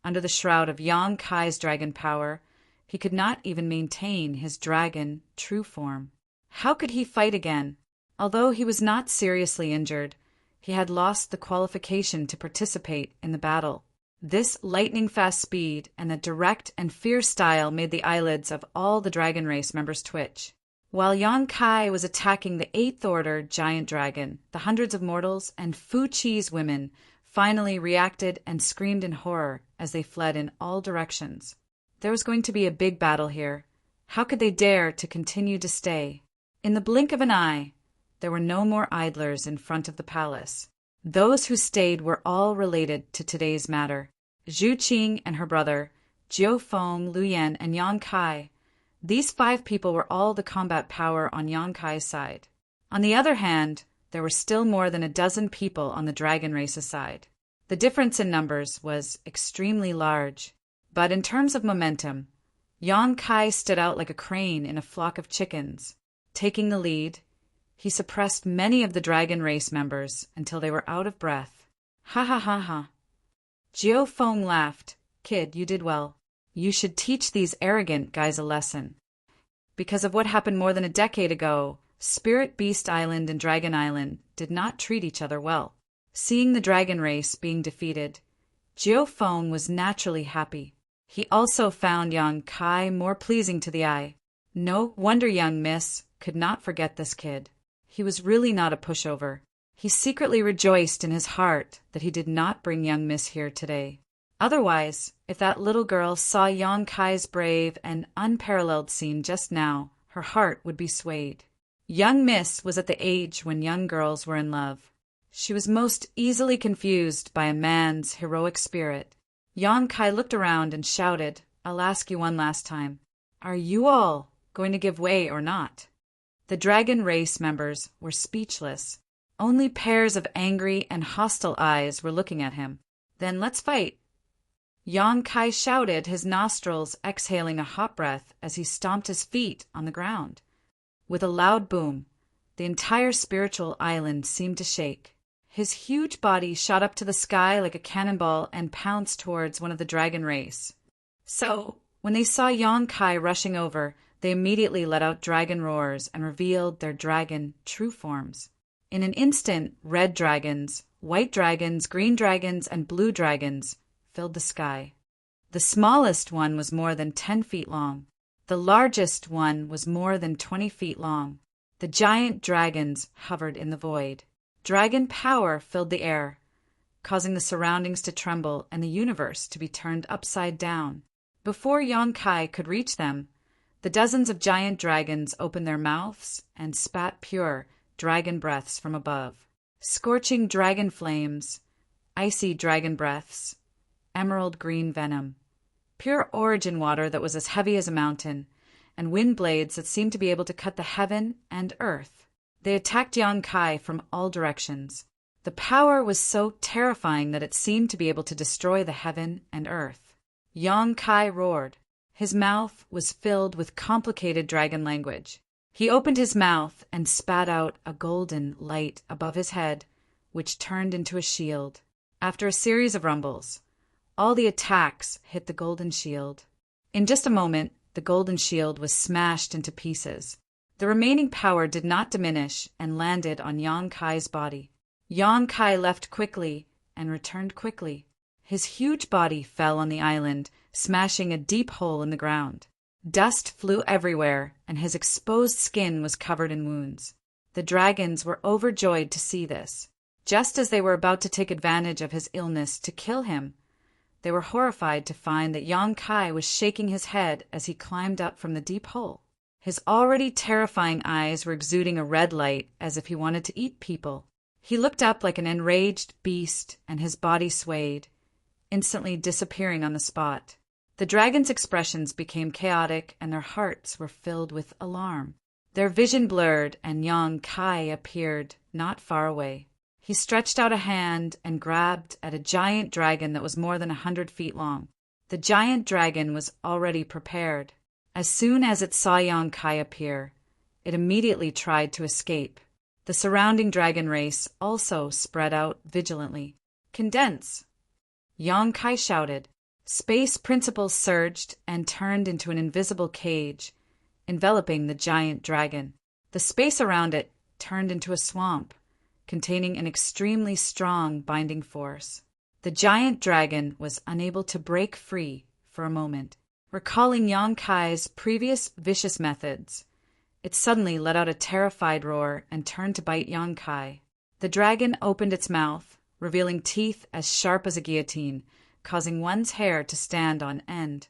under the shroud of Yang Kai's dragon power, he could not even maintain his dragon true form. How could he fight again? Although he was not seriously injured, he had lost the qualification to participate in the battle. This lightning-fast speed and the direct and fierce style made the eyelids of all the dragon race members twitch. While Yang Kai was attacking the Eighth Order giant dragon, the hundreds of mortals and Fu Chi's women finally reacted and screamed in horror as they fled in all directions. There was going to be a big battle here. How could they dare to continue to stay? In the blink of an eye, there were no more idlers in front of the palace. Those who stayed were all related to today's matter. Zhu Qing and her brother, Jiu Feng, Lu Yan, and Yang Kai. These 5 people were all the combat power on Yang Kai's side. On the other hand, there were still more than a dozen people on the dragon race's side. The difference in numbers was extremely large. But in terms of momentum, Yang Kai stood out like a crane in a flock of chickens. Taking the lead, he suppressed many of the dragon race members until they were out of breath. Ha ha ha ha. Jiu Feng laughed. Kid, you did well. You should teach these arrogant guys a lesson. Because of what happened more than a decade ago, Spirit Beast Island and Dragon Island did not treat each other well. Seeing the dragon race being defeated, Jiu Feng was naturally happy. He also found Yang Kai more pleasing to the eye. No wonder young Miss could not forget this kid. He was really not a pushover. He secretly rejoiced in his heart that he did not bring young Miss here today. Otherwise, if that little girl saw Yang Kai's brave and unparalleled scene just now, her heart would be swayed. Young Miss was at the age when young girls were in love. She was most easily confused by a man's heroic spirit. Yang Kai looked around and shouted, "I'll ask you one last time. Are you all going to give way or not?" The dragon race members were speechless. Only pairs of angry and hostile eyes were looking at him. "Then let's fight." Yang Kai shouted, his nostrils exhaling a hot breath as he stomped his feet on the ground. With a loud boom, the entire spiritual island seemed to shake. His huge body shot up to the sky like a cannonball and pounced towards one of the dragon race. So, when they saw Yang Kai rushing over, they immediately let out dragon roars and revealed their dragon true forms. In an instant, red dragons, white dragons, green dragons, and blue dragons filled the sky. The smallest one was more than 10 feet long. The largest one was more than 20 feet long. The giant dragons hovered in the void. Dragon power filled the air, causing the surroundings to tremble and the universe to be turned upside down. Before Yang Kai could reach them, the dozens of giant dragons opened their mouths and spat pure dragon breaths from above. Scorching dragon flames, icy dragon breaths, emerald green venom, pure origin water that was as heavy as a mountain, and wind blades that seemed to be able to cut the heaven and earth. They attacked Yang Kai from all directions. The power was so terrifying that it seemed to be able to destroy the heaven and earth. Yang Kai roared. His mouth was filled with complicated dragon language. He opened his mouth and spat out a golden light above his head, which turned into a shield. After a series of rumbles, all the attacks hit the golden shield. In just a moment, the golden shield was smashed into pieces. The remaining power did not diminish and landed on Yang Kai's body. Yang Kai left quickly and returned quickly. His huge body fell on the island, smashing a deep hole in the ground. Dust flew everywhere, and his exposed skin was covered in wounds. The dragons were overjoyed to see this. Just as they were about to take advantage of his illness to kill him, they were horrified to find that Yang Kai was shaking his head as he climbed up from the deep hole. His already terrifying eyes were exuding a red light as if he wanted to eat people. He looked up like an enraged beast, and his body swayed, instantly disappearing on the spot. The dragons' expressions became chaotic, and their hearts were filled with alarm. Their vision blurred, and Yang Kai appeared not far away. He stretched out a hand and grabbed at a giant dragon that was more than 100 feet long. The giant dragon was already prepared. As soon as it saw Yang Kai appear, it immediately tried to escape. The surrounding dragon race also spread out vigilantly. "Condense!" Yang Kai shouted. Space principles surged and turned into an invisible cage, enveloping the giant dragon. The space around it turned into a swamp, containing an extremely strong binding force. The giant dragon was unable to break free for a moment. Recalling Yang Kai's previous vicious methods, it suddenly let out a terrified roar and turned to bite Yang Kai. The dragon opened its mouth, revealing teeth as sharp as a guillotine, causing one's hair to stand on end.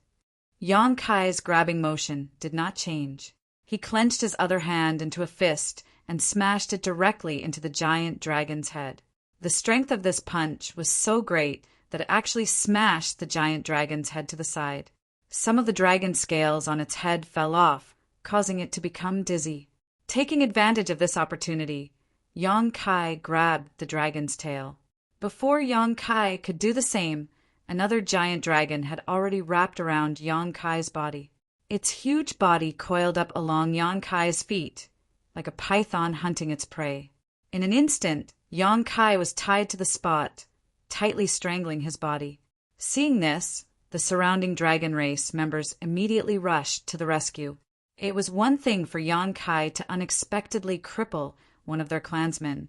Yang Kai's grabbing motion did not change. He clenched his other hand into a fist and smashed it directly into the giant dragon's head. The strength of this punch was so great that it actually smashed the giant dragon's head to the side. Some of the dragon scales on its head fell off, causing it to become dizzy. Taking advantage of this opportunity, Yang Kai grabbed the dragon's tail. Before Yang Kai could do the same, another giant dragon had already wrapped around Yang Kai's body. Its huge body coiled up along Yang Kai's feet, like a python hunting its prey. In an instant, Yang Kai was tied to the spot, tightly strangling his body. Seeing this, the surrounding dragon race members immediately rushed to the rescue. It was one thing for Yang Kai to unexpectedly cripple one of their clansmen,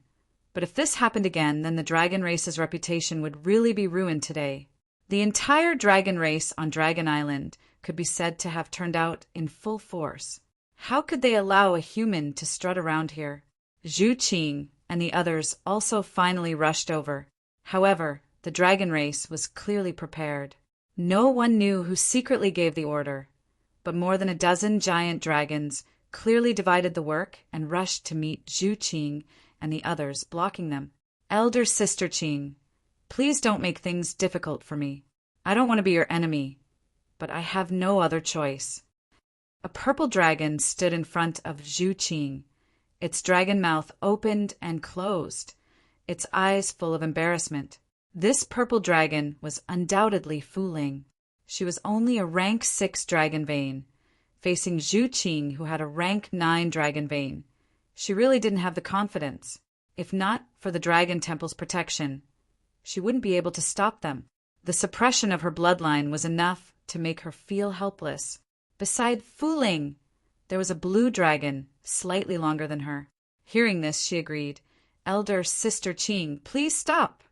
but if this happened again, then the dragon race's reputation would really be ruined today. The entire dragon race on Dragon Island could be said to have turned out in full force. How could they allow a human to strut around here? Zhu Qing and the others also finally rushed over. However, the dragon race was clearly prepared. No one knew who secretly gave the order, but more than a dozen giant dragons clearly divided the work and rushed to meet Zhu Qing and the others, blocking them. "Elder Sister Qing, please don't make things difficult for me. I don't want to be your enemy, but I have no other choice." A purple dragon stood in front of Zhu Qing. Its dragon mouth opened and closed, its eyes full of embarrassment. This purple dragon was undoubtedly Fu Ling. She was only a rank 6 dragon vein, facing Zhu Qing, who had a rank 9 dragon vein. She really didn't have the confidence. If not for the Dragon Temple's protection, she wouldn't be able to stop them. The suppression of her bloodline was enough to make her feel helpless. Beside Fu Ling, there was a blue dragon, slightly longer than her. Hearing this, she agreed. "Elder Sister Qing, please stop."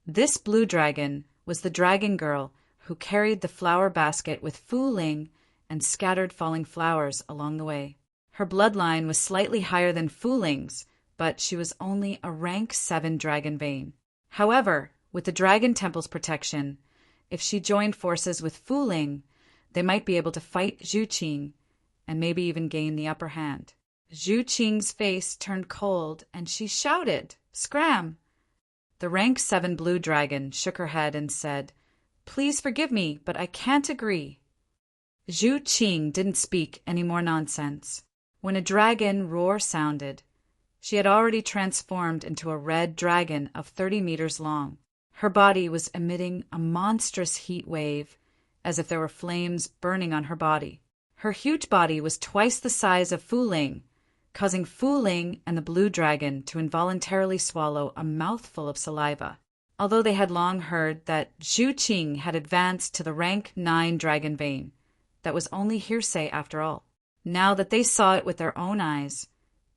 This blue dragon was the dragon girl who carried the flower basket with Fu Ling and scattered falling flowers along the way. Her bloodline was slightly higher than Fu Ling's, but she was only a rank 7 dragon vein. However, with the Dragon Temple's protection, if she joined forces with Fu Ling, they might be able to fight Zhu Qing and maybe even gain the upper hand. Zhu Qing's face turned cold and she shouted, "Scram!" The rank 7 blue dragon shook her head and said, "Please forgive me, but I can't agree." Zhu Qing didn't speak any more nonsense. When a dragon roar sounded, She had already transformed into a red dragon of 30 meters long. Her body was emitting a monstrous heat wave, as if there were flames burning on her body. Her huge body was twice the size of Fu Ling, causing Fu Ling and the blue dragon to involuntarily swallow a mouthful of saliva. Although they had long heard that Zhu Qing had advanced to the rank 9 dragon vein, that was only hearsay after all. Now that they saw it with their own eyes,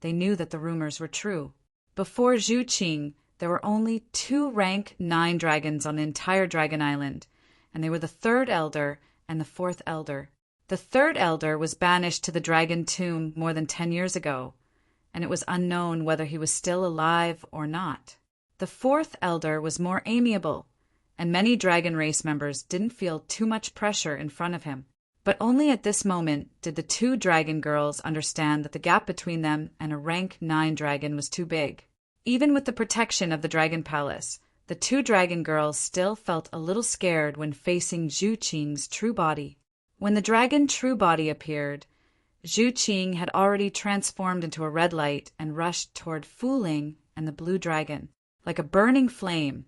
they knew that the rumors were true. Before Zhu Qing, there were only 2 rank 9 dragons on the entire Dragon Island, and they were the 3rd elder and the 4th elder. The 3rd elder was banished to the dragon tomb more than 10 years ago, and it was unknown whether he was still alive or not. The 4th elder was more amiable, and many dragon race members didn't feel too much pressure in front of him. But only at this moment did the 2 dragon girls understand that the gap between them and a rank 9 dragon was too big. Even with the protection of the Dragon Palace, the 2 dragon girls still felt a little scared when facing Zhu Qing's true body. When the dragon true body appeared, Zhu Qing had already transformed into a red light and rushed toward Fu Ling and the blue dragon. Like a burning flame,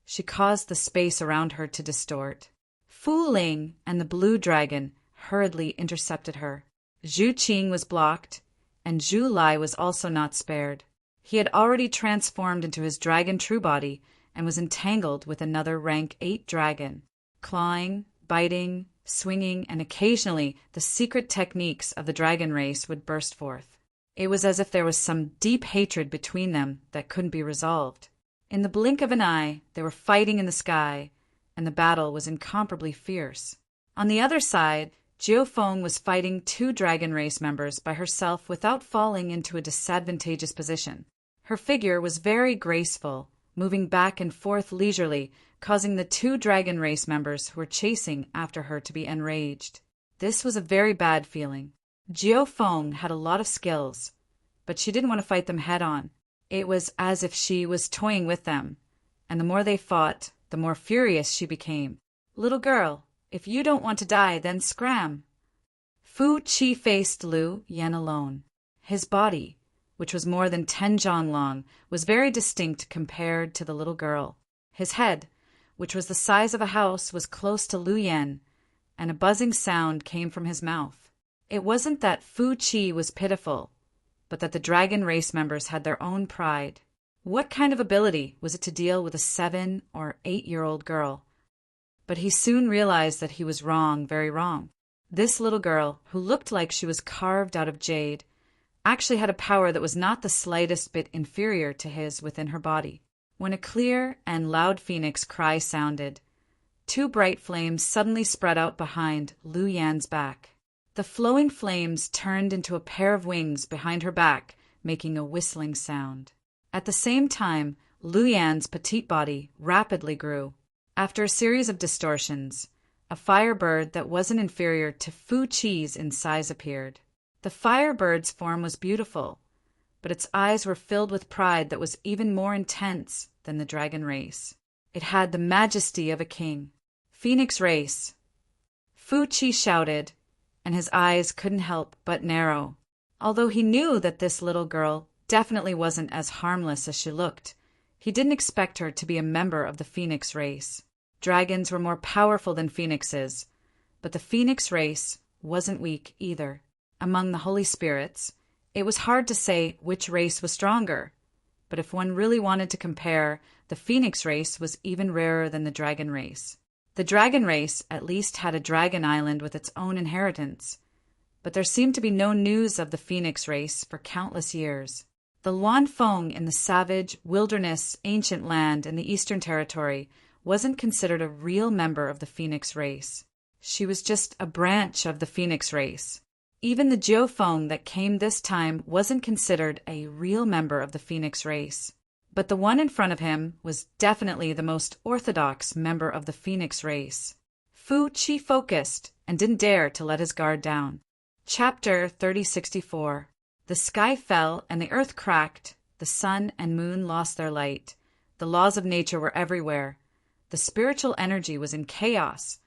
she caused the space around her to distort. Fu Ling and the blue dragon hurriedly intercepted her. Zhu Qing was blocked, and Zhu Lai was also not spared. He had already transformed into his dragon true body and was entangled with another rank 8 dragon. Clawing, biting, swinging, and occasionally the secret techniques of the dragon race would burst forth. It was as if there was some deep hatred between them that couldn't be resolved. In the blink of an eye, they were fighting in the sky, and the battle was incomparably fierce. On the other side, Jiu Feng was fighting 2 dragon race members by herself without falling into a disadvantageous position. Her figure was very graceful, moving back and forth leisurely, causing the 2 dragon race members who were chasing after her to be enraged. This was a very bad feeling. Jiu Feng had a lot of skills, but she didn't want to fight them head-on. It was as if she was toying with them, and the more they fought, the more furious she became. "Little girl, if you don't want to die, then scram." Fu Qi faced Liu Yan alone. His body, which was more than 10 zhang long, was very distinct compared to the little girl. His head, which was the size of a house, was close to Liu Yan, and a buzzing sound came from his mouth. It wasn't that Fu Qi was pitiful, but that the dragon race members had their own pride. What kind of ability was it to deal with a 7- or 8-year-old girl? But he soon realized that he was wrong, very wrong. This little girl, who looked like she was carved out of jade, actually had a power that was not the slightest bit inferior to his within her body. When a clear and loud phoenix cry sounded, 2 bright flames suddenly spread out behind Liu Yan's back. The flowing flames turned into a pair of wings behind her back, making a whistling sound. At the same time, Liu Yan's petite body rapidly grew. After a series of distortions, a firebird that wasn't inferior to Fu Qi's in size appeared. The firebird's form was beautiful, but its eyes were filled with pride that was even more intense than the dragon race. It had the majesty of a king. "Phoenix race!" Fu Qi shouted, and his eyes couldn't help but narrow. Although he knew that this little girl definitely wasn't as harmless as she looked, he didn't expect her to be a member of the Phoenix race. Dragons were more powerful than phoenixes, but the Phoenix race wasn't weak either. Among the holy spirits, it was hard to say which race was stronger, but if one really wanted to compare, the Phoenix race was even rarer than the dragon race. The dragon race at least had a dragon island with its own inheritance, but there seemed to be no news of the Phoenix race for countless years. The Luan Feng in the savage, wilderness, ancient land in the Eastern Territory wasn't considered a real member of the Phoenix race. She was just a branch of the Phoenix race. Even the Jiu Feng that came this time wasn't considered a real member of the Phoenix race. But the one in front of him was definitely the most orthodox member of the Phoenix race. Fu Qi focused and didn't dare to let his guard down. Chapter 3064. The sky fell and the earth cracked. The sun and moon lost their light. The laws of nature were everywhere. The spiritual energy was in chaos.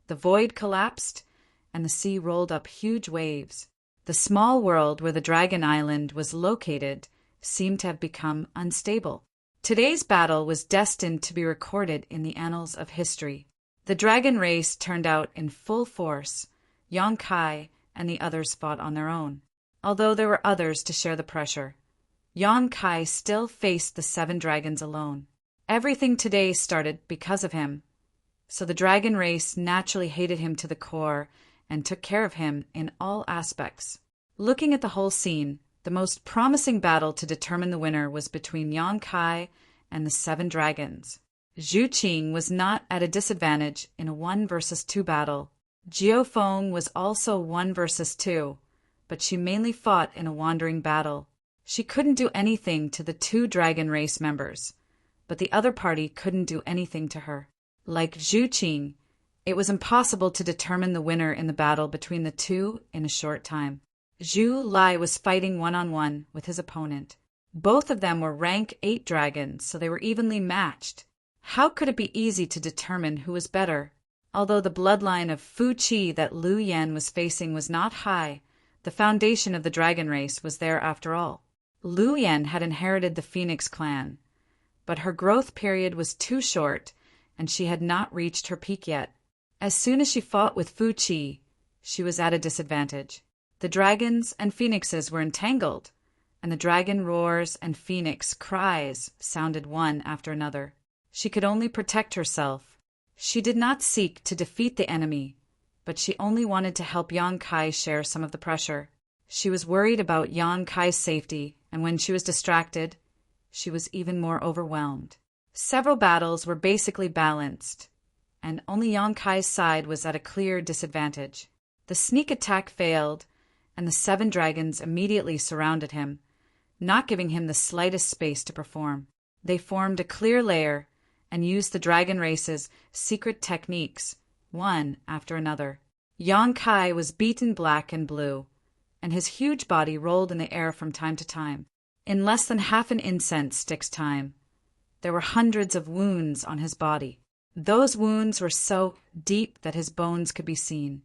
The void collapsed, and the sea rolled up huge waves. The small world where the Dragon Island was located seemed to have become unstable. Today's battle was destined to be recorded in the annals of history. The dragon race turned out in full force. Yong-kai and the others fought on their own. Although there were others to share the pressure, Yong-kai still faced the 7 dragons alone. Everything today started because of him, so the dragon race naturally hated him to the core and took care of him in all aspects. Looking at the whole scene, the most promising battle to determine the winner was between Yong-kai and the 7 dragons. Zhu Qing was not at a disadvantage in a 1 versus 2 battle. Jiao Feng was also 1 versus 2, but she mainly fought in a wandering battle. She couldn't do anything to the 2 dragon race members, but the other party couldn't do anything to her. Like Zhu Qing, it was impossible to determine the winner in the battle between the 2 in a short time. Zhu Lai was fighting one-on-one with his opponent. Both of them were rank 8 dragons, so they were evenly matched. How could it be easy to determine who was better? Although the bloodline of Fu Qi that Liu Yan was facing was not high, the foundation of the dragon race was there after all. Liu Yan had inherited the Phoenix clan, but her growth period was too short, and she had not reached her peak yet. As soon as she fought with Fu Qi, she was at a disadvantage. The dragons and phoenixes were entangled, and the dragon roars and phoenix cries sounded one after another. She could only protect herself. She did not seek to defeat the enemy, but she only wanted to help Yong-kai share some of the pressure. She was worried about Yong-kai's safety, and when she was distracted, she was even more overwhelmed. Several battles were basically balanced, and only Yong-kai's side was at a clear disadvantage. The sneak attack failed, and the 7 dragons immediately surrounded him, not giving him the slightest space to perform. They formed a clear layer and used the dragon race's secret techniques, one after another. Yong-kai was beaten black and blue, and his huge body rolled in the air from time to time. In less than half an incense stick's time, there were hundreds of wounds on his body. Those wounds were so deep that his bones could be seen,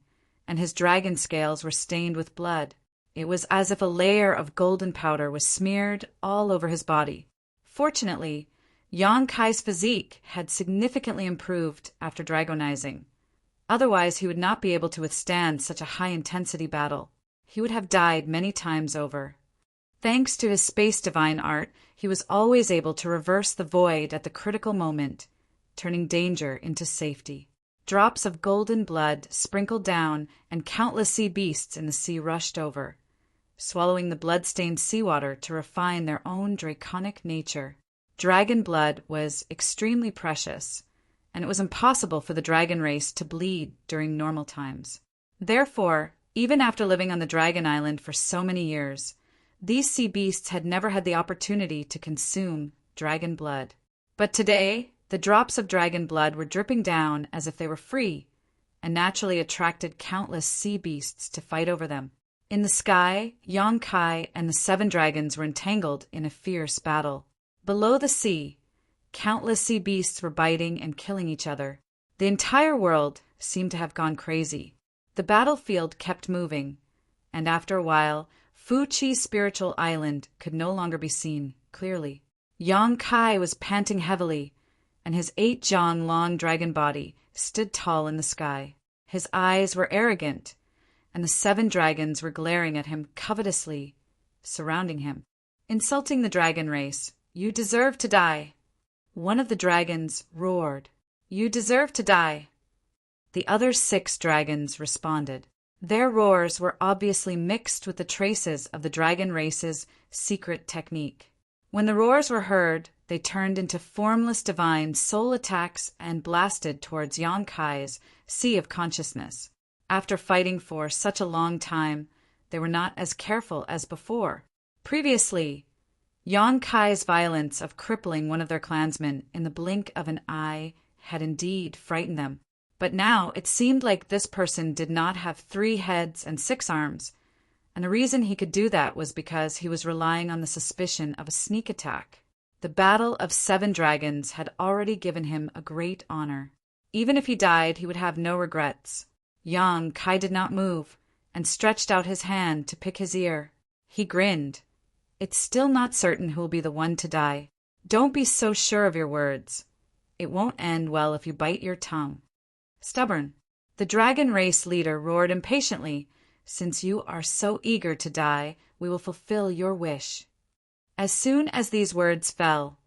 and his dragon scales were stained with blood. It was as if a layer of golden powder was smeared all over his body. Fortunately, Yong-kai's physique had significantly improved after dragonizing. Otherwise, he would not be able to withstand such a high-intensity battle. He would have died many times over. Thanks to his space divine art, he was always able to reverse the void at the critical moment, turning danger into safety. Drops of golden blood sprinkled down, and countless sea beasts in the sea rushed over, swallowing the blood-stained seawater to refine their own draconic nature. Dragon blood was extremely precious, and it was impossible for the dragon race to bleed during normal times. Therefore, even after living on the Dragon Island for so many years, these sea beasts had never had the opportunity to consume dragon blood. But today, the drops of dragon blood were dripping down as if they were free, and naturally attracted countless sea beasts to fight over them. In the sky, Yong-kai and the 7 dragons were entangled in a fierce battle. Below the sea, countless sea beasts were biting and killing each other. The entire world seemed to have gone crazy. The battlefield kept moving, and after a while, Fu Qi's spiritual island could no longer be seen clearly. Yong-kai was panting heavily, and his 8-jong long dragon body stood tall in the sky. His eyes were arrogant, and the 7 dragons were glaring at him covetously, surrounding him. Insulting the dragon race, "You deserve to die." One of the dragons roared, "You deserve to die." The other 6 dragons responded. Their roars were obviously mixed with the traces of the dragon race's secret technique. When the roars were heard, they turned into formless divine soul attacks and blasted towards Yong-kai's sea of consciousness. After fighting for such a long time, they were not as careful as before. Previously, Yong-kai's violence of crippling one of their clansmen in the blink of an eye had indeed frightened them. But now it seemed like this person did not have 3 heads and 6 arms, and the reason he could do that was because he was relying on the suspicion of a sneak attack. The battle of 7 dragons had already given him a great honor. Even if he died, he would have no regrets. Yong-kai did not move, and stretched out his hand to pick his ear. He grinned. It's still not certain who will be the one to die. Don't be so sure of your words. It won't end well if you bite your tongue. Stubborn. The dragon race leader roared impatiently. Since you are so eager to die, we will fulfill your wish. As soon as these words fell,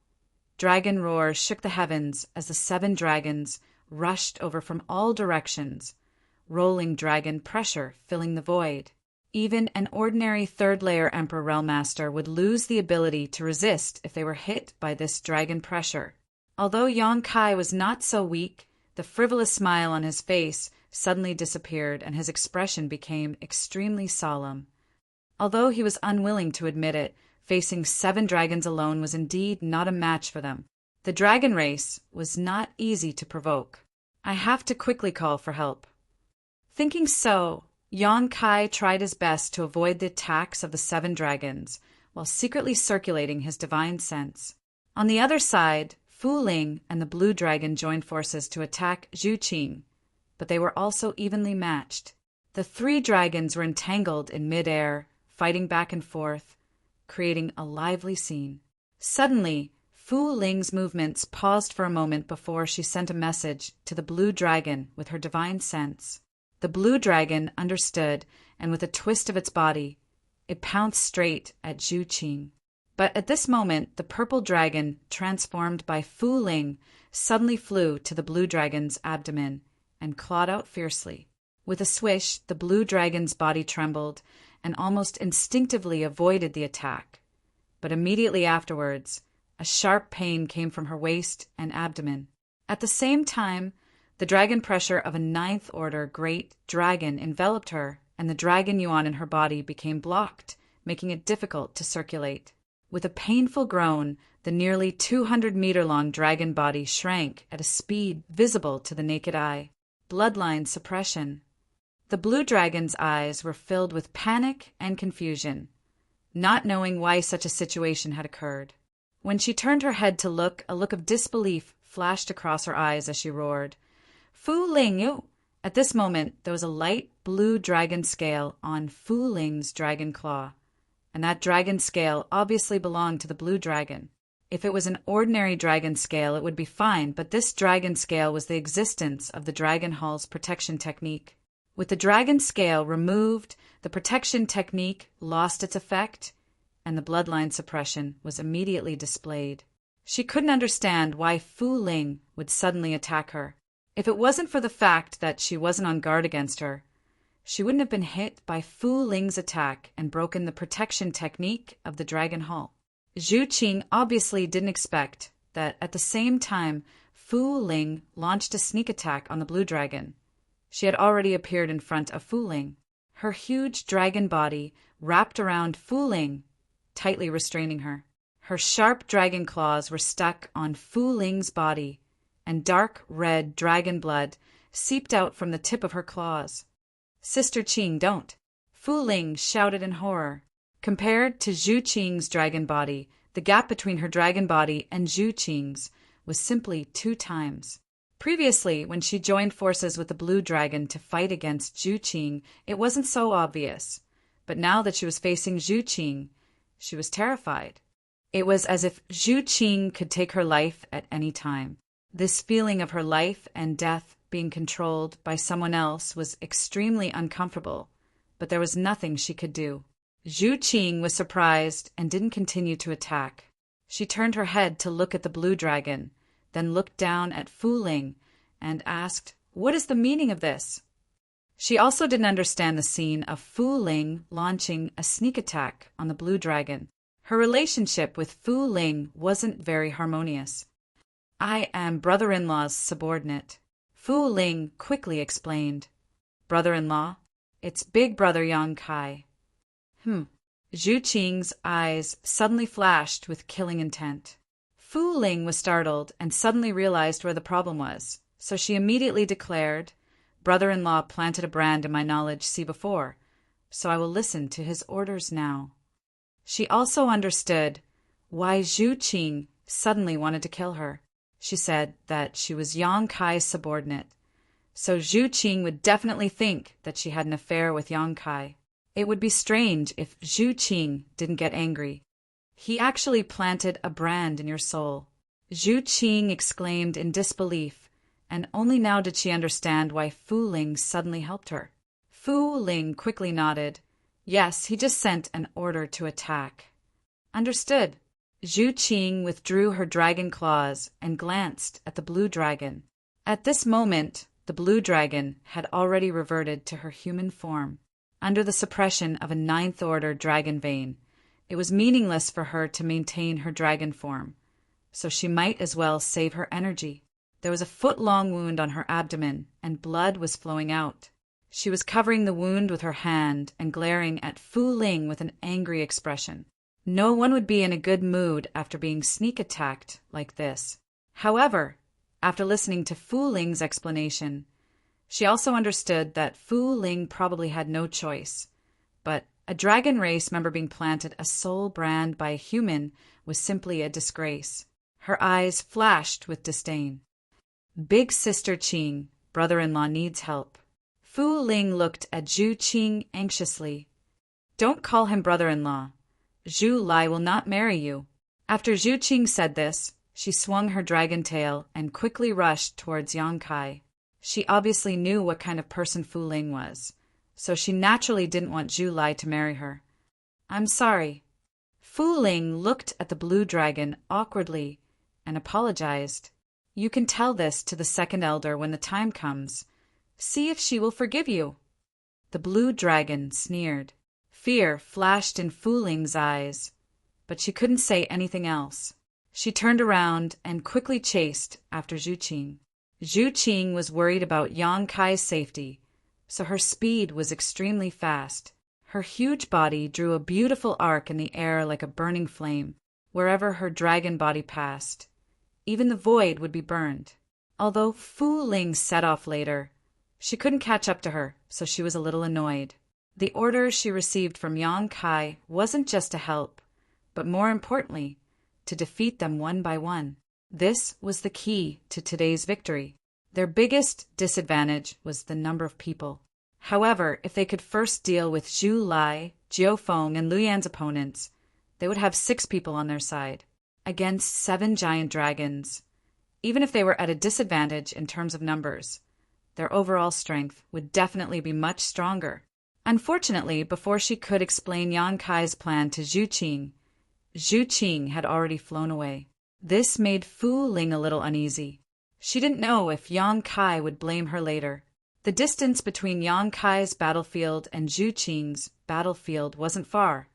dragon roars shook the heavens as the 7 dragons rushed over from all directions, rolling dragon pressure filling the void. Even an ordinary third-layer Emperor Realmmaster would lose the ability to resist if they were hit by this dragon pressure. Although Yong-kai was not so weak, the frivolous smile on his face suddenly disappeared and his expression became extremely solemn. Although he was unwilling to admit it, facing 7 dragons alone was indeed not a match for them. The dragon race was not easy to provoke. I have to quickly call for help. Thinking so, Yong-kai tried his best to avoid the attacks of the 7 dragons, while secretly circulating his divine sense. On the other side, Fu Ling and the blue dragon joined forces to attack Zhu Qing, but they were also evenly matched. The 3 dragons were entangled in mid-air, fighting back and forth, creating a lively scene. Suddenly, Fu Ling's movements paused for a moment before she sent a message to the blue dragon with her divine sense. The blue dragon understood, and with a twist of its body, it pounced straight at Zhu Qing. But at this moment, the purple dragon, transformed by Fu Ling, suddenly flew to the blue dragon's abdomen and clawed out fiercely. With a swish, the blue dragon's body trembled and almost instinctively avoided the attack. But immediately afterwards, a sharp pain came from her waist and abdomen. At the same time, the dragon pressure of a 9th order great dragon enveloped her, and the dragon yuan in her body became blocked, making it difficult to circulate. With a painful groan, the nearly 200-meter-long dragon body shrank at a speed visible to the naked eye. Bloodline suppression. The blue dragon's eyes were filled with panic and confusion, not knowing why such a situation had occurred. When she turned her head to look, a look of disbelief flashed across her eyes as she roared, "Fu Ling, you!" At this moment, there was a light blue dragon scale on Fu Ling's dragon claw, and that dragon scale obviously belonged to the blue dragon. If it was an ordinary dragon scale, it would be fine, but this dragon scale was the existence of the Dragon Hall's protection technique. With the dragon scale removed, the protection technique lost its effect, and the bloodline suppression was immediately displayed. She couldn't understand why Fu Ling would suddenly attack her. If it wasn't for the fact that she wasn't on guard against her, she wouldn't have been hit by Fu Ling's attack and broken the protection technique of the Dragon Hall. Zhu Qing obviously didn't expect that at the same time Fu Ling launched a sneak attack on the blue dragon. She had already appeared in front of Fu Ling. Her huge dragon body wrapped around Fu Ling, tightly restraining her. Her sharp dragon claws were stuck on Fu Ling's body, and dark red dragon blood seeped out from the tip of her claws. "Sister Qing, don't!" Fu Ling shouted in horror. Compared to Zhu Qing's dragon body, the gap between her dragon body and Zhu Qing's was simply 2 times. Previously, when she joined forces with the blue dragon to fight against Zhu Qing, it wasn't so obvious. But now that she was facing Zhu Qing, she was terrified. It was as if Zhu Qing could take her life at any time. This feeling of her life and death being controlled by someone else was extremely uncomfortable, but there was nothing she could do. Zhu Qing was surprised and didn't continue to attack. She turned her head to look at the blue dragon, then looked down at Fu Ling and asked, "What is the meaning of this?" She also didn't understand the scene of Fu Ling launching a sneak attack on the blue dragon. Her relationship with Fu Ling wasn't very harmonious. "I am brother-in-law's subordinate," Fu Ling quickly explained. "Brother-in-law? It's big brother Yong-kai." Zhu Qing's eyes suddenly flashed with killing intent. Fu Ling was startled and suddenly realized where the problem was, so she immediately declared, "Brother-in-law planted a brand in my knowledge see before, so I will listen to his orders now." She also understood why Zhu Qing suddenly wanted to kill her. She said that she was Yong-kai's subordinate, so Zhu Qing would definitely think that she had an affair with Yong-kai. It would be strange if Zhu Qing didn't get angry. He actually planted a brand in your soul. Zhu Qing exclaimed in disbelief, and only now did she understand why Fu Ling suddenly helped her. Fu Ling quickly nodded. Yes, he just sent an order to attack. Understood. Zhu Qing withdrew her dragon claws and glanced at the blue dragon. At this moment, the blue dragon had already reverted to her human form. Under the suppression of a ninth-order dragon vein, it was meaningless for her to maintain her dragon form, so she might as well save her energy. There was a foot-long wound on her abdomen, and blood was flowing out. She was covering the wound with her hand and glaring at Fu Ling with an angry expression. No one would be in a good mood after being sneak attacked like this. However, after listening to Fu Ling's explanation, she also understood that Fu Ling probably had no choice. But a dragon race member being planted a soul brand by a human was simply a disgrace. Her eyes flashed with disdain. Big Sister Qing, brother-in-law needs help. Fu Ling looked at Zhu Qing anxiously. Don't call him brother-in-law. Zhu Lai will not marry you. After Zhu Qing said this, she swung her dragon tail and quickly rushed towards Yang Kai. She obviously knew what kind of person Fu Ling was, so she naturally didn't want Zhu Lai to marry her. I'm sorry. Fu Ling looked at the blue dragon awkwardly and apologized. You can tell this to the second elder when the time comes. See if she will forgive you. The blue dragon sneered. Fear flashed in Fu Ling's eyes, but she couldn't say anything else. She turned around and quickly chased after Zhu Qing. Zhu Qing was worried about Yang Kai's safety, so her speed was extremely fast. Her huge body drew a beautiful arc in the air like a burning flame. Wherever her dragon body passed, even the void would be burned. Although Fu Ling set off later, she couldn't catch up to her, so she was a little annoyed. The order she received from Yang Kai wasn't just to help, but more importantly, to defeat them one by one. This was the key to today's victory. Their biggest disadvantage was the number of people. However, if they could first deal with Zhu Lai, Jiu Feng, and Lu Yan's opponents, they would have 6 people on their side, against 7 giant dragons. Even if they were at a disadvantage in terms of numbers, their overall strength would definitely be much stronger. Unfortunately, before she could explain Yang Kai's plan to Zhu Qing had already flown away. This made Fu Ling a little uneasy. She didn't know if Yang Kai would blame her later. The distance between Yang Kai's battlefield and Zhu Qing's battlefield wasn't far,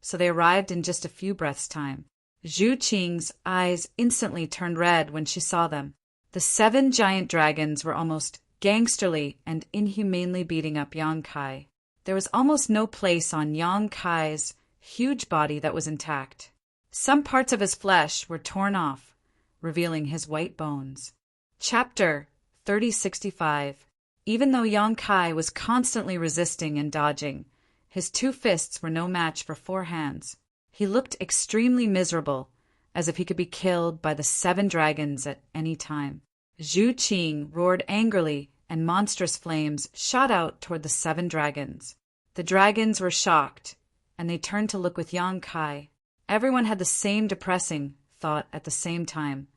so they arrived in just a few breaths' time. Zhu Qing's eyes instantly turned red when she saw them. The 7 giant dragons were almost gangsterly and inhumanely beating up Yang Kai. There was almost no place on Yang Kai's huge body that was intact. Some parts of his flesh were torn off, revealing his white bones. Chapter 3065. Even though Yang Kai was constantly resisting and dodging, his 2 fists were no match for 4 hands. He looked extremely miserable, as if he could be killed by the 7 dragons at any time. Zhu Qing roared angrily, and monstrous flames shot out toward the 7 dragons. The dragons were shocked, and they turned to look with Yang Kai. Everyone had the same depressing thought at the same time.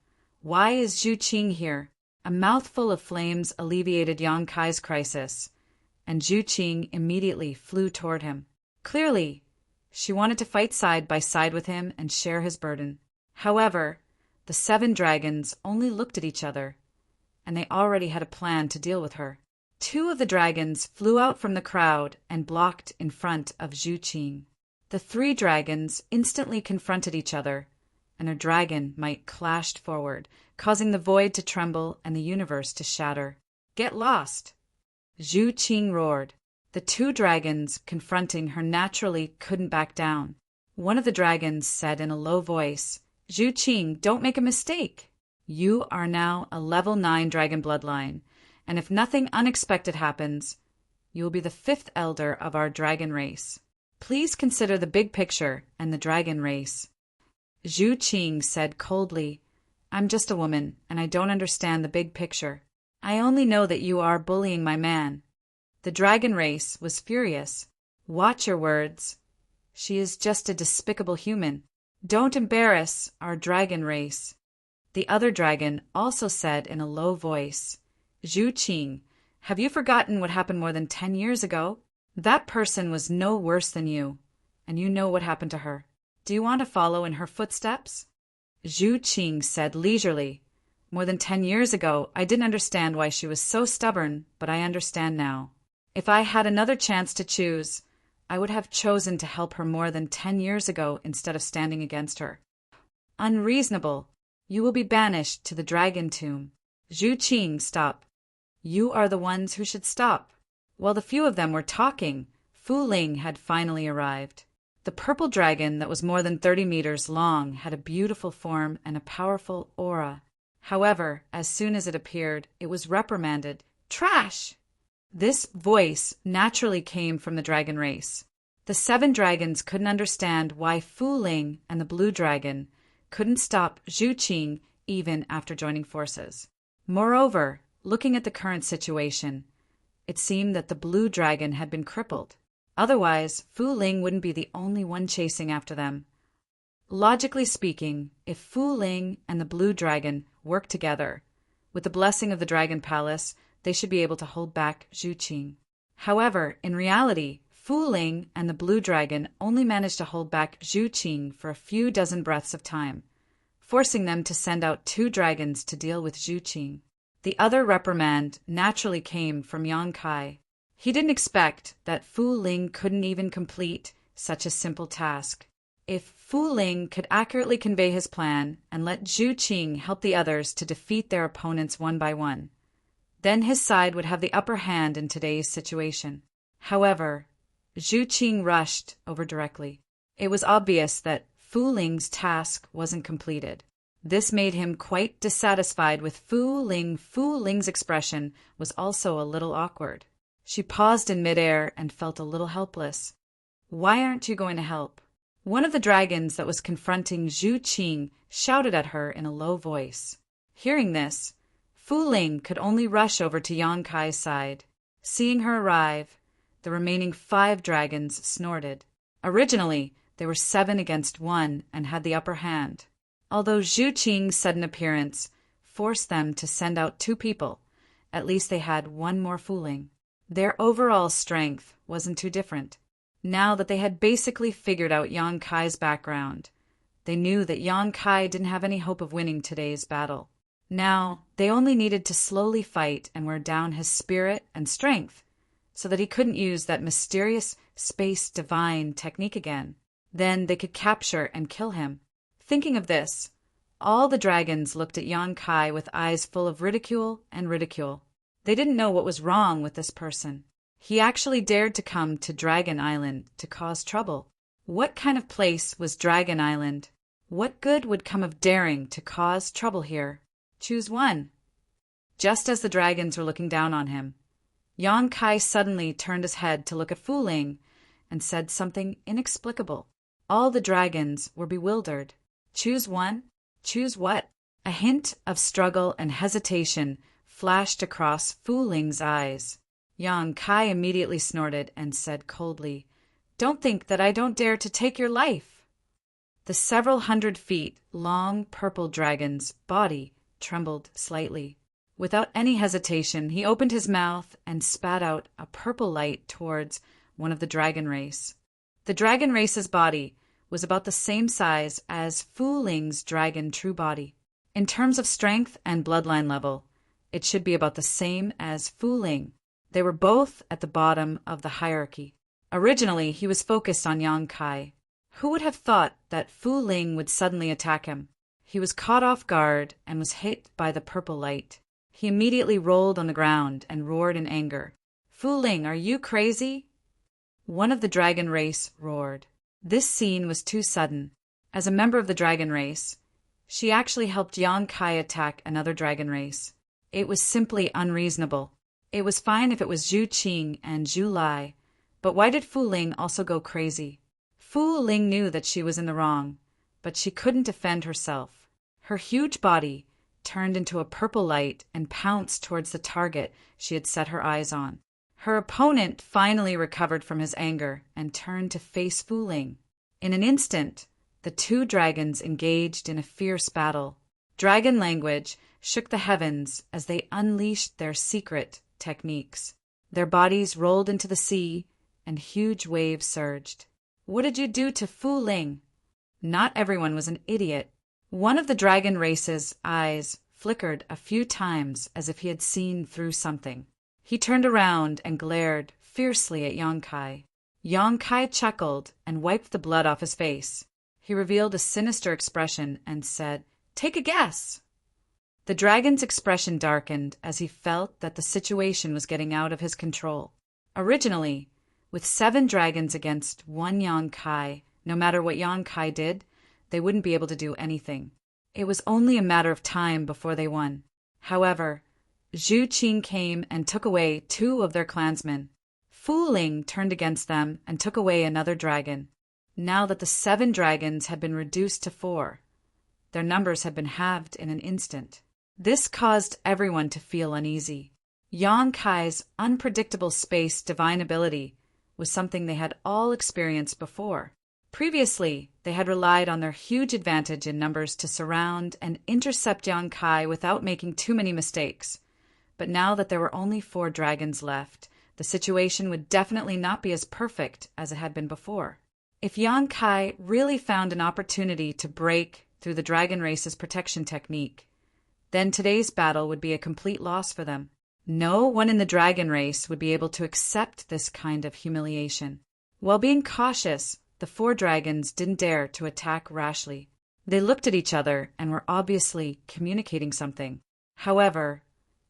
Why is Zhu Qing here? A mouthful of flames alleviated Yang Kai's crisis, and Zhu Qing immediately flew toward him. Clearly, she wanted to fight side by side with him and share his burden. However, the 7 dragons only looked at each other, and they already had a plan to deal with her. 2 of the dragons flew out from the crowd and blocked in front of Zhu Qing. The 3 dragons instantly confronted each other, and a dragon might clashed forward, causing the void to tremble and the universe to shatter. Get lost! Zhu Qing roared. The 2 dragons confronting her naturally couldn't back down. One of the dragons said in a low voice, Zhu Qing, don't make a mistake. You are now a level 9 dragon bloodline, and if nothing unexpected happens, you will be the 5th elder of our dragon race. Please consider the big picture and the dragon race. Zhu Qing said coldly, I'm just a woman, and I don't understand the big picture. I only know that you are bullying my man. The dragon race was furious. Watch your words. She is just a despicable human. Don't embarrass our dragon race. The other dragon also said in a low voice, Zhu Qing, have you forgotten what happened more than 10 years ago? That person was no worse than you, and you know what happened to her. Do you want to follow in her footsteps? Zhu Qing said leisurely, more than 10 years ago, I didn't understand why she was so stubborn, but I understand now. If I had another chance to choose, I would have chosen to help her more than 10 years ago instead of standing against her. Unreasonable. You will be banished to the dragon tomb. Zhu Qing, stop. You are the ones who should stop. While the few of them were talking, Fu Ling had finally arrived. The purple dragon that was more than 30 meters long had a beautiful form and a powerful aura. However, as soon as it appeared, it was reprimanded. Trash! This voice naturally came from the dragon race. The 7 dragons couldn't understand why Fu Ling and the blue dragon couldn't stop Zhu Qing even after joining forces. Moreover, looking at the current situation, it seemed that the blue dragon had been crippled. Otherwise, Fu Ling wouldn't be the only one chasing after them. Logically speaking, if Fu Ling and the blue dragon work together, with the blessing of the Dragon Palace, they should be able to hold back Zhu Qing. However, in reality, Fu Ling and the blue dragon only managed to hold back Zhu Qing for a few dozen breaths of time, forcing them to send out 2 dragons to deal with Zhu Qing. The other reprimand naturally came from Yang Kai. He didn't expect that Fu Ling couldn't even complete such a simple task. If Fu Ling could accurately convey his plan and let Zhu Qing help the others to defeat their opponents one by one, then his side would have the upper hand in today's situation. However, Zhu Qing rushed over directly. It was obvious that Fu Ling's task wasn't completed. This made him quite dissatisfied with Fu Ling. Fu Ling's expression was also a little awkward. She paused in midair and felt a little helpless. Why aren't you going to help? One of the dragons that was confronting Zhu Qing shouted at her in a low voice. Hearing this, Fu Ling could only rush over to Yang Kai's side. Seeing her arrive, the remaining 5 dragons snorted. Originally, they were 7 against 1 and had the upper hand. Although Zhu Qing's sudden appearance forced them to send out 2 people, at least they had 1 more Fu Ling. Their overall strength wasn't too different. Now that they had basically figured out Yang Kai's background, they knew that Yang Kai didn't have any hope of winning today's battle. Now, they only needed to slowly fight and wear down his spirit and strength, so that he couldn't use that mysterious space divine technique again. Then they could capture and kill him. Thinking of this, all the dragons looked at Yang Kai with eyes full of ridicule and ridicule. They didn't know what was wrong with this person. He actually dared to come to Dragon Island to cause trouble. What kind of place was Dragon Island? What good would come of daring to cause trouble here? Choose one. Just as the dragons were looking down on him, Yang Kai suddenly turned his head to look at Fu Ling and said something inexplicable. All the dragons were bewildered. Choose one? Choose what? A hint of struggle and hesitation flashed across Fu Ling's eyes. Yang Kai immediately snorted and said coldly, "Don't think that I don't dare to take your life." The several hundred feet long purple dragon's body trembled slightly. Without any hesitation, he opened his mouth and spat out a purple light towards one of the dragon race. The dragon race's body was about the same size as Fu Ling's dragon true body. In terms of strength and bloodline level, it should be about the same as Fu Ling. They were both at the bottom of the hierarchy. Originally, he was focused on Yang Kai. Who would have thought that Fu Ling would suddenly attack him? He was caught off guard and was hit by the purple light. He immediately rolled on the ground and roared in anger. "Fu Ling, are you crazy?" One of the dragon race roared. This scene was too sudden. As a member of the dragon race, she actually helped Yang Kai attack another dragon race. It was simply unreasonable. It was fine if it was Zhu Qing and Zhu Lai, but why did Fu Ling also go crazy? Fu Ling knew that she was in the wrong, but she couldn't defend herself. Her huge body turned into a purple light and pounced towards the target she had set her eyes on. Her opponent finally recovered from his anger and turned to face Fu Ling. In an instant, the two dragons engaged in a fierce battle. Dragon language shook the heavens as they unleashed their secret techniques. Their bodies rolled into the sea, and huge waves surged. "What did you do to Fu Ling?" Not everyone was an idiot. One of the dragon race's eyes flickered a few times as if he had seen through something. He turned around and glared fiercely at Yongkai. Yongkai chuckled and wiped the blood off his face. He revealed a sinister expression and said, "Take a guess." The dragon's expression darkened as he felt that the situation was getting out of his control. Originally, with 7 dragons against 1 Yongkai, no matter what Yongkai did, they wouldn't be able to do anything. It was only a matter of time before they won. However, Zhu Qing came and took away 2 of their clansmen. Fu Ling turned against them and took away another dragon. Now that the 7 dragons had been reduced to 4, their numbers had been halved in an instant. This caused everyone to feel uneasy. Yongkai's unpredictable space divine ability was something they had all experienced before. Previously, they had relied on their huge advantage in numbers to surround and intercept Yongkai without making too many mistakes. But now that there were only 4 dragons left, the situation would definitely not be as perfect as it had been before. If Yongkai really found an opportunity to break through the dragon race's protection technique, then today's battle would be a complete loss for them. No one in the dragon race would be able to accept this kind of humiliation. While being cautious, the 4 dragons didn't dare to attack rashly. They looked at each other and were obviously communicating something. However,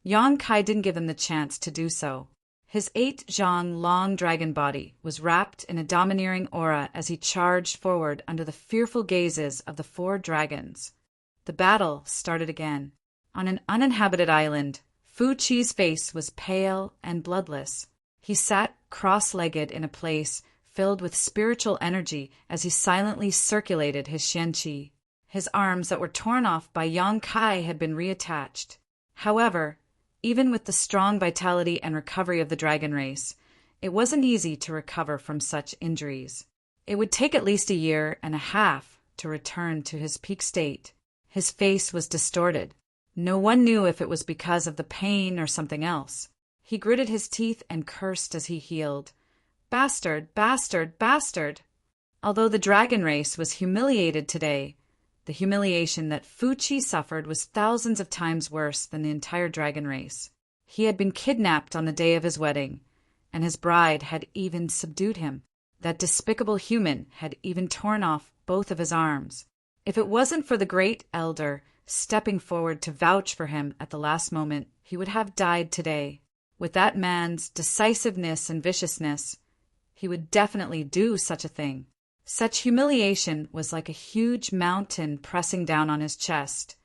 Yongkai didn't give them the chance to do so. His 8-zhang long dragon body was wrapped in a domineering aura as he charged forward under the fearful gazes of the 4 dragons. The battle started again. On an uninhabited island, Fu Qi's face was pale and bloodless. He sat cross-legged in a place filled with spiritual energy as he silently circulated his xianqi. His arms that were torn off by Yongkai had been reattached. However, even with the strong vitality and recovery of the dragon race, it wasn't easy to recover from such injuries. It would take at least 1.5 years to return to his peak state. His face was distorted. No one knew if it was because of the pain or something else. He gritted his teeth and cursed as he healed. "Bastard, bastard, bastard!" Although the dragon race was humiliated today, the humiliation that Fu Qi suffered was thousands of times worse than the entire dragon race. He had been kidnapped on the day of his wedding, and his bride had even subdued him. That despicable human had even torn off both of his arms. If it wasn't for the great elder stepping forward to vouch for him at the last moment, he would have died today. With that man's decisiveness and viciousness, he would definitely do such a thing. Such humiliation was like a huge mountain pressing down on his chest,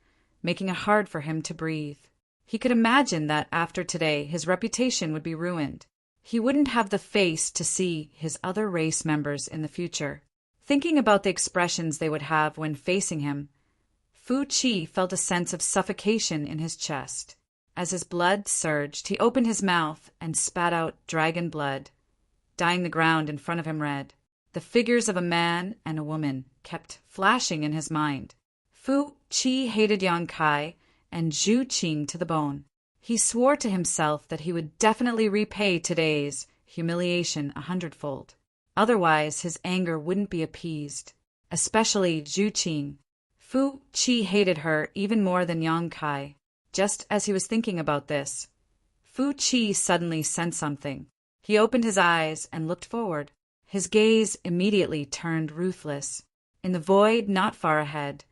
making it hard for him to breathe. He could imagine that after today his reputation would be ruined. He wouldn't have the face to see his other race members in the future. Thinking about the expressions they would have when facing him, Fu Qi felt a sense of suffocation in his chest. As his blood surged, he opened his mouth and spat out dragon blood, dyeing the ground in front of him red. The figures of a man and a woman kept flashing in his mind. Fu Qi hated Yongkai and Zhu Qing to the bone. He swore to himself that he would definitely repay today's humiliation 100-fold. Otherwise, his anger wouldn't be appeased, especially Zhu Qing. Fu Qi hated her even more than Yongkai. Just as he was thinking about this, Fu Qi suddenly sensed something. He opened his eyes and looked forward. His gaze immediately turned ruthless. In the void not far ahead,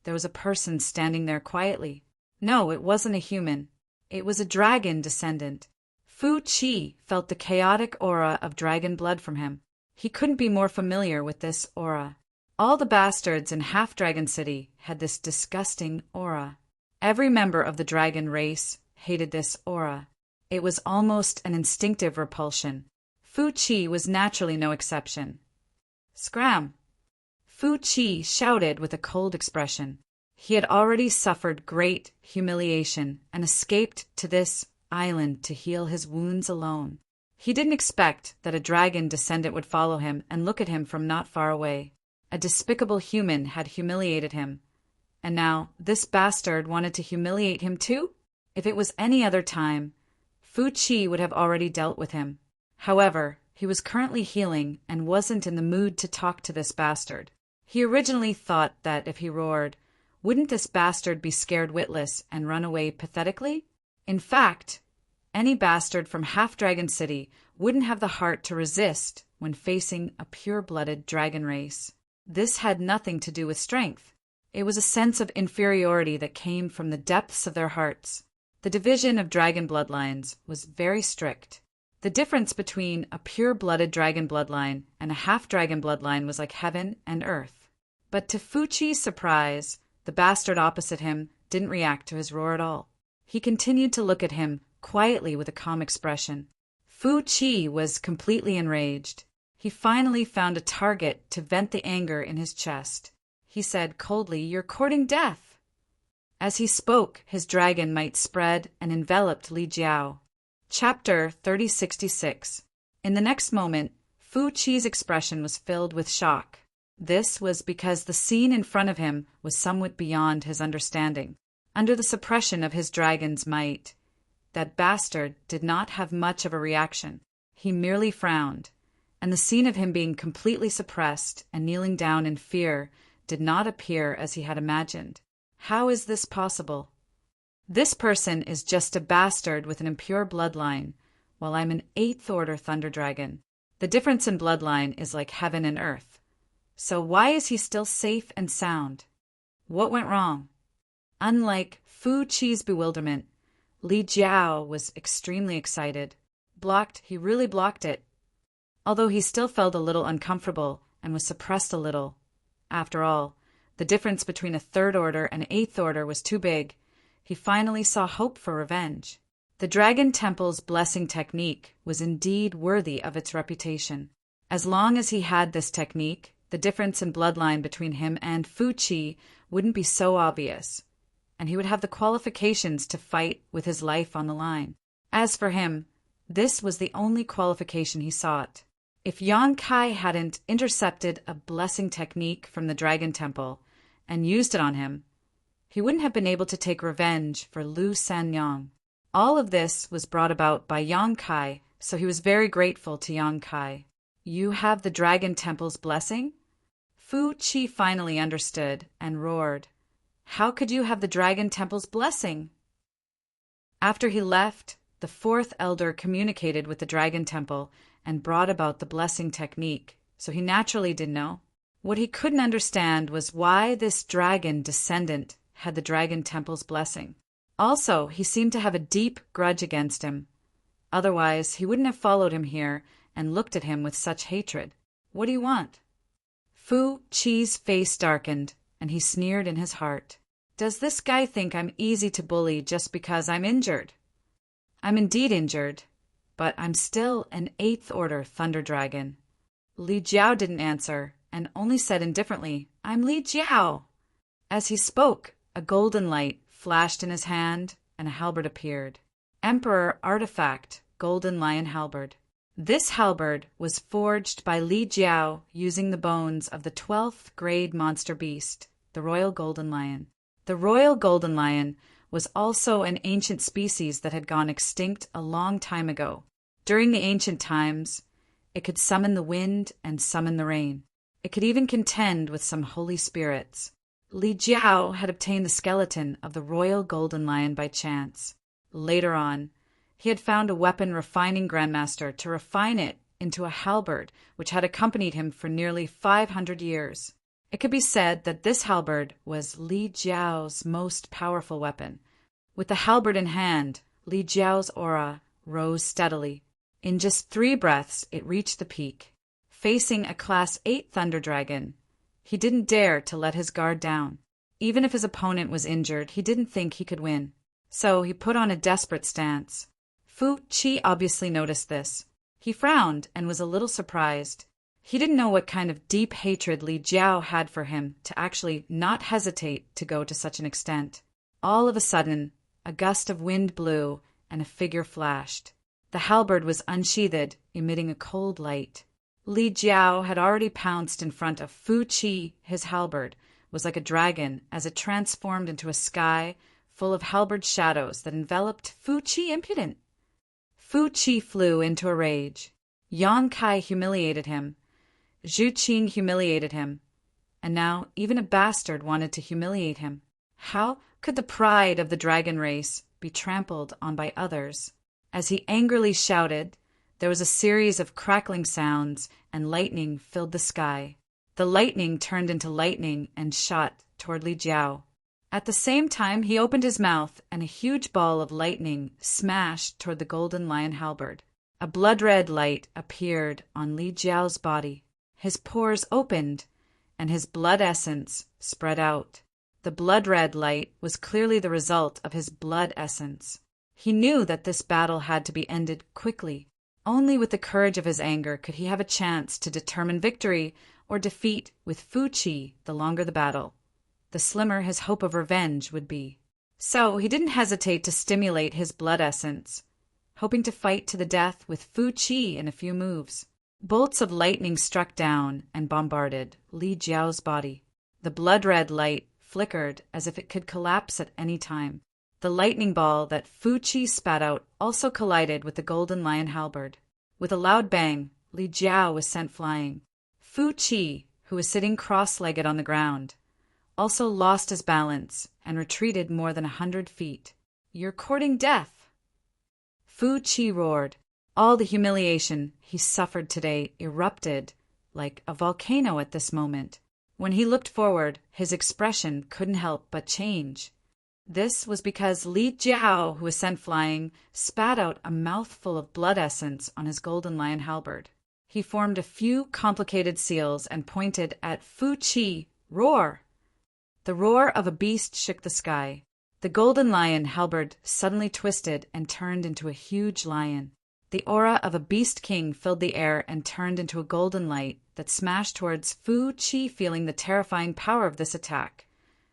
there was a person standing there quietly. No, it wasn't a human. It was a dragon descendant. Fu Qi felt the chaotic aura of dragon blood from him. He couldn't be more familiar with this aura. All the bastards in Half-Dragon City had this disgusting aura. Every member of the dragon race hated this aura. It was almost an instinctive repulsion. Fu Qi was naturally no exception. "Scram!" Fu Qi shouted with a cold expression. He had already suffered great humiliation and escaped to this island to heal his wounds alone. He didn't expect that a dragon descendant would follow him and look at him from not far away. A despicable human had humiliated him. And now this bastard wanted to humiliate him too? If it was any other time, Fu Qi would have already dealt with him. However, he was currently healing and wasn't in the mood to talk to this bastard. He originally thought that if he roared, wouldn't this bastard be scared witless and run away pathetically? In fact, any bastard from Half-Dragon City wouldn't have the heart to resist when facing a pure-blooded dragon race. This had nothing to do with strength. It was a sense of inferiority that came from the depths of their hearts. The division of dragon bloodlines was very strict. The difference between a pure-blooded dragon bloodline and a half-dragon bloodline was like heaven and earth. But to Fu Qi's surprise, the bastard opposite him didn't react to his roar at all. He continued to look at him quietly with a calm expression. Fu Qi was completely enraged. He finally found a target to vent the anger in his chest. He said coldly, "You're courting death." As he spoke, his dragon might spread and enveloped Li Jiao. Chapter 3066. In the next moment, Fu Qi's expression was filled with shock. This was because the scene in front of him was somewhat beyond his understanding. Under the suppression of his dragon's might, that bastard did not have much of a reaction. He merely frowned, and the scene of him being completely suppressed and kneeling down in fear did not appear as he had imagined. How is this possible? This person is just a bastard with an impure bloodline, while I'm an 8th order Thunder Dragon. The difference in bloodline is like heaven and earth. So why is he still safe and sound? What went wrong? Unlike Fu Qi's bewilderment, Li Jiao was extremely excited. He really blocked it. Although he still felt a little uncomfortable and was suppressed a little. After all, the difference between a 3rd order and 8th order was too big. He finally saw hope for revenge. The Dragon Temple's blessing technique was indeed worthy of its reputation. As long as he had this technique, the difference in bloodline between him and Fu Qi wouldn't be so obvious, and he would have the qualifications to fight with his life on the line. As for him, this was the only qualification he sought. If Yang Kai hadn't intercepted a blessing technique from the Dragon Temple and used it on him, he wouldn't have been able to take revenge for Lu Sanyang. All of this was brought about by Yang Kai, so he was very grateful to Yang Kai. "You have the Dragon Temple's blessing?" Fu Qi finally understood and roared, "How could you have the Dragon Temple's blessing?" After he left, the 4th elder communicated with the Dragon Temple and brought about the blessing technique, so he naturally didn't know. What he couldn't understand was why this dragon descendant had the Dragon Temple's blessing. Also, he seemed to have a deep grudge against him. Otherwise, he wouldn't have followed him here and looked at him with such hatred. "What do you want?" Fu Qi's face darkened, and he sneered in his heart. "Does this guy think I'm easy to bully just because I'm injured?" "I'm indeed injured, but I'm still an 8th order Thunder Dragon." Li Jiao didn't answer, and only said indifferently, "I'm Li Jiao." As he spoke, a golden light flashed in his hand, and a halberd appeared. Emperor Artifact Golden Lion Halberd. This halberd was forged by Li Jiao using the bones of the 12th grade monster beast, the Royal Golden Lion. The Royal Golden Lion was also an ancient species that had gone extinct a long time ago. During the ancient times, it could summon the wind and summon the rain. It could even contend with some holy spirits. Li Jiao had obtained the skeleton of the Royal Golden Lion by chance. Later on, he had found a weapon refining grandmaster to refine it into a halberd which had accompanied him for nearly 500 years. It could be said that this halberd was Li Jiao's most powerful weapon. With the halberd in hand, Li Jiao's aura rose steadily. In just 3 breaths, it reached the peak. Facing a Class 8 Thunder Dragon, he didn't dare to let his guard down. Even if his opponent was injured, he didn't think he could win. So he put on a desperate stance. Fu Qi obviously noticed this. He frowned and was a little surprised. He didn't know what kind of deep hatred Li Jiao had for him to actually not hesitate to go to such an extent. All of a sudden, a gust of wind blew and a figure flashed. The halberd was unsheathed, emitting a cold light. Li Jiao had already pounced in front of Fu Qi. His halberd was like a dragon as it transformed into a sky full of halberd shadows that enveloped Fu Qi impudent. Fu Qi flew into a rage. Yang Kai humiliated him. Zhu Qing humiliated him. And now even a bastard wanted to humiliate him. How could the pride of the dragon race be trampled on by others? As he angrily shouted, there was a series of crackling sounds, and lightning filled the sky. The lightning turned into lightning and shot toward Li Jiao. At the same time, he opened his mouth, and a huge ball of lightning smashed toward the golden lion halberd. A blood-red light appeared on Li Jiao's body. His pores opened, and his blood essence spread out. The blood-red light was clearly the result of his blood essence. He knew that this battle had to be ended quickly. Only with the courage of his anger could he have a chance to determine victory or defeat with Fu Qi. The longer the battle, the slimmer his hope of revenge would be. So he didn't hesitate to stimulate his blood essence, hoping to fight to the death with Fu Qi in a few moves. Bolts of lightning struck down and bombarded Li Jiao's body. The blood-red light flickered as if it could collapse at any time. The lightning ball that Fu Qi spat out also collided with the golden lion halberd. With a loud bang, Li Jiao was sent flying. Fu Qi, who was sitting cross-legged on the ground, also lost his balance and retreated more than 100 feet. "You're courting death!" Fu Qi roared. All the humiliation he suffered today erupted like a volcano at this moment. When he looked forward, his expression couldn't help but change. This was because Li Jiao, who was sent flying, spat out a mouthful of blood essence on his golden lion halberd. He formed a few complicated seals and pointed at Fu Qi. "Roar!" The roar of a beast shook the sky. The golden lion halberd suddenly twisted and turned into a huge lion. The aura of a beast king filled the air and turned into a golden light that smashed towards Fu Qi. Feeling the terrifying power of this attack,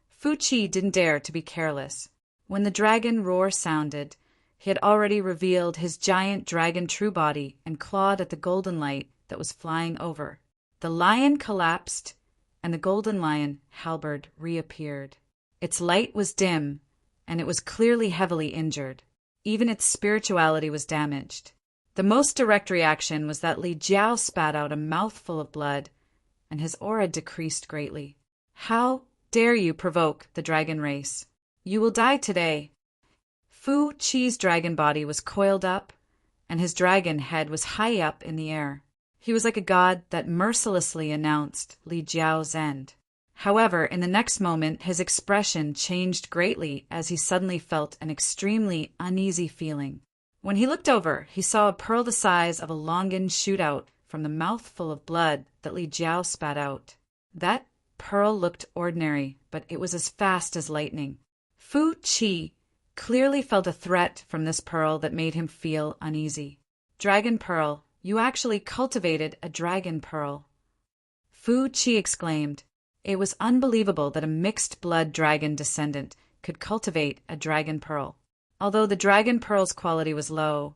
Fu Qi didn't dare to be careless. When the dragon roar sounded, he had already revealed his giant dragon true body and clawed at the golden light that was flying over. The lion collapsed, and the golden lion halberd reappeared. Its light was dim, and it was clearly heavily injured. Even its spirituality was damaged. The most direct reaction was that Li Jiao spat out a mouthful of blood, and his aura decreased greatly. "How dare you provoke the dragon race? You will die today." Fu Qi's dragon body was coiled up, and his dragon head was high up in the air. He was like a god that mercilessly announced Li Jiao's end. However, in the next moment, his expression changed greatly as he suddenly felt an extremely uneasy feeling. When he looked over, he saw a pearl the size of a longan shoot out from the mouthful of blood that Li Jiao spat out. That pearl looked ordinary, but it was as fast as lightning. Fu Qi clearly felt a threat from this pearl that made him feel uneasy. "Dragon pearl, you actually cultivated a dragon pearl!" Fu Qi exclaimed. It was unbelievable that a mixed-blood dragon descendant could cultivate a dragon pearl. Although the dragon pearl's quality was low,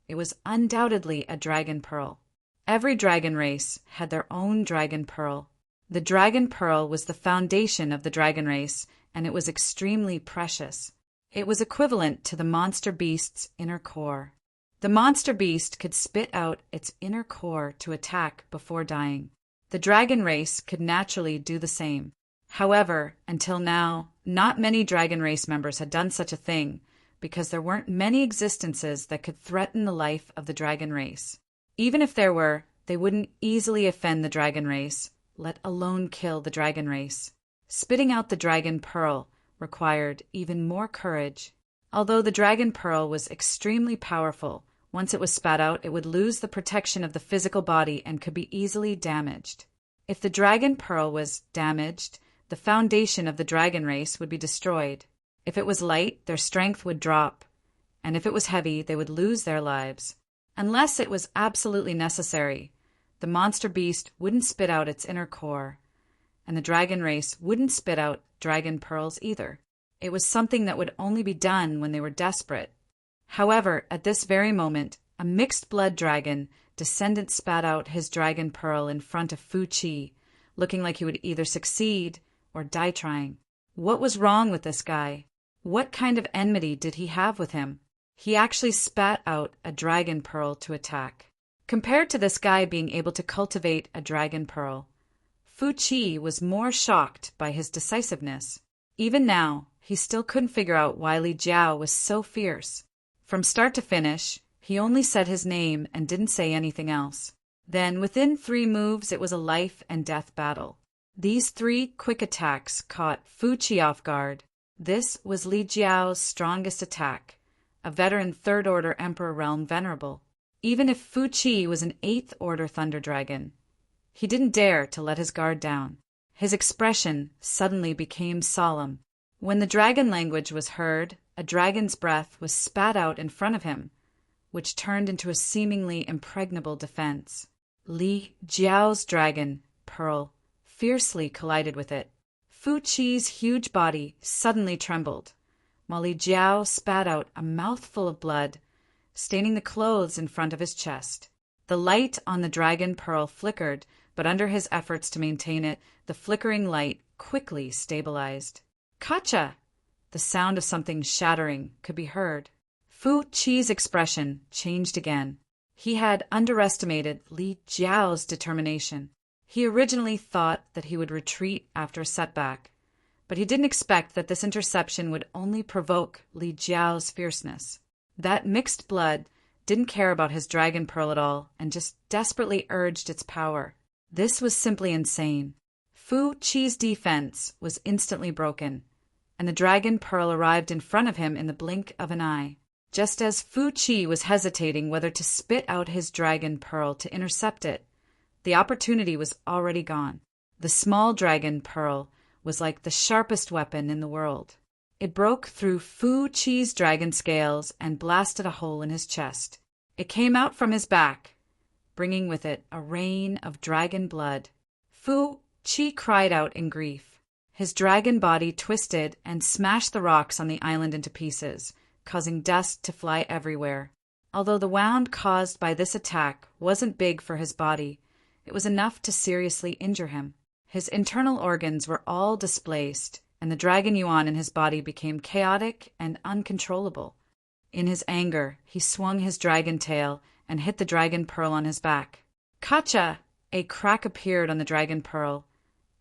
it was undoubtedly a dragon pearl. Every dragon race had their own dragon pearl. The dragon pearl was the foundation of the dragon race, and it was extremely precious. It was equivalent to the monster beast's inner core. The monster beast could spit out its inner core to attack before dying. The dragon race could naturally do the same. However, until now, not many dragon race members had done such a thing, because there weren't many existences that could threaten the life of the dragon race. Even if there were, they wouldn't easily offend the dragon race, let alone kill the dragon race. Spitting out the dragon pearl required even more courage. Although the dragon pearl was extremely powerful, once it was spat out, it would lose the protection of the physical body and could be easily damaged. If the dragon pearl was damaged, the foundation of the dragon race would be destroyed. If it was light, their strength would drop, and if it was heavy, they would lose their lives. Unless it was absolutely necessary, the monster beast wouldn't spit out its inner core, and the dragon race wouldn't spit out dragon pearls either. It was something that would only be done when they were desperate. However, at this very moment, a mixed-blood dragon descendant spat out his dragon pearl in front of Fu Qi, looking like he would either succeed or die trying. What was wrong with this guy? What kind of enmity did he have with him? He actually spat out a dragon pearl to attack. Compared to this guy being able to cultivate a dragon pearl, Fu Qi was more shocked by his decisiveness. Even now, he still couldn't figure out why Li Jiao was so fierce. From start to finish, he only said his name and didn't say anything else. Then, within 3 moves, it was a life-and-death battle. These 3 quick attacks caught Fu Qi off guard. This was Li Jiao's strongest attack, a veteran 3rd Order Emperor Realm Venerable. Even if Fu Qi was an 8th Order Thunder Dragon, he didn't dare to let his guard down. His expression suddenly became solemn. When the dragon language was heard, a dragon's breath was spat out in front of him, which turned into a seemingly impregnable defense. Li Jiao's dragon pearl fiercely collided with it. Fu Qi's huge body suddenly trembled, while Li Jiao spat out a mouthful of blood, staining the clothes in front of his chest. The light on the dragon pearl flickered, but under his efforts to maintain it, the flickering light quickly stabilized. "Kacha!" The sound of something shattering could be heard. Fu Qi's expression changed again. He had underestimated Li Jiao's determination. He originally thought that he would retreat after a setback, but he didn't expect that this interception would only provoke Li Jiao's fierceness. That mixed blood didn't care about his dragon pearl at all and just desperately urged its power. This was simply insane. Fu Qi's defense was instantly broken, and the dragon pearl arrived in front of him in the blink of an eye. Just as Fu Qi was hesitating whether to spit out his dragon pearl to intercept it, the opportunity was already gone. The small dragon pearl was like the sharpest weapon in the world. It broke through Fu Qi's dragon scales and blasted a hole in his chest. It came out from his back, bringing with it a rain of dragon blood. Fu Qi cried out in grief. His dragon body twisted and smashed the rocks on the island into pieces, causing dust to fly everywhere. Although the wound caused by this attack wasn't big for his body, it was enough to seriously injure him. His internal organs were all displaced, and the dragon yuan in his body became chaotic and uncontrollable. In his anger, he swung his dragon tail and hit the dragon pearl on his back. "Kacha!" A crack appeared on the dragon pearl,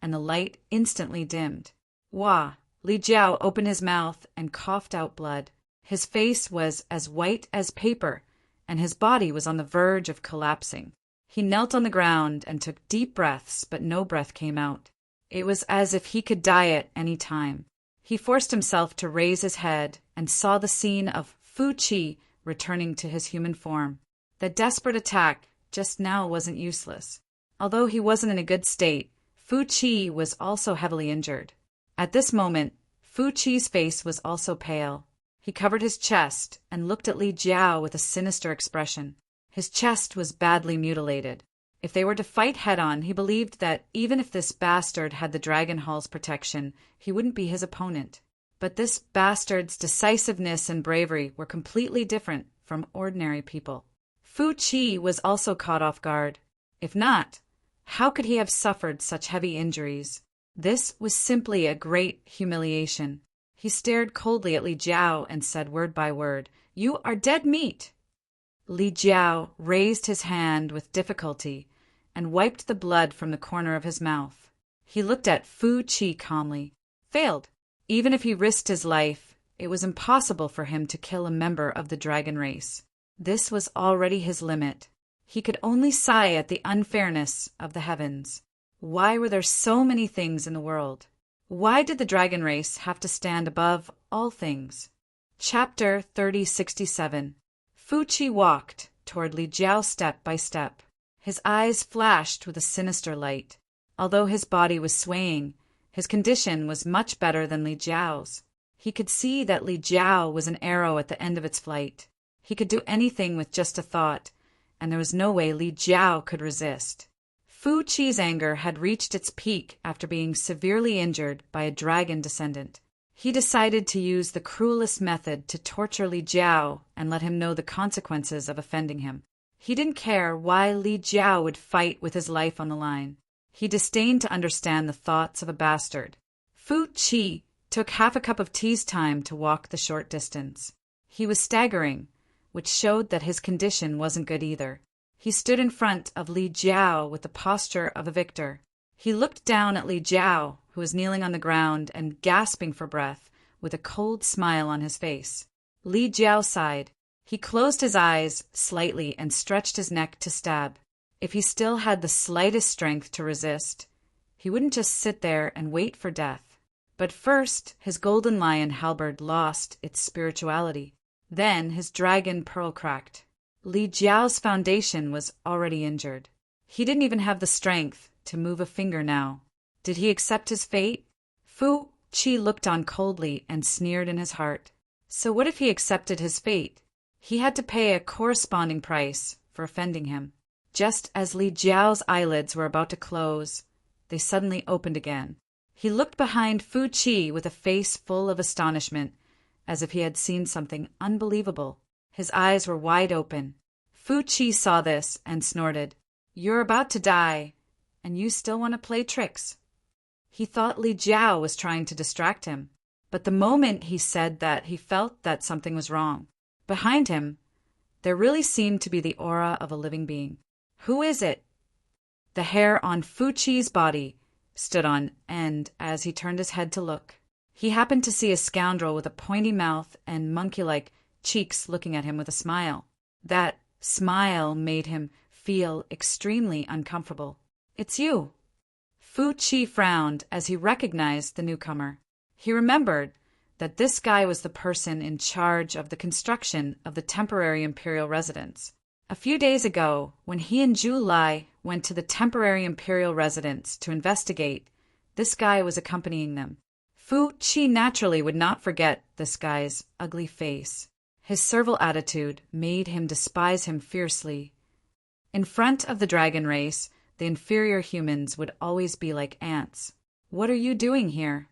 and the light instantly dimmed. "Wah!" Li Jiao opened his mouth and coughed out blood. His face was as white as paper, and his body was on the verge of collapsing. He knelt on the ground and took deep breaths, but no breath came out. It was as if he could die at any time. He forced himself to raise his head and saw the scene of Fu Qi returning to his human form. The desperate attack just now wasn't useless. Although he wasn't in a good state, Fu Qi was also heavily injured. At this moment, Fu Qi's face was also pale. He covered his chest and looked at Li Jiao with a sinister expression. His chest was badly mutilated. If they were to fight head-on, he believed that even if this bastard had the Dragon Hall's protection, he wouldn't be his opponent. But this bastard's decisiveness and bravery were completely different from ordinary people. Fu Qi was also caught off guard. If not, how could he have suffered such heavy injuries? This was simply a great humiliation. He stared coldly at Li Jiao and said word by word, "You are dead meat." Li Jiao raised his hand with difficulty and wiped the blood from the corner of his mouth. He looked at Fu Qi calmly. Failed. Even if he risked his life, it was impossible for him to kill a member of the dragon race. This was already his limit. He could only sigh at the unfairness of the heavens. Why were there so many things in the world? Why did the dragon race have to stand above all things? Chapter 3067. Fu Qi walked toward Li Jiao step by step. His eyes flashed with a sinister light. Although his body was swaying, his condition was much better than Li Jiao's. He could see that Li Jiao was an arrow at the end of its flight. He could do anything with just a thought, and there was no way Li Jiao could resist. Fu Qi's anger had reached its peak after being severely injured by a dragon descendant. He decided to use the cruelest method to torture Li Jiao and let him know the consequences of offending him. He didn't care why Li Jiao would fight with his life on the line. He disdained to understand the thoughts of a bastard. Fu Qi took half a cup of tea's time to walk the short distance. He was staggering, which showed that his condition wasn't good either. He stood in front of Li Jiao with the posture of a victor. He looked down at Li Jiao, who was kneeling on the ground and gasping for breath, with a cold smile on his face. Li Jiao sighed. He closed his eyes slightly and stretched his neck to stab. If he still had the slightest strength to resist, he wouldn't just sit there and wait for death. But first, his golden lion halberd lost its spirituality. Then his dragon pearl cracked. Li Jiao's foundation was already injured. He didn't even have the strength to move a finger now. Did he accept his fate? Fu Qi looked on coldly and sneered in his heart. So what if he accepted his fate? He had to pay a corresponding price for offending him. Just as Li Jiao's eyelids were about to close, they suddenly opened again. He looked behind Fu Qi with a face full of astonishment, as if he had seen something unbelievable. His eyes were wide open. Fu Qi saw this and snorted. "You're about to die, and you still want to play tricks." He thought Li Jiao was trying to distract him, but the moment he said that, he felt that something was wrong. Behind him, there really seemed to be the aura of a living being. "Who is it?" The hair on Fu Qi's body stood on end as he turned his head to look. He happened to see a scoundrel with a pointy mouth and monkey-like cheeks looking at him with a smile. That smile made him feel extremely uncomfortable. "It's you." Fu Qi frowned as he recognized the newcomer. He remembered that this guy was the person in charge of the construction of the temporary imperial residence. A few days ago, when he and Zhu Lai went to the temporary imperial residence to investigate, this guy was accompanying them. Fu Qi naturally would not forget this guy's ugly face. His servile attitude made him despise him fiercely. In front of the dragon race, the inferior humans would always be like ants. "What are you doing here?"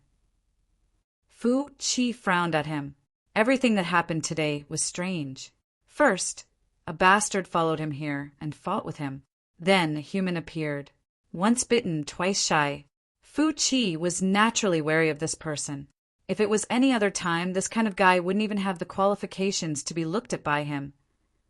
Fu Qi frowned at him. Everything that happened today was strange. First, a bastard followed him here and fought with him. Then a human appeared. Once bitten, twice shy. Fu Qi was naturally wary of this person. If it was any other time, this kind of guy wouldn't even have the qualifications to be looked at by him.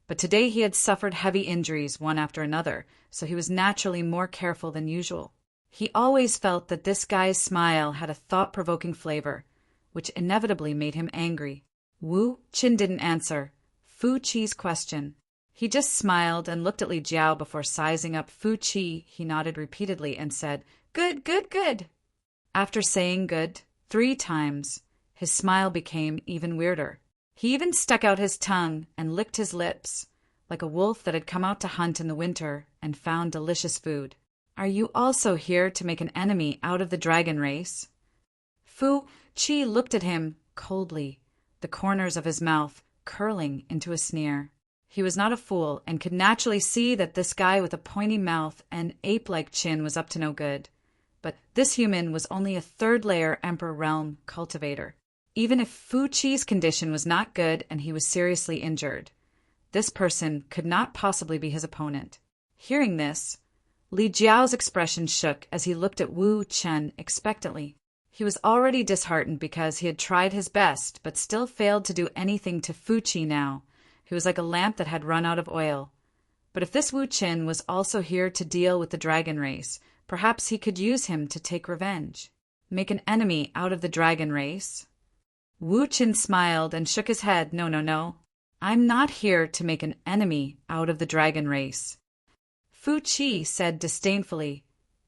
But today he had suffered heavy injuries one after another, so he was naturally more careful than usual. He always felt that this guy's smile had a thought-provoking flavor, which inevitably made him angry. Wu Qin didn't answer Fu Qi's question. He just smiled and looked at Li Jiao before sizing up Fu Qi. He nodded repeatedly and said, "Good, good, good." After saying good 3 times, his smile became even weirder. He even stuck out his tongue and licked his lips, like a wolf that had come out to hunt in the winter and found delicious food. "Are you also here to make an enemy out of the dragon race?" Fu Qi looked at him coldly, the corners of his mouth curling into a sneer. He was not a fool and could naturally see that this guy with a pointy mouth and ape-like chin was up to no good. But this human was only a third-layer Emperor Realm cultivator. Even if Fu Qi's condition was not good and he was seriously injured, this person could not possibly be his opponent. Hearing this, Li Jiao's expression shook as he looked at Wu Chen expectantly. He was already disheartened because he had tried his best but still failed to do anything to Fu Qi now. He was like a lamp that had run out of oil. But if this Wu Chen was also here to deal with the dragon race, perhaps he could use him to take revenge. Make an enemy out of the dragon race? Wu Chen smiled and shook his head. No, no, no. I'm not here to make an enemy out of the dragon race. Fu Qi said disdainfully,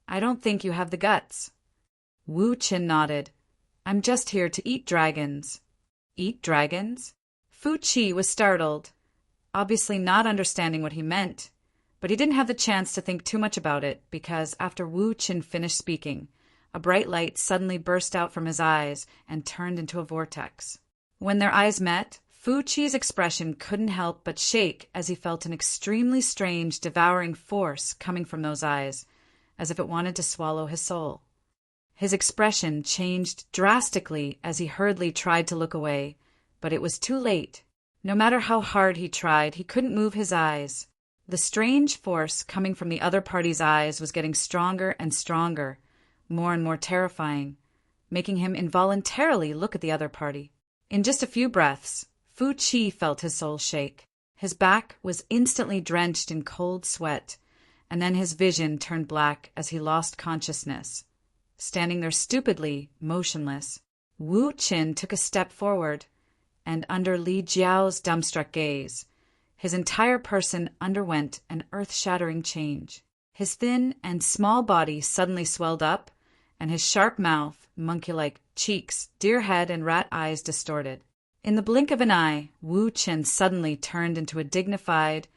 "I don't think you have the guts." Wu Chen nodded. "I'm just here to eat dragons." "Eat dragons?" Fu Qi was startled, obviously not understanding what he meant, but he didn't have the chance to think too much about it because after Wu Chen finished speaking, a bright light suddenly burst out from his eyes and turned into a vortex. When their eyes met, Fu Qi's expression couldn't help but shake as he felt an extremely strange, devouring force coming from those eyes, as if it wanted to swallow his soul. His expression changed drastically as he hurriedly tried to look away, but it was too late. No matter how hard he tried, he couldn't move his eyes. The strange force coming from the other party's eyes was getting stronger and stronger, more and more terrifying, making him involuntarily look at the other party. In just a few breaths, Fu Qi felt his soul shake. His back was instantly drenched in cold sweat, and then his vision turned black as he lost consciousness. Standing there stupidly, motionless, Wu Qin took a step forward, and under Li Jiao's dumbstruck gaze, his entire person underwent an earth-shattering change. His thin and small body suddenly swelled up, and his sharp mouth, monkey-like cheeks, deer head, and rat eyes distorted. In the blink of an eye, Wu Qin suddenly turned into a dignified,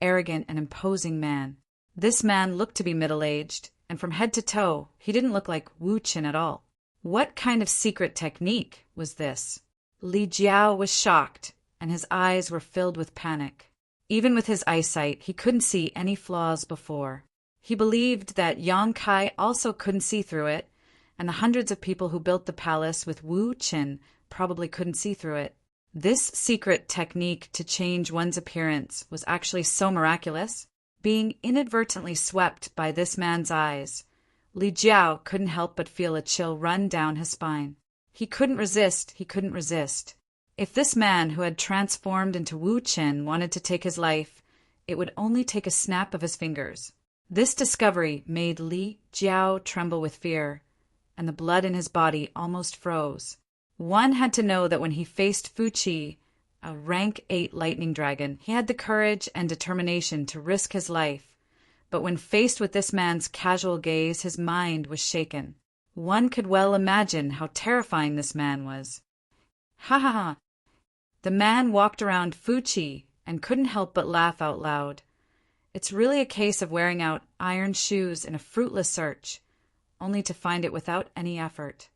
arrogant, and imposing man. This man looked to be middle-aged, and from head to toe, he didn't look like Wu Qin at all. What kind of secret technique was this? Li Jiao was shocked, and his eyes were filled with panic. Even with his eyesight, he couldn't see any flaws before. He believed that Yang Kai also couldn't see through it, and the hundreds of people who built the palace with Wu Qin probably couldn't see through it. This secret technique to change one's appearance was actually so miraculous. Being inadvertently swept by this man's eyes, Li Jiao couldn't help but feel a chill run down his spine. He couldn't resist. If this man who had transformed into Wu Qin wanted to take his life, it would only take a snap of his fingers. This discovery made Li Jiao tremble with fear, and the blood in his body almost froze. One had to know that when he faced Fu Qi, a rank 8 lightning dragon, he had the courage and determination to risk his life. But when faced with this man's casual gaze, his mind was shaken. One could well imagine how terrifying this man was. Ha ha ha! The man walked around Fu Qi and couldn't help but laugh out loud. It's really a case of wearing out iron shoes in a fruitless search, only to find it without any effort.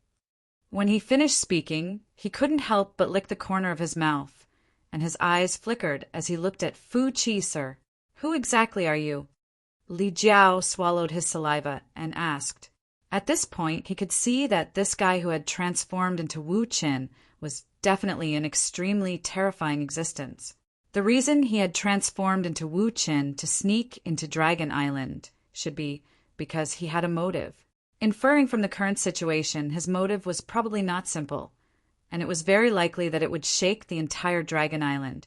When he finished speaking, he couldn't help but lick the corner of his mouth, and his eyes flickered as he looked at Fu Qi. Sir, who exactly are you? Li Jiao swallowed his saliva and asked. At this point, he could see that this guy who had transformed into Wu Qin was definitely an extremely terrifying existence. The reason he had transformed into Wu Qin to sneak into Dragon Island should be because he had a motive. Inferring from the current situation, his motive was probably not simple, and it was very likely that it would shake the entire Dragon Island.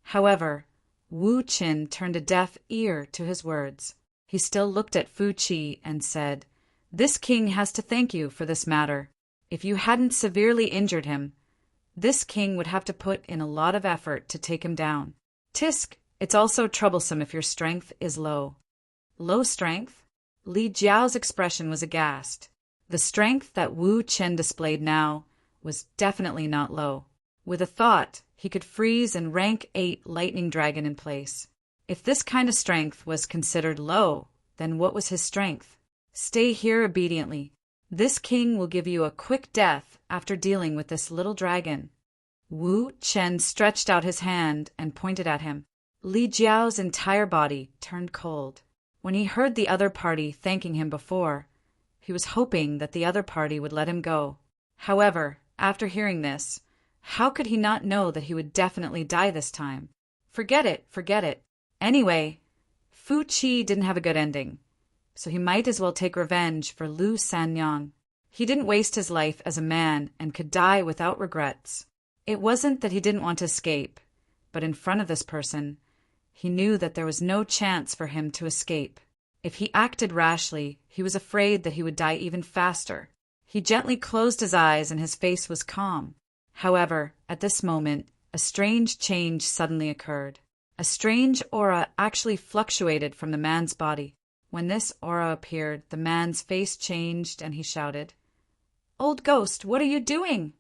However, Wu Qin turned a deaf ear to his words. He still looked at Fu Qi and said, "This king has to thank you for this matter. If you hadn't severely injured him, this king would have to put in a lot of effort to take him down. Tisk, it's also troublesome if your strength is low." Low strength? Li Jiao's expression was aghast. The strength that Wu Qin displayed now was definitely not low. With a thought, he could freeze an rank 8 lightning dragon in place. If this kind of strength was considered low, then what was his strength? Stay here obediently. This king will give you a quick death after dealing with this little dragon. Wu Qin stretched out his hand and pointed at him. Li Jiao's entire body turned cold. When he heard the other party thanking him before, he was hoping that the other party would let him go. However, after hearing this, how could he not know that he would definitely die this time? Forget it. Anyway, Fu Qi didn't have a good ending, so he might as well take revenge for Lu Sanyang. He didn't waste his life as a man and could die without regrets. It wasn't that he didn't want to escape, but in front of this person, he knew that there was no chance for him to escape. If he acted rashly, he was afraid that he would die even faster. He gently closed his eyes and his face was calm. However, at this moment, a strange change suddenly occurred. A strange aura actually fluctuated from the man's body. When this aura appeared, the man's face changed and he shouted, "Old ghost, what are you doing?"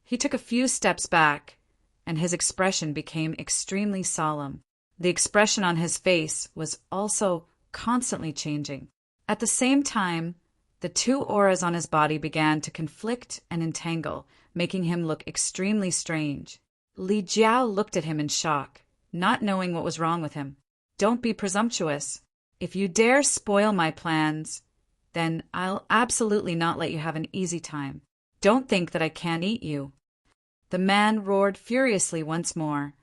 He took a few steps back, and his expression became extremely solemn. The expression on his face was also constantly changing. At the same time, the two auras on his body began to conflict and entangle, making him look extremely strange. Li Jiao looked at him in shock, not knowing what was wrong with him. "Don't be presumptuous. If you dare spoil my plans, then I'll absolutely not let you have an easy time. Don't think that I can't eat you." The man roared furiously once more,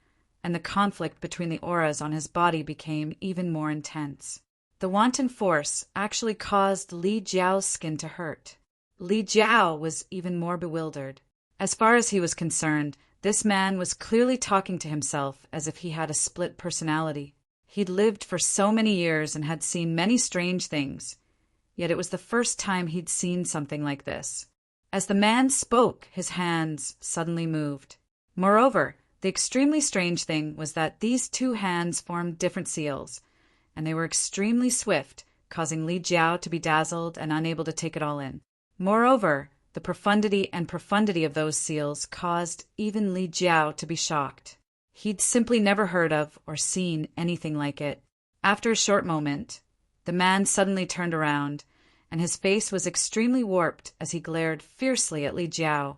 and the conflict between the auras on his body became even more intense. The wanton force actually caused Li Jiao's skin to hurt. Li Jiao was even more bewildered. As far as he was concerned, this man was clearly talking to himself as if he had a split personality. He'd lived for so many years and had seen many strange things, yet it was the first time he'd seen something like this. As the man spoke, his hands suddenly moved. Moreover, the extremely strange thing was that these two hands formed different seals, and they were extremely swift, causing Li Jiao to be dazzled and unable to take it all in. Moreover, the profundity of those seals caused even Li Jiao to be shocked. He'd simply never heard of or seen anything like it. After a short moment, the man suddenly turned around, and his face was extremely warped as he glared fiercely at Li Jiao,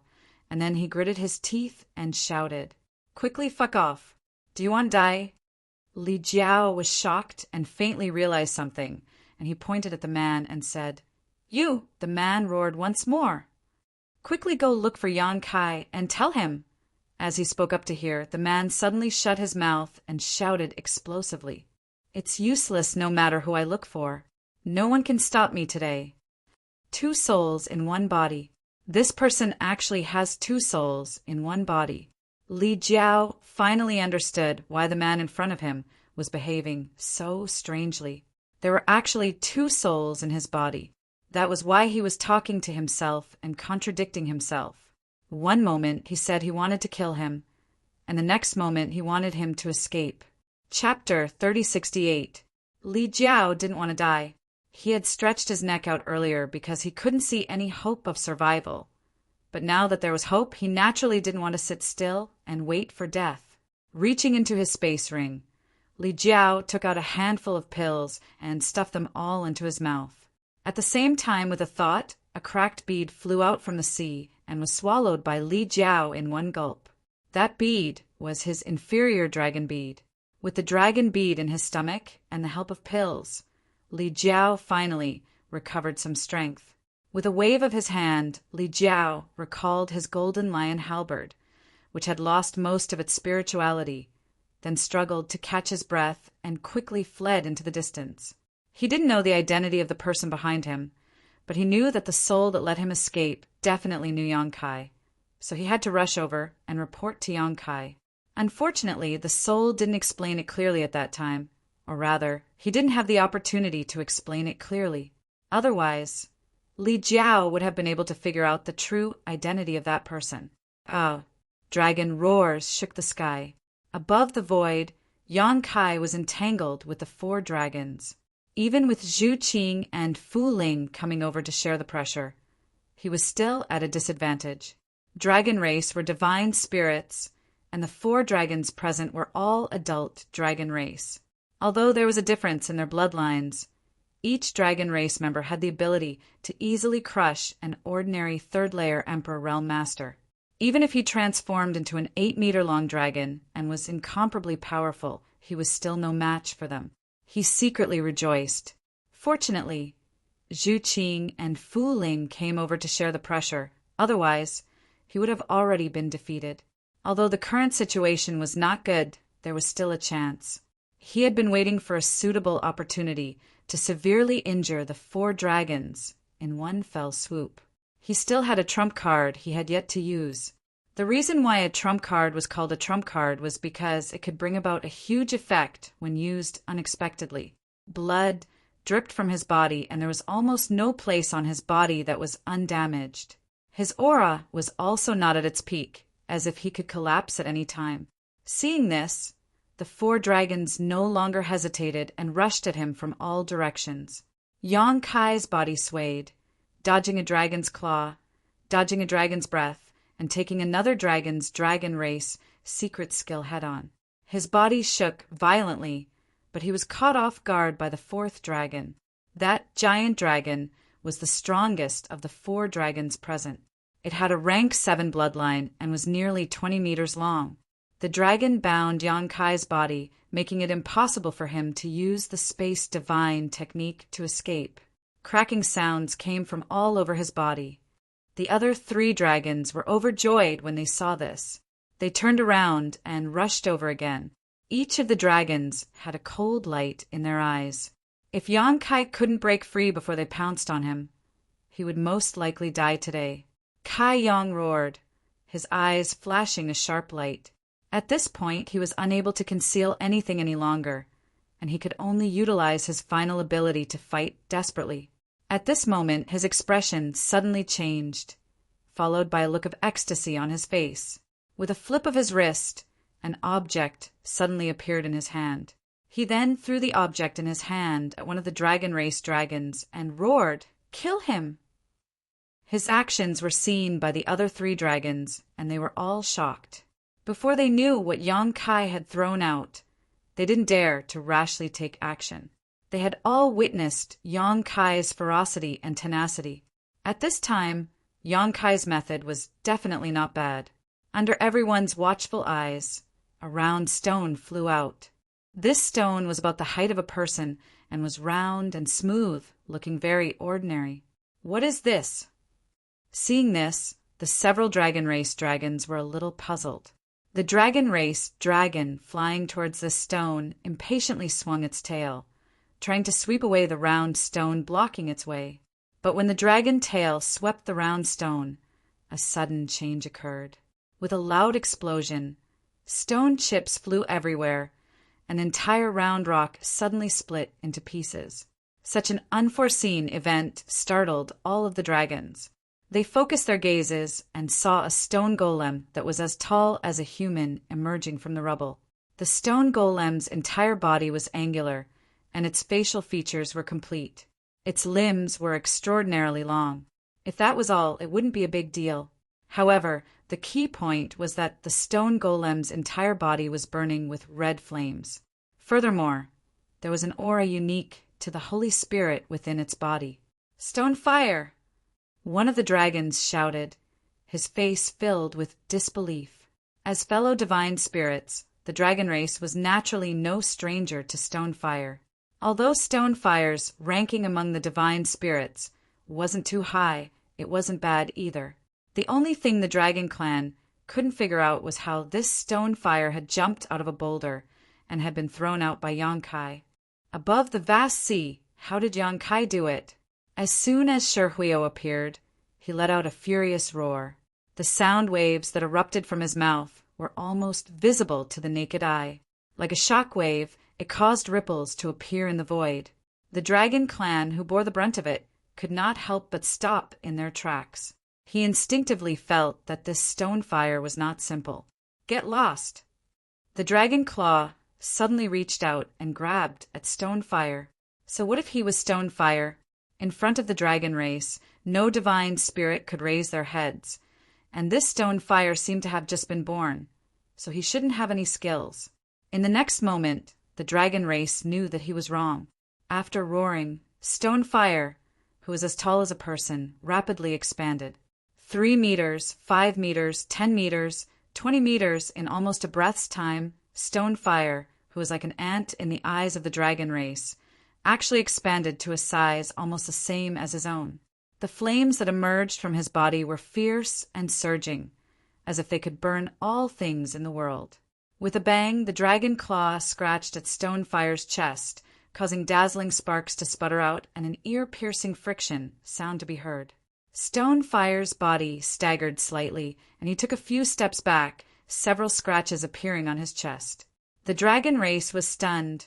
and then he gritted his teeth and shouted, "Quickly fuck off. Do you want to die?" Li Jiao was shocked and faintly realized something, and he pointed at the man and said, "You!" The man roared once more, "Quickly go look for Yan Kai and tell him." As he spoke up to hear, the man suddenly shut his mouth and shouted explosively, "It's useless no matter who I look for. No one can stop me today. 2 souls in one body. This person actually has 2 souls in one body." Li Jiao finally understood why the man in front of him was behaving so strangely. There were actually 2 souls in his body. That was why he was talking to himself and contradicting himself. One moment he said he wanted to kill him, and the next moment he wanted him to escape. Chapter 3068. Li Jiao didn't want to die. He had stretched his neck out earlier because he couldn't see any hope of survival. But now that there was hope, he naturally didn't want to sit still and wait for death. Reaching into his space ring, Li Jiao took out a handful of pills and stuffed them all into his mouth. At the same time, with a thought, a cracked bead flew out from the sea and was swallowed by Li Jiao in one gulp. That bead was his inferior dragon bead. With the dragon bead in his stomach and the help of pills, Li Jiao finally recovered some strength. With a wave of his hand, Li Jiao recalled his golden lion halberd, which had lost most of its spirituality, then struggled to catch his breath and quickly fled into the distance. He didn't know the identity of the person behind him, but he knew that the soul that let him escape definitely knew Yan Kai, so he had to rush over and report to Yan Kai. Unfortunately, the soul didn't explain it clearly at that time, or rather, he didn't have the opportunity to explain it clearly. Otherwise, Li Jiao would have been able to figure out the true identity of that person. Dragon roars shook the sky. Above the void, Yan Kai was entangled with the 4 dragons. Even with Zhu Qing and Fu Ling coming over to share the pressure, he was still at a disadvantage. Dragon race were divine spirits, and the 4 dragons present were all adult dragon race. Although there was a difference in their bloodlines, each dragon race member had the ability to easily crush an ordinary 3rd-layer Emperor Realm Master. Even if he transformed into an 8-meter-long dragon and was incomparably powerful, he was still no match for them. He secretly rejoiced. Fortunately, Zhu Qing and Fu Ling came over to share the pressure. Otherwise, he would have already been defeated. Although the current situation was not good, there was still a chance. He had been waiting for a suitable opportunity to severely injure the 4 dragons in one fell swoop. He still had a trump card he had yet to use. The reason why a trump card was called a trump card was because it could bring about a huge effect when used unexpectedly. Blood dripped from his body, and there was almost no place on his body that was undamaged. His aura was also not at its peak, as if he could collapse at any time. Seeing this, the 4 dragons no longer hesitated and rushed at him from all directions. Yan Kai's body swayed, dodging a dragon's claw, dodging a dragon's breath, and taking another dragon's dragon race secret skill head-on. His body shook violently, but he was caught off guard by the 4th dragon. That giant dragon was the strongest of the 4 dragons present. It had a rank 7 bloodline and was nearly 20 meters long. The dragon bound Yan Kai's body, making it impossible for him to use the space divine technique to escape. Cracking sounds came from all over his body. The other 3 dragons were overjoyed when they saw this. They turned around and rushed over again. Each of the dragons had a cold light in their eyes. If Yong-kai couldn't break free before they pounced on him, he would most likely die today. Kai Yong roared, his eyes flashing a sharp light. At this point, he was unable to conceal anything any longer, and he could only utilize his final ability to fight desperately. At this moment, his expression suddenly changed, followed by a look of ecstasy on his face. With a flip of his wrist, an object suddenly appeared in his hand. He then threw the object in his hand at one of the dragon race dragons and roared, "Kill him!" His actions were seen by the other 3 dragons, and they were all shocked. Before they knew what Yong-kai had thrown out, they didn't dare to rashly take action. They had all witnessed Yong-kai's ferocity and tenacity. At this time, Yong-kai's method was definitely not bad. Under everyone's watchful eyes, a round stone flew out. This stone was about the height of a person and was round and smooth, looking very ordinary. "What is this?" Seeing this, the several dragon race dragons were a little puzzled. The dragon race dragon flying towards this stone impatiently swung its tail, trying to sweep away the round stone blocking its way. But when the dragon tail swept the round stone, a sudden change occurred. With a loud explosion, stone chips flew everywhere. An entire round rock suddenly split into pieces. Such an unforeseen event startled all of the dragons. They focused their gazes and saw a stone golem that was as tall as a human emerging from the rubble. The stone golem's entire body was angular, and its facial features were complete. Its limbs were extraordinarily long. If that was all, it wouldn't be a big deal. However, the key point was that the stone golem's entire body was burning with red flames. Furthermore, there was an aura unique to the Holy Spirit within its body. "Stone fire!" One of the dragons shouted, his face filled with disbelief. As fellow divine spirits, the dragon race was naturally no stranger to stone fire. Although stone fire's ranking among the divine spirits wasn't too high, it wasn't bad either. The only thing the dragon clan couldn't figure out was how this stone fire had jumped out of a boulder and had been thrown out by Yong-kai. Above the vast sea, how did Yong-kai do it? As soon as Shirhuyo appeared, he let out a furious roar. The sound waves that erupted from his mouth were almost visible to the naked eye. Like a shock wave, it caused ripples to appear in the void. The dragon clan, who bore the brunt of it, could not help but stop in their tracks. He instinctively felt that this stone fire was not simple. "Get lost!" The dragon claw suddenly reached out and grabbed at stone fire. So what if he was stone fire? In front of the dragon race, no divine spirit could raise their heads, and this stone fire seemed to have just been born, so he shouldn't have any skills. In the next moment, the dragon race knew that he was wrong. After roaring, stone fire, who was as tall as a person, rapidly expanded. 3 meters, 5 meters, 10 meters, 20 meters in almost a breath's time, stone fire, who was like an ant in the eyes of the dragon race, actually expanded to a size almost the same as his own. The flames that emerged from his body were fierce and surging, as if they could burn all things in the world. With a bang, the dragon claw scratched at stone fire's chest, causing dazzling sparks to sputter out and an ear-piercing friction sound to be heard. Stone fire's body staggered slightly, and he took a few steps back, several scratches appearing on his chest. The dragon race was stunned,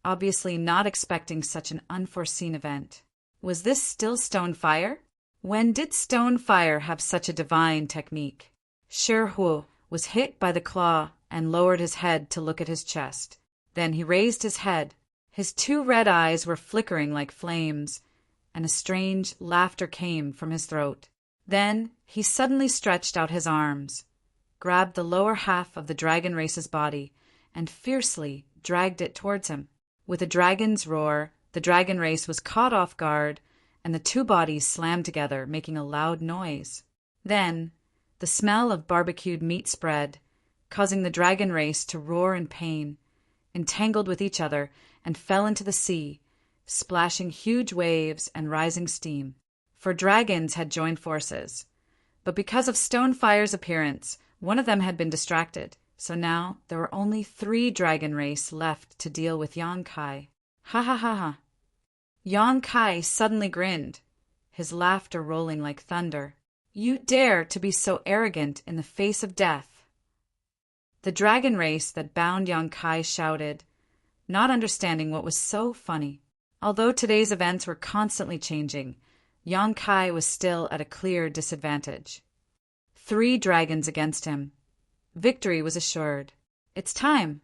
obviously not expecting such an unforeseen event. Was this still stone fire? When did stone fire have such a divine technique? Shirhuo was hit by the claw and lowered his head to look at his chest. Then he raised his head. His 2 red eyes were flickering like flames, and a strange laughter came from his throat. Then he suddenly stretched out his arms, grabbed the lower half of the dragon race's body, and fiercely dragged it towards him. With a dragon's roar, the dragon race was caught off guard, and the 2 bodies slammed together, making a loud noise. Then, the smell of barbecued meat spread, causing the dragon race to roar in pain, entangled with each other, and fell into the sea, splashing huge waves and rising steam. For dragons had joined forces. But because of stone fire's appearance, one of them had been distracted, So now there were only 3 dragon race left to deal with Yang Kai. Ha ha ha ha. Yang Kai suddenly grinned, his laughter rolling like thunder. You dare to be so arrogant in the face of death. The dragon race that bound Yang Kai shouted, not understanding what was so funny. Although today's events were constantly changing, Yang Kai was still at a clear disadvantage. 3 dragons against him. Victory was assured. It's time.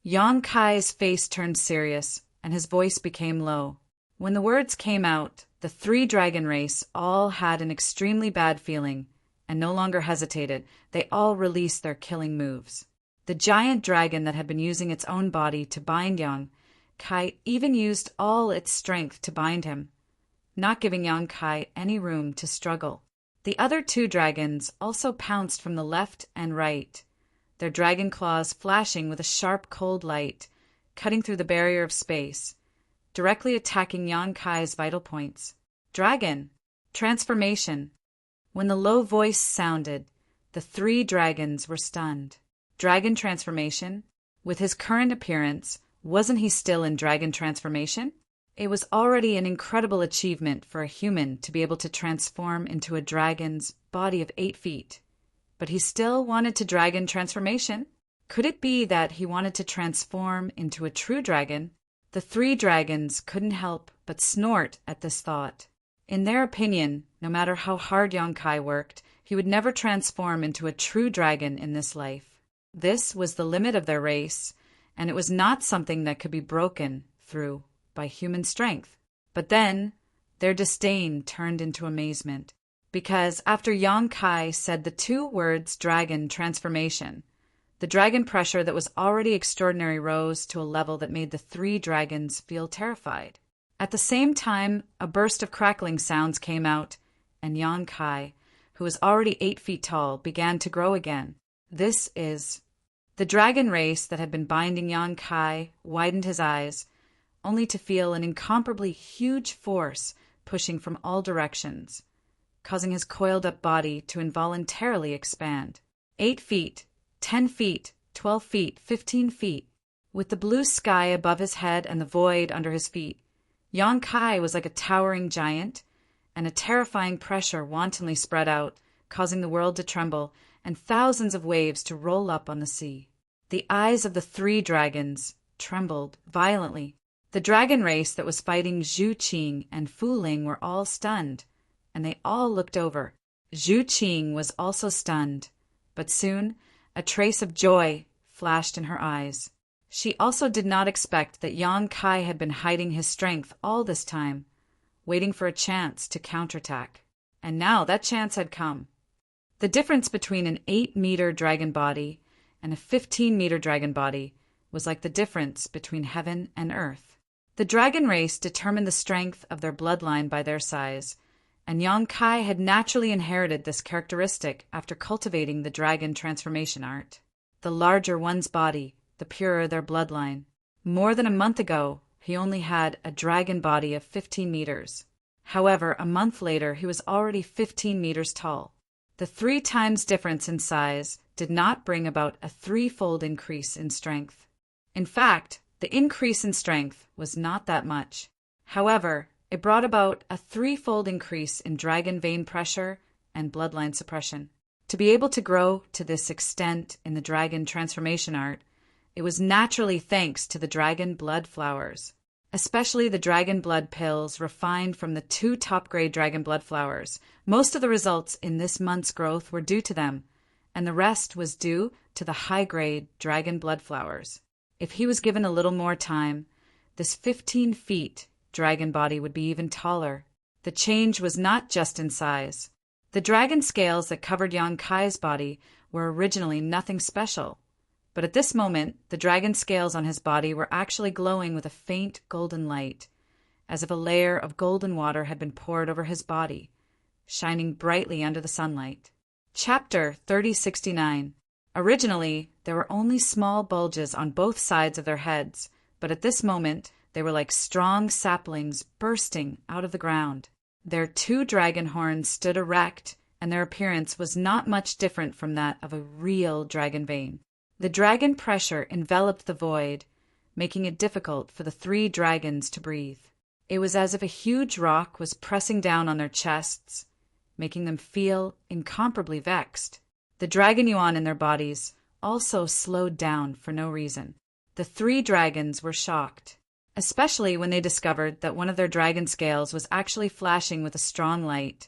Yang Kai's face turned serious, and his voice became low. When the words came out, the 3 dragon race all had an extremely bad feeling, and no longer hesitated. They all released their killing moves. The giant dragon that had been using its own body to bind Yang Kai even used all its strength to bind him, not giving Yang Kai any room to struggle. The other 2 dragons also pounced from the left and right, their dragon claws flashing with a sharp cold light, cutting through the barrier of space, directly attacking Yang Kai's vital points. Dragon! Transformation! When the low voice sounded, the 3 dragons were stunned. Dragon transformation? With his current appearance, wasn't he still in dragon transformation? It was already an incredible achievement for a human to be able to transform into a dragon's body of 8 feet. But he still wanted to dragon transformation. Could it be that he wanted to transform into a true dragon? The 3 dragons couldn't help but snort at this thought. In their opinion, no matter how hard Yang Kai worked, he would never transform into a true dragon in this life. This was the limit of their race, and it was not something that could be broken through by human strength. But then, their disdain turned into amazement, because after Yang Kai said the 2 words dragon transformation, the dragon pressure that was already extraordinary rose to a level that made the 3 dragons feel terrified. At the same time, a burst of crackling sounds came out, and Yang Kai, who was already 8 feet tall, began to grow again. This is... The dragon race that had been binding Yang Kai widened his eyes, only to feel an incomparably huge force pushing from all directions, causing his coiled-up body to involuntarily expand. 8 feet, 10 feet, 12 feet, 15 feet. With the blue sky above his head and the void under his feet, Yang Kai was like a towering giant, and a terrifying pressure wantonly spread out, causing the world to tremble and thousands of waves to roll up on the sea. The eyes of the 3 dragons trembled violently. The dragon race that was fighting Zhu Qing and Fu Ling were all stunned, and they all looked over. Zhu Qing was also stunned, but soon a trace of joy flashed in her eyes. She also did not expect that Yang Kai had been hiding his strength all this time, waiting for a chance to counterattack. And now that chance had come. The difference between an 8-meter dragon body and a 15-meter dragon body was like the difference between heaven and earth. The dragon race determined the strength of their bloodline by their size, and Yang Kai had naturally inherited this characteristic after cultivating the dragon transformation art. The larger one's body, the purer their bloodline. More than a month ago, he only had a dragon body of 15 meters. However, a month later, he was already 15 meters tall. The 3 times difference in size did not bring about a 3-fold increase in strength. In fact, the increase in strength was not that much. However, it brought about a 3-fold increase in dragon vein pressure and bloodline suppression. To be able to grow to this extent in the dragon transformation art, it was naturally thanks to the dragon blood flowers, especially the dragon blood pills refined from the 2 top-grade dragon blood flowers. Most of the results in this month's growth were due to them, and the rest was due to the high-grade dragon blood flowers. If he was given a little more time, this 15 feet dragon body would be even taller. The change was not just in size. The dragon scales that covered Yang Kai's body were originally nothing special, but at this moment, the dragon scales on his body were actually glowing with a faint golden light, as if a layer of golden water had been poured over his body, shining brightly under the sunlight. Chapter 3069. Originally, there were only small bulges on both sides of their heads, but at this moment, they were like strong saplings bursting out of the ground. Their 2 dragon horns stood erect, and their appearance was not much different from that of a real dragon vein. The dragon pressure enveloped the void, making it difficult for the three dragons to breathe. It was as if a huge rock was pressing down on their chests, making them feel incomparably vexed. The dragon yuan in their bodies also slowed down for no reason. The three dragons were shocked, especially when they discovered that one of their dragon scales was actually flashing with a strong light.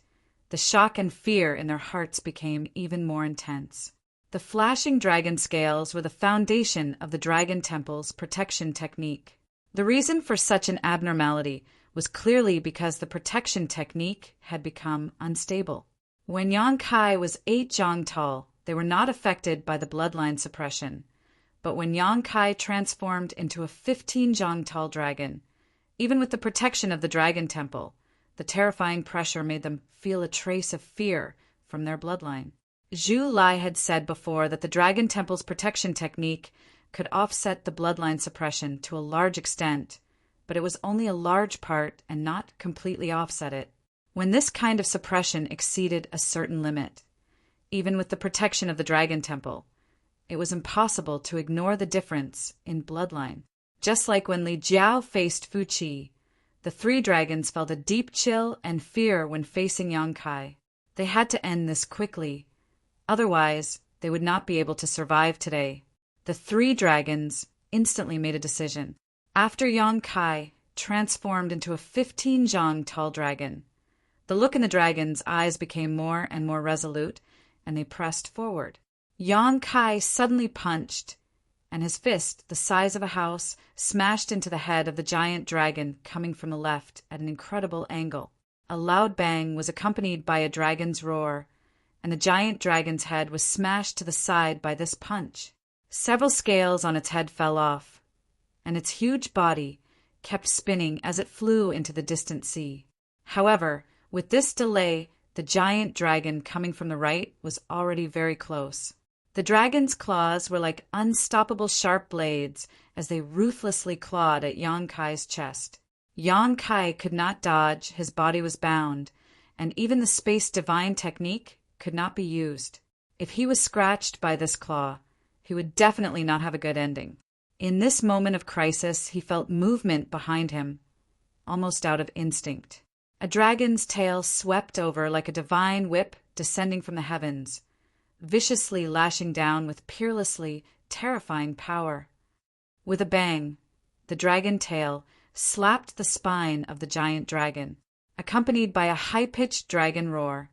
The shock and fear in their hearts became even more intense. The flashing dragon scales were the foundation of the Dragon Temple's protection technique. The reason for such an abnormality was clearly because the protection technique had become unstable. When Yong-kai was 8 zhang tall, they were not affected by the bloodline suppression. But when Yong-kai transformed into a 15 zhang tall dragon, even with the protection of the Dragon Temple, the terrifying pressure made them feel a trace of fear from their bloodline. Zhu Lai had said before that the Dragon Temple's protection technique could offset the bloodline suppression to a large extent, but it was only a large part and not completely offset it. When this kind of suppression exceeded a certain limit, even with the protection of the Dragon Temple, it was impossible to ignore the difference in bloodline. Just like when Li Jiao faced Fu Qi, the three dragons felt a deep chill and fear when facing Yong-kai. They had to end this quickly, otherwise they would not be able to survive today. The three dragons instantly made a decision. After Yong-kai transformed into a 15 zhang tall dragon, the look in the dragon's eyes became more and more resolute, and they pressed forward. Yong-kai suddenly punched, and his fist, the size of a house, smashed into the head of the giant dragon coming from the left at an incredible angle. A loud bang was accompanied by a dragon's roar, and the giant dragon's head was smashed to the side by this punch. Several scales on its head fell off, and its huge body kept spinning as it flew into the distant sea. However, with this delay, the giant dragon coming from the right was already very close. The dragon's claws were like unstoppable sharp blades as they ruthlessly clawed at Yong-kai's chest. Yong-kai could not dodge, his body was bound, and even the space divine technique could not be used. If he was scratched by this claw, he would definitely not have a good ending. In this moment of crisis, he felt movement behind him, almost out of instinct. A dragon's tail swept over like a divine whip descending from the heavens, viciously lashing down with peerlessly terrifying power. With a bang, the dragon tail slapped the spine of the giant dragon, accompanied by a high-pitched dragon roar.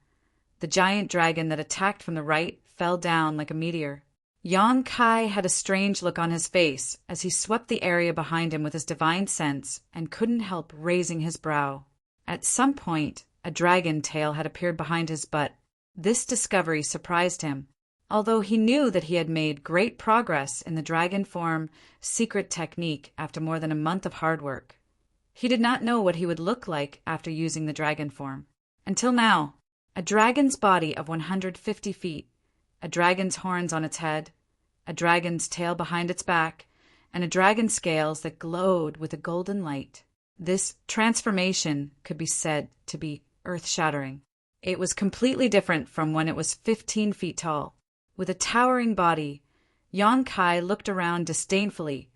The giant dragon that attacked from the right fell down like a meteor. Yong-kai had a strange look on his face as he swept the area behind him with his divine sense and couldn't help raising his brow. At some point, a dragon tail had appeared behind his butt. This discovery surprised him, although he knew that he had made great progress in the dragon form secret technique after more than a month of hard work. He did not know what he would look like after using the dragon form. Until now, a dragon's body of 150 feet, a dragon's horns on its head, a dragon's tail behind its back, and a dragon's scales that glowed with a golden light. This transformation could be said to be earth-shattering. It was completely different from when it was 15 feet tall. With a towering body, Yong-kai looked around disdainfully,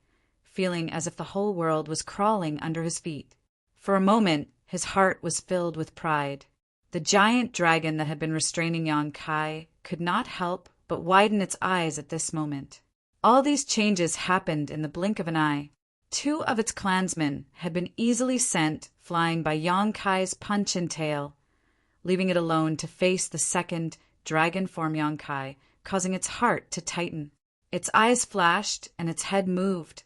feeling as if the whole world was crawling under his feet. For a moment, his heart was filled with pride. The giant dragon that had been restraining Yong-kai could not help but widen its eyes at this moment. All these changes happened in the blink of an eye. 2 of its clansmen had been easily sent flying by Yong-kai's punch and tail, leaving it alone to face the second dragon form Yong-kai, causing its heart to tighten. Its eyes flashed and its head moved,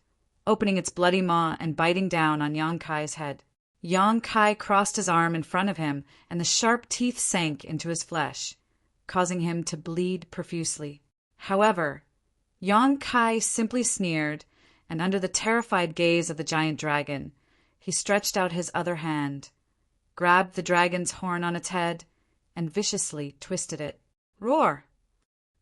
opening its bloody maw and biting down on Yong-kai's head. Yong-kai crossed his arm in front of him, and the sharp teeth sank into his flesh, causing him to bleed profusely. However, Yong-kai simply sneered, and under the terrified gaze of the giant dragon, he stretched out his other hand, grabbed the dragon's horn on its head, and viciously twisted it. Roar!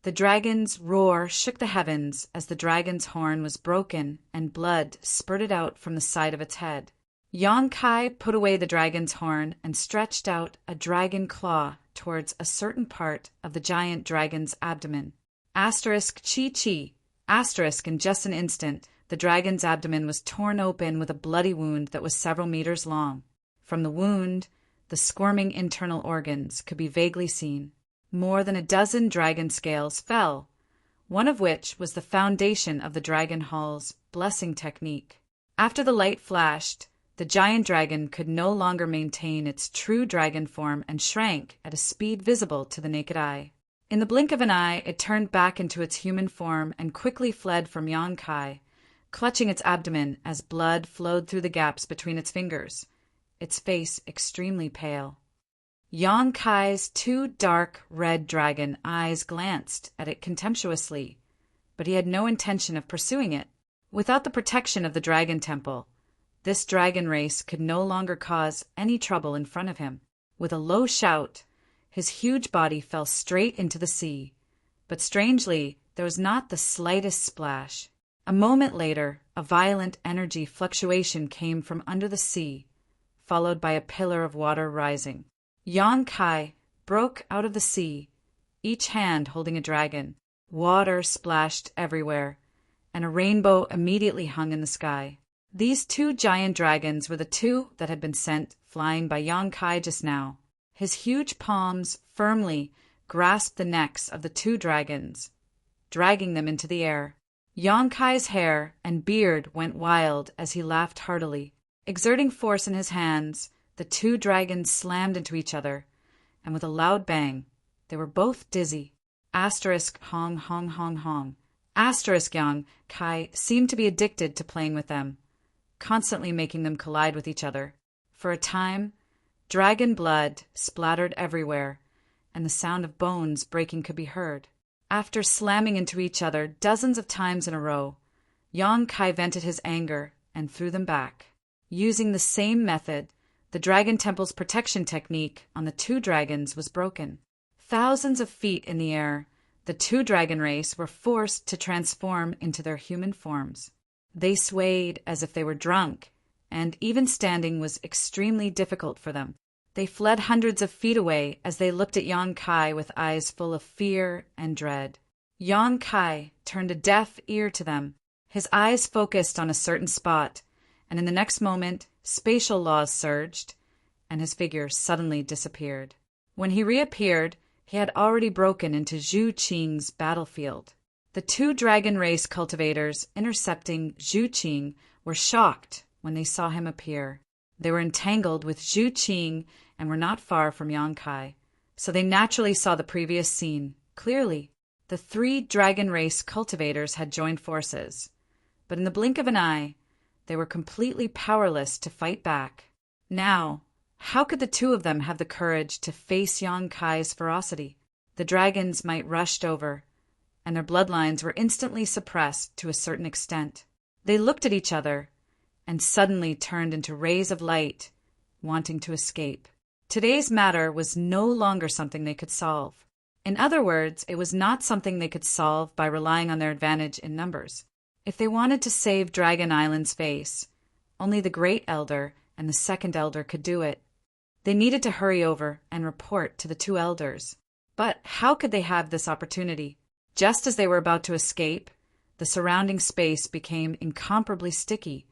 The dragon's roar shook the heavens as the dragon's horn was broken and blood spurted out from the side of its head. Yong-kai put away the dragon's horn and stretched out a dragon claw towards a certain part of the giant dragon's abdomen. Asterisk Chi-Chi, Asterisk, in just an instant, the dragon's abdomen was torn open with a bloody wound that was several meters long. From the wound, the squirming internal organs could be vaguely seen. More than a dozen dragon scales fell, one of which was the foundation of the dragon hall's blessing technique. After the light flashed, the giant dragon could no longer maintain its true dragon form and shrank at a speed visible to the naked eye. In the blink of an eye, it turned back into its human form and quickly fled from Yang Kai, clutching its abdomen as blood flowed through the gaps between its fingers, its face extremely pale. Yang Kai's two dark red dragon eyes glanced at it contemptuously, but he had no intention of pursuing it. Without the protection of the dragon temple, this dragon race could no longer cause any trouble in front of him. With a low shout, his huge body fell straight into the sea, but strangely, there was not the slightest splash. A moment later, a violent energy fluctuation came from under the sea, followed by a pillar of water rising. Yang Kai broke out of the sea, each hand holding a dragon. Water splashed everywhere, and a rainbow immediately hung in the sky. These two giant dragons were the two that had been sent flying by Yang Kai just now. His huge palms firmly grasped the necks of the two dragons, dragging them into the air. Yang Kai's hair and beard went wild as he laughed heartily. Exerting force in his hands, the two dragons slammed into each other, and with a loud bang, they were both dizzy. Asterisk, hong, hong, hong, hong. Asterisk, Yang Kai seemed to be addicted to playing with them, constantly making them collide with each other. For a time, dragon blood splattered everywhere, and the sound of bones breaking could be heard. After slamming into each other dozens of times in a row, Yang Kai vented his anger and threw them back. Using the same method, the Dragon Temple's protection technique on the two dragons was broken. Thousands of feet in the air, the two dragon race were forced to transform into their human forms. They swayed as if they were drunk, and even standing was extremely difficult for them. They fled hundreds of feet away as they looked at Yang Kai with eyes full of fear and dread. Yang Kai turned a deaf ear to them. His eyes focused on a certain spot, and in the next moment, spatial laws surged, and his figure suddenly disappeared. When he reappeared, he had already broken into Zhu Qing's battlefield. The two dragon race cultivators intercepting Zhu Qing were shocked when they saw him appear. They were entangled with Zhu Qing and were not far from Yang Kai, so they naturally saw the previous scene clearly. The three dragon race cultivators had joined forces, but in the blink of an eye, they were completely powerless to fight back. Now, how could the two of them have the courage to face Yang Kai's ferocity? The dragons might rushed over, and their bloodlines were instantly suppressed to a certain extent. They looked at each other, and suddenly turned into rays of light, wanting to escape. Today's matter was no longer something they could solve. In other words, it was not something they could solve by relying on their advantage in numbers. If they wanted to save Dragon Island's face, only the Great Elder and the Second Elder could do it. They needed to hurry over and report to the two elders. But how could they have this opportunity? Just as they were about to escape, the surrounding space became incomparably sticky,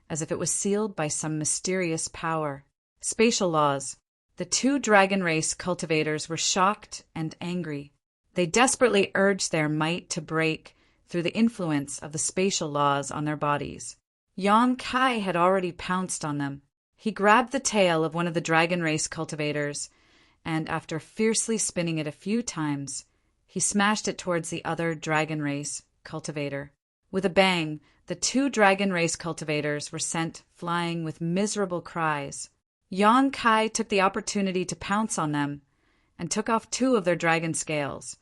as if it was sealed by some mysterious power. Spatial laws. The two dragon race cultivators were shocked and angry. They desperately urged their might to break through the influence of the spatial laws on their bodies. Yang Kai had already pounced on them. He grabbed the tail of one of the dragon race cultivators, and after fiercely spinning it a few times, he smashed it towards the other dragon race cultivator. With a bang, the two dragon race cultivators were sent flying with miserable cries. Yang Kai took the opportunity to pounce on them and took off two of their dragon scales,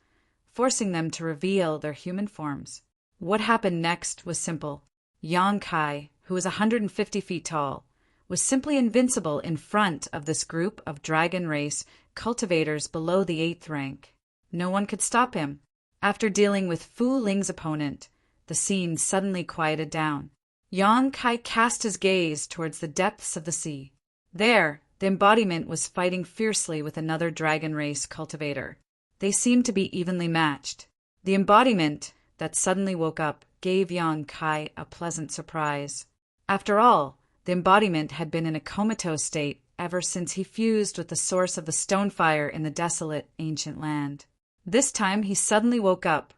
forcing them to reveal their human forms. What happened next was simple. Yang Kai, who was 150 feet tall, was simply invincible in front of this group of dragon race cultivators below the 8th rank. No one could stop him. After dealing with Fu Ling's opponent, the scene suddenly quieted down. Yang Kai cast his gaze towards the depths of the sea. There, the embodiment was fighting fiercely with another dragon race cultivator. They seemed to be evenly matched. The embodiment, that suddenly woke up gave Yang Kai a pleasant surprise. After all, the embodiment had been in a comatose state ever since he fused with the source of the stone fire in the desolate ancient land. This time he suddenly woke up,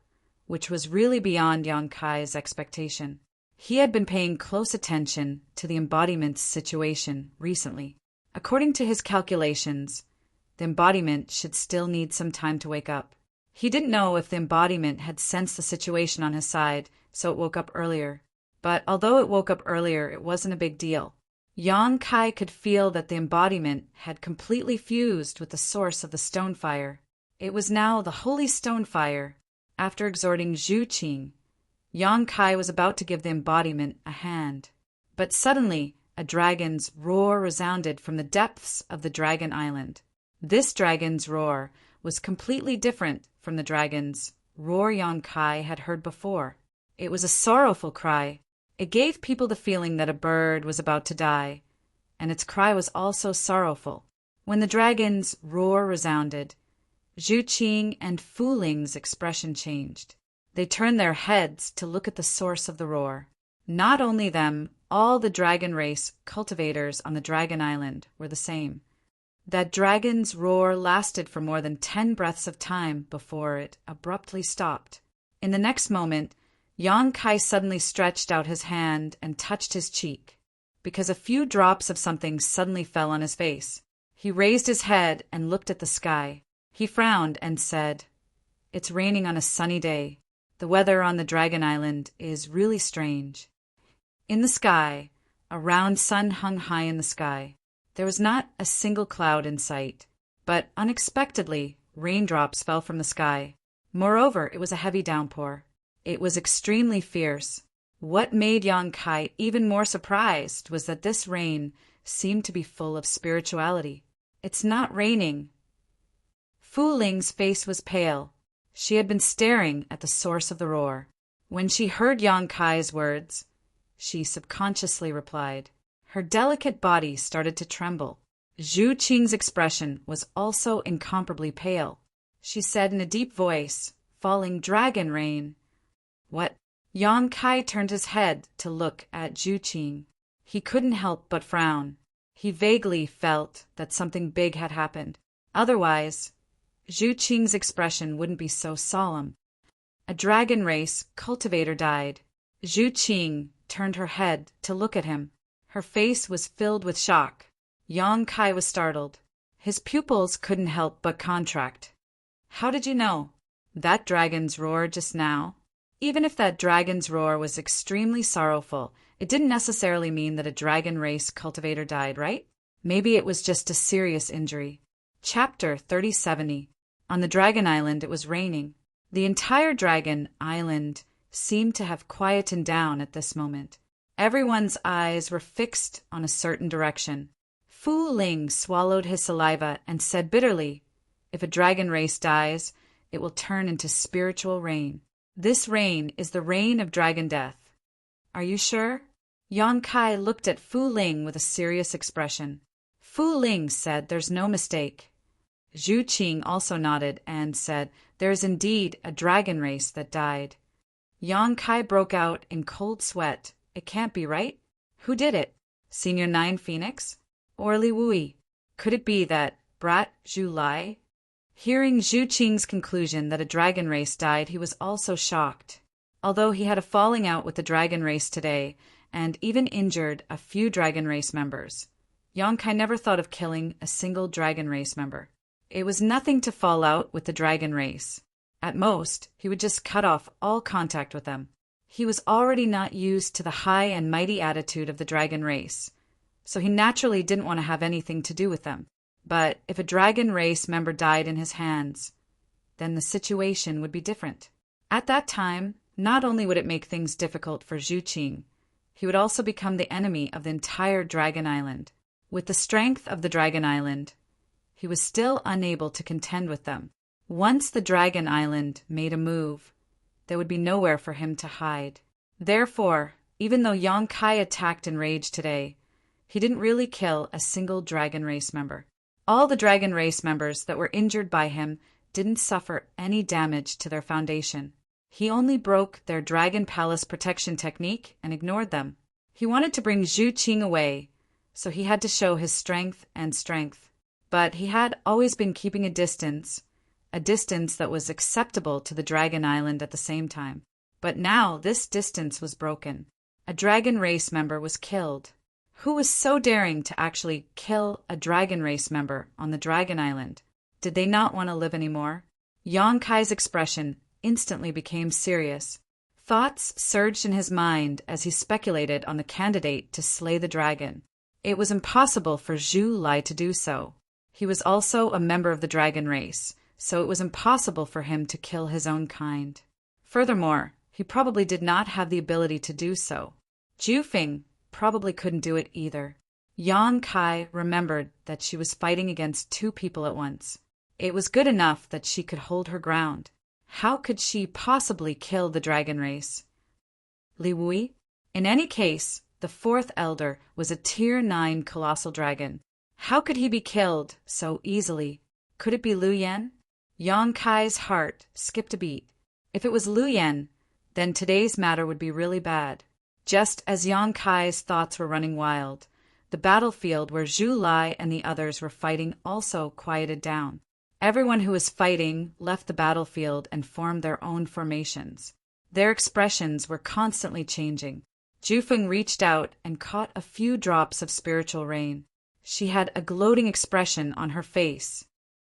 which was really beyond Yang Kai's expectation. He had been paying close attention to the embodiment's situation recently. According to his calculations, the embodiment should still need some time to wake up. He didn't know if the embodiment had sensed the situation on his side, so it woke up earlier. But although it woke up earlier, it wasn't a big deal. Yang Kai could feel that the embodiment had completely fused with the source of the stone fire. It was now the holy stone fire. After exhorting Zhu Qing, Yang Kai was about to give the embodiment a hand. But suddenly, a dragon's roar resounded from the depths of the Dragon Island. This dragon's roar was completely different from the dragon's roar Yang Kai had heard before. It was a sorrowful cry. It gave people the feeling that a bird was about to die, and its cry was also sorrowful. When the dragon's roar resounded, Zhu Qing and Fu Ling's expression changed. They turned their heads to look at the source of the roar. Not only them, all the dragon race cultivators on the Dragon Island were the same. That dragon's roar lasted for more than 10 breaths of time before it abruptly stopped. In the next moment, Yang Kai suddenly stretched out his hand and touched his cheek, because a few drops of something suddenly fell on his face. He raised his head and looked at the sky. He frowned and said, "It's raining on a sunny day. The weather on the Dragon Island is really strange." In the sky, a round sun hung high in the sky. There was not a single cloud in sight, but unexpectedly, raindrops fell from the sky. Moreover, it was a heavy downpour. It was extremely fierce. What made Yang Kai even more surprised was that this rain seemed to be full of spirituality. "It's not raining." Fu Ling's face was pale. She had been staring at the source of the roar. When she heard Yang Kai's words, she subconsciously replied. Her delicate body started to tremble. Zhu Qing's expression was also incomparably pale. She said in a deep voice, "Falling dragon rain." "What?" Yang Kai turned his head to look at Zhu Qing. He couldn't help but frown. He vaguely felt that something big had happened. Otherwise, Zhu Qing's expression wouldn't be so solemn. A dragon race cultivator died. Zhu Qing turned her head to look at him. Her face was filled with shock. Yang Kai was startled. His pupils couldn't help but contract. "How did you know? That dragon's roar just now?" Even if that dragon's roar was extremely sorrowful, it didn't necessarily mean that a dragon race cultivator died, right? Maybe it was just a serious injury. Chapter 3070. On the Dragon Island it was raining. The entire Dragon Island seemed to have quietened down at this moment. Everyone's eyes were fixed on a certain direction. Fu Ling swallowed his saliva and said bitterly, "If a dragon race dies, it will turn into spiritual rain. This rain is the rain of dragon death." "Are you sure?" Yang Kai looked at Fu Ling with a serious expression. Fu Ling said, "There's no mistake." Zhu Qing also nodded and said, "There is indeed a dragon race that died." Yang Kai broke out in cold sweat. "It can't be right. Who did it? Senior 9 Phoenix? Or Li Wui? Could it be that brat Zhu Lai?" Hearing Zhu Qing's conclusion that a dragon race died, he was also shocked. Although he had a falling out with the dragon race today, and even injured a few dragon race members, Yang Kai never thought of killing a single dragon race member. It was nothing to fall out with the dragon race. At most, he would just cut off all contact with them. He was already not used to the high and mighty attitude of the dragon race, so he naturally didn't want to have anything to do with them. But if a dragon race member died in his hands, then the situation would be different. At that time, not only would it make things difficult for Zhu Qing, he would also become the enemy of the entire Dragon Island. With the strength of the Dragon Island, he was still unable to contend with them. Once the Dragon Island made a move, there would be nowhere for him to hide. Therefore, even though Yang Kai attacked in rage today, he didn't really kill a single dragon race member. All the dragon race members that were injured by him didn't suffer any damage to their foundation. He only broke their Dragon Palace protection technique and ignored them. He wanted to bring Zhu Qing away, so he had to show his strength and strength. But he had always been keeping a distance that was acceptable to the Dragon Island at the same time. But now this distance was broken. A dragon race member was killed. Who was so daring to actually kill a dragon race member on the Dragon Island? Did they not want to live anymore? Yang Kai's expression instantly became serious. Thoughts surged in his mind as he speculated on the candidate to slay the dragon. It was impossible for Zhu Lai to do so. He was also a member of the dragon race, so it was impossible for him to kill his own kind. Furthermore, he probably did not have the ability to do so. Zhu Feng probably couldn't do it either. Yang Kai remembered that she was fighting against two people at once. It was good enough that she could hold her ground. How could she possibly kill the dragon race? Li Wei? In any case, the fourth elder was a Tier 9 colossal dragon. How could he be killed so easily? Could it be Lu Yan? Yang Kai's heart skipped a beat. If it was Lu Yan, then today's matter would be really bad. Just as Yang Kai's thoughts were running wild, the battlefield where Zhu Lai and the others were fighting also quieted down. Everyone who was fighting left the battlefield and formed their own formations. Their expressions were constantly changing. Zhu Feng reached out and caught a few drops of spiritual rain. She had a gloating expression on her face.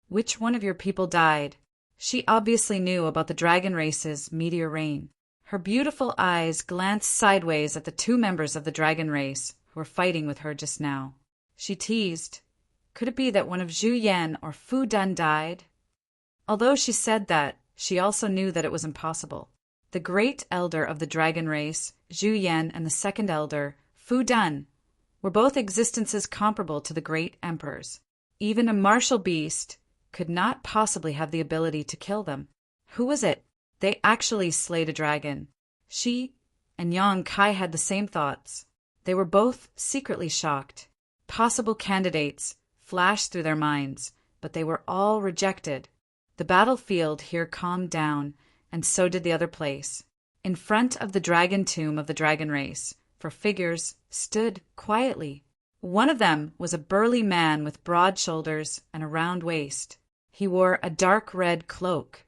Which one of your people died? She obviously knew about the dragon race's meteor rain. Her beautiful eyes glanced sideways at the two members of the dragon race who were fighting with her just now. She teased, could it be that one of Zhu Yan or Fu Dan died? Although she said that, she also knew that it was impossible. The great elder of the dragon race, Zhu Yan, and the second elder, Fu Dan, were both existences comparable to the great emperors. Even a martial beast could not possibly have the ability to kill them. Who was it? They actually slayed a dragon. She and Yang Kai had the same thoughts. They were both secretly shocked. Possible candidates flashed through their minds, but they were all rejected. The battlefield here calmed down, and so did the other place. In front of the dragon tomb of the dragon race, 4 figures stood quietly. One of them was a burly man with broad shoulders and a round waist. He wore a dark red cloak,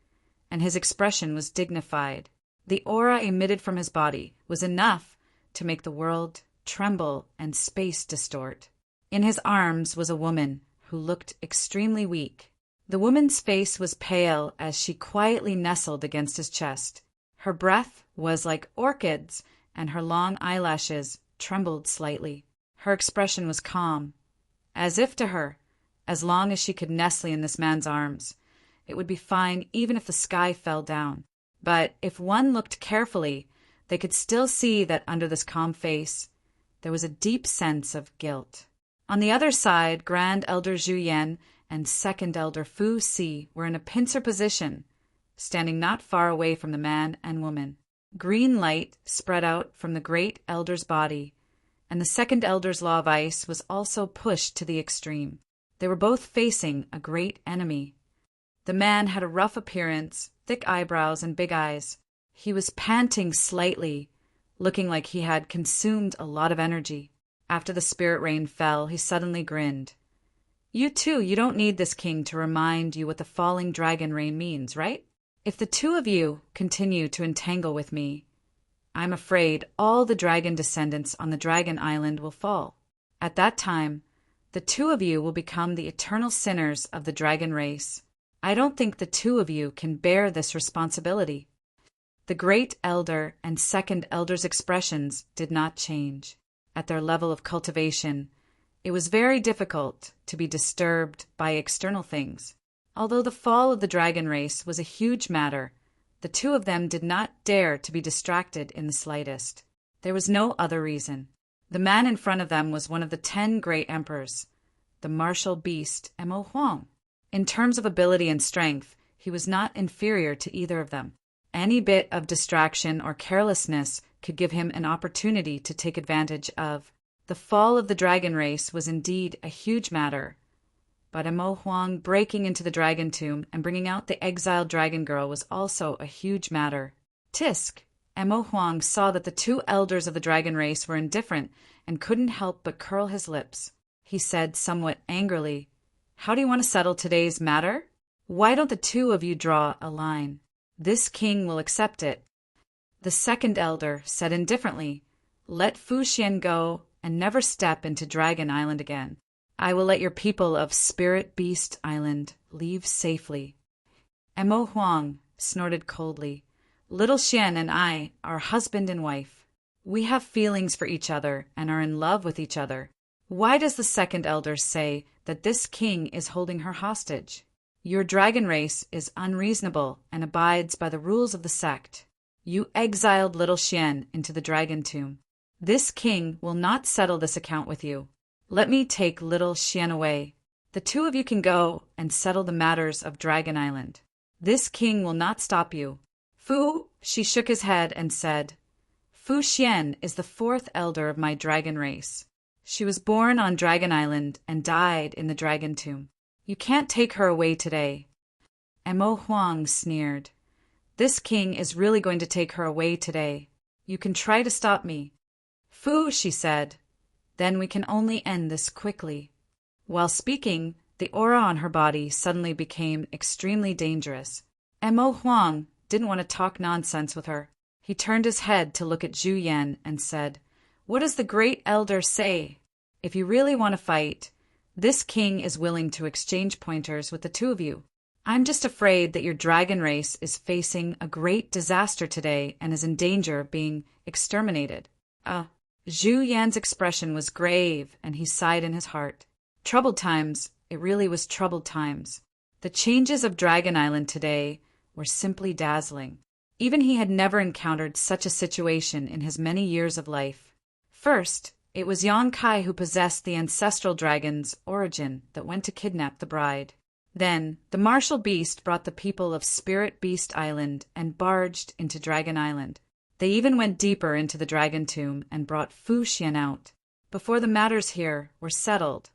and his expression was dignified. The aura emitted from his body was enough to make the world tremble and space distort. In his arms was a woman who looked extremely weak. The woman's face was pale as she quietly nestled against his chest. Her breath was like orchids, and her long eyelashes trembled slightly. Her expression was calm, as if to her, as long as she could nestle in this man's arms, it would be fine even if the sky fell down. But if one looked carefully, they could still see that under this calm face, there was a deep sense of guilt. On the other side, Grand Elder Zhu Yan and Second Elder Fu Si were in a pincer position, standing not far away from the man and woman. Green light spread out from the Great Elder's body, and the Second Elder's law of ice was also pushed to the extreme. They were both facing a great enemy. The man had a rough appearance, thick eyebrows, and big eyes. He was panting slightly, looking like he had consumed a lot of energy. After the spirit rain fell, he suddenly grinned. You too, you don't need this king to remind you what the falling dragon rain means, right? If the two of you continue to entangle with me, I'm afraid all the dragon descendants on the dragon island will fall. At that time, the two of you will become the eternal sinners of the dragon race. I don't think the two of you can bear this responsibility. The Great Elder and Second Elder's expressions did not change. At their level of cultivation, it was very difficult to be disturbed by external things. Although the fall of the dragon race was a huge matter, the two of them did not dare to be distracted in the slightest. There was no other reason. The man in front of them was one of the 10 great emperors, the martial beast Mo Huang. In terms of ability and strength, he was not inferior to either of them. Any bit of distraction or carelessness could give him an opportunity to take advantage of. The fall of the dragon race was indeed a huge matter, but Mo Huang breaking into the dragon tomb and bringing out the exiled dragon girl was also a huge matter. Tisk, Mo Huang saw that the two elders of the dragon race were indifferent and couldn't help but curl his lips. He said somewhat angrily, "How do you want to settle today's matter? Why don't the two of you draw a line? This king will accept it." The second elder said indifferently, "Let Fu Xian go and never step into Dragon Island again. I will let your people of Spirit Beast Island leave safely." Mo Huang snorted coldly. "Little Xian and I are husband and wife. We have feelings for each other and are in love with each other. Why does the second elder say that this king is holding her hostage? Your dragon race is unreasonable and abides by the rules of the sect. You exiled little Xian into the dragon tomb. This king will not settle this account with you. Let me take little Xian away. The two of you can go and settle the matters of Dragon Island. This king will not stop you." "Fu," she shook his head and said, "Fu Xian is the fourth elder of my dragon race. She was born on Dragon Island and died in the dragon tomb. You can't take her away today." Mo Huang sneered. "This king is really going to take her away today. You can try to stop me." "Fu," she said, "then we can only end this quickly." While speaking, the aura on her body suddenly became extremely dangerous. Mo Huang didn't want to talk nonsense with her. He turned his head to look at Zhu Yan and said, "What does the great elder say? If you really want to fight, this king is willing to exchange pointers with the two of you. I'm just afraid that your dragon race is facing a great disaster today and is in danger of being exterminated." Zhu Yan's expression was grave and he sighed in his heart. Troubled times, it really was troubled times. The changes of Dragon Island today were simply dazzling. Even he had never encountered such a situation in his many years of life. First, it was Yang Kai who possessed the ancestral dragon's origin that went to kidnap the bride. Then, the martial beast brought the people of Spirit Beast Island and barged into Dragon Island. They even went deeper into the dragon tomb and brought Fu Xian out. Before the matters here were settled,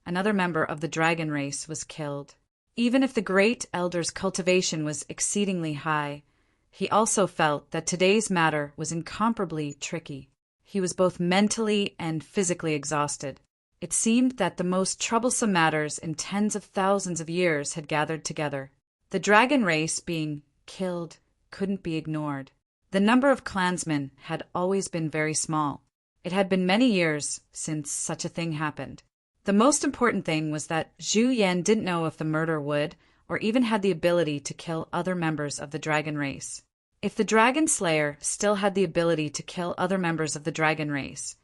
another member of the dragon race was killed. Even if the great elder's cultivation was exceedingly high, he also felt that today's matter was incomparably tricky. He was both mentally and physically exhausted. It seemed that the most troublesome matters in tens of thousands of years had gathered together. The dragon race being killed couldn't be ignored. The number of clansmen had always been very small. It had been many years since such a thing happened. The most important thing was that Zhu Yan didn't know if the murder would, or even had the ability to kill other members of the dragon race. If the dragon slayer still had the ability to kill other members of the dragon race,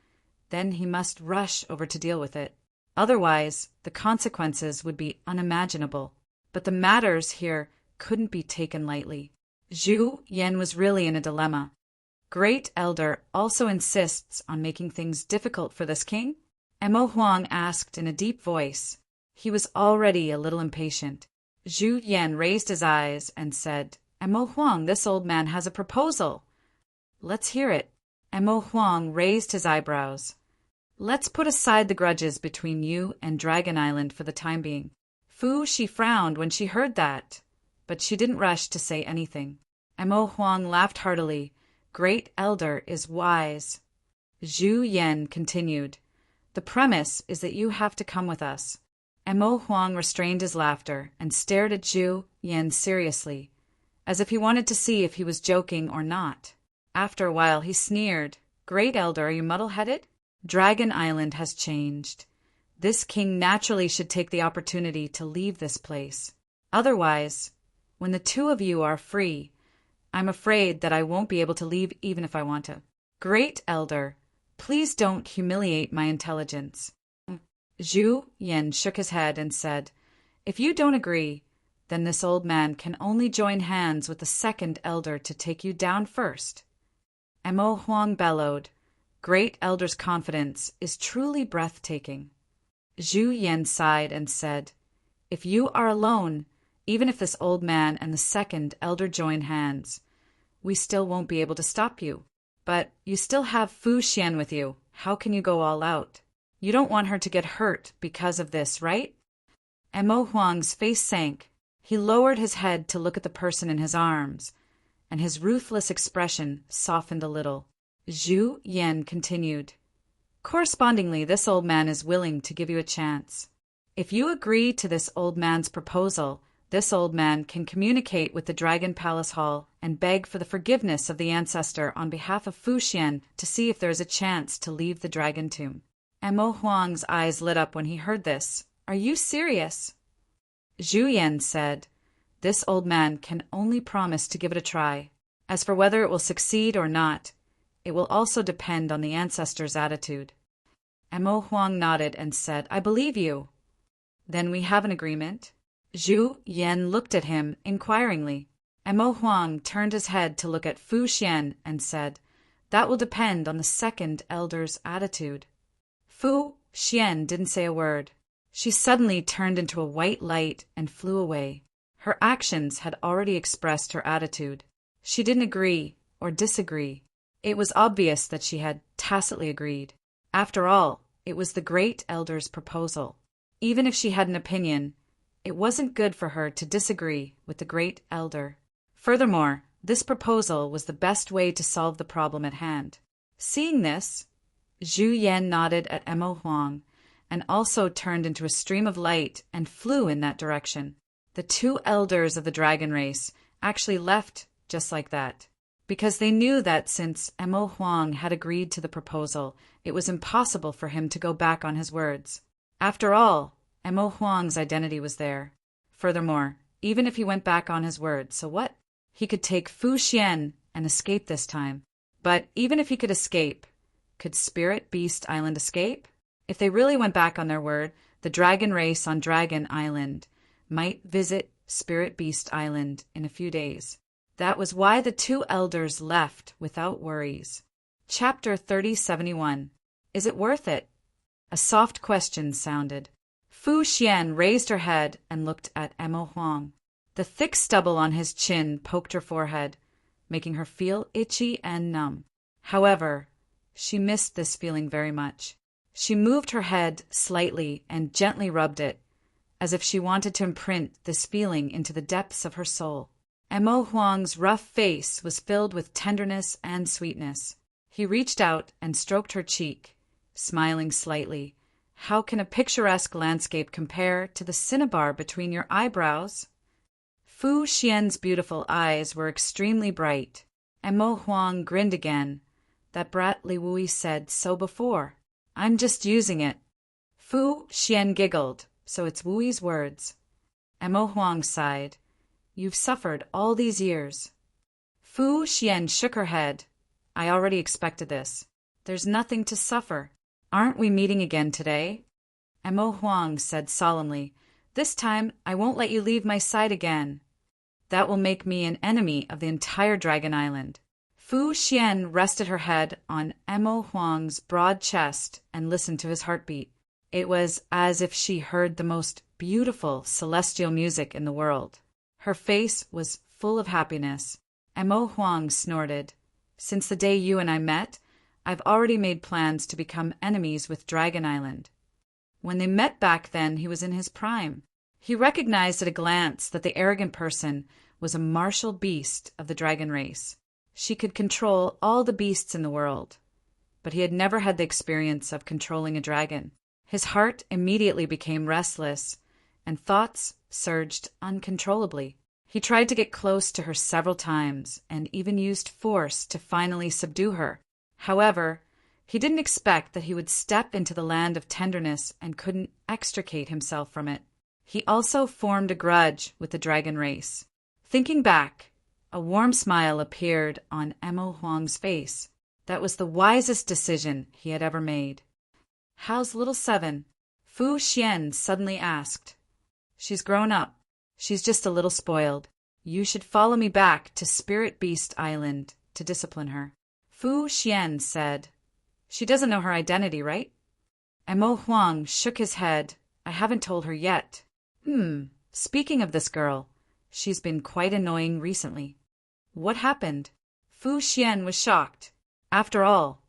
then he must rush over to deal with it. Otherwise, the consequences would be unimaginable. But the matters here couldn't be taken lightly. Zhu Yan was really in a dilemma. Great Elder also insists on making things difficult for this king? Mo Huang asked in a deep voice. He was already a little impatient. Zhu Yan raised his eyes and said, "Mo Huang, this old man has a proposal." "Let's hear it." Mo Huang raised his eyebrows. "Let's put aside the grudges between you and Dragon Island for the time being." She frowned when she heard that, but she didn't rush to say anything. Mo Huang laughed heartily. "Great Elder is wise." Zhu Yan continued, "The premise is that you have to come with us." Mo Huang restrained his laughter and stared at Zhu Yan seriously, as if he wanted to see if he was joking or not. After a while he sneered. "Great Elder, are you muddle-headed? Dragon Island has changed. This king naturally should take the opportunity to leave this place. Otherwise, when the two of you are free, I'm afraid that I won't be able to leave even if I want to. Great Elder, please don't humiliate my intelligence." Zhu Yan shook his head and said, "If you don't agree, then this old man can only join hands with the second elder to take you down first." Mo Huang bellowed, "Great Elder's confidence is truly breathtaking." Zhu Yan sighed and said, "If you are alone, even if this old man and the second elder join hands, we still won't be able to stop you. But you still have Fu Xian with you. How can you go all out? You don't want her to get hurt because of this, right?" Mo Huang's face sank. He lowered his head to look at the person in his arms, and his ruthless expression softened a little. Zhu Yan continued, "Correspondingly, this old man is willing to give you a chance. If you agree to this old man's proposal, this old man can communicate with the Dragon Palace Hall and beg for the forgiveness of the ancestor on behalf of Fu Xian to see if there is a chance to leave the Dragon Tomb." Emo Huang's eyes lit up when he heard this. "Are you serious?" Zhu Yan said, "This old man can only promise to give it a try. As for whether it will succeed or not, it will also depend on the ancestor's attitude." Emo Huang nodded and said, "I believe you." "Then we have an agreement?" Zhu Yan looked at him inquiringly. Emo Huang turned his head to look at Fu Xian and said, "That will depend on the second elder's attitude." Fu Xian didn't say a word. She suddenly turned into a white light and flew away. Her actions had already expressed her attitude. She didn't agree or disagree. It was obvious that she had tacitly agreed. After all, it was the great elder's proposal. Even if she had an opinion, it wasn't good for her to disagree with the great elder. Furthermore, this proposal was the best way to solve the problem at hand. Seeing this, Zhu Yan nodded at Emo Huang and also turned into a stream of light and flew in that direction. The two elders of the dragon race actually left just like that, because they knew that since Emo Huang had agreed to the proposal, it was impossible for him to go back on his words. After all, Emo Huang's identity was there. Furthermore, even if he went back on his word, so what? He could take Fu Xian and escape this time. But even if he could escape, could Spirit Beast Island escape? If they really went back on their word, the dragon race on Dragon Island might visit Spirit Beast Island in a few days. That was why the two elders left without worries. Chapter 3071. Is it worth it? A soft question sounded. Fu Xian raised her head and looked at Emo Huang. The thick stubble on his chin poked her forehead, making her feel itchy and numb. However, she missed this feeling very much. She moved her head slightly and gently rubbed it, as if she wanted to imprint this feeling into the depths of her soul. Emo Huang's rough face was filled with tenderness and sweetness. He reached out and stroked her cheek, smiling slightly. How can a picturesque landscape compare to the cinnabar between your eyebrows? Fu Xian's beautiful eyes were extremely bright. Emo Huang grinned again. That brat Li Wui said so before. I'm just using it. Fu Xian giggled, so it's Wui's words. Emo Huang sighed. You've suffered all these years. Fu Xian shook her head. I already expected this. There's nothing to suffer. Aren't we meeting again today? Emo Huang said solemnly, This time I won't let you leave my side again. That will make me an enemy of the entire Dragon Island. Fu Xian rested her head on Emo Huang's broad chest and listened to his heartbeat. It was as if she heard the most beautiful celestial music in the world. Her face was full of happiness. Emo Huang snorted. Since the day you and I met, I've already made plans to become enemies with Dragon Island. When they met back then, he was in his prime. He recognized at a glance that the arrogant person was a martial beast of the dragon race. She could control all the beasts in the world, but he had never had the experience of controlling a dragon. His heart immediately became restless, and thoughts surged uncontrollably. He tried to get close to her several times, and even used force to finally subdue her. However, he didn't expect that he would step into the land of tenderness and couldn't extricate himself from it. He also formed a grudge with the dragon race. Thinking back, a warm smile appeared on Emo Huang's face. That was the wisest decision he had ever made. How's little Seven? Fu Xian suddenly asked. She's grown up. She's just a little spoiled. You should follow me back to Spirit Beast Island to discipline her. Fu Xian said. She doesn't know her identity, right? Emo Huang shook his head. I haven't told her yet. Speaking of this girl, she's been quite annoying recently. What happened? Fu Xian was shocked. After all,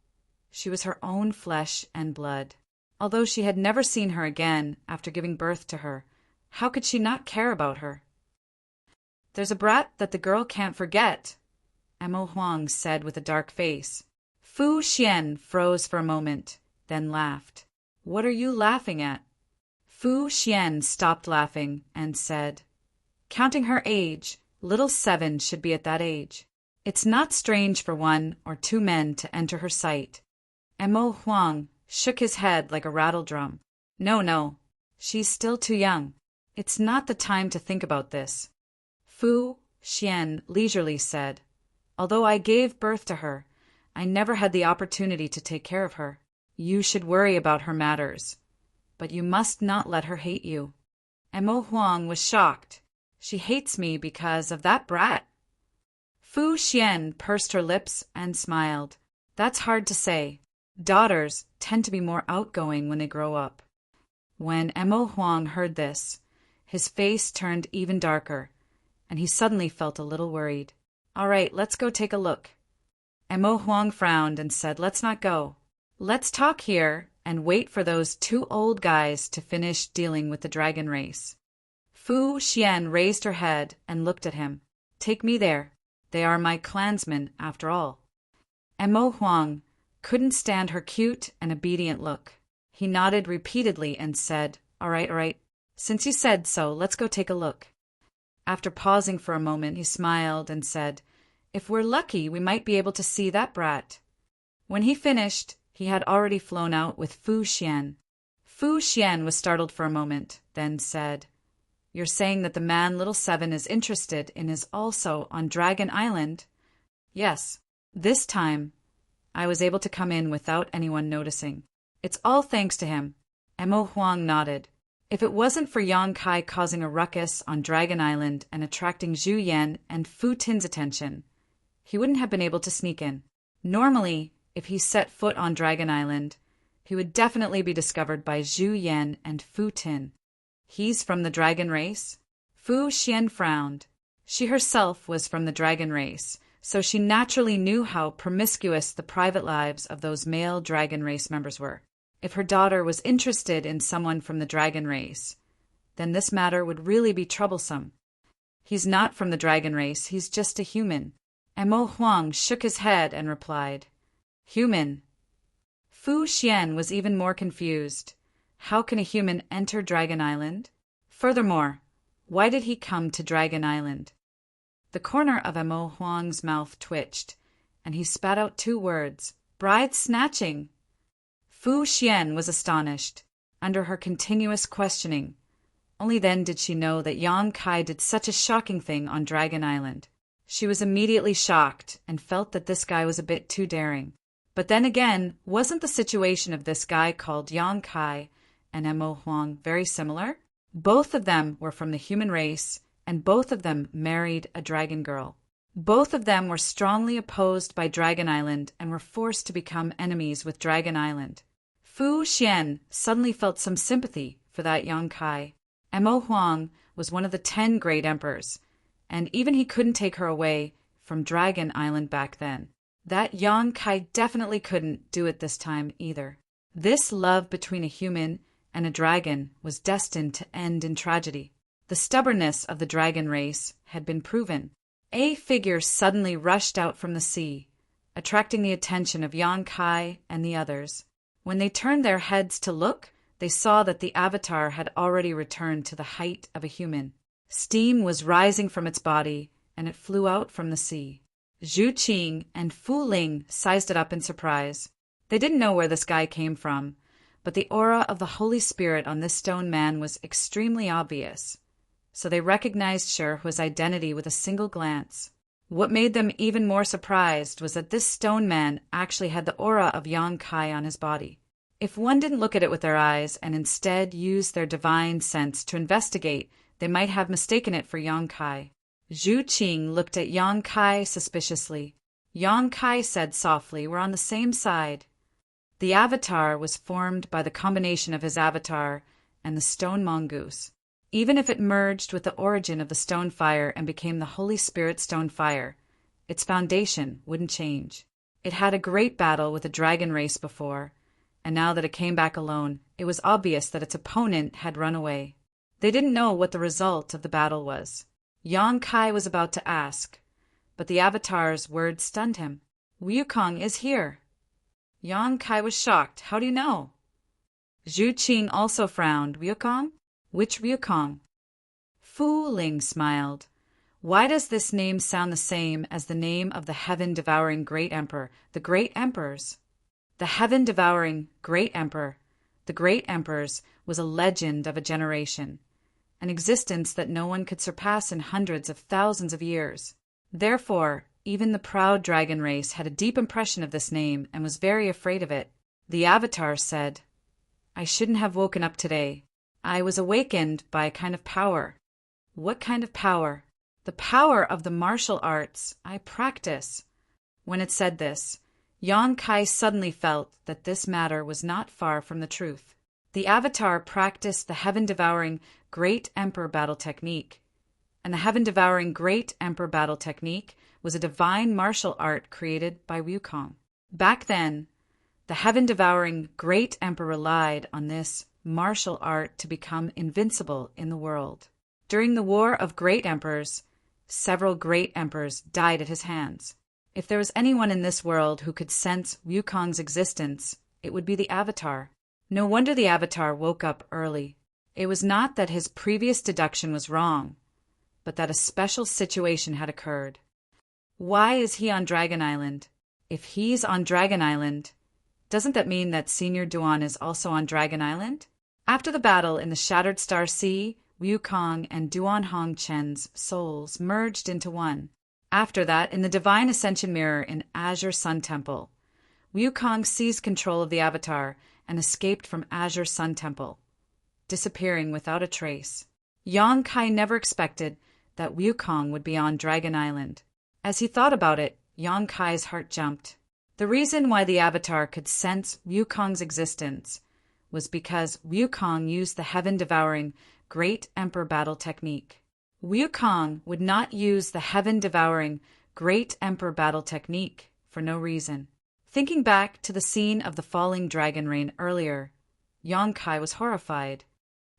she was her own flesh and blood. Although she had never seen her again after giving birth to her, how could she not care about her? There's a brat that the girl can't forget. Emo Huang said with a dark face. Fu Xian froze for a moment, then laughed. What are you laughing at? Fu Xian stopped laughing and said, Counting her age, little 7 should be at that age. It's not strange for 1 or 2 men to enter her sight. Emo Huang shook his head like a rattledrum. No, she's still too young. It's not the time to think about this. Fu Xian leisurely said, Although I gave birth to her, I never had the opportunity to take care of her. You should worry about her matters, but you must not let her hate you. Emo Huang was shocked. She hates me because of that brat. Fu Xian pursed her lips and smiled. That's hard to say. Daughters tend to be more outgoing when they grow up. When Emo Huang heard this, his face turned even darker, and he suddenly felt a little worried. All right, let's go take a look. Emo Huang frowned and said, Let's not go. Let's talk here and wait for those 2 old guys to finish dealing with the dragon race. Fu Xian raised her head and looked at him. Take me there. They are my clansmen, after all. Emo Huang couldn't stand her cute and obedient look. He nodded repeatedly and said, All right. Since you said so, let's go take a look. After pausing for a moment, he smiled and said, If we're lucky, we might be able to see that brat. When he finished, he had already flown out with Fu Xian. Fu Xian was startled for a moment, then said, You're saying that the man little 7 is interested in is also on Dragon Island? Yes. This time, I was able to come in without anyone noticing. It's all thanks to him. Emo Huang nodded. If it wasn't for Yang Kai causing a ruckus on Dragon Island and attracting Zhu Yan and Fu Tin's attention, he wouldn't have been able to sneak in. Normally, if he set foot on Dragon Island, he would definitely be discovered by Zhu Yan and Fu Tin. He's from the dragon race? Fu Xian frowned. She herself was from the dragon race, so she naturally knew how promiscuous the private lives of those male dragon race members were. If her daughter was interested in someone from the dragon race, then this matter would really be troublesome. He's not from the dragon race, he's just a human. Emo Huang shook his head and replied, Human. Fu Xian was even more confused. How can a human enter Dragon Island? Furthermore, why did he come to Dragon Island? The corner of Emo Huang's mouth twitched, and he spat out 2 words, Bride snatching. Fu Xian was astonished. Under her continuous questioning, only then did she know that Yang Kai did such a shocking thing on Dragon Island. She was immediately shocked and felt that this guy was a bit too daring. But then again, wasn't the situation of this guy called Yang Kai and Emo Huang very similar? Both of them were from the human race, and both of them married a dragon girl. Both of them were strongly opposed by Dragon Island and were forced to become enemies with Dragon Island. Fu Xian suddenly felt some sympathy for that Yang Kai. Emo Huang was one of the 10 great emperors, and even he couldn't take her away from Dragon Island back then. That Yang Kai definitely couldn't do it this time either. This love between a human and a dragon was destined to end in tragedy. The stubbornness of the dragon race had been proven. A figure suddenly rushed out from the sea, attracting the attention of Yang Kai and the others. When they turned their heads to look, they saw that the avatar had already returned to the height of a human. Steam was rising from its body, and it flew out from the sea. Zhu Qing and Fu Ling sized it up in surprise. They didn't know where this guy came from, but the aura of the Holy Spirit on this stone man was extremely obvious, so they recognized Shurhu's identity with a single glance. What made them even more surprised was that this stone man actually had the aura of Yang Kai on his body. If one didn't look at it with their eyes and instead used their divine sense to investigate, they might have mistaken it for Yang Kai. Zhu Qing looked at Yang Kai suspiciously. Yang Kai said softly, We're on the same side. The avatar was formed by the combination of his avatar and the stone mongoose. Even if it merged with the origin of the stone fire and became the Holy Spirit stone fire, its foundation wouldn't change. It had a great battle with the dragon race before, and now that it came back alone, it was obvious that its opponent had run away. They didn't know what the result of the battle was. Yang Kai was about to ask, but the Avatar's words stunned him. Wukong is here. Yang Kai was shocked. How do you know? Zhu Qing also frowned. Wukong? Which Wukong? Fu Ling smiled. Why does this name sound the same as the name of the heaven-devouring great emperor, the great emperors? The heaven-devouring great emperor, the great emperors, was a legend of a generation, an existence that no one could surpass in hundreds of thousands of years. Therefore, even the proud dragon race had a deep impression of this name and was very afraid of it. The Avatar said, I shouldn't have woken up today. I was awakened by a kind of power. What kind of power? The power of the martial arts I practice. When it said this, Yang Kai suddenly felt that this matter was not far from the truth. The Avatar practiced the heaven-devouring Great Emperor battle technique, and the heaven-devouring Great Emperor battle technique was a divine martial art created by Wukong. Back then, the heaven-devouring Great Emperor relied on this martial art to become invincible in the world. During the War of Great Emperors, several great emperors died at his hands. If there was anyone in this world who could sense Wukong's existence, it would be the Avatar. No wonder the Avatar woke up early. It was not that his previous deduction was wrong, but that a special situation had occurred. Why is he on Dragon Island? If he's on Dragon Island, doesn't that mean that Senior Duan is also on Dragon Island? After the battle in the Shattered Star Sea, Wukong and Duan Hong Chen's souls merged into one. After that, in the Divine Ascension Mirror in Azure Sun Temple, Wukong seized control of the Avatar and escaped from Azure Sun Temple, disappearing without a trace. Yang Kai never expected that Wukong would be on Dragon Island. As he thought about it, Yang Kai's heart jumped. The reason why the Avatar could sense Wukong's existence was because Wukong used the heaven-devouring Great Emperor battle technique. Wukong would not use the heaven-devouring Great Emperor battle technique for no reason. Thinking back to the scene of the falling dragon rain earlier, Yang Kai was horrified.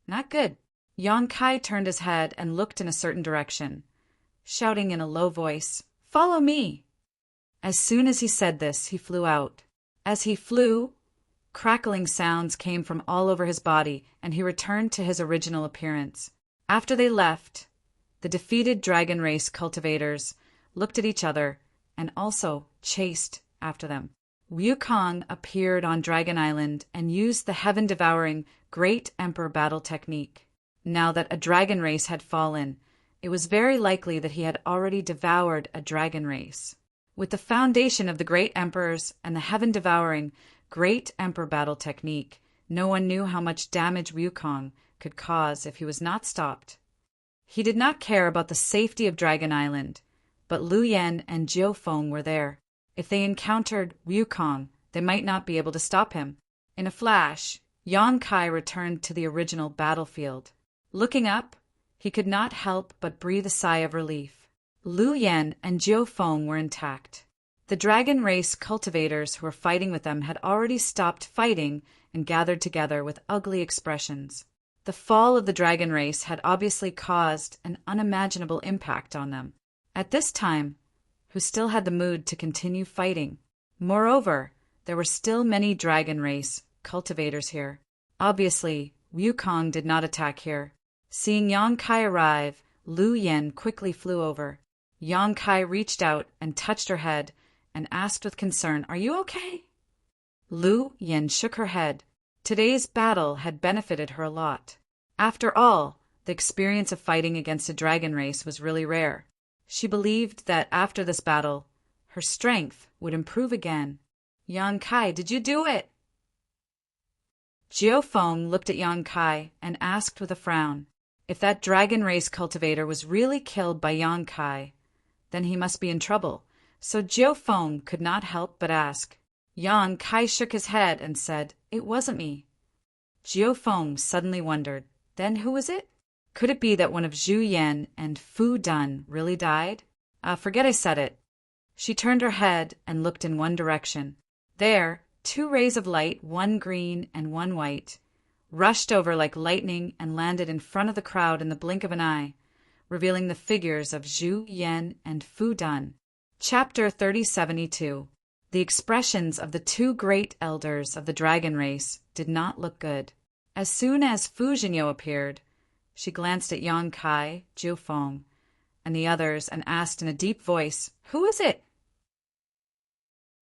Not good. Yang Kai turned his head and looked in a certain direction, shouting in a low voice, "Follow me!" As soon as he said this, he flew out. As he flew, crackling sounds came from all over his body, and he returned to his original appearance. After they left, the defeated dragon race cultivators looked at each other and also chased after them. Wukong appeared on Dragon Island and used the heaven-devouring Great Emperor battle technique. Now that a dragon race had fallen, it was very likely that he had already devoured a dragon race. With the foundation of the Great Emperors and the heaven-devouring Great Emperor battle technique, no one knew how much damage Wukong could cause if he was not stopped. He did not care about the safety of Dragon Island, but Lu Yen and Jiu Feng were there. If they encountered Wukong, they might not be able to stop him. In a flash, Yang Kai returned to the original battlefield. Looking up, he could not help but breathe a sigh of relief. Lu Yen and Jiu Feng were intact. The dragon race cultivators who were fighting with them had already stopped fighting and gathered together with ugly expressions. The fall of the dragon race had obviously caused an unimaginable impact on them. At this time, who still had the mood to continue fighting. Moreover, there were still many dragon race cultivators here. Obviously, Wukong did not attack here. Seeing Yang Kai arrive, Lu Yen quickly flew over. Yang Kai reached out and touched her head and asked with concern, "Are you okay?" Lu Yen shook her head. Today's battle had benefited her a lot. After all, the experience of fighting against a dragon race was really rare. She believed that after this battle, her strength would improve again. "Yang Kai, did you do it?" Jiu Feng looked at Yang Kai and asked with a frown. If that dragon race cultivator was really killed by Yang Kai, then he must be in trouble, so Jiu Feng could not help but ask. Yang Kai shook his head and said, "It wasn't me." Jiu Feng suddenly wondered, then who was it? Could it be that one of Zhu Yan and Fu Dan really died? Forget I said it. She turned her head and looked in one direction. There, two rays of light, one green and one white, rushed over like lightning and landed in front of the crowd in the blink of an eye, revealing the figures of Zhu Yan and Fu Dan. Chapter 3072. The expressions of the two great elders of the dragon race did not look good. As soon as Fu Jinyo appeared, she glanced at Yang Kai, Jiu Feng, and the others and asked in a deep voice, "Who is it?"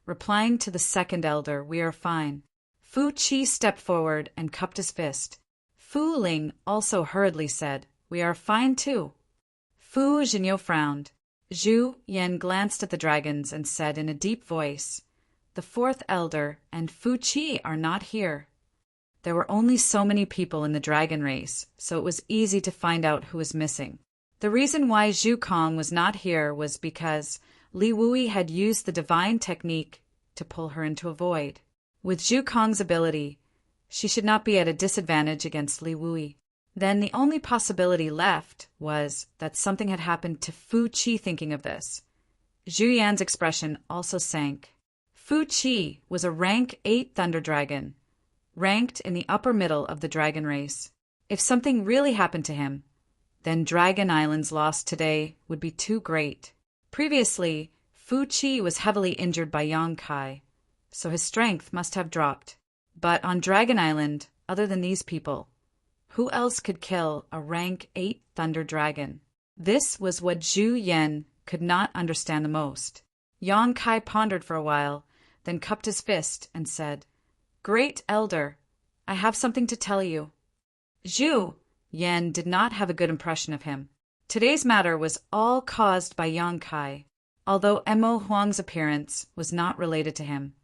Replying to the second elder, "We are fine," Fu Qi stepped forward and cupped his fist. Fu Ling also hurriedly said, "We are fine too." Fu Jinyo frowned. Zhu Yan glanced at the dragons and said in a deep voice, "The fourth elder and Fu Qi are not here." There were only so many people in the dragon race, so it was easy to find out who was missing. The reason why Zhu Kong was not here was because Li Wui had used the divine technique to pull her into a void. With Zhu Kong's ability, she should not be at a disadvantage against Li Wui. Then the only possibility left was that something had happened to Fu Qi. Thinking of this, Zhu Yan's expression also sank. Fu Qi was a rank 8 thunder dragon, ranked in the upper middle of the dragon race. If something really happened to him, then Dragon Island's loss today would be too great. Previously, Fu Qi was heavily injured by Yang Kai, so his strength must have dropped. But on Dragon Island, other than these people, who else could kill a rank 8 thunder dragon? This was what Zhu Yan could not understand the most. Yang Kai pondered for a while, then cupped his fist and said, "Great elder, I have something to tell you." Zhu Yan did not have a good impression of him. Today's matter was all caused by Yang Kai, although Mo Huang's appearance was not related to him.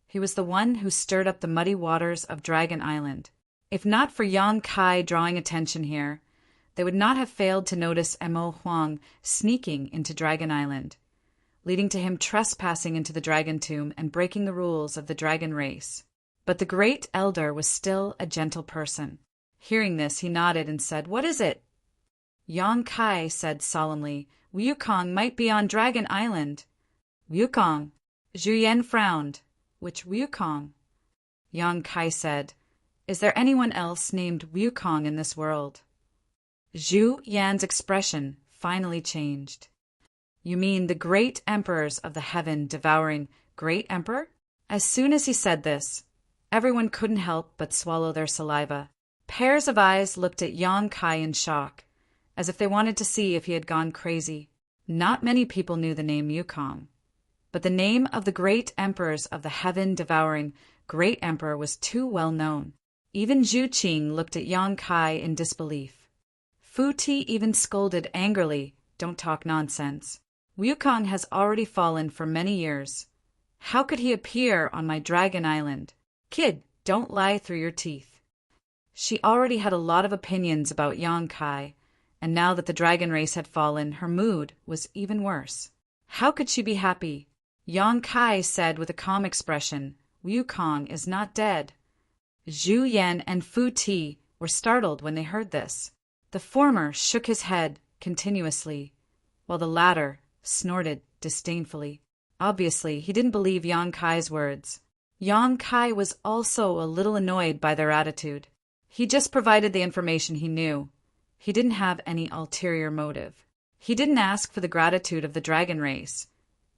He was the one who stirred up the muddy waters of Dragon Island. If not for Yang Kai drawing attention here, they would not have failed to notice Mo Huang sneaking into Dragon Island, leading to him trespassing into the dragon tomb and breaking the rules of the dragon race. But the great elder was still a gentle person. Hearing this, he nodded and said, "What is it?" Yang Kai said solemnly, "Wukong might be on Dragon Island." "Wukong?" Zhu Yan frowned. "Which Wukong?" Yang Kai said, "Is there anyone else named Wukong in this world?" Zhu Yan's expression finally changed. "You mean the great emperors of the heaven-devouring great emperor?" As soon as he said this, everyone couldn't help but swallow their saliva. Pairs of eyes looked at Yang Kai in shock, as if they wanted to see if he had gone crazy. Not many people knew the name Wukong, but the name of the great emperors of the heaven-devouring great emperor was too well known. Even Zhu Qing looked at Yang Kai in disbelief. Fu Ti even scolded angrily, "Don't talk nonsense. Wukong has already fallen for many years. How could he appear on my Dragon Island? Kid, don't lie through your teeth." She already had a lot of opinions about Yang Kai, and now that the dragon race had fallen, her mood was even worse. How could she be happy? Yang Kai said with a calm expression, "Wukong is not dead." Zhu Yan and Fu Ti were startled when they heard this. The former shook his head continuously, while the latter snorted disdainfully. Obviously, he didn't believe Yang Kai's words. Yang Kai was also a little annoyed by their attitude. He just provided the information he knew. He didn't have any ulterior motive. He didn't ask for the gratitude of the dragon race,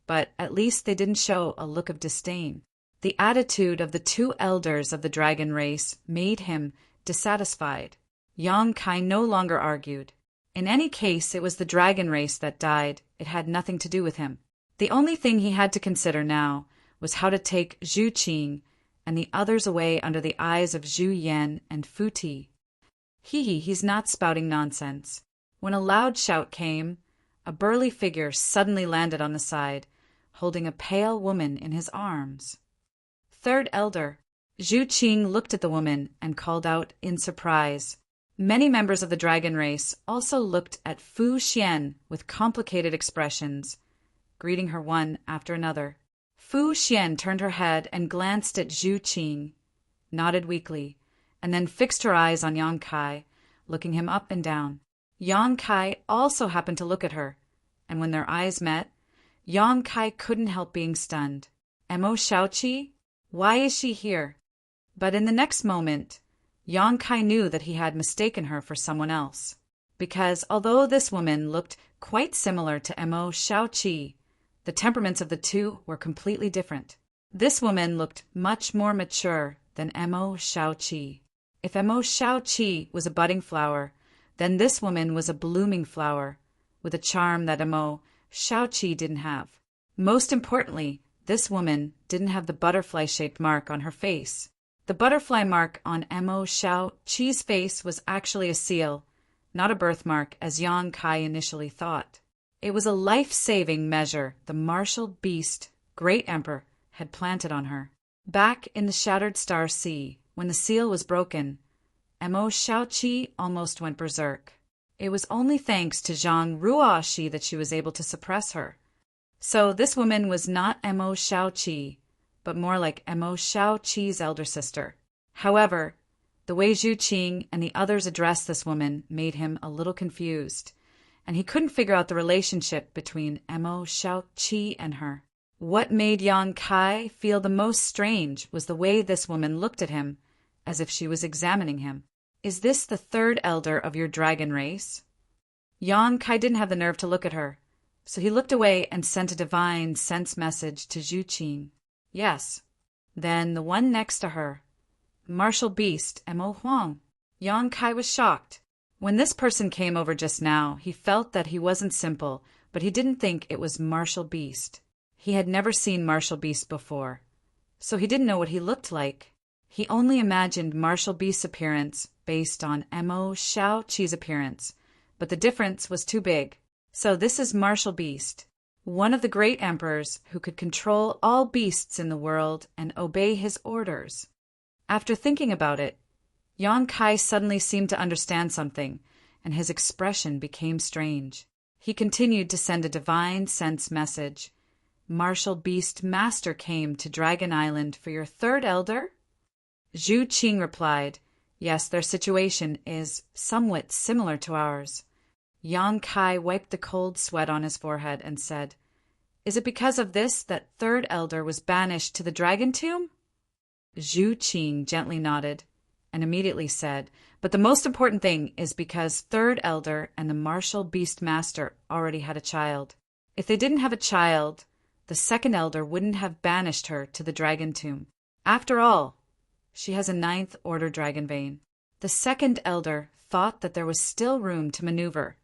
but at least they didn't show a look of disdain. The attitude of the two elders of the dragon race made him dissatisfied. Yang Kai no longer argued. In any case, it was the dragon race that died. It had nothing to do with him. The only thing he had to consider now was how to take Zhu Qing and the others away under the eyes of Zhu Yan and Fu Ti. He's not spouting nonsense. When a loud shout came, a burly figure suddenly landed on the side, holding a pale woman in his arms. Third elder. Zhu Qing looked at the woman and called out in surprise. Many members of the dragon race also looked at Fu Xian with complicated expressions, greeting her one after another. Fu Xian turned her head and glanced at Zhu Qing, nodded weakly, and then fixed her eyes on Yang Kai, looking him up and down. Yang Kai also happened to look at her, and when their eyes met, Yang Kai couldn't help being stunned. Mo Shaoqi? Why is she here? But in the next moment, Yang Kai knew that he had mistaken her for someone else, because although this woman looked quite similar to Mo Shaoqi, The temperaments of the two were completely different. This woman looked much more mature than Mo Shao-Chi. If Mo Shao-Chi was a budding flower, then this woman was a blooming flower, with a charm that Mo Shao-Chi didn't have. Most importantly, this woman didn't have the butterfly-shaped mark on her face. The butterfly mark on Mo Shao-Chi's face was actually a seal, not a birthmark as Yang Kai initially thought. It was a life-saving measure the martial beast, Great Emperor, had planted on her. Back in the Shattered Star Sea, when the seal was broken, Mo Shao-Chi almost went berserk. It was only thanks to Zhang Ruoshi that she was able to suppress her. So this woman was not Mo Shao-Chi, but more like Mo Shao-Chi's elder sister. However, the way Zhu Qing and the others addressed this woman made him a little confused, and he couldn't figure out the relationship between Mo Shao-Chi and her. What made Yang Kai feel the most strange was the way this woman looked at him, as if she was examining him. Is this the third elder of your dragon race? Yang Kai didn't have the nerve to look at her, so he looked away and sent a divine sense message to Zhu Qing. Yes. Then the one next to her, martial beast Mo Huang. Yang Kai was shocked. When this person came over just now, he felt that he wasn't simple, but he didn't think it was martial beast. He had never seen martial beast before, so he didn't know what he looked like. He only imagined martial beast's appearance based on Mo Shao-Chi's appearance, but the difference was too big. So this is martial beast, one of the great emperors who could control all beasts in the world and obey his orders. After thinking about it, Yang Kai suddenly seemed to understand something, and his expression became strange. He continued to send a divine sense message. Martial Beast Master came to Dragon Island for your third elder? Zhu Qing replied, yes, their situation is somewhat similar to ours. Yang Kai wiped the cold sweat on his forehead and said, is it because of this that third elder was banished to the dragon tomb? Zhu Qing gently nodded and immediately said, but the most important thing is because third elder and the martial beast master already had a child. If they didn't have a child, the second elder wouldn't have banished her to the dragon tomb. After all, she has a 9th order dragon vein. The second elder thought that there was still room to maneuver,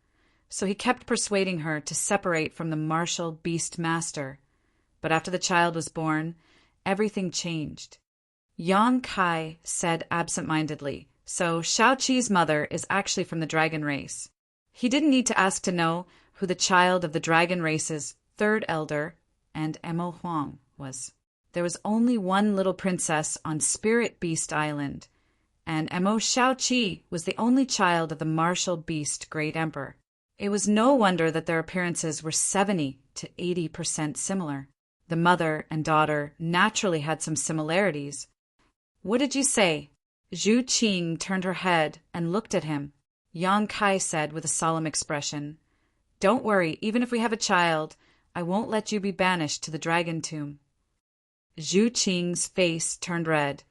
so he kept persuading her to separate from the martial beast master. But after the child was born, everything changed. Yang Kai said absent-mindedly, so Shao-Chi's mother is actually from the dragon race. He didn't need to ask to know who the child of the dragon race's third elder and Mo Huang was. There was only one little princess on Spirit Beast Island, and Mo Shao-Chi was the only child of the martial beast Great Emperor. It was no wonder that their appearances were 70 to 80% similar. The mother and daughter naturally had some similarities. What did you say? Zhu Qing turned her head and looked at him. Yang Kai said with a solemn expression, don't worry, even if we have a child, I won't let you be banished to the dragon tomb. Zhu Qing's face turned red,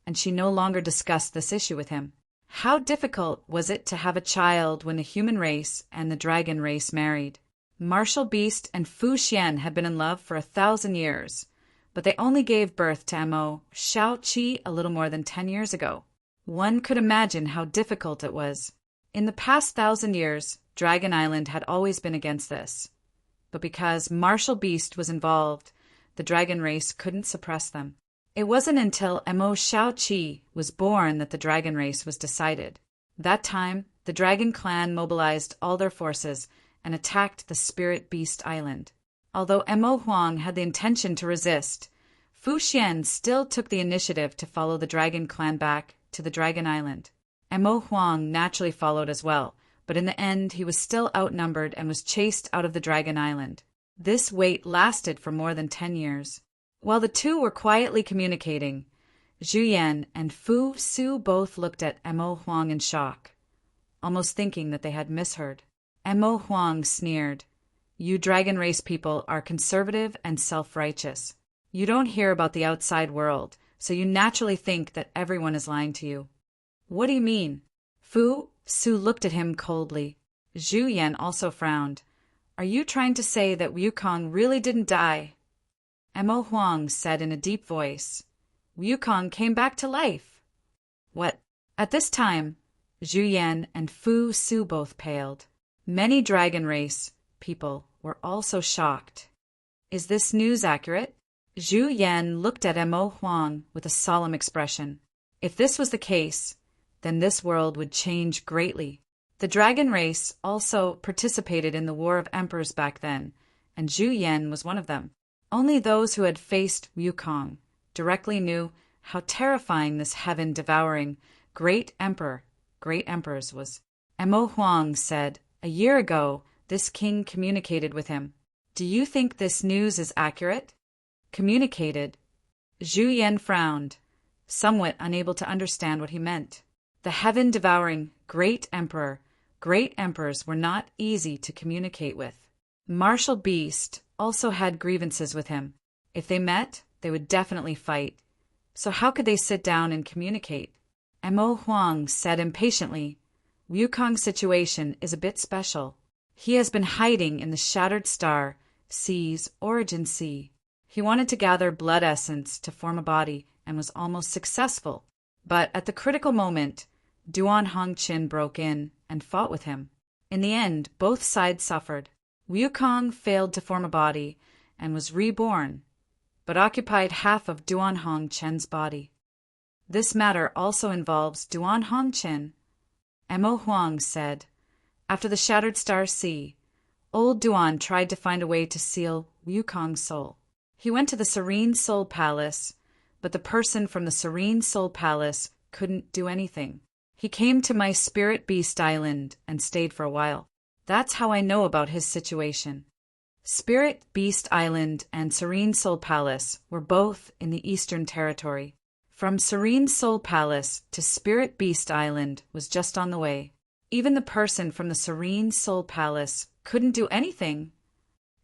and she no longer discussed this issue with him. How difficult was it to have a child when the human race and the dragon race married? Martial Beast and Fu Xian had been in love for 1,000 years, but they only gave birth to Mo Shao-Chi a little more than 10 years ago. One could imagine how difficult it was. In the past 1,000 years, Dragon Island had always been against this. But because Martial Beast was involved, the dragon race couldn't suppress them. It wasn't until Mo Shao-Chi was born that the dragon race was decided. That time, the dragon clan mobilized all their forces and attacked the Spirit Beast Island. Although Mo Huang had the intention to resist, Fu Xian still took the initiative to follow the dragon clan back to the Dragon Island. Mo Huang naturally followed as well, but in the end he was still outnumbered and was chased out of the Dragon Island. This wait lasted for more than 10 years. While the two were quietly communicating, Zhu Yan and Fu Su both looked at Mo Huang in shock, almost thinking that they had misheard. Mo Huang sneered, you dragon race people are conservative and self-righteous. You don't hear about the outside world, so you naturally think that everyone is lying to you. What do you mean? Fu Su looked at him coldly. Zhu Yan also frowned. Are you trying to say that Wukong really didn't die? Mo Huang said in a deep voice. Wukong came back to life. What? At this time, Zhu Yan and Fu Su both paled. Many dragon race people were also shocked. Is this news accurate? Zhu Yan looked at Mo Huang with a solemn expression. If this was the case, then this world would change greatly. The dragon race also participated in the War of Emperors back then, and Zhu Yan was one of them. Only those who had faced Wukong directly knew how terrifying this heaven-devouring great emperors was. Mo Huang said, "A year ago, this king communicated with him. Do you think this news is accurate?" Communicated? Zhu Yan frowned, somewhat unable to understand what he meant. The heaven-devouring great emperors were not easy to communicate with. Martial Beast also had grievances with him. If they met, they would definitely fight. So how could they sit down and communicate? Mo Huang said impatiently, Wukong's situation is a bit special. He has been hiding in the Shattered Star Sea's origin sea. He wanted to gather blood essence to form a body and was almost successful. But at the critical moment, Duan Hongqin broke in and fought with him. In the end, both sides suffered. Wukong failed to form a body and was reborn, but occupied half of Duan Hongqin's body. This matter also involves Duan Hongqin. Mo Huang said, after the Shattered Star Sea, old Duan tried to find a way to seal Wukong's soul. He went to the Serene Soul Palace, but the person from the Serene Soul Palace couldn't do anything. He came to my Spirit Beast Island and stayed for a while. That's how I know about his situation. Spirit Beast Island and Serene Soul Palace were both in the Eastern Territory. From Serene Soul Palace to Spirit Beast Island was just on the way. Even the person from the Serene Soul Palace couldn't do anything.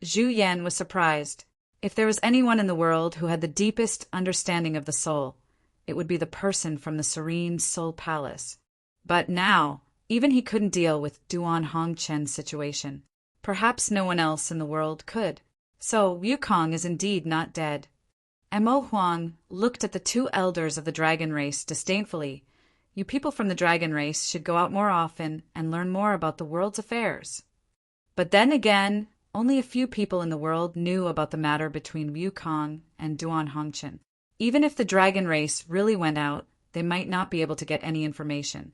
Zhu Yan was surprised. If there was anyone in the world who had the deepest understanding of the soul, it would be the person from the Serene Soul Palace. But now, even he couldn't deal with Duan Hongqin's situation. Perhaps no one else in the world could. So Wukong is indeed not dead. Mo Huang looked at the two elders of the dragon race disdainfully. You people from the dragon race should go out more often and learn more about the world's affairs. But then again, only a few people in the world knew about the matter between Wukong and Duan Hongqin. Even if the dragon race really went out, they might not be able to get any information.